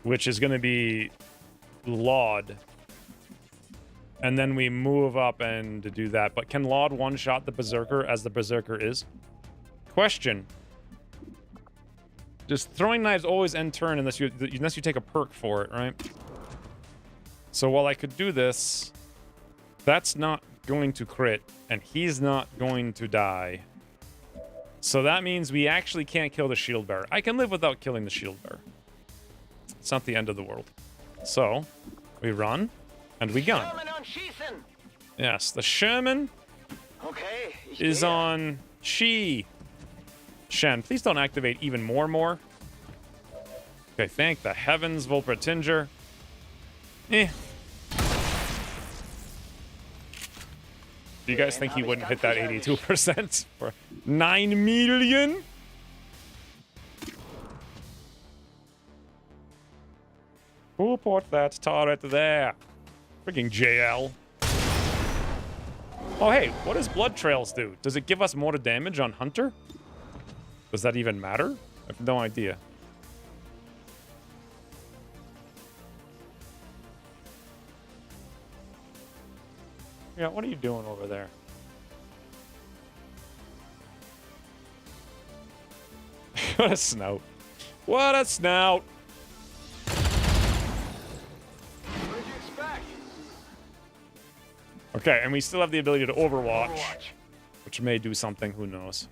Which is gonna be Laud. And then we move up and to do that. But can Laud one-shot the Berserker as the Berserker is? Question. Just throwing knives always end turn unless you take a perk for it, right? So while I could do this, that's not going to crit, and he's not going to die. So that means we actually can't kill the Shield Bearer. I can live without killing the Shield Bearer. It's not the end of the world. So, we run, and we gun. Yes, the Sherman is on Chi. Shen, please don't activate even more. Okay, thank the heavens, Volpertinger. Do you guys think he wouldn't hit that 82% for 9 million? Who put that turret there? Freaking JL. Oh, hey, what does Blood Trails do? Does it give us more damage on Hunter? Does that even matter? I have no idea. Yeah, what are you doing over there? What a snout. What a snout. What did you expect? Okay, and we still have the ability to Overwatch. Which may do something, who knows.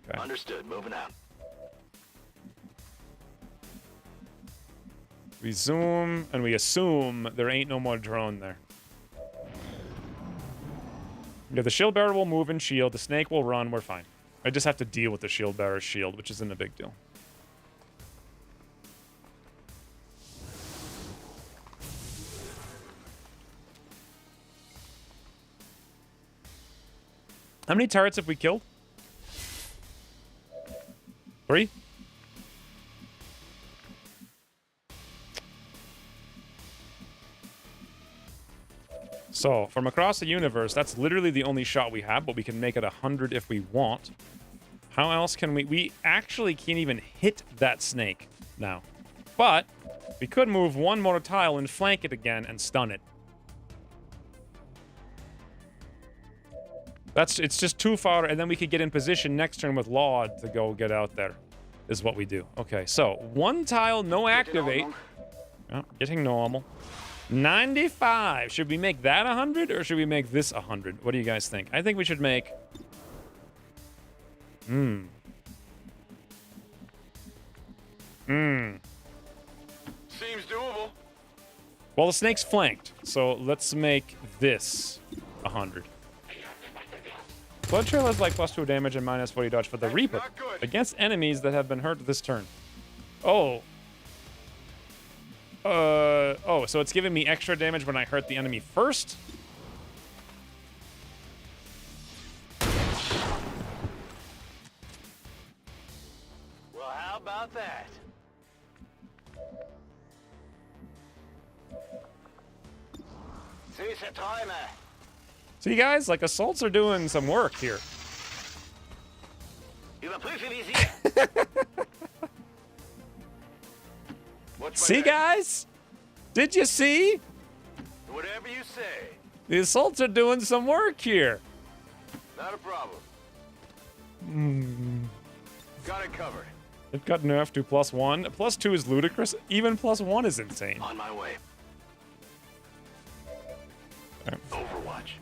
Okay. Understood. Moving out. We zoom, and we assume there ain't no more drone there. Yeah, the Shield Bearer will move and shield. The Snake will run. We're fine. I just have to deal with the Shield Bearer's shield, which isn't a big deal. How many turrets have we killed? 3? So, from across the universe, that's literally the only shot we have, but we can make it 100 if we want. How else can we... We actually can't even hit that snake now. But, we could move one more tile and flank it again and stun it. It's just too far, and then we could get in position next turn with Laud to go get out there, is what we do. Okay, so, one tile, no activate. Oh, getting normal. 95. Should we make that 100 or should we make this 100? What do you guys think? I think we should make... Seems doable. Well, the snake's flanked, so let's make this 100. Blood Trail is like +2 damage and -40 dodge for the Reaper against enemies that have been hurt this turn. Oh. Oh, so it's giving me extra damage when I hurt the enemy first? Well, how about that? Süße Träume. See, guys, like, assaults are doing some work here. Überprüfe Visier. See, guys? Did you see? Whatever you say. The assaults are doing some work here. Not a problem. Got it covered. It got nerfed to +1. +2 is ludicrous. Even +1 is insane. On my way. Okay. Overwatch.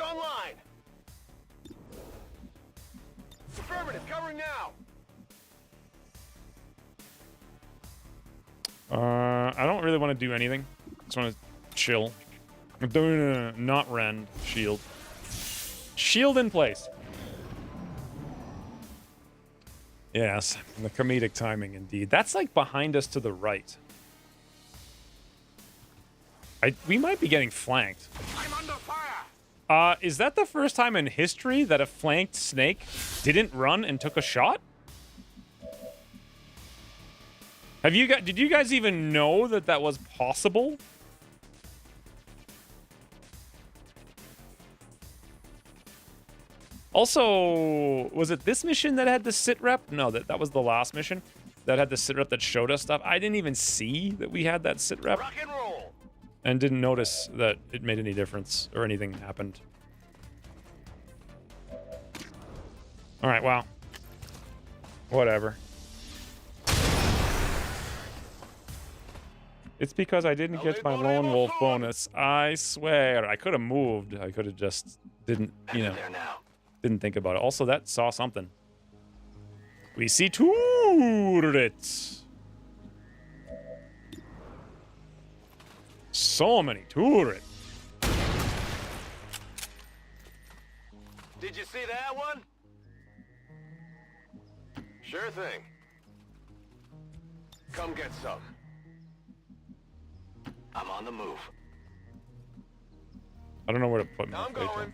online. Affirmative, covering now. I don't really want to do anything. Just want to chill. I'm doing a not rend shield. Shield in place. Yes, the comedic timing indeed. That's like behind us to the right. We might be getting flanked. I'm under fire. Is that the first time in history that a flanked snake didn't run and took a shot? Did you guys even know that that was possible? Also, was it this mission that had the sit rep? No, that was the last mission that had the sit rep that showed us stuff. I didn't even see that we had that sit rep Rock and roll. and didn't notice that it made any difference or anything happened. All right, wow. Whatever. It's because I didn't get my lone wolf bonus. I swear. I could have moved. I could have just didn't, you know, There now. didn't think about it. Also, that saw something. We see turrets. So many turrets. Did you see that one? Sure thing. Come get some. I'm on the move. I don't know where to put my I'm playtime. going.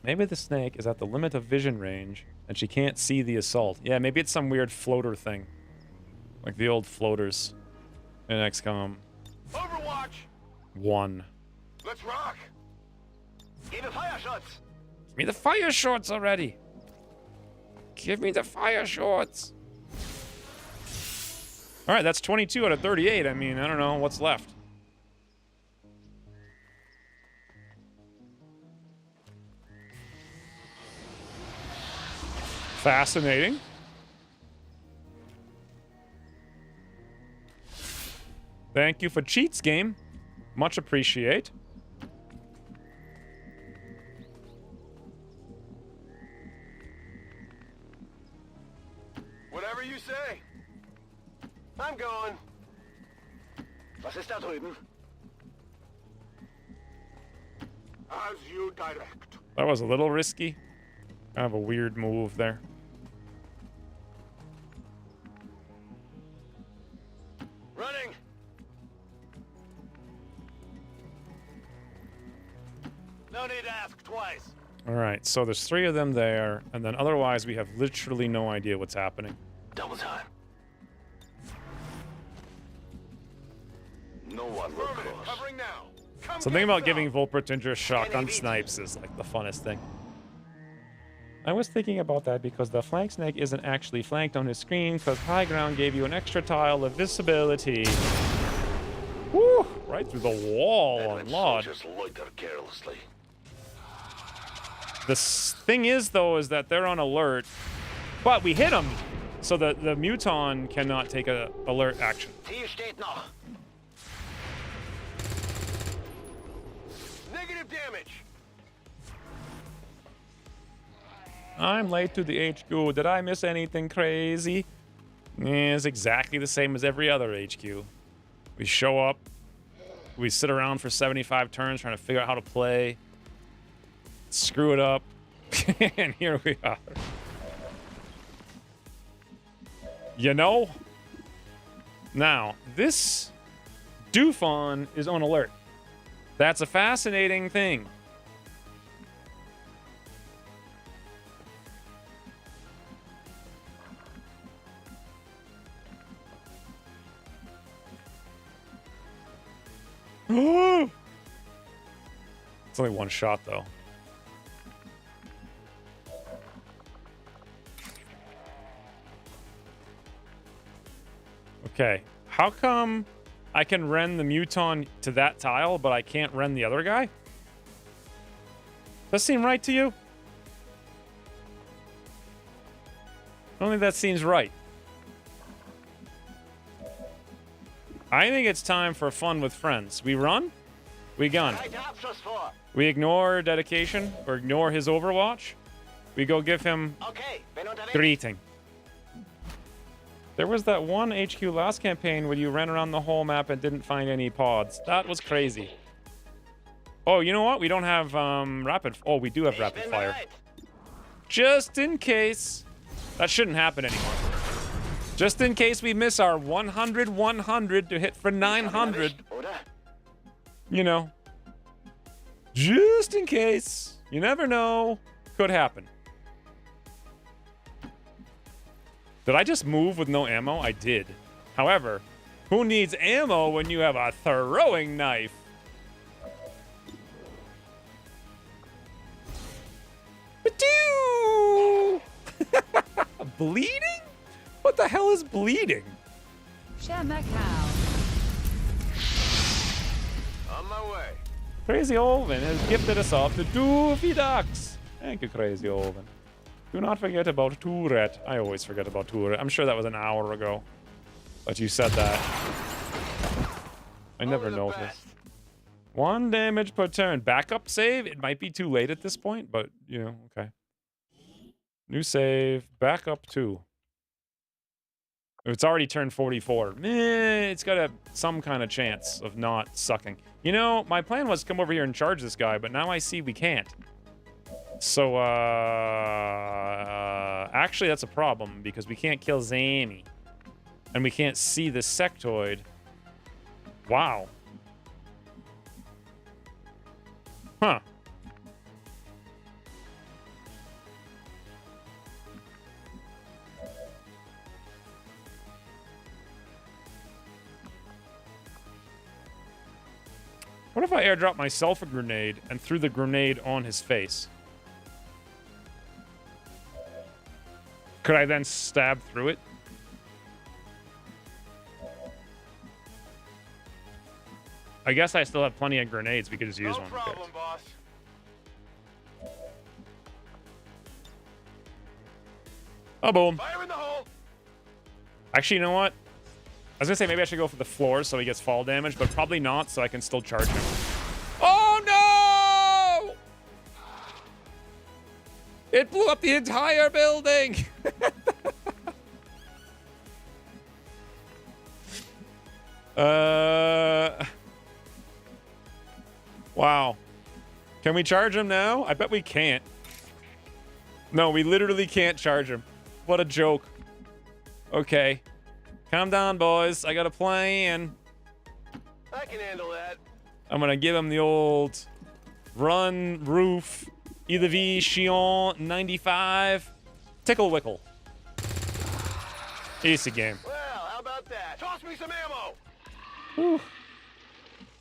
Maybe the snake is at the limit of vision range and she can't see the assault. Yeah, maybe it's some weird floater thing. Like the old floaters in XCOM Overwatch. 1. Let's rock. Give me fire shots. Give me the fire shorts already. Give me the fire shorts. All right, that's 22 out of 38. I mean, I don't know what's left. Fascinating. Thank you for cheats, game. Much appreciate. Whatever you say. I'm going. Was ist da drüben? As you direct. That was a little risky. Kind of a weird move there. Running. No need to ask twice. All right, so there's 3 of them there, and then otherwise we have literally no idea what's happening. Double time. No one will Affirmative, cross. covering now. Come Something get about some. giving Volpertinger shotgun snipes is like the funnest thing. I was thinking about that because the flank snake isn't actually flanked on his screen because high ground gave you an extra tile of visibility. Woo! Right through the wall on Lod. Just loiter carelessly. The thing is, though, is that they're on alert, but we hit them, so the Muton cannot take a alert action. Ziel steht noch. Negative damage. I'm late to the HQ. Did I miss anything crazy? It's exactly the same as every other HQ. We show up, we sit around for 75 turns trying to figure out how to play, screw it up, and here we are. You know? Now, this Dufon is on alert. That's a fascinating thing. It's only one shot, though. Okay. How come I can rend the Muton to that tile, but I can't rend the other guy? Does that seem right to you? I don't think that seems right. I think it's time for fun with friends. We run? We gun. Right Abschuss vor. We ignore dedication or ignore his Overwatch. We go give him Okay, bin unterwegs. greeting. There was that one HQ last campaign where you ran around the whole map and didn't find any pods. That was crazy. Oh, you know what? We don't have rapid. Oh, we do have Ich rapid bin fire. bereit. Just in case. That shouldn't happen anymore. Just in case we miss our 100 to hit for 900. Oder? You know. Just in case. You never know. Could happen. Did I just move with no ammo? I did. However, who needs ammo when you have a throwing knife? Ba-doo! Bleeding? What the hell is bleeding? Shamacao. On my way. Crazy Olvin has gifted us off to Doofy Ducks. Thank you, Crazy Olvin. Do not forget about Tourette. I always forget about Tourette. I'm sure that was an hour ago. But you said that. I never Only the noticed. best. 1 damage per turn. Backup save? It might be too late at this point, but, you know, okay. New save. Backup 2. It's already turned 44. It's got some kind of chance of not sucking. You know, my plan was to come over here and charge this guy, but now I see we can't. So, actually that's a problem because we can't kill Zami. And we can't see the sectoid. Wow. Huh. What if I airdrop myself a grenade and threw the grenade on his face? Could I then stab through it? I guess I still have plenty of grenades. We could just use No one. problem, boss. Oh, boom. Fire in the hole. Actually, you know what? I was gonna say maybe I should go for the floor so he gets fall damage, but probably not, so I can still charge him. Oh no! It blew up the entire building! Wow. Can we charge him now? I bet we can't. No, we literally can't charge him. What a joke. Okay. Calm down, boys. I got a plan. I can handle that. I'm gonna give him the old run, roof, either V, Chion, 95, tickle wickle. Easy game. Well, how about that? Toss me some ammo. Whew.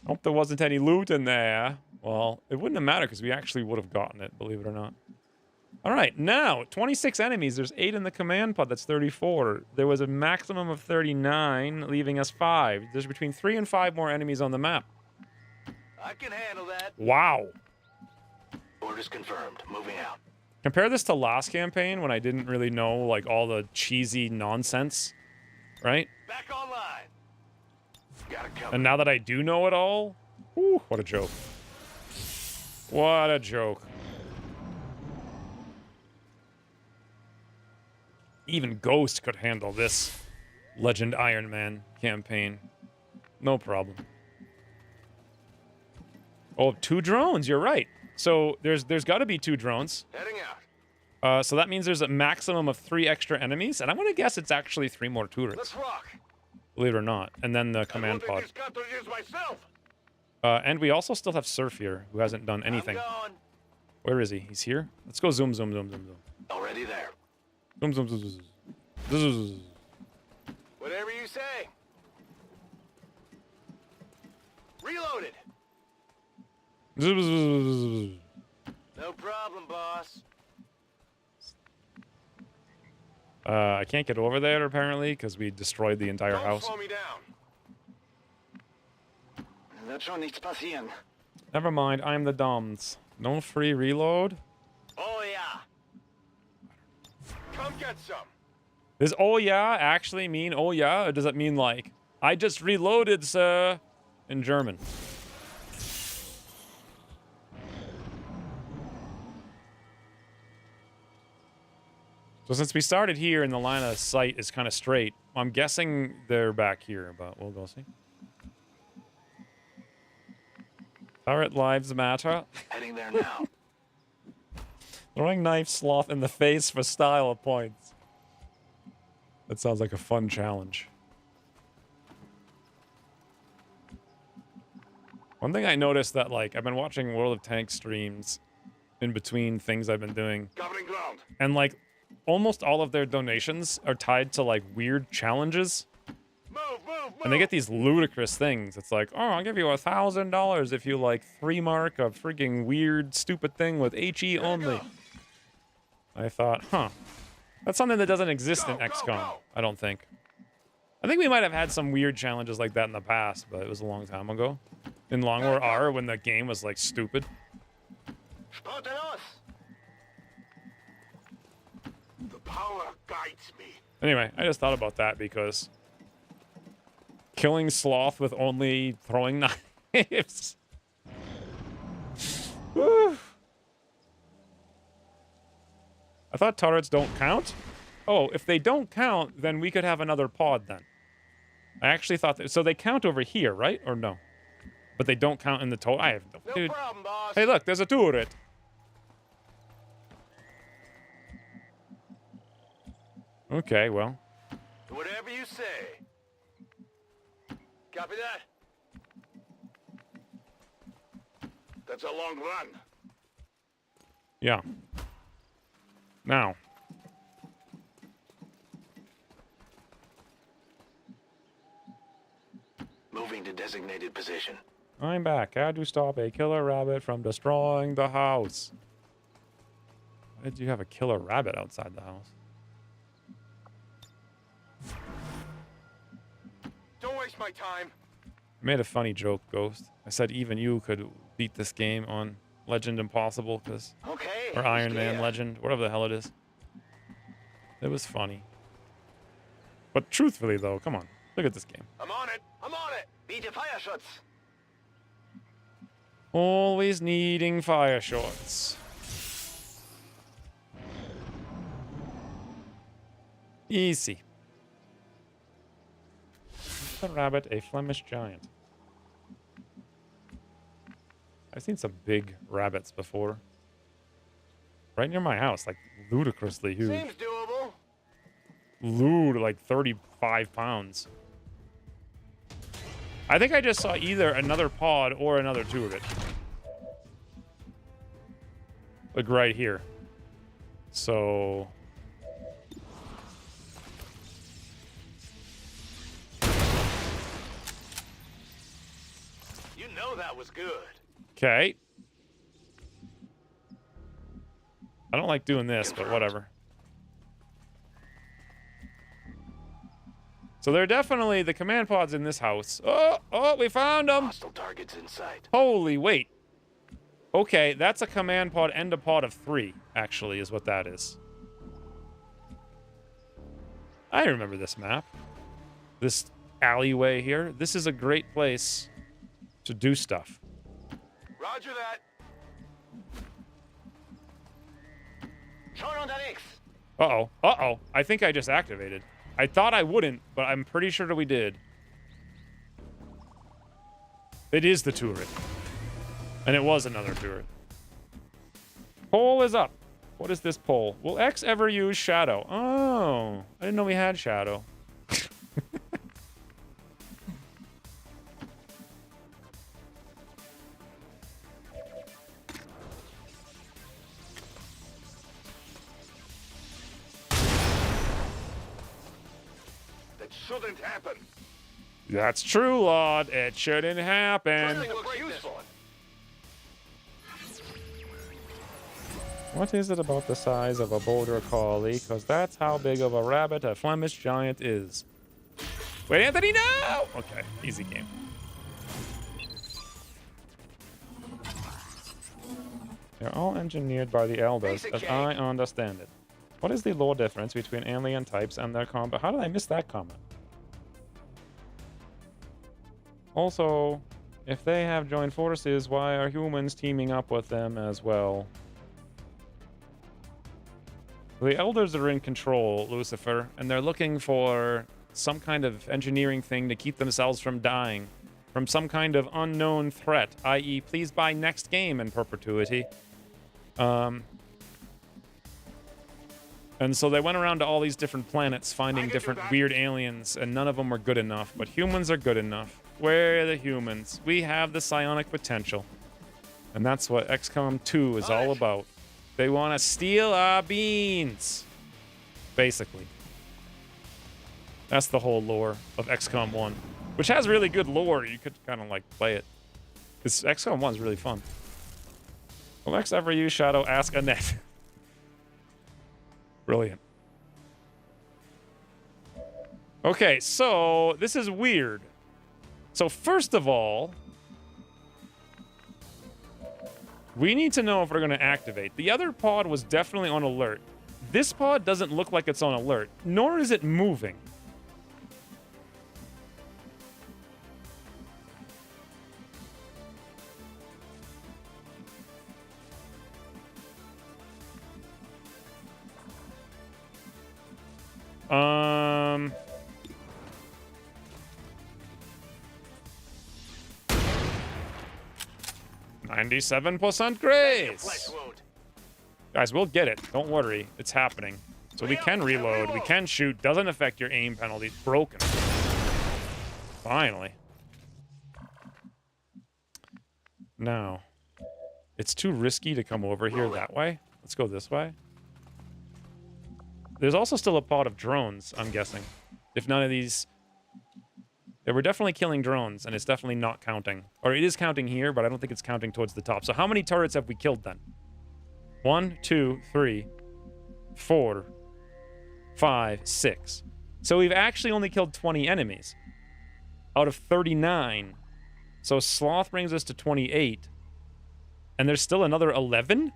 Hope there wasn't any loot in there. Well, it wouldn't have mattered because we actually would have gotten it, believe it or not. All right, now 26 enemies. There's 8 in the command pod. That's 34. There was a maximum of 39, leaving us 5. There's between 3 and 5 more enemies on the map. I can handle that. Wow. Orders confirmed. Moving out. Compare this to last campaign when I didn't really know like all the cheesy nonsense, right? Back online. Got it covered. And now that I do know it all, whew, what a joke. What a joke. Even Ghost could handle this Legend Ironman campaign. No problem. Oh, 2 drones, you're right. So there's got to be 2 drones. Heading out. So that means there's a maximum of 3 extra enemies, and I'm gonna guess it's actually 3 more turrets, Let's rock. believe it or not. And then the command I pod. won't take these cartridges myself. And we also still have Surf here, who hasn't done anything. I'm going. Where is he? He's here? Let's go zoom, zoom, zoom, zoom, zoom. Already there. Zoom, zoom, zoom, zoom, zoom. Zoom, zoom, zoom, zoom. Whatever you say. Reloaded. Zoom, zoom, zoom, zoom, zoom. No problem, boss. I can't get over there, apparently, because we destroyed the entire Don't house. slow me down. Wird schon nichts passieren. Never mind, I'm the dumbs. No free reload? Oh yeah. Come get some. Does oh yeah actually mean oh yeah? Or does it mean like, I just reloaded, sir, in German? So since we started here and the line of sight is kind of straight, I'm guessing they're back here, but we'll go see. Turret lives matter. Heading there now. Throwing knife sloth in the face for style points. That sounds like a fun challenge. One thing I noticed that, like, I've been watching World of Tanks streams in between things I've been doing. Covering ground. And, like, almost all of their donations are tied to, like, weird challenges. And they get these ludicrous things. It's like, oh, I'll give you $1,000 if you, like, 3-mark a freaking weird, stupid thing with HE only. I thought, huh. That's something that doesn't exist in XCOM, I don't think. I think we might have had some weird challenges like that in the past, but it was a long time ago. In Long War R, when the game was, like, stupid. Spotelos! The power guides me. Anyway, I just thought about that because killing sloth with only throwing knives. Woo. I thought turrets don't count. Oh, if they don't count, then we could have another pod then. I actually thought that. So they count over here, right? Or no? But they don't count in the total. I have no. No Dude. problem, boss. Hey, look, there's a turret. Okay, well. Whatever you say. Copy that. That's a long run. Yeah. Now. Moving to designated position. I'm back. How to stop a killer rabbit from destroying the house? Why did you have a killer rabbit outside the house? Don't waste my time. I made a funny joke, Ghost. I said even you could beat this game on Legend Impossible, Okay. or Iron clear. Man Legend, whatever the hell it is. It was funny. But truthfully, though, come on. Look at this game. I'm on it. I'm on it. Biete Feuerschutz. Always needing fire shots. Easy. The rabbit, a Flemish giant. I've seen some big rabbits before. Right near my house, like ludicrously huge. Seems doable. Like 35 pounds. I think I just saw either another pod or another turret. Like right here. So... You know that was good. Okay. I don't like doing this, but whatever. So they're definitely the command pods in this house. Oh, we found them. Hostile targets in sight. Holy wait. Okay, that's a command pod and a pod of 3, actually, is what that is. I remember this map. This alleyway here. This is a great place to do stuff. Roger that. Schon unterwegs. Uh-oh. Uh-oh. I think I just activated. I thought I wouldn't, but I'm pretty sure that we did. It is the turret. And it was another turret. Pole is up. What is this pole? Will X ever use shadow? Oh, I didn't know we had shadow. That shouldn't happen. That's true, Lord. It shouldn't happen. Something looks useful. What is it about the size of a border collie? Because that's how big of a rabbit a Flemish giant is. Wait, Anthony, no! Okay, easy game. They're all engineered by the elders, as I understand it. What is the lore difference between alien types and their combat? How did I miss that comment? Also, if they have joined forces, why are humans teaming up with them as well? The Elders are in control, Lucifer, and they're looking for some kind of engineering thing to keep themselves from dying. From some kind of unknown threat, i.e. please buy next game in perpetuity. And so they went around to all these different planets finding different weird aliens, and none of them were good enough. But humans are good enough. We're the humans. We have the psionic potential. And that's what XCOM 2 is all about. They want to steal our beans. Basically. That's the whole lore of XCOM 1. Which has really good lore. You could kind of like play it. This XCOM 1 is really fun. Will X ever use Shadow? Ask Annette. Brilliant. Okay, so this is weird. So first of all, we need to know if we're going to activate. The other pod was definitely on alert. This pod doesn't look like it's on alert, nor is it moving. Um... 97% grace. Guys, we'll get it. Don't worry. It's happening. So we can reload. We can shoot. Doesn't affect your aim penalty. Broken. Finally. Now, it's too risky to come over here that way. Let's go this way. There's also still a pod of drones, I'm guessing. If none of these... Yeah, we're definitely killing drones, and it's definitely not counting. Or it is counting here, but I don't think it's counting towards the top. So how many turrets have we killed then? 1, 2, 3, 4, 5, 6. So we've actually only killed 20 enemies out of 39. So Sloth brings us to 28. And there's still another 11?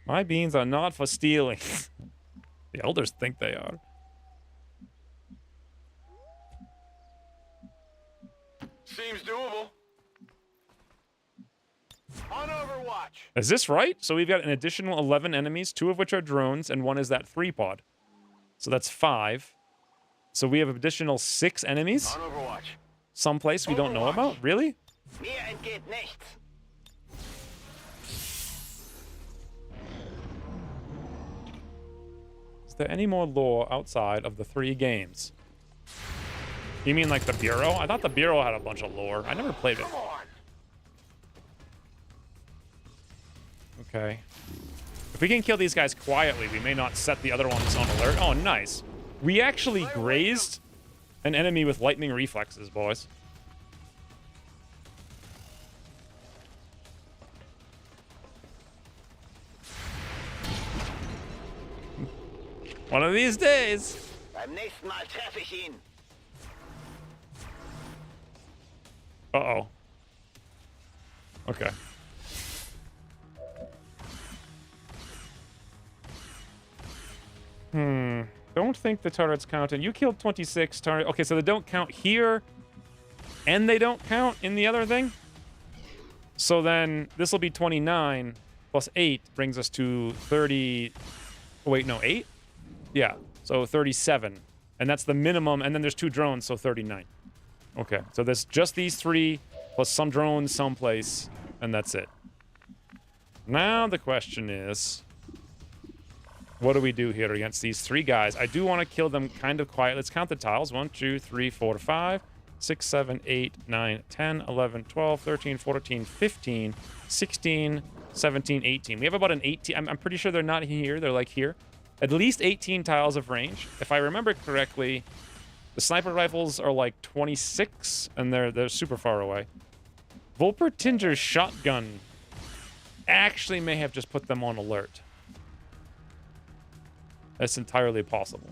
My beans are not for stealing. The Elders think they are. Seems doable. On Overwatch. Is this right? So we've got an additional 11 enemies, 2 of which are drones, and 1 is that 3-pod. So that's 5. So we have an additional 6 enemies? On Overwatch. Someplace we don't know about? Really? Mir entgeht nichts. Is there any more lore outside of the 3 games? You mean like the Bureau? I thought the Bureau had a bunch of lore. I never played it. Okay. If we can kill these guys quietly, we may not set the other ones on alert. Oh, nice. We actually grazed an enemy with lightning reflexes, boys. One of these days. Beim nächsten Mal treffe ich ihn. Uh-oh. Okay. Don't think the turrets counted. You killed 26 turrets. Okay, so they don't count here, and they don't count in the other thing? So then this will be 29 plus 8 brings us to 30... Oh, wait, no, 8? Yeah, so 37. And that's the minimum, and then there's 2 drones, so 39. Okay, so there's just these 3, plus some drones someplace, and that's it. Now the question is, what do we do here against these 3 guys? I do want to kill them kind of quiet. Let's count the tiles. 1, 2, 3, 4, 5, 6, 7, 8, 9, 10, 11, 12, 13, 14, 15, 16, 17, 18. We have about an 18. I'm pretty sure they're not here. They're like here. At least 18 tiles of range. If I remember correctly, the sniper rifles are like 26, and they're super far away. Volpertinger's shotgun actually may have just put them on alert. That's entirely possible.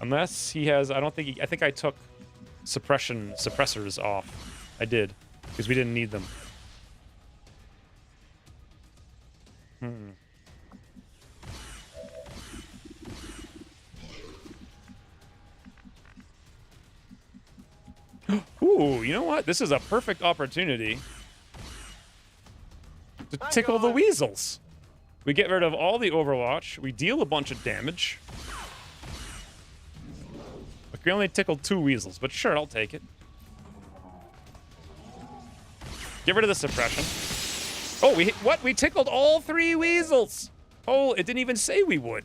Unless he has, I don't think he, I think I took suppressors off. I did, because we didn't need them. Ooh, you know what? This is a perfect opportunity to tickle the weasels. We get rid of all the Overwatch. We deal a bunch of damage. Like, we only tickled 2 weasels, but sure, I'll take it. Get rid of the suppression. Oh, what? We tickled all 3 weasels. Oh, it didn't even say we would.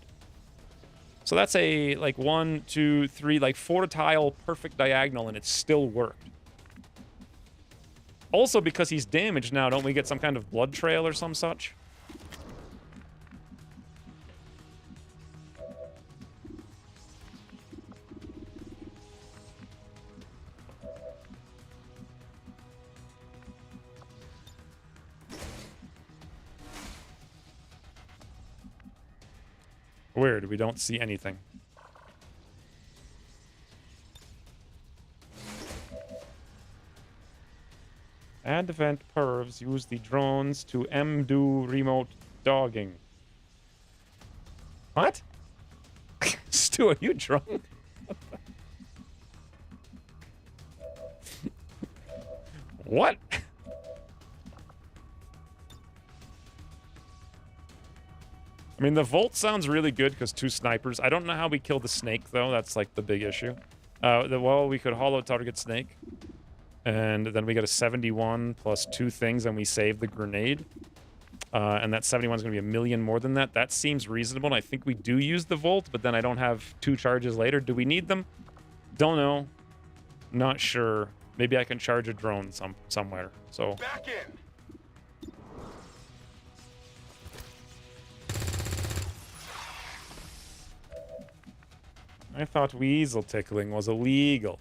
So that's a, like, 1, 2, 3, like, 4 tile perfect diagonal, and it still worked. Also, because he's damaged now, don't we get some kind of blood trail or some such? Weird, we don't see anything. Advent pervs use the drones to do remote dogging. What? Stu, are you drunk? What? I mean, the Volt sounds really good because 2 snipers. I don't know how we kill the snake, though. That's, like, the big issue. Well, we could hollow target snake. And then we get a 71 plus 2 things, and we save the grenade. And that 71 is going to be 1,000,000 more than that. That seems reasonable, and I think we do use the Volt, but then I don't have 2 charges later. Do we need them? Don't know. Not sure. Maybe I can charge a drone somewhere. So Back in. I thought weasel tickling was illegal.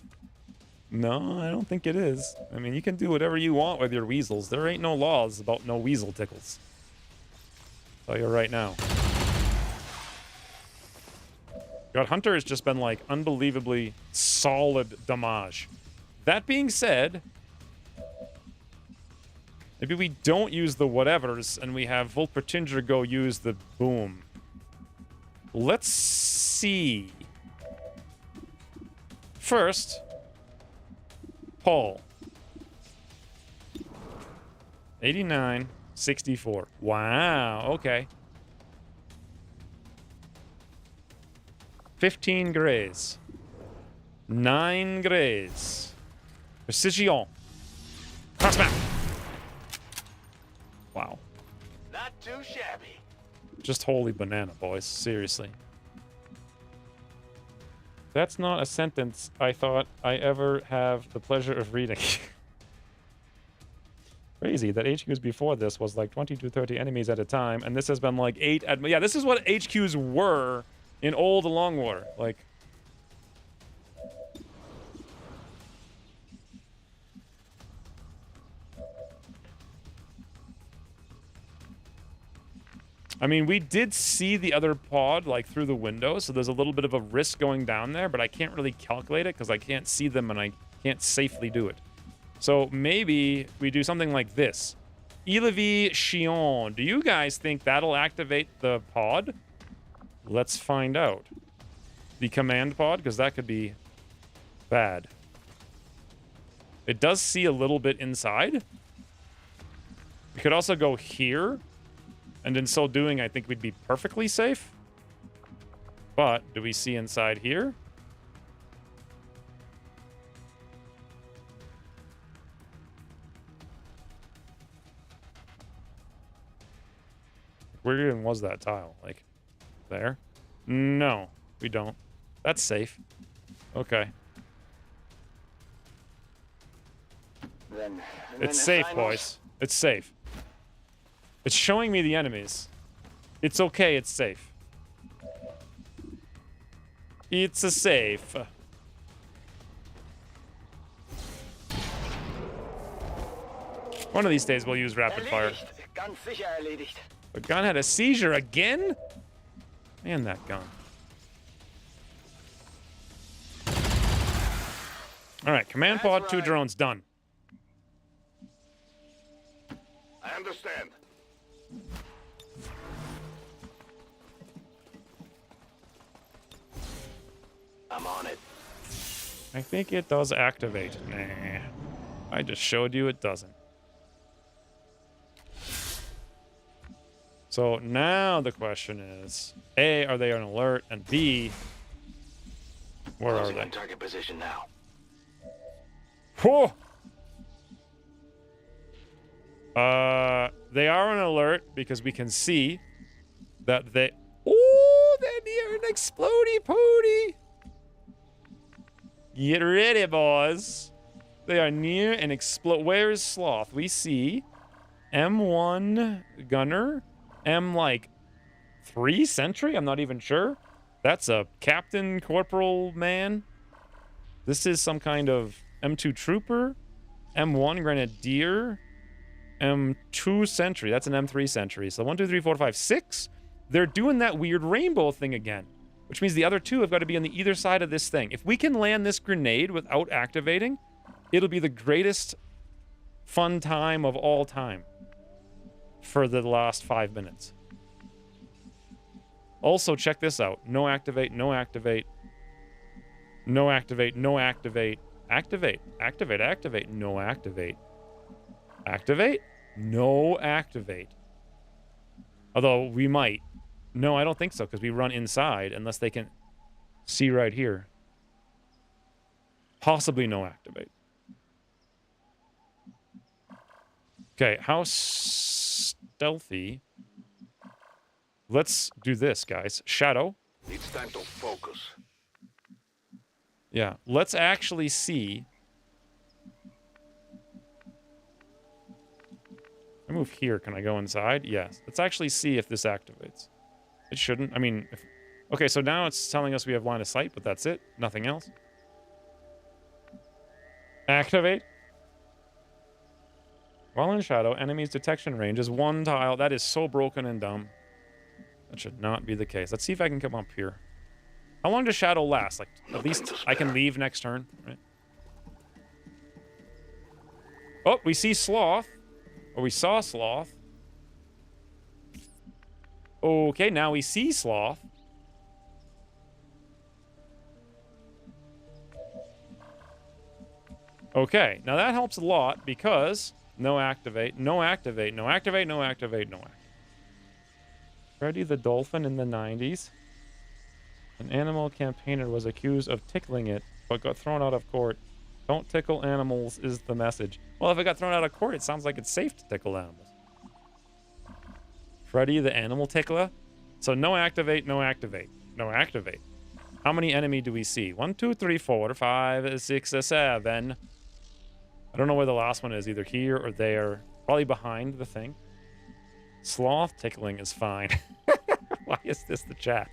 No, I don't think it is. I mean, you can do whatever you want with your weasels. There ain't no laws about no weasel tickles. I'll tell you right now. God, Hunter has just been, like, unbelievably solid damage. That being said, maybe we don't use the whatevers and we have Volpertinger go use the boom. Let's see. First, Paul. 89, 64. Wow, okay. 15 grays. 9 grays. Precision. Crossmap. Wow. Not too shabby. Just holy banana, boys. Seriously. That's not a sentence I thought I ever have the pleasure of reading. Crazy that HQs before this was like 20 to 30 enemies at a time, and this has been like 8 yeah, this is what HQs were in old Long War. Like, I mean, we did see the other pod, like, through the window, so there's a little bit of a risk going down there, but I can't really calculate it because I can't see them and I can't safely do it. So maybe we do something like this. Ilevi Chion. Do you guys think that'll activate the pod? Let's find out. The command pod, because that could be bad. It does see a little bit inside. We could also go here. And in so doing, I think we'd be perfectly safe. But do we see inside here? Where even was that tile? Like, there? No, we don't. That's safe. Okay. Then It's safe, boys. It's safe. It's showing me the enemies. It's okay, it's safe. It's a safe. One of these days we'll use rapid fire. Erledigt. Ganz sicher erledigt. The gun had a seizure again? Man, that gun. Alright, command pod, That's 2 right. drones, done. I understand. I'm on it. I think it does activate. Nah. I just showed you it doesn't. So now the question is, A, are they on alert? And B, where are Closing they? in target position now. Whoa! They are on alert because we can see that they... Oh, they're near an explodey pony! Get ready, boys. They are near an explode. Where is Sloth? We see M1 gunner, M like 3 sentry. I'm not even sure. That's a captain corporal man. This is some kind of M2 trooper, M1 grenadier, M2 sentry. That's an M3 sentry. So 1, 2, 3, 4, 5, 6. They're doing that weird rainbow thing again, which means the other 2 have got to be on the either side of this thing. If we can land this grenade without activating, it'll be the greatest fun time of all time for the last 5 minutes. Also, check this out. No activate, no activate. No activate, no activate. Activate, activate, activate, no activate. Activate, no activate. Although we might. No, I don't think so, because we run inside unless they can see right here. Possibly no activate. Okay, how stealthy? Let's do this, guys. Shadow. Needs time to focus. Yeah, let's actually see. I move here. Can I go inside? Yes. Let's actually see if this activates. It shouldn't. I mean, if... Okay, so now it's telling us we have line of sight, but that's it. Nothing else. Activate. While in shadow, enemy's detection range is 1 tile. That is so broken and dumb. That should not be the case. Let's see if I can come up here. How long does shadow last? Like, at least I can leave next turn, right? Oh, we see Sloth. Or we saw Sloth. Okay, now we see Sloth. Okay, now that helps a lot because no activate, no activate, no activate, no activate, no activate. Freddy the Dolphin in the 90s. An animal campaigner was accused of tickling it, but got thrown out of court. Don't tickle animals is the message. Well, if it got thrown out of court, it sounds like it's safe to tickle animals. Freddy the animal tickler. So no activate, no activate, no activate. How many enemy do we see? 1, 2, 3, 4, 5, 6, 7. I don't know where the last one is, either here or there. Probably behind the thing. Sloth tickling is fine. Why is this the chat?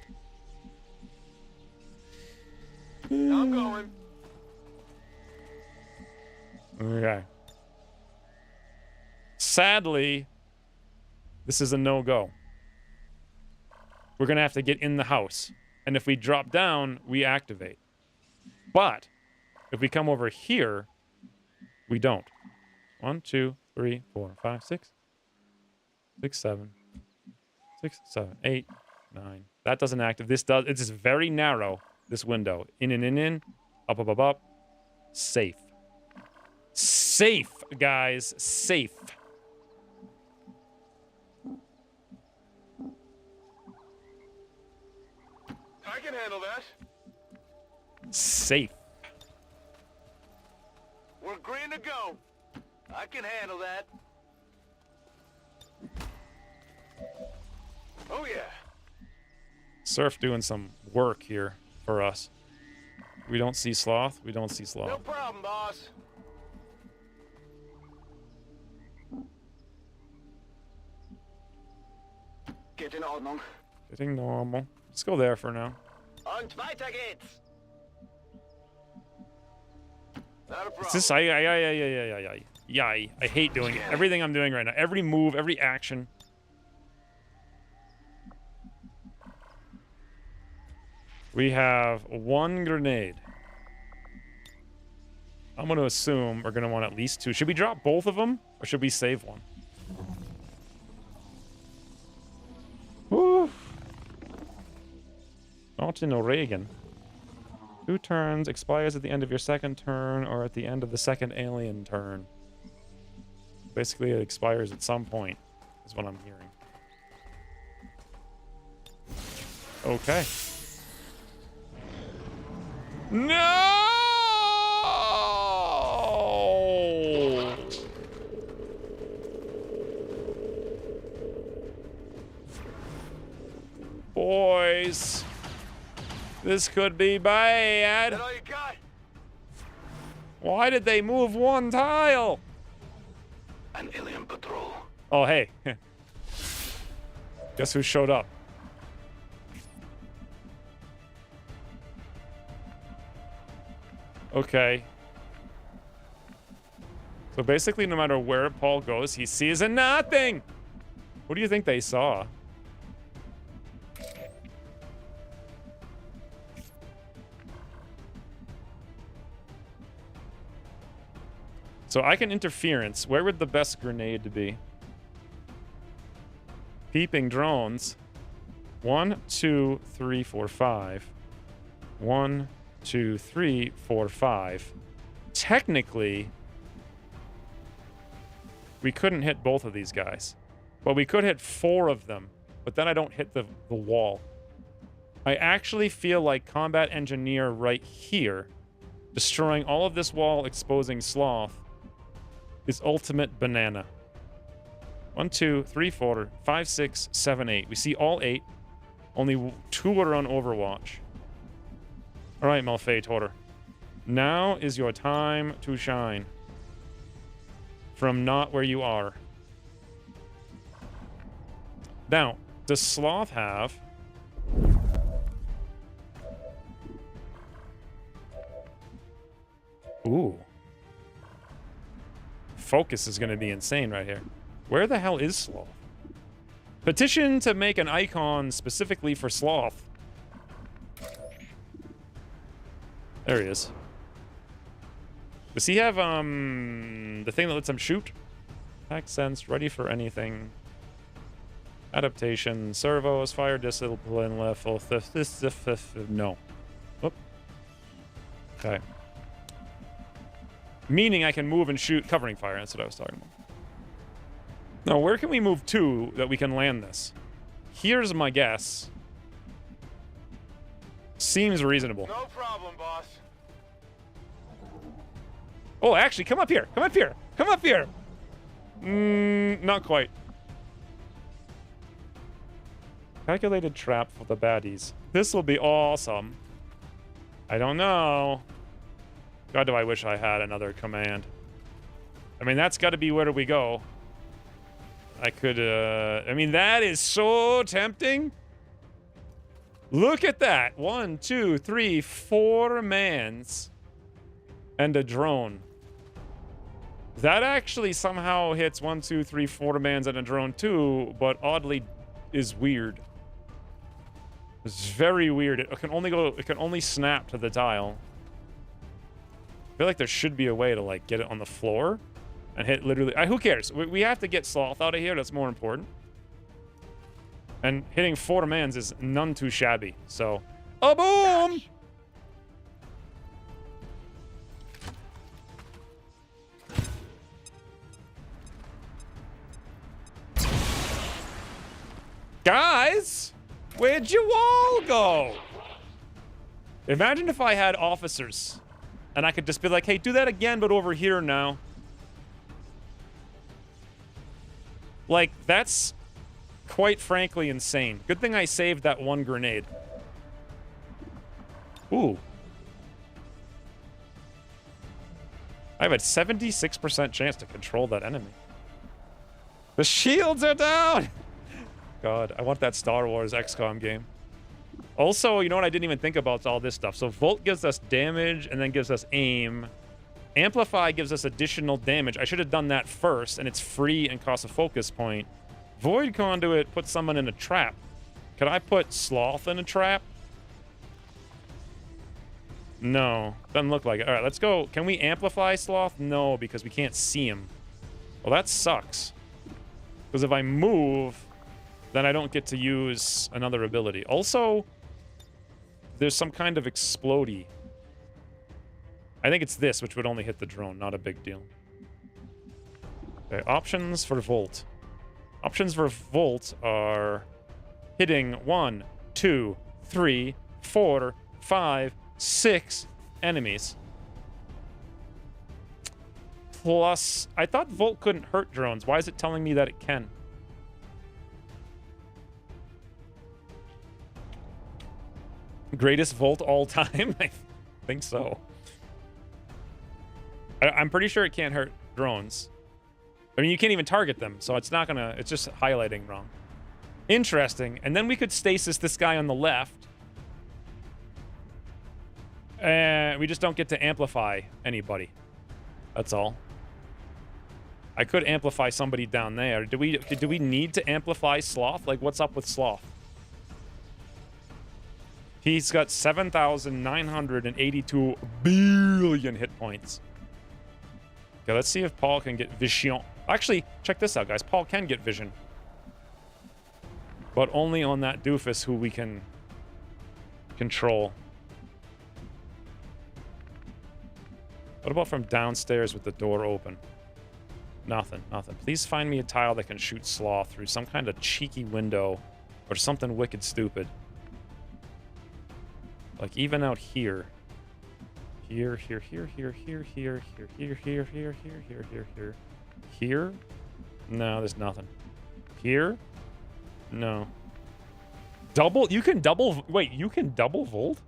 I'm going. Okay. Sadly, this is a no-go. We're going to have to get in the house. And if we drop down, we activate. But if we come over here, we don't. 1, 2, 3, 4, 5, 6. 6, 7. 6, 7, 8, 9. That doesn't activate. This does. It's just very narrow, this window. In. Up, up, up, up. Safe. Safe, guys. Safe. I can handle that. Safe. We're green to go. I can handle that. Oh yeah. Surf doing some work here for us. We don't see Sloth. We don't see No Sloth. problem, boss. Get in Ordnung. Getting normal. Let's go there for now. Und weiter geht's. Not a problem. It's this, I hate doing it. Everything I'm doing right now. Every move, every action. We have 1 grenade. I'm going to assume we're going to want at least 2. Should we drop both of them? Or should we save one? Woo. Not in Oregon. 2 turns, expires at the end of your second turn or at the end of the second alien turn. Basically, it expires at some point, is what I'm hearing. Okay. No! Boys. This could be bad. That all you got? Why did they move one tile? An alien patrol. Oh, hey. Guess who showed up? Okay. So basically, no matter where Paul goes, he sees a nothing. What do you think they saw? So I can interference. Where would the best grenade be? Peeping drones. 1, 2, 3, 4, 5. 1, 2, 3, 4, 5. Technically, we couldn't hit both of these guys. But we could hit 4 of them. But then I don't hit the wall. I actually feel like Combat Engineer right here, destroying all of this wall, exposing Sloth, is ultimate banana. 1, 2, 3, 4, 5, 6, 7, 8. We see all 8. Only 2 are on Overwatch. All right, Malfetor. Now is your time to shine. From not where you are. Now, does Sloth have... Ooh. Focus is going to be insane right here. Where the hell is Sloth? Petition to make an icon specifically for Sloth. There he is. Does he have, the thing that lets him shoot? Attack sense, ready for anything. Adaptation, servos, fire discipline, level, no. Oop. Okay. Meaning I can move and shoot covering fire. That's what I was talking about. Now, where can we move to that we can land this? Here's my guess. Seems reasonable. No problem, boss. Oh, actually, come up here. Come up here. Come up here. Not quite. Calculated trap for the baddies. This will be awesome. I don't know. God, do I wish I had another command. I mean, that's got to be where do we go. I could, I mean, that is so tempting. Look at that. 1, 2, 3, 4 mans. And a drone. That actually somehow hits 1, 2, 3, 4 mans and a drone too, but oddly is weird. It's very weird. It can only snap to the tile. I feel like there should be a way to like get it on the floor and hit literally. Who cares? We have to get Sloth out of here. That's more important. And hitting 4 mans is none too shabby. So, a boom! Guys, where'd you all go? Imagine if I had officers and I could just be like, hey, do that again, but over here now. Like, that's quite frankly insane. Good thing I saved that one grenade. Ooh. I have a 76% chance to control that enemy. The shields are down! God, I want that Star Wars XCOM game. Also, you know what I didn't even think about all this stuff. So Volt gives us damage and then gives us aim. Amplify gives us additional damage. I should have done that first, and it's free and costs a focus point. Void Conduit puts someone in a trap. Could I put Sloth in a trap? No, doesn't look like it. All right, let's go. Can we amplify Sloth? No, because we can't see him. Well, that sucks. Because if I move, then I don't get to use another ability. Also, there's some kind of explodey I think it's this, which would only hit the drone. Not a big deal. Okay, options for Volt. Options for Volt are hitting 1, 2, 3, 4, 5, 6 enemies. Plus, I thought Volt couldn't hurt drones. Why is it telling me that it can? Greatest Volt all time? I think so. I'm pretty sure it can't hurt drones. I mean, you can't even target them, so it's not gonna... It's just highlighting wrong. Interesting. And then we could stasis this guy on the left. And we just don't get to amplify anybody. That's all. I could amplify somebody down there. Do we need to amplify Sloth? Like, what's up with Sloth? He's got 7,982 billion hit points. Okay, let's see if Paul can get Vision. Actually, check this out, guys. Paul can get Vision. But only on that doofus who we can control. What about from downstairs with the door open? Nothing, nothing. Please find me a tile that can shoot Sloth through some kind of cheeky window or something wicked stupid. Like even out here. Here. Here? No, there's nothing. Here? No. Double? You can double... Wait, you can double Volt?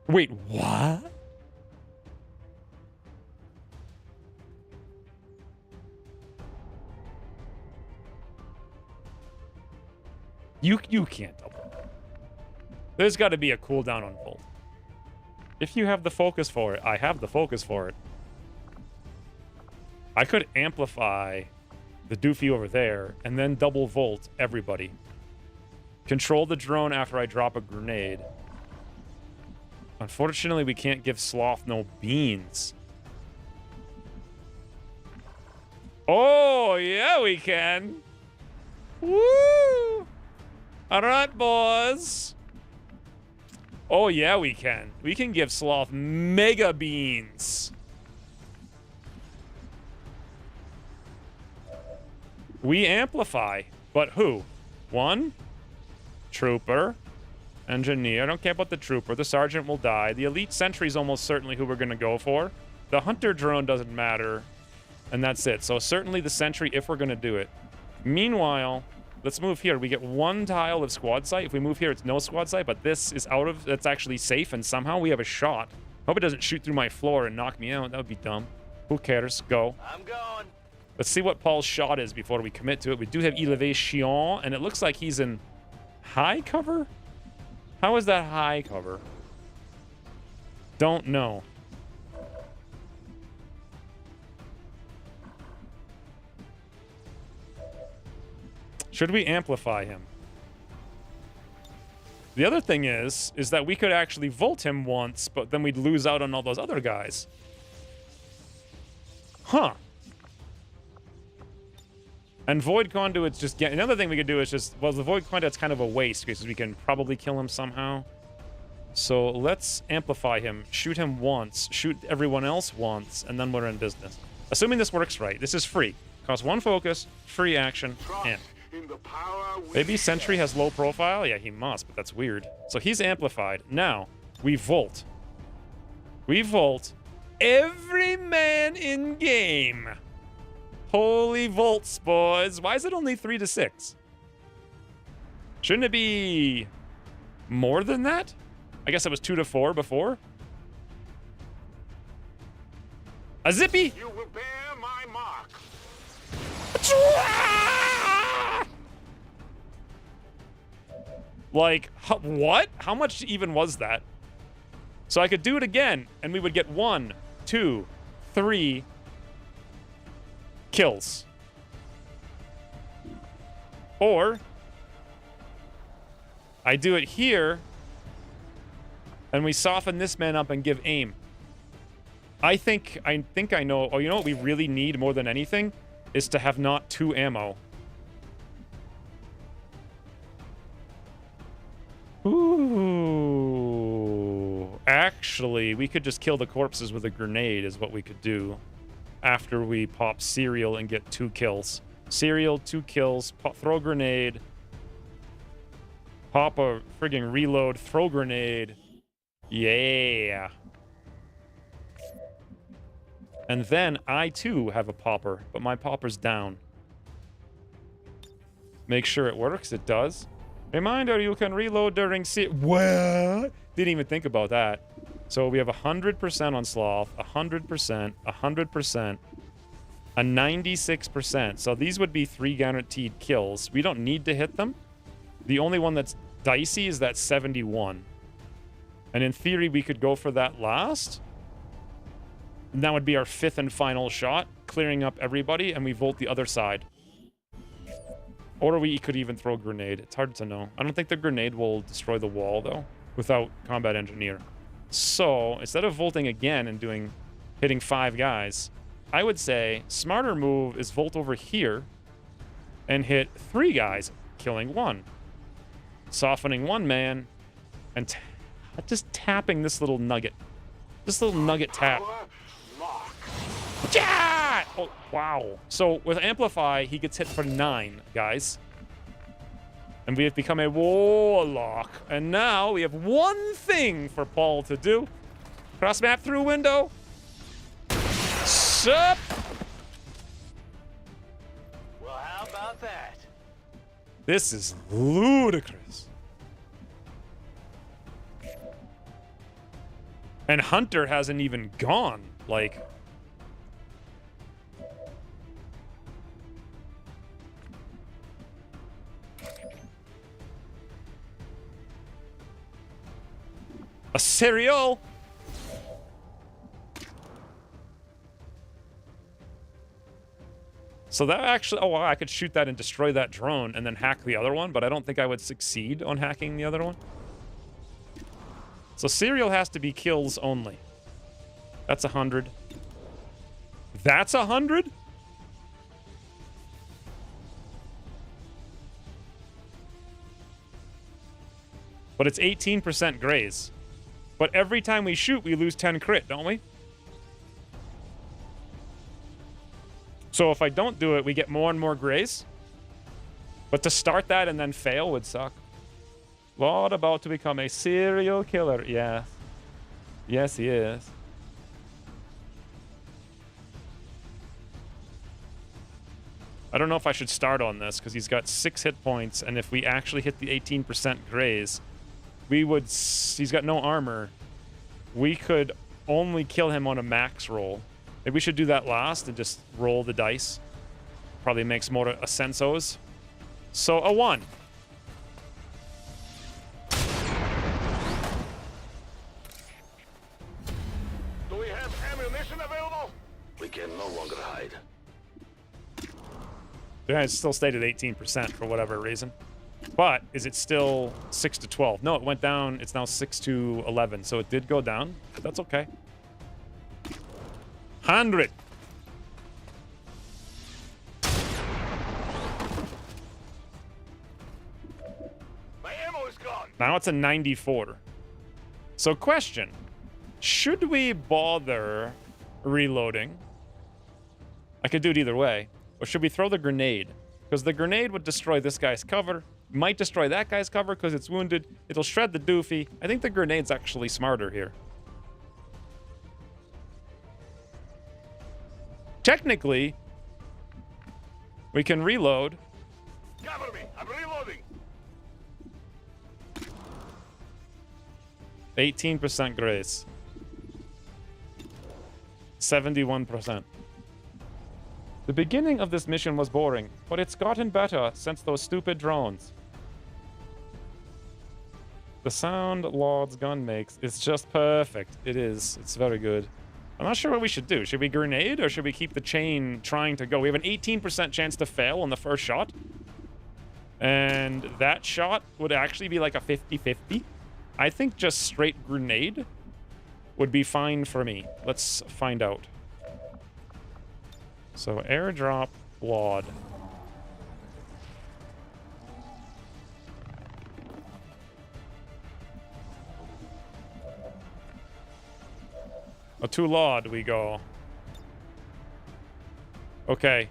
Wait, what? You can't double. There's got to be a cooldown on Volt. If you have the focus for it, I have the focus for it. I could amplify the doofy over there and then double Volt everybody. Control the drone after I drop a grenade. Unfortunately, we can't give Sloth no beans. Oh, yeah, we can. Woo! All right, boys. Oh, yeah, we can. We can give Sloth mega beans. We amplify. But who? One? Trooper. Engineer. I don't care about the trooper. The sergeant will die. The elite sentry's almost certainly who we're going to go for. The hunter drone doesn't matter. And that's it. So certainly the sentry if we're going to do it. Meanwhile... Let's move here. We get one tile of squad sight. If we move here, it's no squad sight, but this is out of... That's actually safe, and somehow we have a shot. Hope it doesn't shoot through my floor and knock me out. That would be dumb. Who cares? Go. I'm going. Let's see what Paul's shot is before we commit to it. We do have elevation, and it looks like he's in high cover? How is that high cover? Don't know. Should we amplify him? The other thing is that we could actually Volt him once, but then we'd lose out on all those other guys. Huh. And Void Conduit's just get... Another thing we could do is just... Well, the Void Conduit's kind of a waste because we can probably kill him somehow. So let's amplify him, shoot him once, shoot everyone else once, and then we're in business. Assuming this works right. This is free. Costs one focus, free action, and... Maybe Sentry has low profile? Yeah, he must, but that's weird. So he's amplified. Now, we Volt. We Volt every man in game. Holy Volts, boys. Why is it only 3 to 6? Shouldn't it be more than that? I guess it was 2 to 4 before. A zippy! You will bear my mark. Like, what? How much even was that? So I could do it again, and we would get 1, 2, 3 kills. Or I do it here, and we soften this man up and give aim. I think I know. Oh, you know what we really need more than anything? Is to have not 2 ammo. Ooh. Actually, we could just kill the corpses with a grenade is what we could do after we pop Serial and get 2 kills. Serial, 2 kills, throw grenade, pop a friggin' reload, throw grenade. Yeah. And then I too have a popper, but my popper's down. Make sure it works. It does. Reminder, you can reload during what? Didn't even think about that. So we have 100% on Sloth, 100%, 100%, a 96%. So these would be 3 guaranteed kills. We don't need to hit them. The only one that's dicey is that 71. And in theory, we could go for that last. And that would be our 5th and final shot, clearing up everybody, and we volt the other side. Or we could even throw a grenade. It's hard to know. I don't think the grenade will destroy the wall, though, without Combat Engineer. So, instead of volting again and hitting 5 guys, I would say smarter move is volt over here and hit 3 guys, killing 1. Softening 1 man, and just tapping this little nugget. This little nugget tap. Yeah! Oh, wow. So with Amplify, he gets hit for 9, guys. And we have become a warlock. And now we have one thing for Paul to do. Cross map through window. Sup? Well, how about that? This is ludicrous. And Hunter hasn't even gone. Like... a cereal. So that actually, oh, wow, I could shoot that and destroy that drone and then hack the other one, but I don't think I would succeed on hacking the other one. So cereal has to be kills only. That's 100. That's 100? But it's 18% graze. But every time we shoot, we lose 10 crit, don't we? So if I don't do it, we get more and more graze. But to start that and then fail would suck. Lord about to become a serial killer. Yes. Yes, he is. I don't know if I should start on this, because he's got 6 hit points, and if we actually hit the 18% graze... he's got no armor. We could only kill him on a max roll. Maybe we should do that last and just roll the dice. Probably makes more sensos. So, a 1. Do we have ammunition available? We can no longer hide. Yeah, it still stayed at 18% for whatever reason. But is it still 6 to 12? No, it went down. It's now 6 to 11. So it did go down. But that's okay. 100. My ammo is gone. Now it's a 94. So question. Should we bother reloading? I could do it either way. Or should we throw the grenade? Because the grenade would destroy this guy's cover. Might destroy that guy's cover because it's wounded. It'll shred the doofy. I think the grenade's actually smarter here. Technically, we can reload. Cover me. I'm reloading. 18% grace. 71%. The beginning of this mission was boring, but it's gotten better since those stupid drones. The sound Lord's gun makes is just perfect. It is. It's very good. I'm not sure what we should do. Should we grenade or should we keep the chain trying to go? We have an 18% chance to fail on the first shot. And that shot would actually be like a 50-50. I think just straight grenade would be fine for me. Let's find out. So airdrop Laud. to Lord we go. Okay.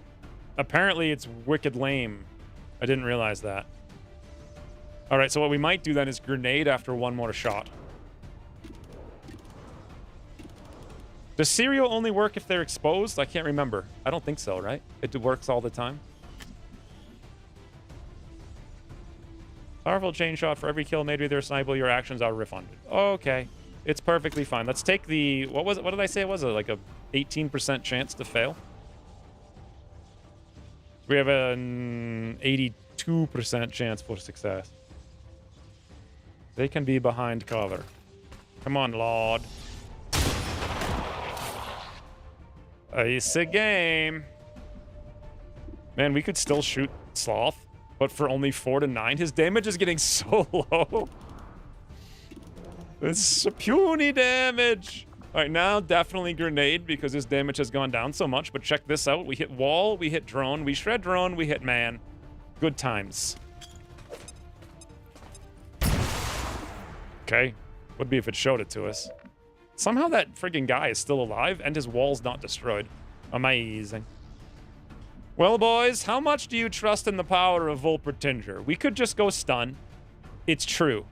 Apparently it's wicked lame. I didn't realize that. Alright, so what we might do then is grenade after one more shot. Does cereal only work if they're exposed? I can't remember. I don't think so, right? It works all the time. Powerful chain shot for every kill made with your sniper, your actions are refunded. Okay. It's perfectly fine. Let's take the... What was it? What did I say it was? Like a 18% chance to fail? We have an 82% chance for success. They can be behind cover. Come on, Lord. It's a game. Man, we could still shoot Sloth, but for only 4 to 9. His damage is getting so low. It's a puny damage. All right, now definitely grenade because his damage has gone down so much. But check this out. We hit wall, we hit drone, we shred drone, we hit man. Good times. Okay. Would be if it showed it to us. Somehow that freaking guy is still alive and his wall's not destroyed. Amazing. Well, boys, how much do you trust in the power of Volpertinger? We could just go stun. It's true.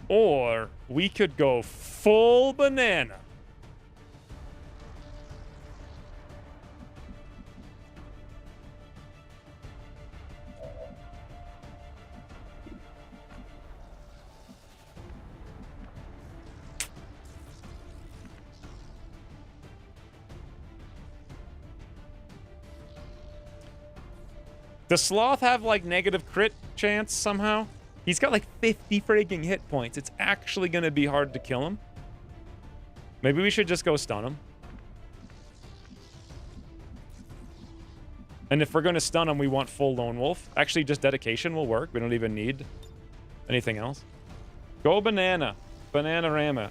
Or we could go full banana. Does Sloth have, like, negative crit chance somehow? He's got, like, 50 frigging hit points. It's actually going to be hard to kill him. Maybe we should just go stun him. And if we're going to stun him, we want full Lone Wolf. Actually, just dedication will work. We don't even need anything else. Go banana. Banana-rama.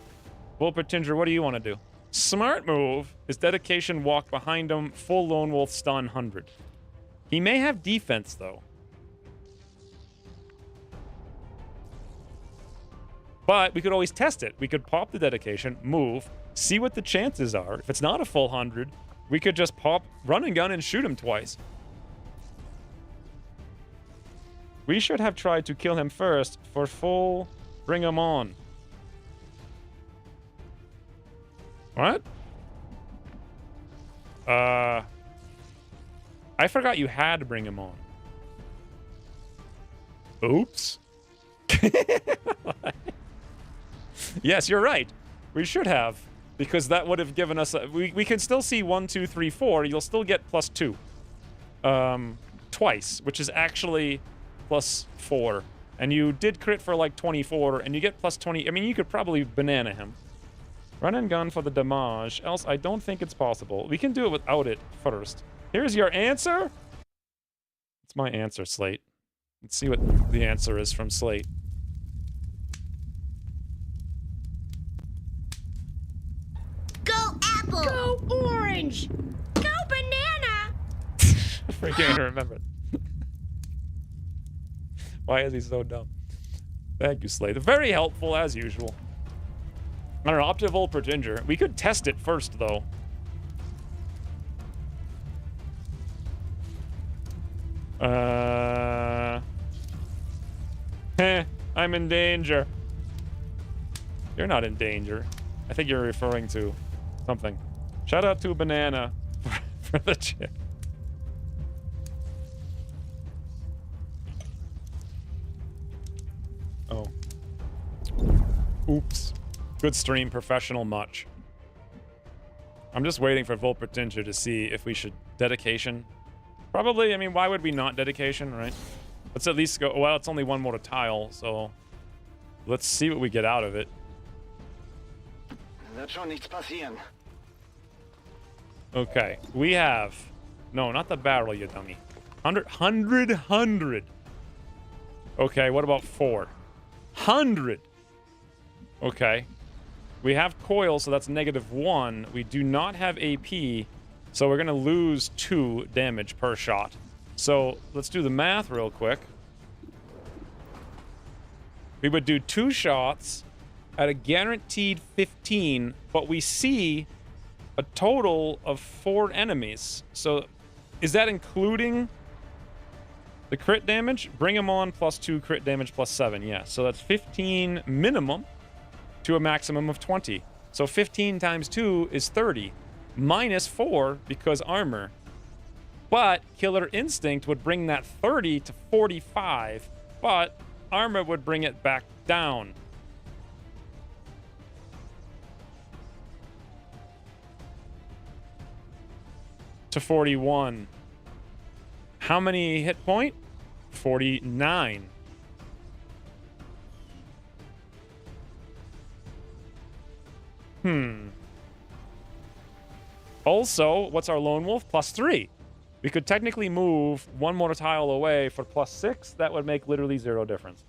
Volpertinger, what do you want to do? Smart move is dedication, walk behind him, full Lone Wolf, stun 100. He may have defense, though. But we could always test it. We could pop the dedication, move, see what the chances are. If it's not a full 100, we could just pop, run and gun, and shoot him twice. We should have tried to kill him first for full bring him on. What? I forgot you had to bring him on. Oops. Yes, you're right. We should have, because that would have given us... we can still see 1, 2, 3, 4. You'll still get +2. Twice, which is actually +4. And you did crit for like 24, and you get +20. I mean, you could probably banana him. Run and gun for the damage, else I don't think it's possible. We can do it without it first. Here's your answer. It's my answer, Slate. Let's see what the answer is from Slate. Go apple! Go orange! Go banana! Freaking remember. Why is he so dumb? Thank you, Slate. Very helpful, as usual. I don't know, up to Volpertinger. We could test it first, though. I'm in danger. You're not in danger. I think you're referring to something. Shout out to Banana for the chip. Oh. Oops. Good stream, professional much. I'm just waiting for Volpertinger to see if we should dedication. Probably, I mean, why would we not dedication, right? Let's at least go... Well, it's only one more to tile, so... Let's see what we get out of it. Wird schon nichts passieren. Okay, we have... No, not the barrel, you dummy. 100. Okay, what about 4? 100! Okay. We have coil, so that's -1. We do not have AP, so we're going to lose 2 damage per shot. So let's do the math real quick. we would do 2 shots at a guaranteed 15, but we see a total of 4 enemies. So is that including the crit damage? Bring them on plus 2 crit damage plus 7. Yeah, so that's 15 minimum to a maximum of 20. So 15 times 2 is 30. Minus 4 because armor. But Killer Instinct would bring that 30 to 45. But armor would bring it back down. To 41. How many hit point? 49. Also, what's our Lone Wolf? Plus 3. We could technically move 1 more tile away for plus 6. That would make literally 0 difference.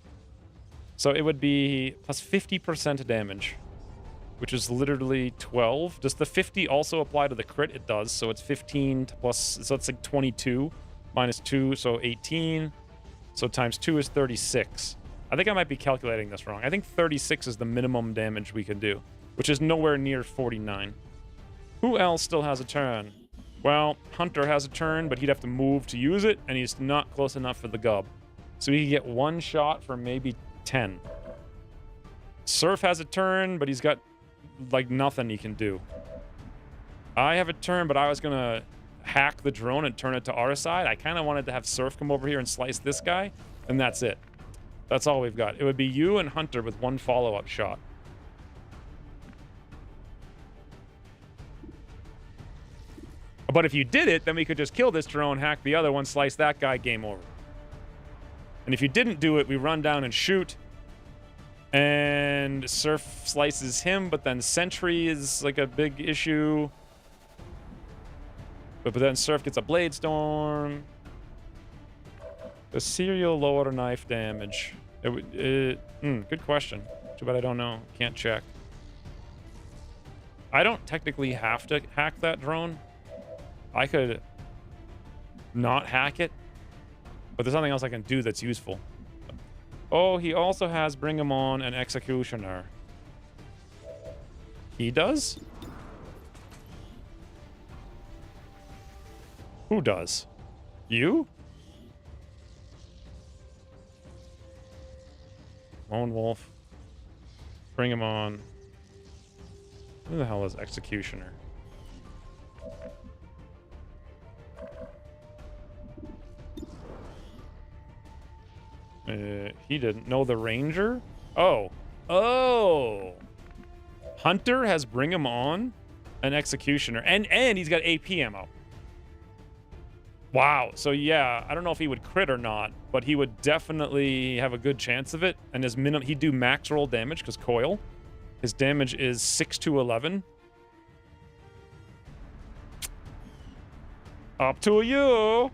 So it would be plus 50% damage, which is literally 12. Does the 50 also apply to the crit? It does. So it's 15 to plus, so it's like 22 minus 2, so 18. So times 2 is 36. I think I might be calculating this wrong. I think 36 is the minimum damage we can do, which is nowhere near 49. Who else still has a turn? Well, Hunter has a turn, but he'd have to move to use it, and he's not close enough for the gub. So he can get 1 shot for maybe 10. Surf has a turn, but he's got, like, nothing he can do. I have a turn, but I was gonna hack the drone and turn it to our side. I kind of wanted to have Surf come over here and slice this guy, and that's it. That's all we've got. It would be you and Hunter with 1 follow-up shot. But if you did it, then we could just kill this drone, hack the other one, slice that guy, game over. And if you didn't do it, we run down and shoot. And Surf slices him, but then Sentry is like a big issue. But then Surf gets a Blade Storm. The serial lower knife damage. Good question. Too bad I don't know. Can't check. I don't technically have to hack that drone. I could not hack it, but there's something else I can do that's useful. Oh, he also has Bring Him On and Executioner. He does? Who does? You? Lone Wolf. Bring Him On. Who the hell is Executioner? He didn't know the Ranger? Oh. Oh! Hunter has Bring Him On and Executioner. And he's got AP ammo. Wow. So yeah, I don't know if he would crit or not, but he would definitely have a good chance of it. And his he'd do max roll damage because coil. His damage is 6 to 11. Up to you.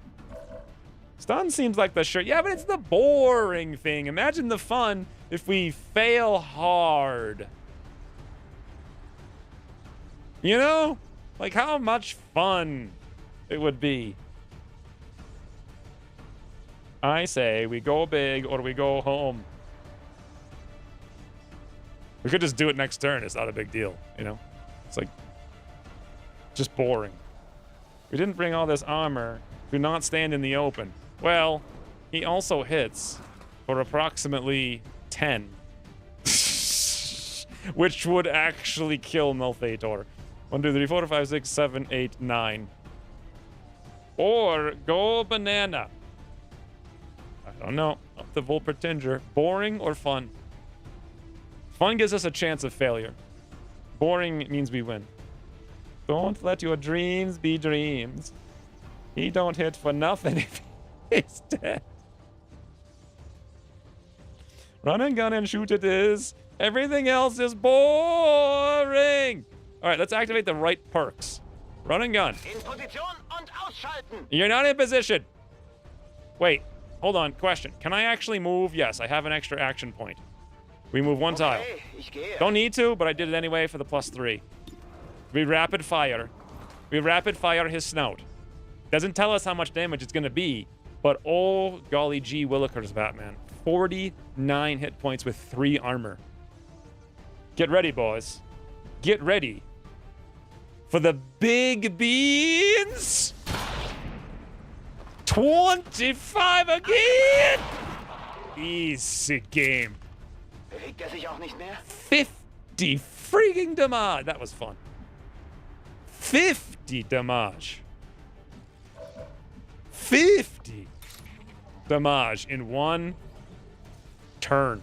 Stun seems like the shirt. Yeah, but it's the boring thing. Imagine the fun if we fail hard. You know? Like how much fun it would be. I say we go big or we go home. We could just do it next turn. It's not a big deal, you know? It's like just boring. We didn't bring all this armor. Do not stand in the open. Well, he also hits for approximately 10. Which would actually kill Malphator. 1, 2, 3, 4, 5, 6, 7, 8, 9. Or go banana. I don't know. Up to Volpertinger. Boring or fun? Fun gives us a chance of failure. Boring means we win. Don't let your dreams be dreams. He don't hit for nothing if he's dead. Run and gun and shoot it is. Everything else is boring. All right, let's activate the right perks. Run and gun. In Position und ausschalten. You're not in position. Wait, hold on. Question. Can I actually move? Yes, I have an extra action point. We move 1 tile. Ich gehe. Don't need to, but I did it anyway for the +3. We rapid fire. We rapid fire his snout. Doesn't tell us how much damage it's going to be, but oh golly gee willikers, Batman. 49 hit points with 3 armor. Get ready, boys. Get ready for the big beans. 25 again. Easy game. Bewegt sich auch nicht mehr? 50 freaking damage. That was fun. 50 damage. 50 damage in one turn.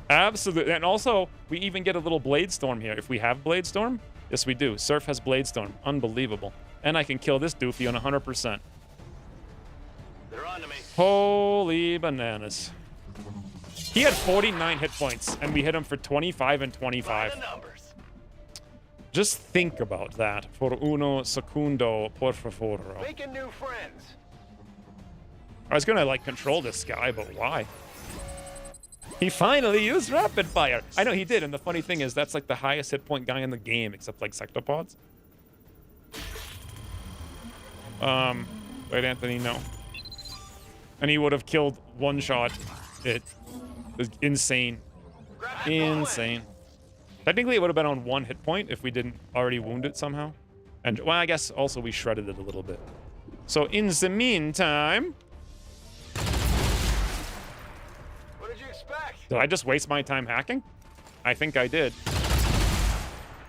Absolutely. And also, we even get a little Blade Storm here. If we have Blade Storm, yes, we do. Surf has Blade Storm. Unbelievable. And I can kill this doofy on 100%. They're on to me. Holy bananas. He had 49 hit points, and we hit him for 25 and 25. The numbers. Just think about that. For uno secundo, por favor. Making new friends. I was gonna, like, control this guy, but why? He finally used rapid fire. I know he did, and the funny thing is that's, like, the highest hit point guy in the game, except, like, Sectopods. Wait, Anthony, no. And he would have killed one shot. It was insane. Insane. Technically, it would have been on 1 hit point if we didn't already wound it somehow. And, well, I guess also we shredded it a little bit. So, in the meantime... What did you expect? Did I just waste my time hacking? I think I did.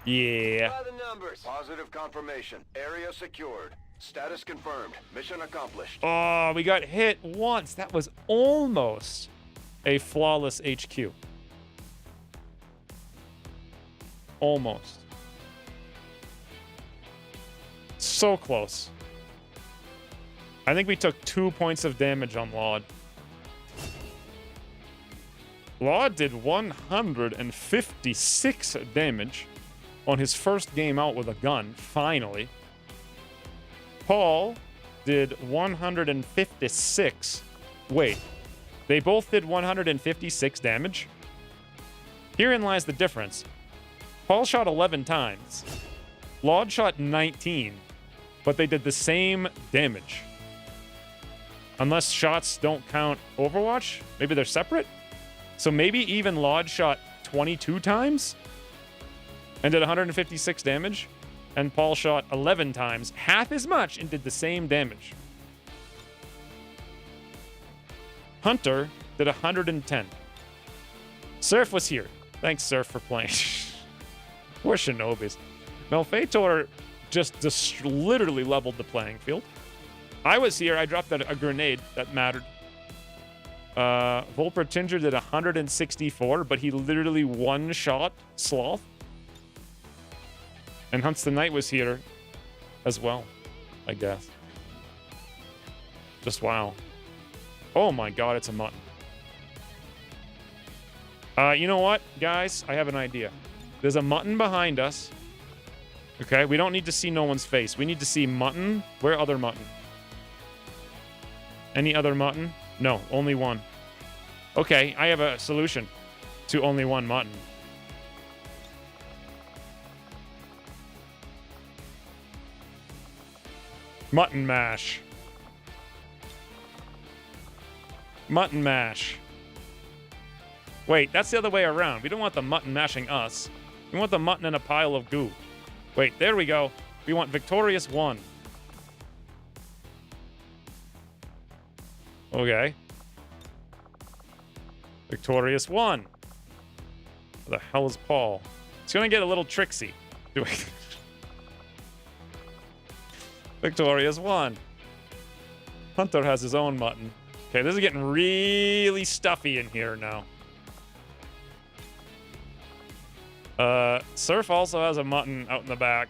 Yeah. By the numbers. Positive confirmation. Area secured. Status confirmed. Mission accomplished. Oh, we got hit once. That was almost a flawless HQ. Almost. So close. I think we took 2 points of damage on Laud. Laud did 156 damage on his first game out with a gun, finally. Paul did 156. Wait, they both did 156 damage? Herein lies the difference. Paul shot 11 times. Laud shot 19, but they did the same damage. Unless shots don't count Overwatch? Maybe they're separate? So maybe even Laud shot 22 times and did 156 damage, and Paul shot 11 times, half as much, and did the same damage. Hunter did 110. Surf was here. Thanks, Surf, for playing. Poor Shinobis. Malfeitor just literally leveled the playing field. I was here. I dropped a grenade that mattered. Volpertinger did 164, but he literally one-shot Sloth. And Hunts the Knight was here as well, I guess. Just wow. Oh my god, it's a mutton. You know what, guys? I have an idea. There's a mutton behind us. Okay, we don't need to see no one's face. We need to see mutton. Where other mutton? Any other mutton? No, only one. Okay, I have a solution to only one mutton. Mutton mash. Mutton mash. Wait, that's the other way around. We don't want the mutton mashing us. We want the mutton in a pile of goo. Wait, there we go. We want Victorious 1. Okay. Victorious 1. Where the hell is Paul? It's gonna get a little tricksy. Victorious 1. Hunter has his own mutton. Okay, this is getting really stuffy in here now. Surf also has a mutton out in the back.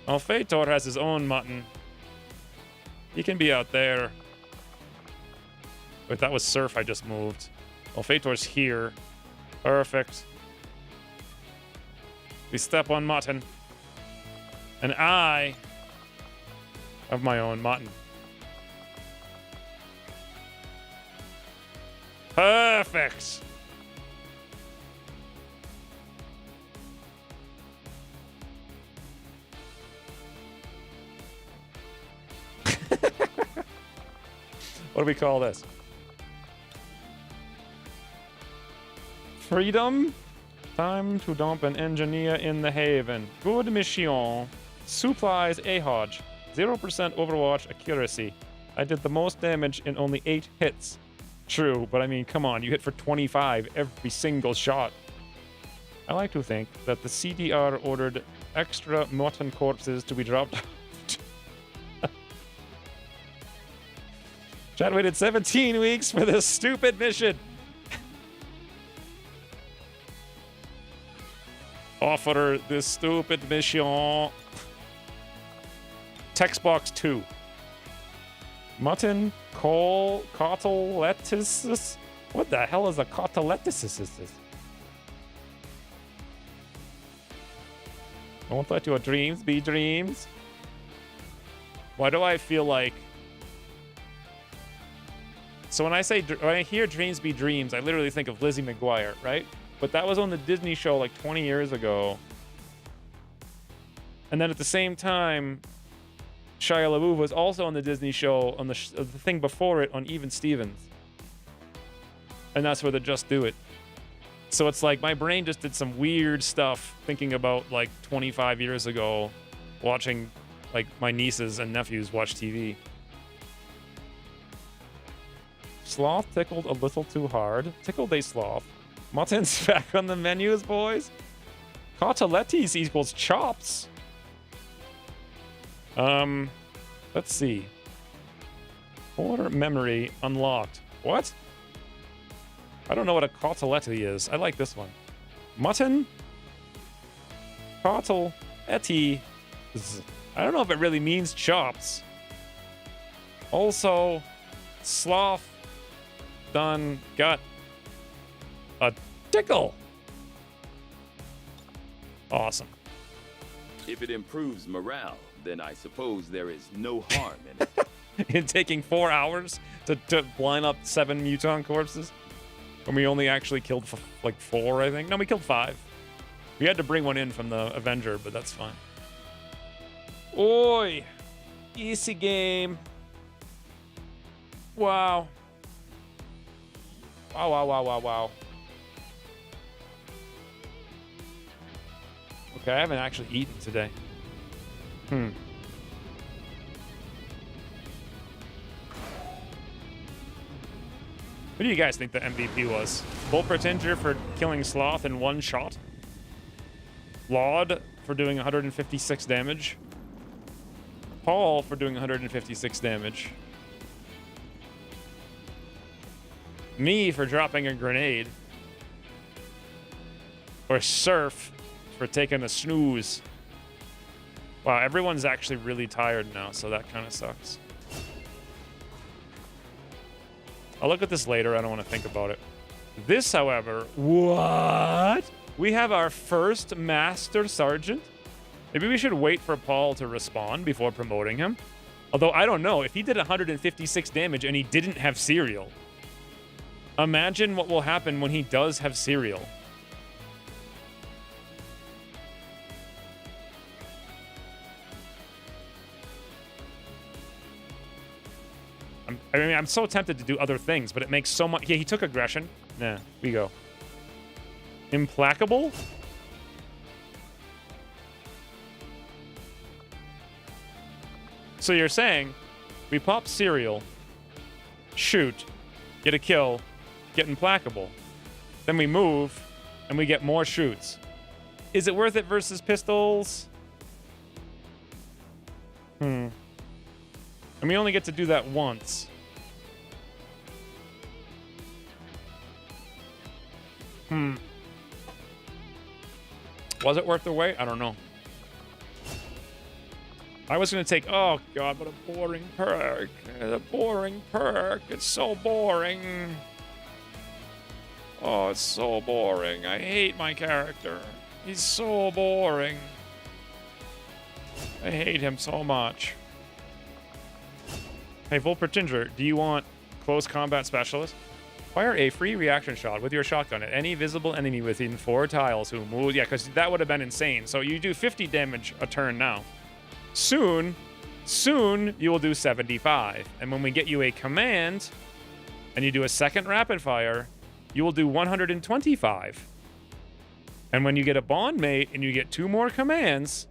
Alfeitor has his own mutton. He can be out there. Wait, that was Surf I just moved. Alfeitor's here. Perfect. We step on mutton. And I have my own mutton. Perfect. What do we call this? Freedom? Time to dump an engineer in the haven. Good mission. Supplies a hodge. 0% Overwatch accuracy. I did the most damage in only 8 hits. True, but I mean, come on, you hit for 25 every single shot. I like to think that the CDR ordered extra mutton corpses to be dropped off. Chad waited 17 weeks for this stupid mission. Offer this stupid mission. Text box 2. Mutton, coal, coteletis. What the hell is a coteletis? Don't let your dreams be dreams. Why do I feel like... So when I hear dreams be dreams, I literally think of Lizzie McGuire, right? But that was on the Disney show like 20 years ago. And then at the same time, Shia LaBeouf was also on the Disney show on the thing before it on Even Stevens. And that's where they just do it. So it's like my brain just did some weird stuff thinking about like 25 years ago watching like my nieces and nephews watch TV. Sloth tickled a little too hard. Tickled a sloth. Mutton's back on the menus, boys. Cotelettes equals chops. Let's see. Order memory unlocked. What? I don't know what a cotelette is. I like this one. Mutton? Cotelette. I don't know if it really means chops. Also, sloth done got a tickle. Awesome. If it improves morale, then I suppose there is no harm in it. In taking 4 hours to line up 7 muton corpses? When we only actually killed like 4, I think. No, we killed 5. We had to bring one in from the Avenger, but that's fine. Oi! Easy game. Wow. Wow. Okay, I haven't actually eaten today. What do you guys think the MVP was? Bull Pretender for killing Sloth in 1 shot? Laud for doing 156 damage? Paul for doing 156 damage? Me for dropping a grenade? Or Surf for taking a snooze? Wow, everyone's actually really tired now, so that kind of sucks. I'll look at this later. I don't want to think about it. This, however, what? We have our first Master Sergeant? Maybe we should wait for Paul to respawn before promoting him. Although, I don't know. If he did 156 damage and he didn't have cereal, imagine what will happen when he does have cereal. I'm so tempted to do other things, but it makes so much... Yeah, he took aggression. Nah, we go. Implacable? So you're saying we pop cereal, shoot, get a kill, get implacable. Then we move, and we get more shoots. Is it worth it versus pistols? And we only get to do that once. Was it worth the wait? I don't know. I was going to take... Oh, God, what a boring perk. A boring perk. It's so boring. Oh, it's so boring. I hate my character. He's so boring. I hate him so much. Hey, Bull Pretender, do you want close combat specialist? Fire a free reaction shot with your shotgun at any visible enemy within 4 tiles who move. Yeah, because that would have been insane. So you do 50 damage a turn now. Soon, Soon, you will do 75. And when we get you a command, and you do a second rapid fire, you will do 125. And when you get a bond mate and you get 2 more commands,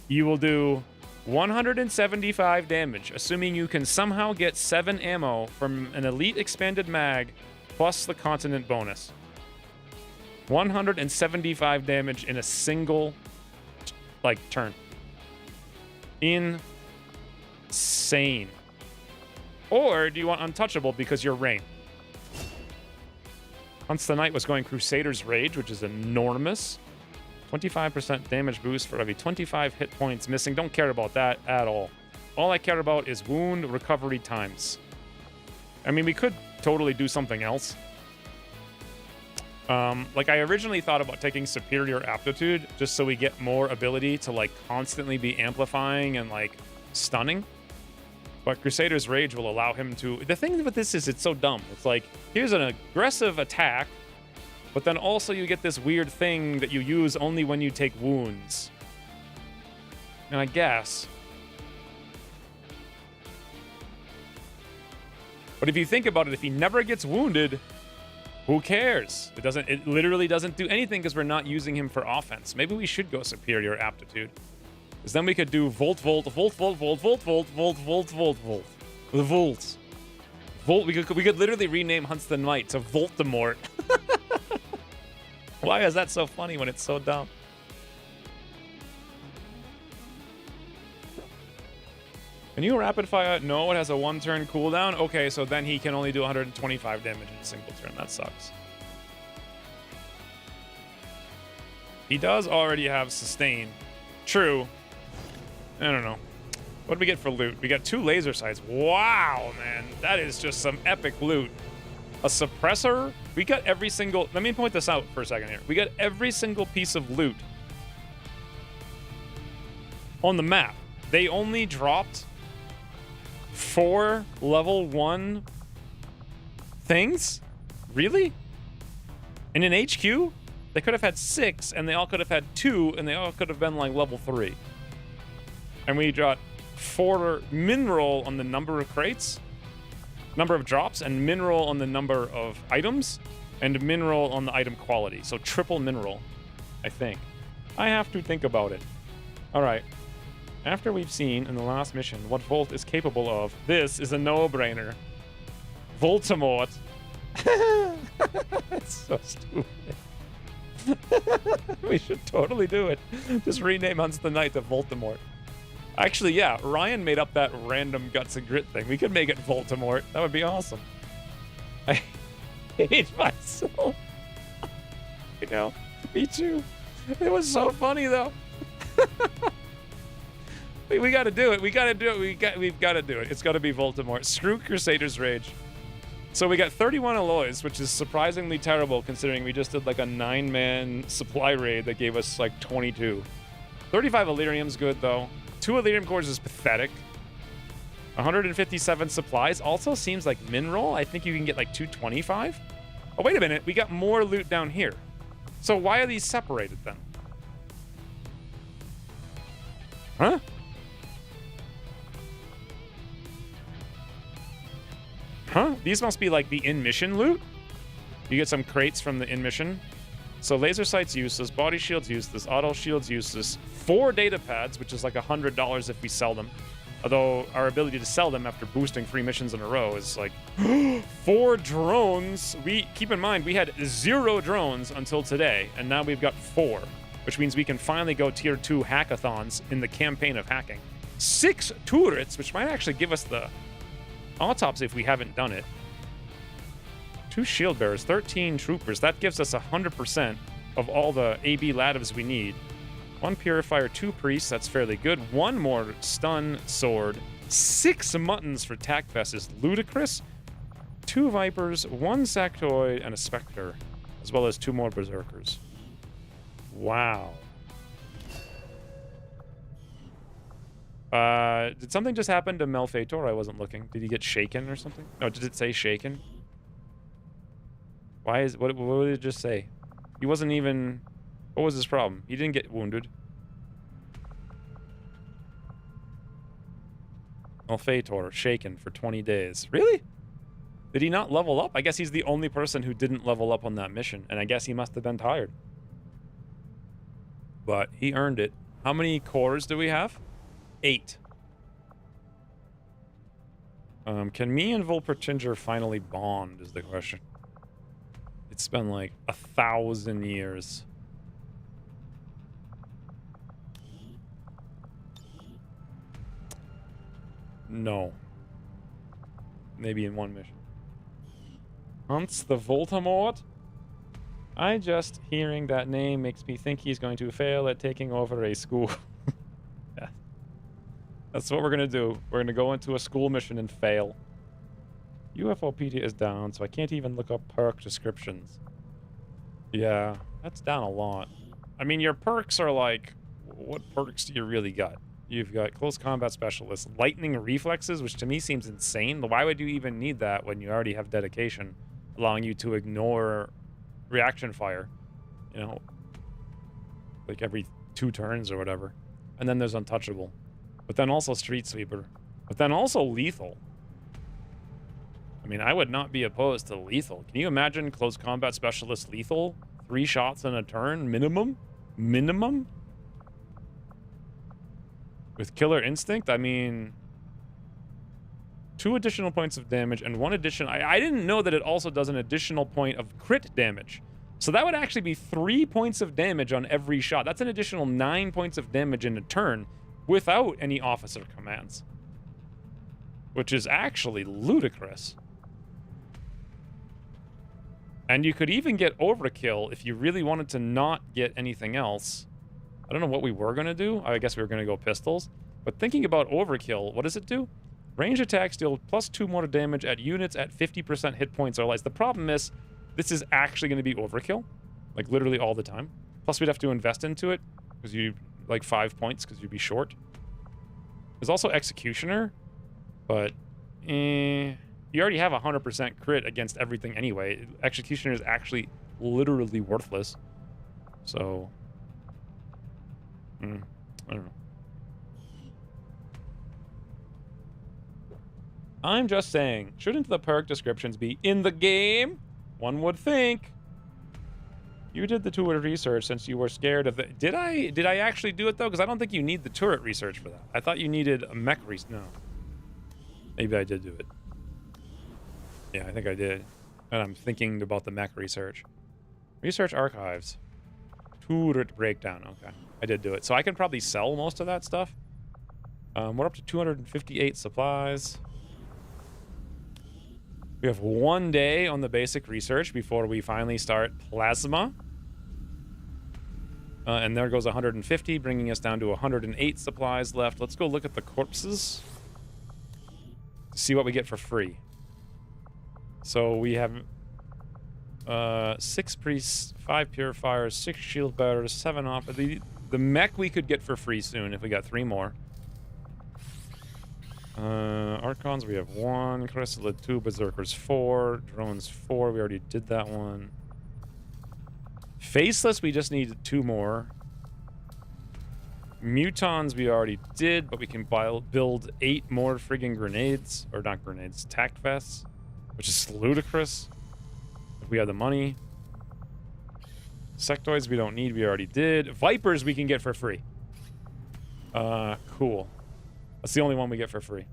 you will do 175 damage, assuming you can somehow get 7 ammo from an elite expanded mag plus the continent bonus. 175 damage in a single, turn. Insane. Or do you want untouchable because you're Rain? Once the Knight was going Crusader's Rage, which is enormous. 25% damage boost for every 25 hit points missing. Don't care about that at all. All I care about is wound recovery times. I mean, we could totally do something else. I originally thought about taking Superior Aptitude just so we get more ability to, constantly be amplifying and, stunning. But Crusader's Rage will allow him to... The thing with this is it's so dumb. It's here's an aggressive attack, but then also you get this weird thing that you use only when you take wounds. And I guess... But if you think about it, if he never gets wounded, who cares? It literally doesn't do anything because we're not using him for offense. Maybe we should go Superior Aptitude. Because then we could do Volt, Volt, Volt, Volt, Volt, Volt, Volt, Volt, Volt, Volt, Volt. The Volts. Volt, we could literally rename Hunts the Knight to Voldemort. Why is that so funny when it's so dumb? Can you rapid fire? No, it has a 1-turn cooldown. Okay, so then he can only do 125 damage in a single turn. That sucks. He does already have sustain. True. I don't know. What did we get for loot? We got 2 laser sights. Wow, man. That is just some epic loot. A suppressor. We got every single... Let me point this out for a second here. We got every single piece of loot on the map. They only dropped 4 level 1 things? Really? In an HQ? They could have had 6, and they all could have had 2, and they all could have been level 3. And we got 4 mineral on the number of crates, number of drops, and mineral on the number of items, and mineral on the item quality. So triple mineral, I think. I have to think about it. All right. After we've seen in the last mission what Volt is capable of, this is a no-brainer. Voldemort. It's so stupid. We should totally do it. Just rename Hunts the Knight to Voldemort. Actually, yeah, Ryan made up that random guts and grit thing. We could make it Voldemort. That would be awesome. I hate myself. You know, me too. It was so funny though. We got to do it. We got to do it. We've got to do it. It's got to be Voldemort. Screw Crusader's Rage. So we got 31 alloys, which is surprisingly terrible considering we just did a 9-man supply raid that gave us 22. 35 Illyrium's good though. 2 Illyrium cores is pathetic. 157 supplies also seems like mineral. I think you can get 225. Oh, wait a minute. We got more loot down here. So why are these separated then? Huh? Huh? These must be the in-mission loot? You get some crates from the in-mission. So laser sights useless, body shields useless, auto shields useless. 4 data pads, which is $100 if we sell them. Although our ability to sell them after boosting 3 missions in a row is 4 drones. Keep in mind, we had 0 drones until today, and now we've got 4, which means we can finally go tier 2 hackathons in the campaign of hacking. 6 turrets, which might actually give us the autopsy if we haven't done it. 2 shield bearers, 13 troopers. That gives us 100% of all the AB lativs we need. 1 purifier, 2 priests. That's fairly good. 1 more stun sword. 6 muttons for Tackfest is ludicrous. 2 vipers, 1 sectoid, and a specter, as well as 2 more berserkers. Wow. Did something just happen to Malfeitor? I wasn't looking. Did he get shaken or something? No, did it say shaken? Why is... What did it just say? He wasn't even... What was his problem? He didn't get wounded. Alphator, shaken for 20 days. Really? Did he not level up? I guess he's the only person who didn't level up on that mission, and I guess he must have been tired. But he earned it. How many cores do we have? 8. Can me and Volpertinger finally bond, is the question. It's been like 1,000 years. No. Maybe in one mission. Hunts the Voldemort? I just hearing that name makes me think he's going to fail at taking over a school. Yeah. That's what we're going to do. We're going to go into a school mission and fail. UFOpedia is down, so I can't even look up perk descriptions. Yeah, that's down a lot. I mean, your perks are like, what perks do you really got? You've got Close Combat Specialist, Lightning Reflexes, which to me seems insane. Why would you even need that when you already have Dedication, allowing you to ignore reaction fire, you know, like every 2 turns or whatever. And then there's Untouchable. But then also Street Sweeper. But then also Lethal. I mean, I would not be opposed to Lethal. Can you imagine Close Combat Specialist Lethal? 3 shots in a turn, minimum? Minimum? With Killer Instinct, I mean... 2 additional points of damage and 1 addition... I didn't know that it also does an additional point of crit damage. So that would actually be 3 points of damage on every shot. That's an additional 9 points of damage in a turn without any officer commands. Which is actually ludicrous. And you could even get Overkill if you really wanted to not get anything else. I don't know what we were going to do. I guess we were going to go pistols. But thinking about Overkill, what does it do? Range attacks deal +2 more damage at units at 50% hit points or less. The problem is, this is actually going to be Overkill. Like, literally all the time. Plus, we'd have to invest into it. Because you, like, 5 points, because you'd be short. There's also Executioner. But, you already have 100% crit against everything anyway. Executioner is actually literally worthless. So... I don't know. I'm just saying, shouldn't the perk descriptions be in the game? One would think. You did the turret research since you were scared of the... Did I actually do it, though? Because I don't think you need the turret research for that. I thought you needed a mech research. No. Maybe I did do it. Yeah, I think I did. And I'm thinking about the mech research. Research archives. Turret breakdown. Okay. I did do it. So I can probably sell most of that stuff. We're up to 258 supplies. We have 1 day on the basic research before we finally start plasma. And there goes 150, bringing us down to 108 supplies left. Let's go look at the corpses to see what we get for free. So we have 6 priests, 5 purifiers, 6 shield bearers, 7 off. The mech we could get for free soon if we got 3 more. Archons, we have 1. Chrysalid 2. Berserkers 4. Drones 4. We already did that one. Faceless, we just need 2 more. Mutons we already did, but we can build 8 more friggin' grenades. Or not grenades, tact vests. Which is ludicrous. If we have the money. Sectoids we don't need, we already did. Vipers we can get for free. Cool. That's the only one we get for free.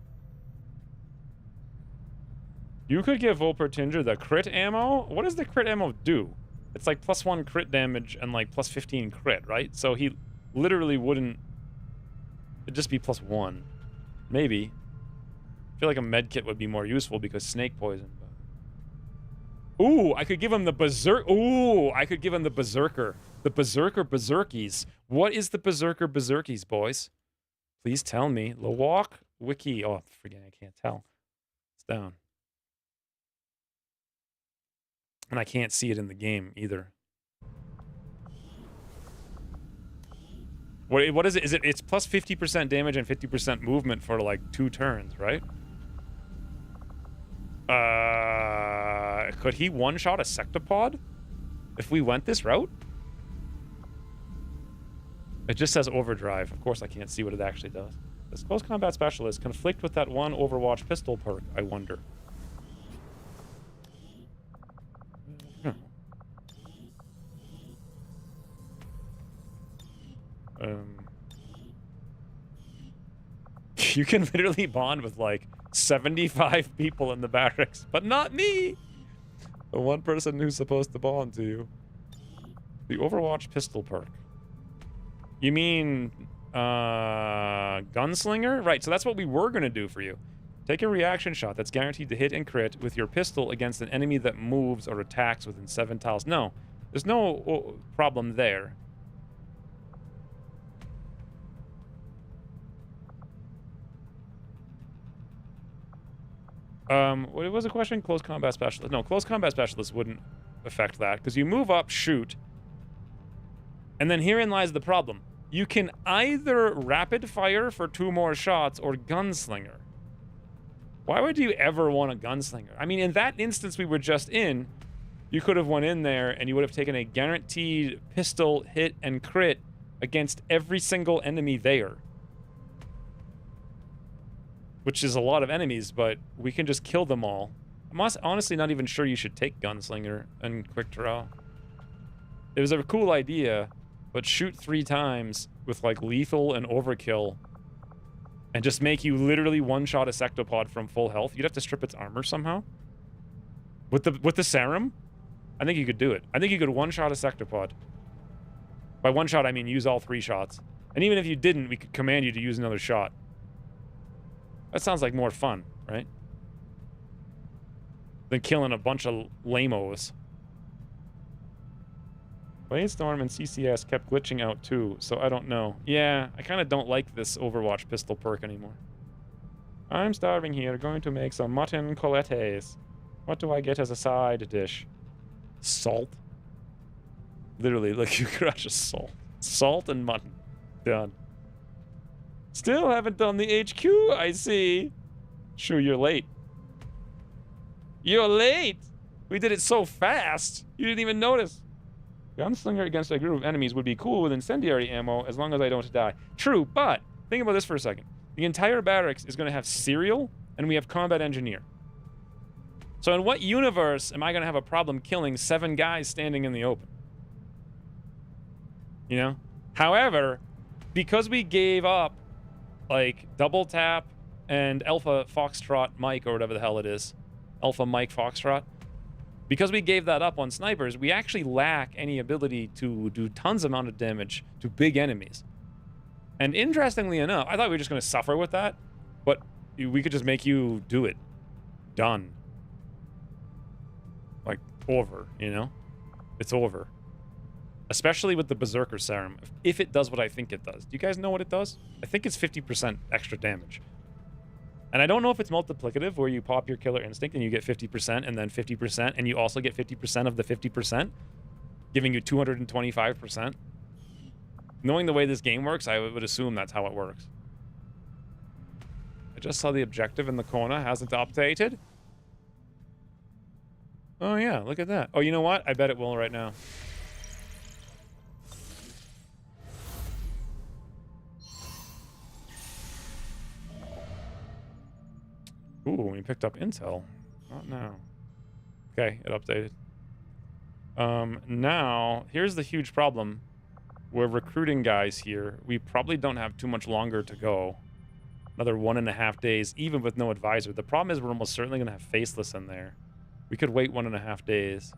You could give Volpertinger the crit ammo? What does the crit ammo do? It's like +1 crit damage and like +15 crit, right? So he literally wouldn't... It'd just be +1. Maybe. I feel like a medkit would be more useful because snake poison. But... Ooh, I could give him the berserk... Ooh, I could give him the berserker. The berserker berserkies. What is the berserker berserkies, boys? Please tell me. lwotc wiki. Oh, forget, I can't tell. It's down. And I can't see it in the game either. What is it? Is it? It's plus 50% damage and 50% movement for like 2 turns, right? Could he one-shot a sectopod if we went this route? It just says overdrive. Of course, I can't see what it actually does. Does close combat specialist conflict with that one Overwatch pistol perk, I wonder? You can literally bond with like 75 people in the barracks, but not me. The one person who's supposed to bond to you. The Overwatch pistol perk. You mean gunslinger? Right, so that's what we were gonna do for you. Take a reaction shot that's guaranteed to hit and crit with your pistol against an enemy that moves or attacks within 7 tiles. No, there's no problem there. What was the question? Close combat specialist. No, close combat specialist wouldn't affect that because you move up, shoot, and then herein lies the problem. You can either rapid fire for 2 more shots or gunslinger. Why would you ever want a gunslinger? I mean, in that instance we were just in, you could have went in there and you would have taken a guaranteed pistol hit and crit against every single enemy there. Which is a lot of enemies, but we can just kill them all. I'm honestly not even sure you should take gunslinger and quick draw. It was a cool idea, but shoot 3 times with like lethal and overkill and just make you literally one-shot a sectopod from full health. You'd have to strip its armor somehow. With the serum, I think you could do it. I think you could one-shot a sectopod. By one shot, I mean use all 3 shots. And even if you didn't, we could command you to use another shot. That sounds like more fun, right? Than killing a bunch of lamos. Blade-Storm and CCS kept glitching out too, so I don't know. Yeah, I kind of don't like this Overwatch pistol perk anymore. I'm starving here, going to make some mutton colettes. What do I get as a side dish? Salt? Literally, like you crush a salt. Salt and mutton. Done. Still haven't done the HQ, I see. Sure, you're late. You're late! We did it so fast, you didn't even notice. Gunslinger against a group of enemies would be cool with incendiary ammo as long as I don't die. True, but think about this for a second. The entire barracks is going to have serial, and we have combat engineer. So in what universe am I going to have a problem killing 7 guys standing in the open? You know? However, because we gave up like double tap and Alpha Foxtrot Mike or whatever the hell it is. Alpha Mike Foxtrot. Because we gave that up on snipers, we actually lack any ability to do tons amount of damage to big enemies. And interestingly enough, I thought we were just going to suffer with that, but we could just make you do it. Done. Like, over, you know? It's over. Especially with the Berserker Serum, if it does what I think it does. Do you guys know what it does? I think it's 50% extra damage. And I don't know if it's multiplicative, where you pop your Killer Instinct and you get 50% and then 50%, and you also get 50% of the 50%, giving you 225%. Knowing the way this game works, I would assume that's how it works. I just saw the objective in the corner hasn't updated. Oh yeah, look at that. Oh, you know what? I bet it will right now. Ooh, we picked up intel. Not now. Okay, it updated. Now, here's the huge problem. We're recruiting guys here. We probably don't have too much longer to go. Another 1.5 days, even with no advisor. The problem is we're almost certainly going to have Faceless in there. We could wait 1.5 days.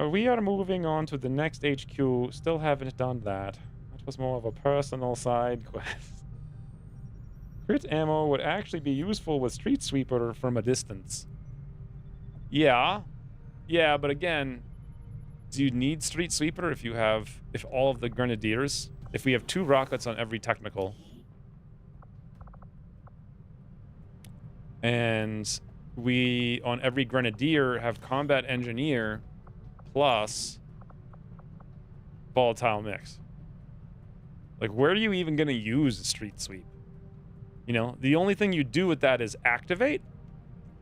We are moving on to the next HQ. Still haven't done that. Was more of a personal side quest. Crit ammo would actually be useful with Street Sweeper from a distance. Yeah, but again, do you need Street Sweeper if all of the Grenadiers, if we have 2 rockets on every technical, and we on every Grenadier have Combat Engineer plus Volatile Mix? Like, where are you even going to use a Street Sweep? You know, the only thing you do with that is activate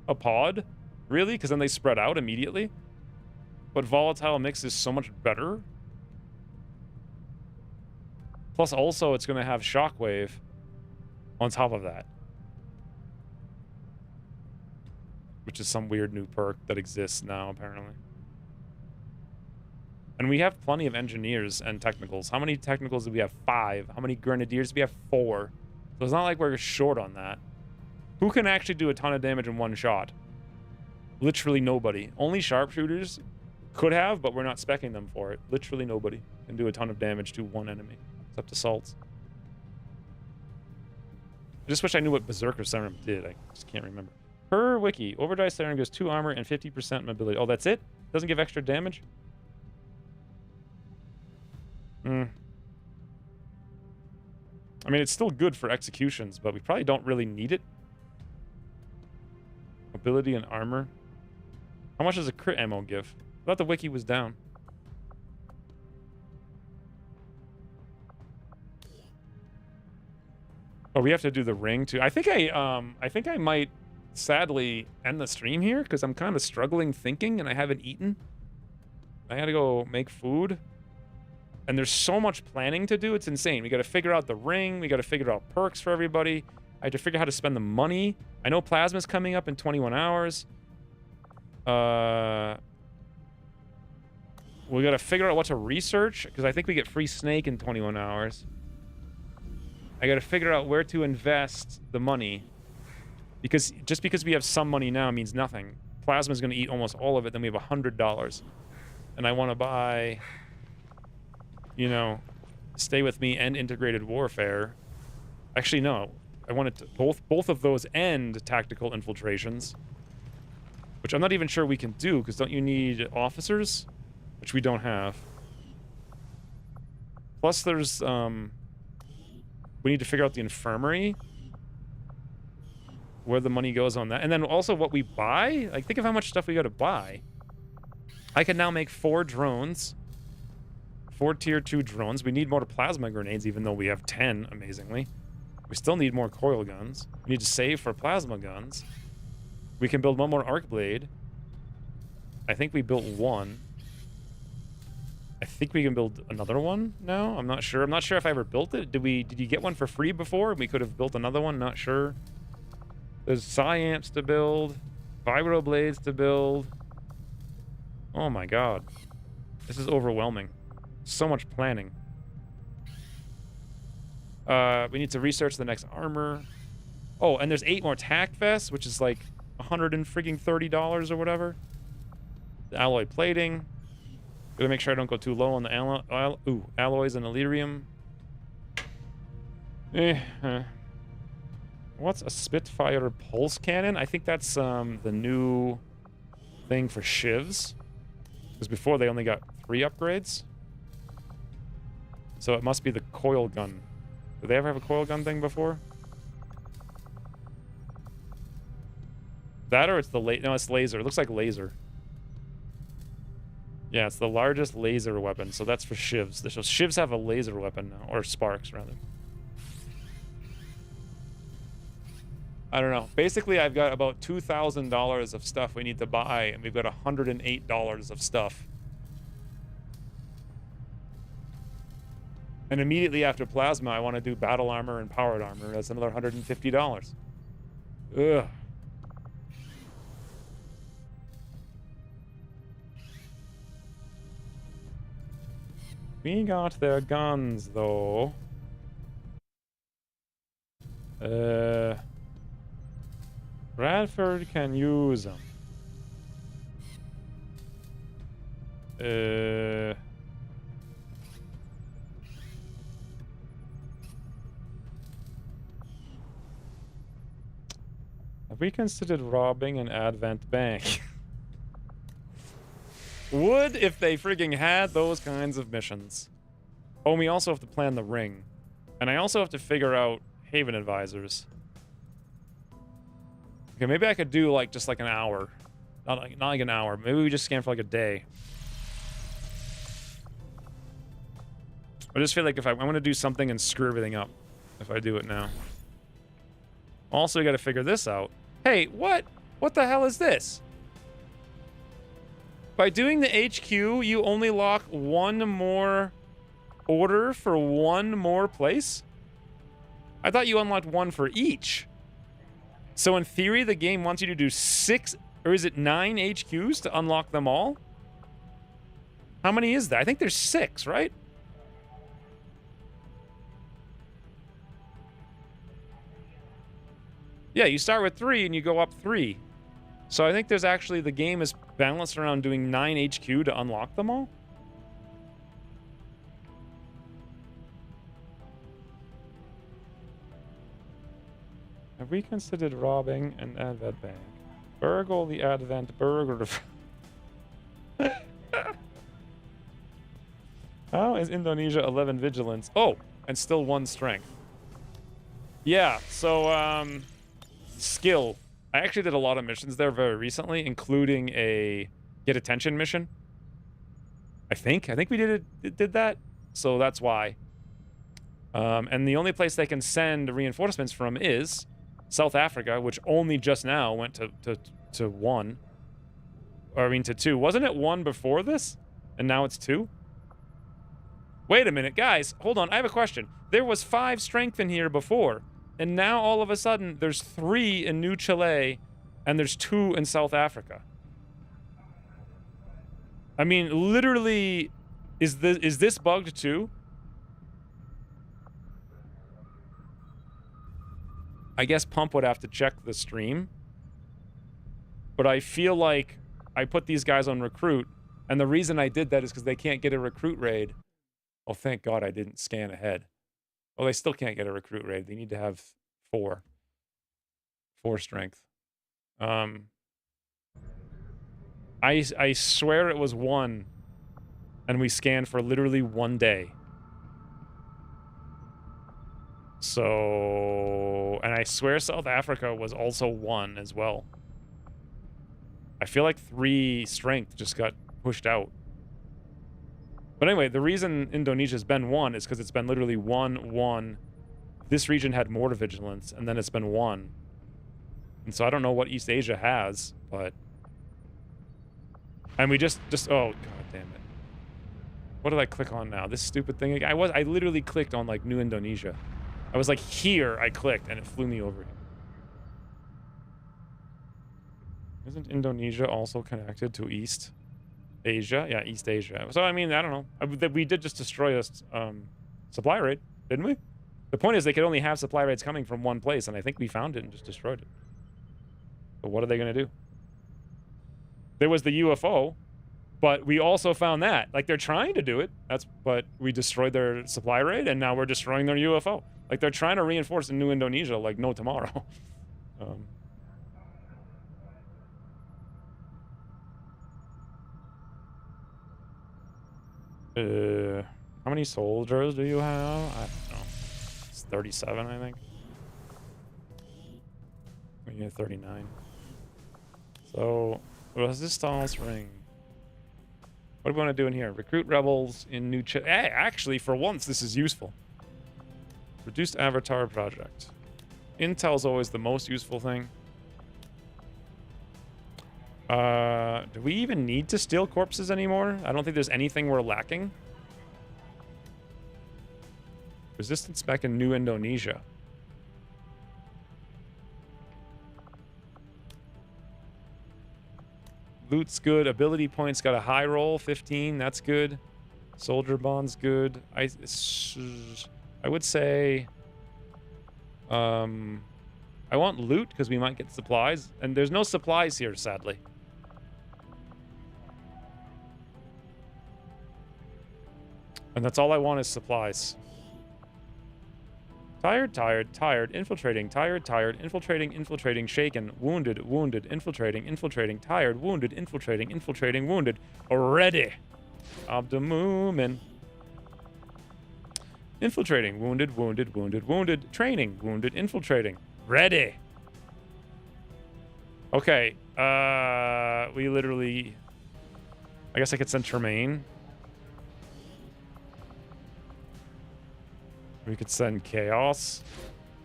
a pod, really, because then they spread out immediately. But Volatile Mix is so much better. Plus, also, it's going to have Shockwave on top of that. Which is some weird new perk that exists now, apparently. And we have plenty of engineers and technicals. How many technicals do we have? 5. How many grenadiers do we have? 4. So it's not like we're short on that. Who can actually do a ton of damage in one shot? Literally nobody. Only sharpshooters could have, but we're not speccing them for it. Literally nobody can do a ton of damage to one enemy. Except assaults. I just wish I knew what Berserker Serum did. I just can't remember. Per wiki, Overdrive Siren gives 2 armor and 50% mobility. Oh, that's it? Doesn't give extra damage? I mean, it's still good for executions, but we probably don't really need it. Mobility and armor. How much does a crit ammo give? I thought the wiki was down. Oh, we have to do the ring too. I think I might sadly end the stream here because I'm kind of struggling thinking and I haven't eaten. I gotta go make food. And there's so much planning to do, it's insane. We gotta figure out the ring, we gotta figure out perks for everybody. I have to figure out how to spend the money. I know Plasma's coming up in 21 hours. We gotta figure out what to research, because I think we get free snake in 21 hours. I gotta figure out where to invest the money. Because just because we have some money now means nothing. Plasma's gonna eat almost all of it, then we have $100. And I wanna buy, you know, Stay With Me and Integrated Warfare. Actually, no. I wanted to both of those and Tactical Infiltrations. Which I'm not even sure we can do, because don't you need officers? Which we don't have. Plus there's, we need to figure out the infirmary. Where the money goes on that. And then also what we buy. Like, think of how much stuff we gotta buy. I can now make 4 drones. 4 tier 2 drones. We need more plasma grenades, even though we have 10, amazingly. We still need more coil guns. We need to save for plasma guns. We can build 1 more arc blade. I think we built 1. I think we can build another one now. I'm not sure. I'm not sure if I ever built it. Did you get one for free before? We could have built another one. Not sure. There's Psyamps to build. Vibro blades to build. Oh my god. This is overwhelming. So much planning. We need to research the next armor. Oh, and there's 8 more tac vests, which is like $130 or whatever. The alloy plating. Gotta make sure I don't go too low on the alloys and Illyrium. What's a Spitfire pulse cannon? I think that's the new thing for shivs. Because before they only got 3 upgrades. So it must be the coil gun. Did they ever have a coil gun thing before? That or it's the no, it's laser. It looks like laser. Yeah, it's the largest laser weapon, so that's for shivs. So shivs have a laser weapon now, or sparks rather. I don't know. Basically, I've got about $2,000 of stuff we need to buy, and we've got $108 of stuff. And immediately after plasma, I want to do battle armor and powered armor. That's another $150. Ugh. We got their guns, though. Bradford can use them. Have we considered robbing an Advent bank? Would if they frigging had those kinds of missions. Oh, and we also have to plan the ring. And I also have to figure out Haven advisors. Okay, maybe I could do like just like an hour. Not like an hour. Maybe we just scan for like a day. I just feel like if I want to do something and screw everything up if I do it now. Also, we got to figure this out. Hey, what? What the hell is this? By doing the HQ, you only lock 1 more order for one more place? I thought you unlocked one for each. So in theory, the game wants you to do 6, or is it 9 HQs to unlock them all? How many is that? I think there's 6, right? Yeah, you start with 3 and you go up 3. So I think there's actually, the game is balanced around doing 9 HQ to unlock them all. Have we considered robbing an Advent bank? Burgle the Advent burger. How is Indonesia 11 vigilance? Oh, and still 1 strength. Yeah, so, skill. I actually did a lot of missions there very recently, including a get attention mission. I think we did that, so that's why. And the only place they can send reinforcements from is South Africa, which only just now went to 1. Or I mean to 2. Wasn't it 1 before this? And now it's 2? Wait a minute, guys. Hold on, I have a question. There was 5 strength in here before, and now all of a sudden there's 3 in New Chile, and there's 2 in South Africa. I mean, literally, is this bugged too? I guess Pump would have to check the stream. But I feel like I put these guys on recruit, and the reason I did that is because they can't get a recruit raid. Oh, thank God I didn't scan ahead. Well, they still can't get a recruit raid. They need to have 4 strength. I swear it was 1, and we scanned for literally 1 day. So, and I swear South Africa was also 1 as well. I feel like 3 strength just got pushed out. But anyway, the reason Indonesia's been 1 is because it's been literally 1, 1. This region had more vigilance, and then it's been 1. And so I don't know what East Asia has, but... And we just oh, God damn it. What did I click on now? This stupid thing? I literally clicked on, like, New Indonesia. I was like, here, I clicked, and it flew me over here. Isn't Indonesia also connected to East Asia? Yeah, East Asia. So, I mean, I don't know. We did just destroy a supply raid, didn't we? The point is they could only have supply raids coming from 1 place, and I think we found it and just destroyed it. But what are they going to do? There was the UFO, but we also found that. Like, they're trying to do it. But we destroyed their supply raid, and now we're destroying their UFO. Like, they're trying to reinforce in New Indonesia like no tomorrow. How many soldiers do you have? I don't know. It's 37, I think. Yeah, 39. So, resistance ring. What do we want to do in here? Recruit rebels in New Chile. Hey, actually, for once, this is useful. Reduced avatar project. Intel's always the most useful thing. Do we even need to steal corpses anymore? I don't think there's anything we're lacking. Resistance back in New Indonesia. Loot's good. Ability points got a high roll, 15. That's good. Soldier bond's good. I would say... I want loot, because we might get supplies. And there's no supplies here, sadly. And that's all I want is supplies. Tired, tired, tired, infiltrating, tired, tired, infiltrating, infiltrating, shaken, wounded, wounded, infiltrating, infiltrating, tired, wounded, infiltrating, infiltrating, wounded. Ready. Abdomen. Infiltrating, wounded, wounded, wounded, wounded, training, wounded, infiltrating. Ready. Okay, we literally... I guess I could send Tremaine. We could send Chaos.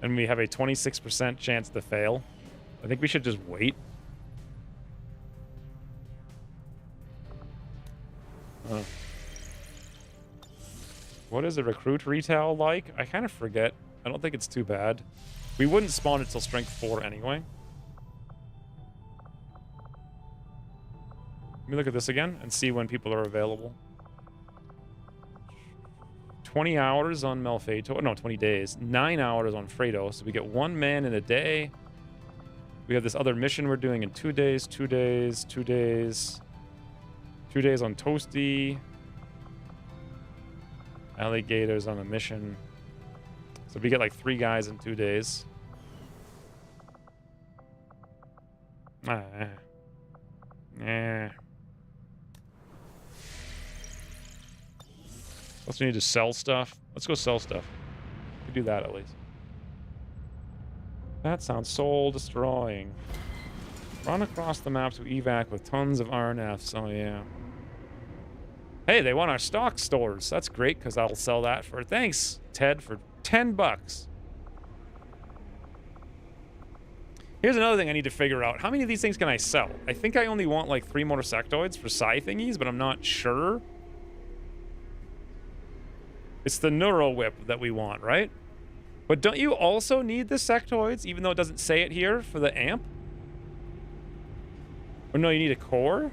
And we have a 26% chance to fail. I think we should just wait. What is a recruit retail like? I kind of forget. I don't think it's too bad. We wouldn't spawn until strength 4 anyway. Let me look at this again and see when people are available. 20 hours on Malfeito. No, 20 days. 9 hours on Fredo. So we get 1 man in a day. We have this other mission we're doing in 2 days, 2 days, 2 days. 2 days on Toasty. Alligators on a mission. So we get like 3 guys in 2 days. Plus we need to sell stuff. Let's go sell stuff. We can do that at least. That sounds soul destroying. Run across the map to evac with tons of RNFs. Oh yeah. Hey, they want our stock stores. That's great because I'll sell that for, thanks, Ted, for 10 bucks. Here's another thing I need to figure out. How many of these things can I sell? I think I only want like 3 more sectoids for psi thingies, but I'm not sure. It's the neuro whip that we want, right? But don't you also need the sectoids, even though it doesn't say it here, for the amp? Or no, you need a core?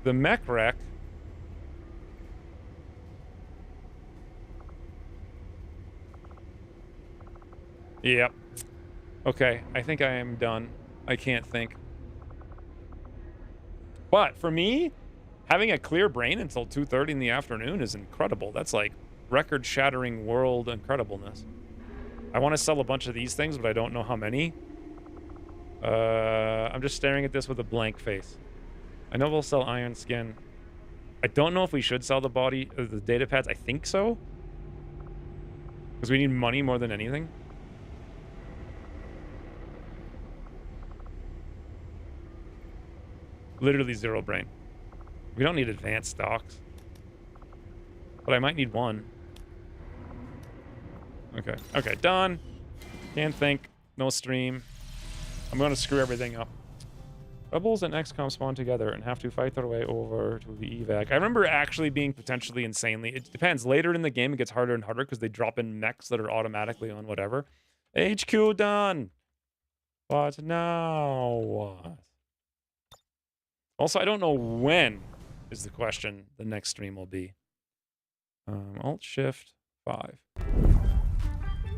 The mech wreck. Yep. Okay, I think I am done. I can't think. But for me, having a clear brain until 2:30 in the afternoon is incredible. That's like record-shattering world incredibleness. I want to sell a bunch of these things, but I don't know how many. I'm just staring at this with a blank face. I know we'll sell iron skin. I don't know if we should sell the body, the data pads. I think so. Because we need money more than anything. Literally 0 brain. We don't need advanced stocks. But I might need 1. Okay. Okay, done. Can't think. No stream. I'm going to screw everything up. Rebels and XCOM spawn together and have to fight their way over to the evac. I remember actually being potentially insanely... It depends. Later in the game, it gets harder and harder because they drop in mechs that are automatically on whatever. HQ done! But now what? Also, I don't know when is the question the next stream will be. Alt-Shift-5.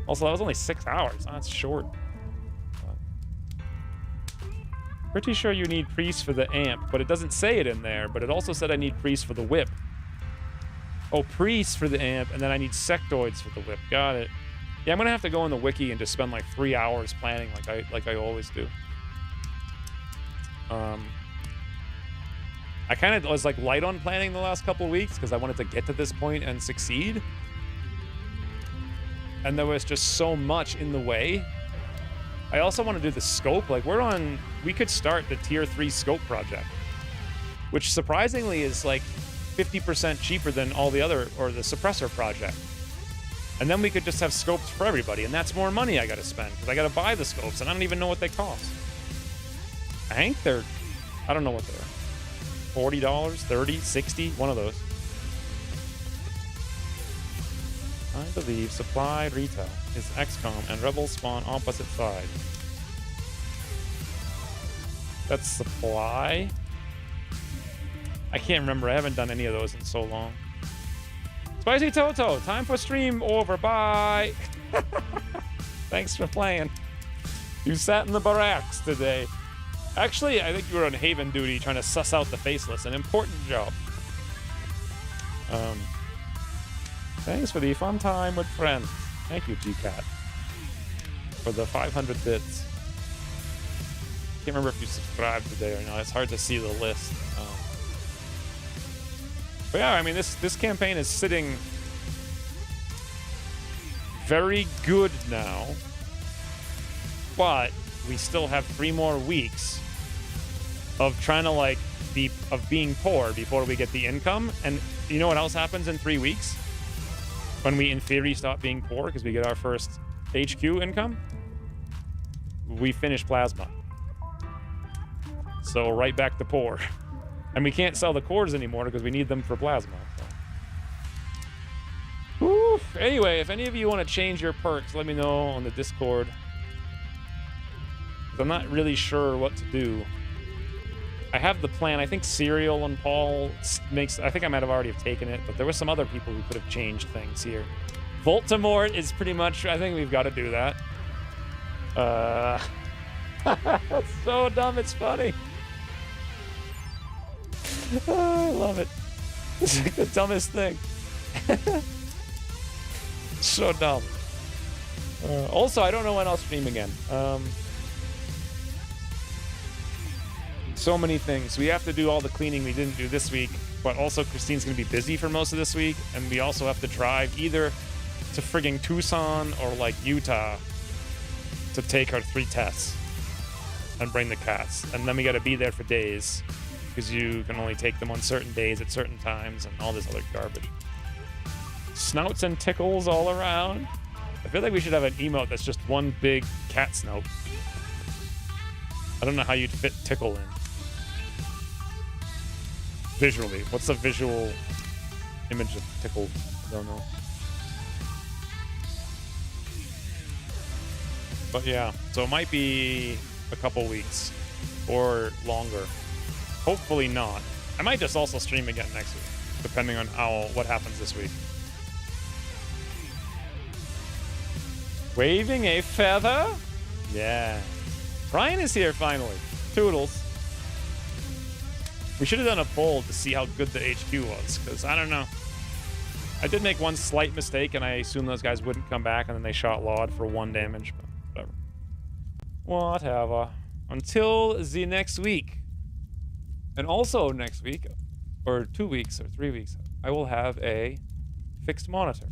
Also, that was only 6 hours. Oh, that's short. Pretty sure you need priest for the amp, but it doesn't say it in there, but it also said I need priest for the whip. Oh, priest for the amp, and then I need sectoids for the whip. Got it. Yeah, I'm gonna have to go in the wiki and just spend like 3 hours planning like I always do. I kind of was like light on planning the last couple of weeks because I wanted to get to this point and succeed. And there was just so much in the way. I also want to do the scope. Like we could start the tier 3 scope project, which surprisingly is like 50% cheaper than all the other, or the suppressor project. And then we could just have scopes for everybody, and that's more money I got to spend because I got to buy the scopes, and I don't even know what they cost. I think I don't know what they're. $40, $30, $60, one of those. I believe supply retail is XCOM and Rebels spawn opposite side. That's supply? I can't remember. I haven't done any of those in so long. Spicy Toto, time for stream over. Bye. Thanks for playing. You sat in the barracks today. Actually, I think you were on Haven duty trying to suss out the faceless. An important job. Thanks for the fun time with friends. Thank you, GCat, for the 500 bits. Can't remember if you subscribed today or not. It's hard to see the list. But yeah, I mean, this campaign is sitting very good now. But we still have 3 more weeks of trying to like being poor before we get the income. And you know what else happens in 3 weeks? When we, in theory, stop being poor because we get our first HQ income, we finish plasma. So right back to poor. And we can't sell the cores anymore because we need them for plasma. So. Anyway, if any of you want to change your perks, let me know on the Discord. 'Cause I'm not really sure what to do. I have the plan. I think Serial and Paul makes... I think I might have already have taken it, but there were some other people who could have changed things here. Voldemort is pretty much... I think we've got to do that. That's so dumb, it's funny. Oh, I love it. It's like the dumbest thing. So dumb. Also, I don't know when I'll stream again. So many things. We have to do all the cleaning we didn't do this week, but also Christine's going to be busy for most of this week, and we also have to drive either to frigging Tucson or, like, Utah to take our 3 tests and bring the cats. And then we got to be there for days, because you can only take them on certain days at certain times and all this other garbage. Snouts and tickles all around. I feel like we should have an emote that's just one big cat snout. I don't know how you'd fit tickle in. Visually. What's the visual image of tickle? I don't know. But yeah, so it might be a couple weeks or longer. Hopefully not. I might just also stream again next week, depending on what happens this week. Waving a feather? Yeah. Ryan is here finally. Toodles. We should have done a poll to see how good the HQ was, because I don't know. I did make one slight mistake, and I assumed those guys wouldn't come back, and then they shot Laud for 1 damage, but whatever. Whatever. Until the next week. And also next week, or 2 weeks, or 3 weeks, I will have a fixed monitor.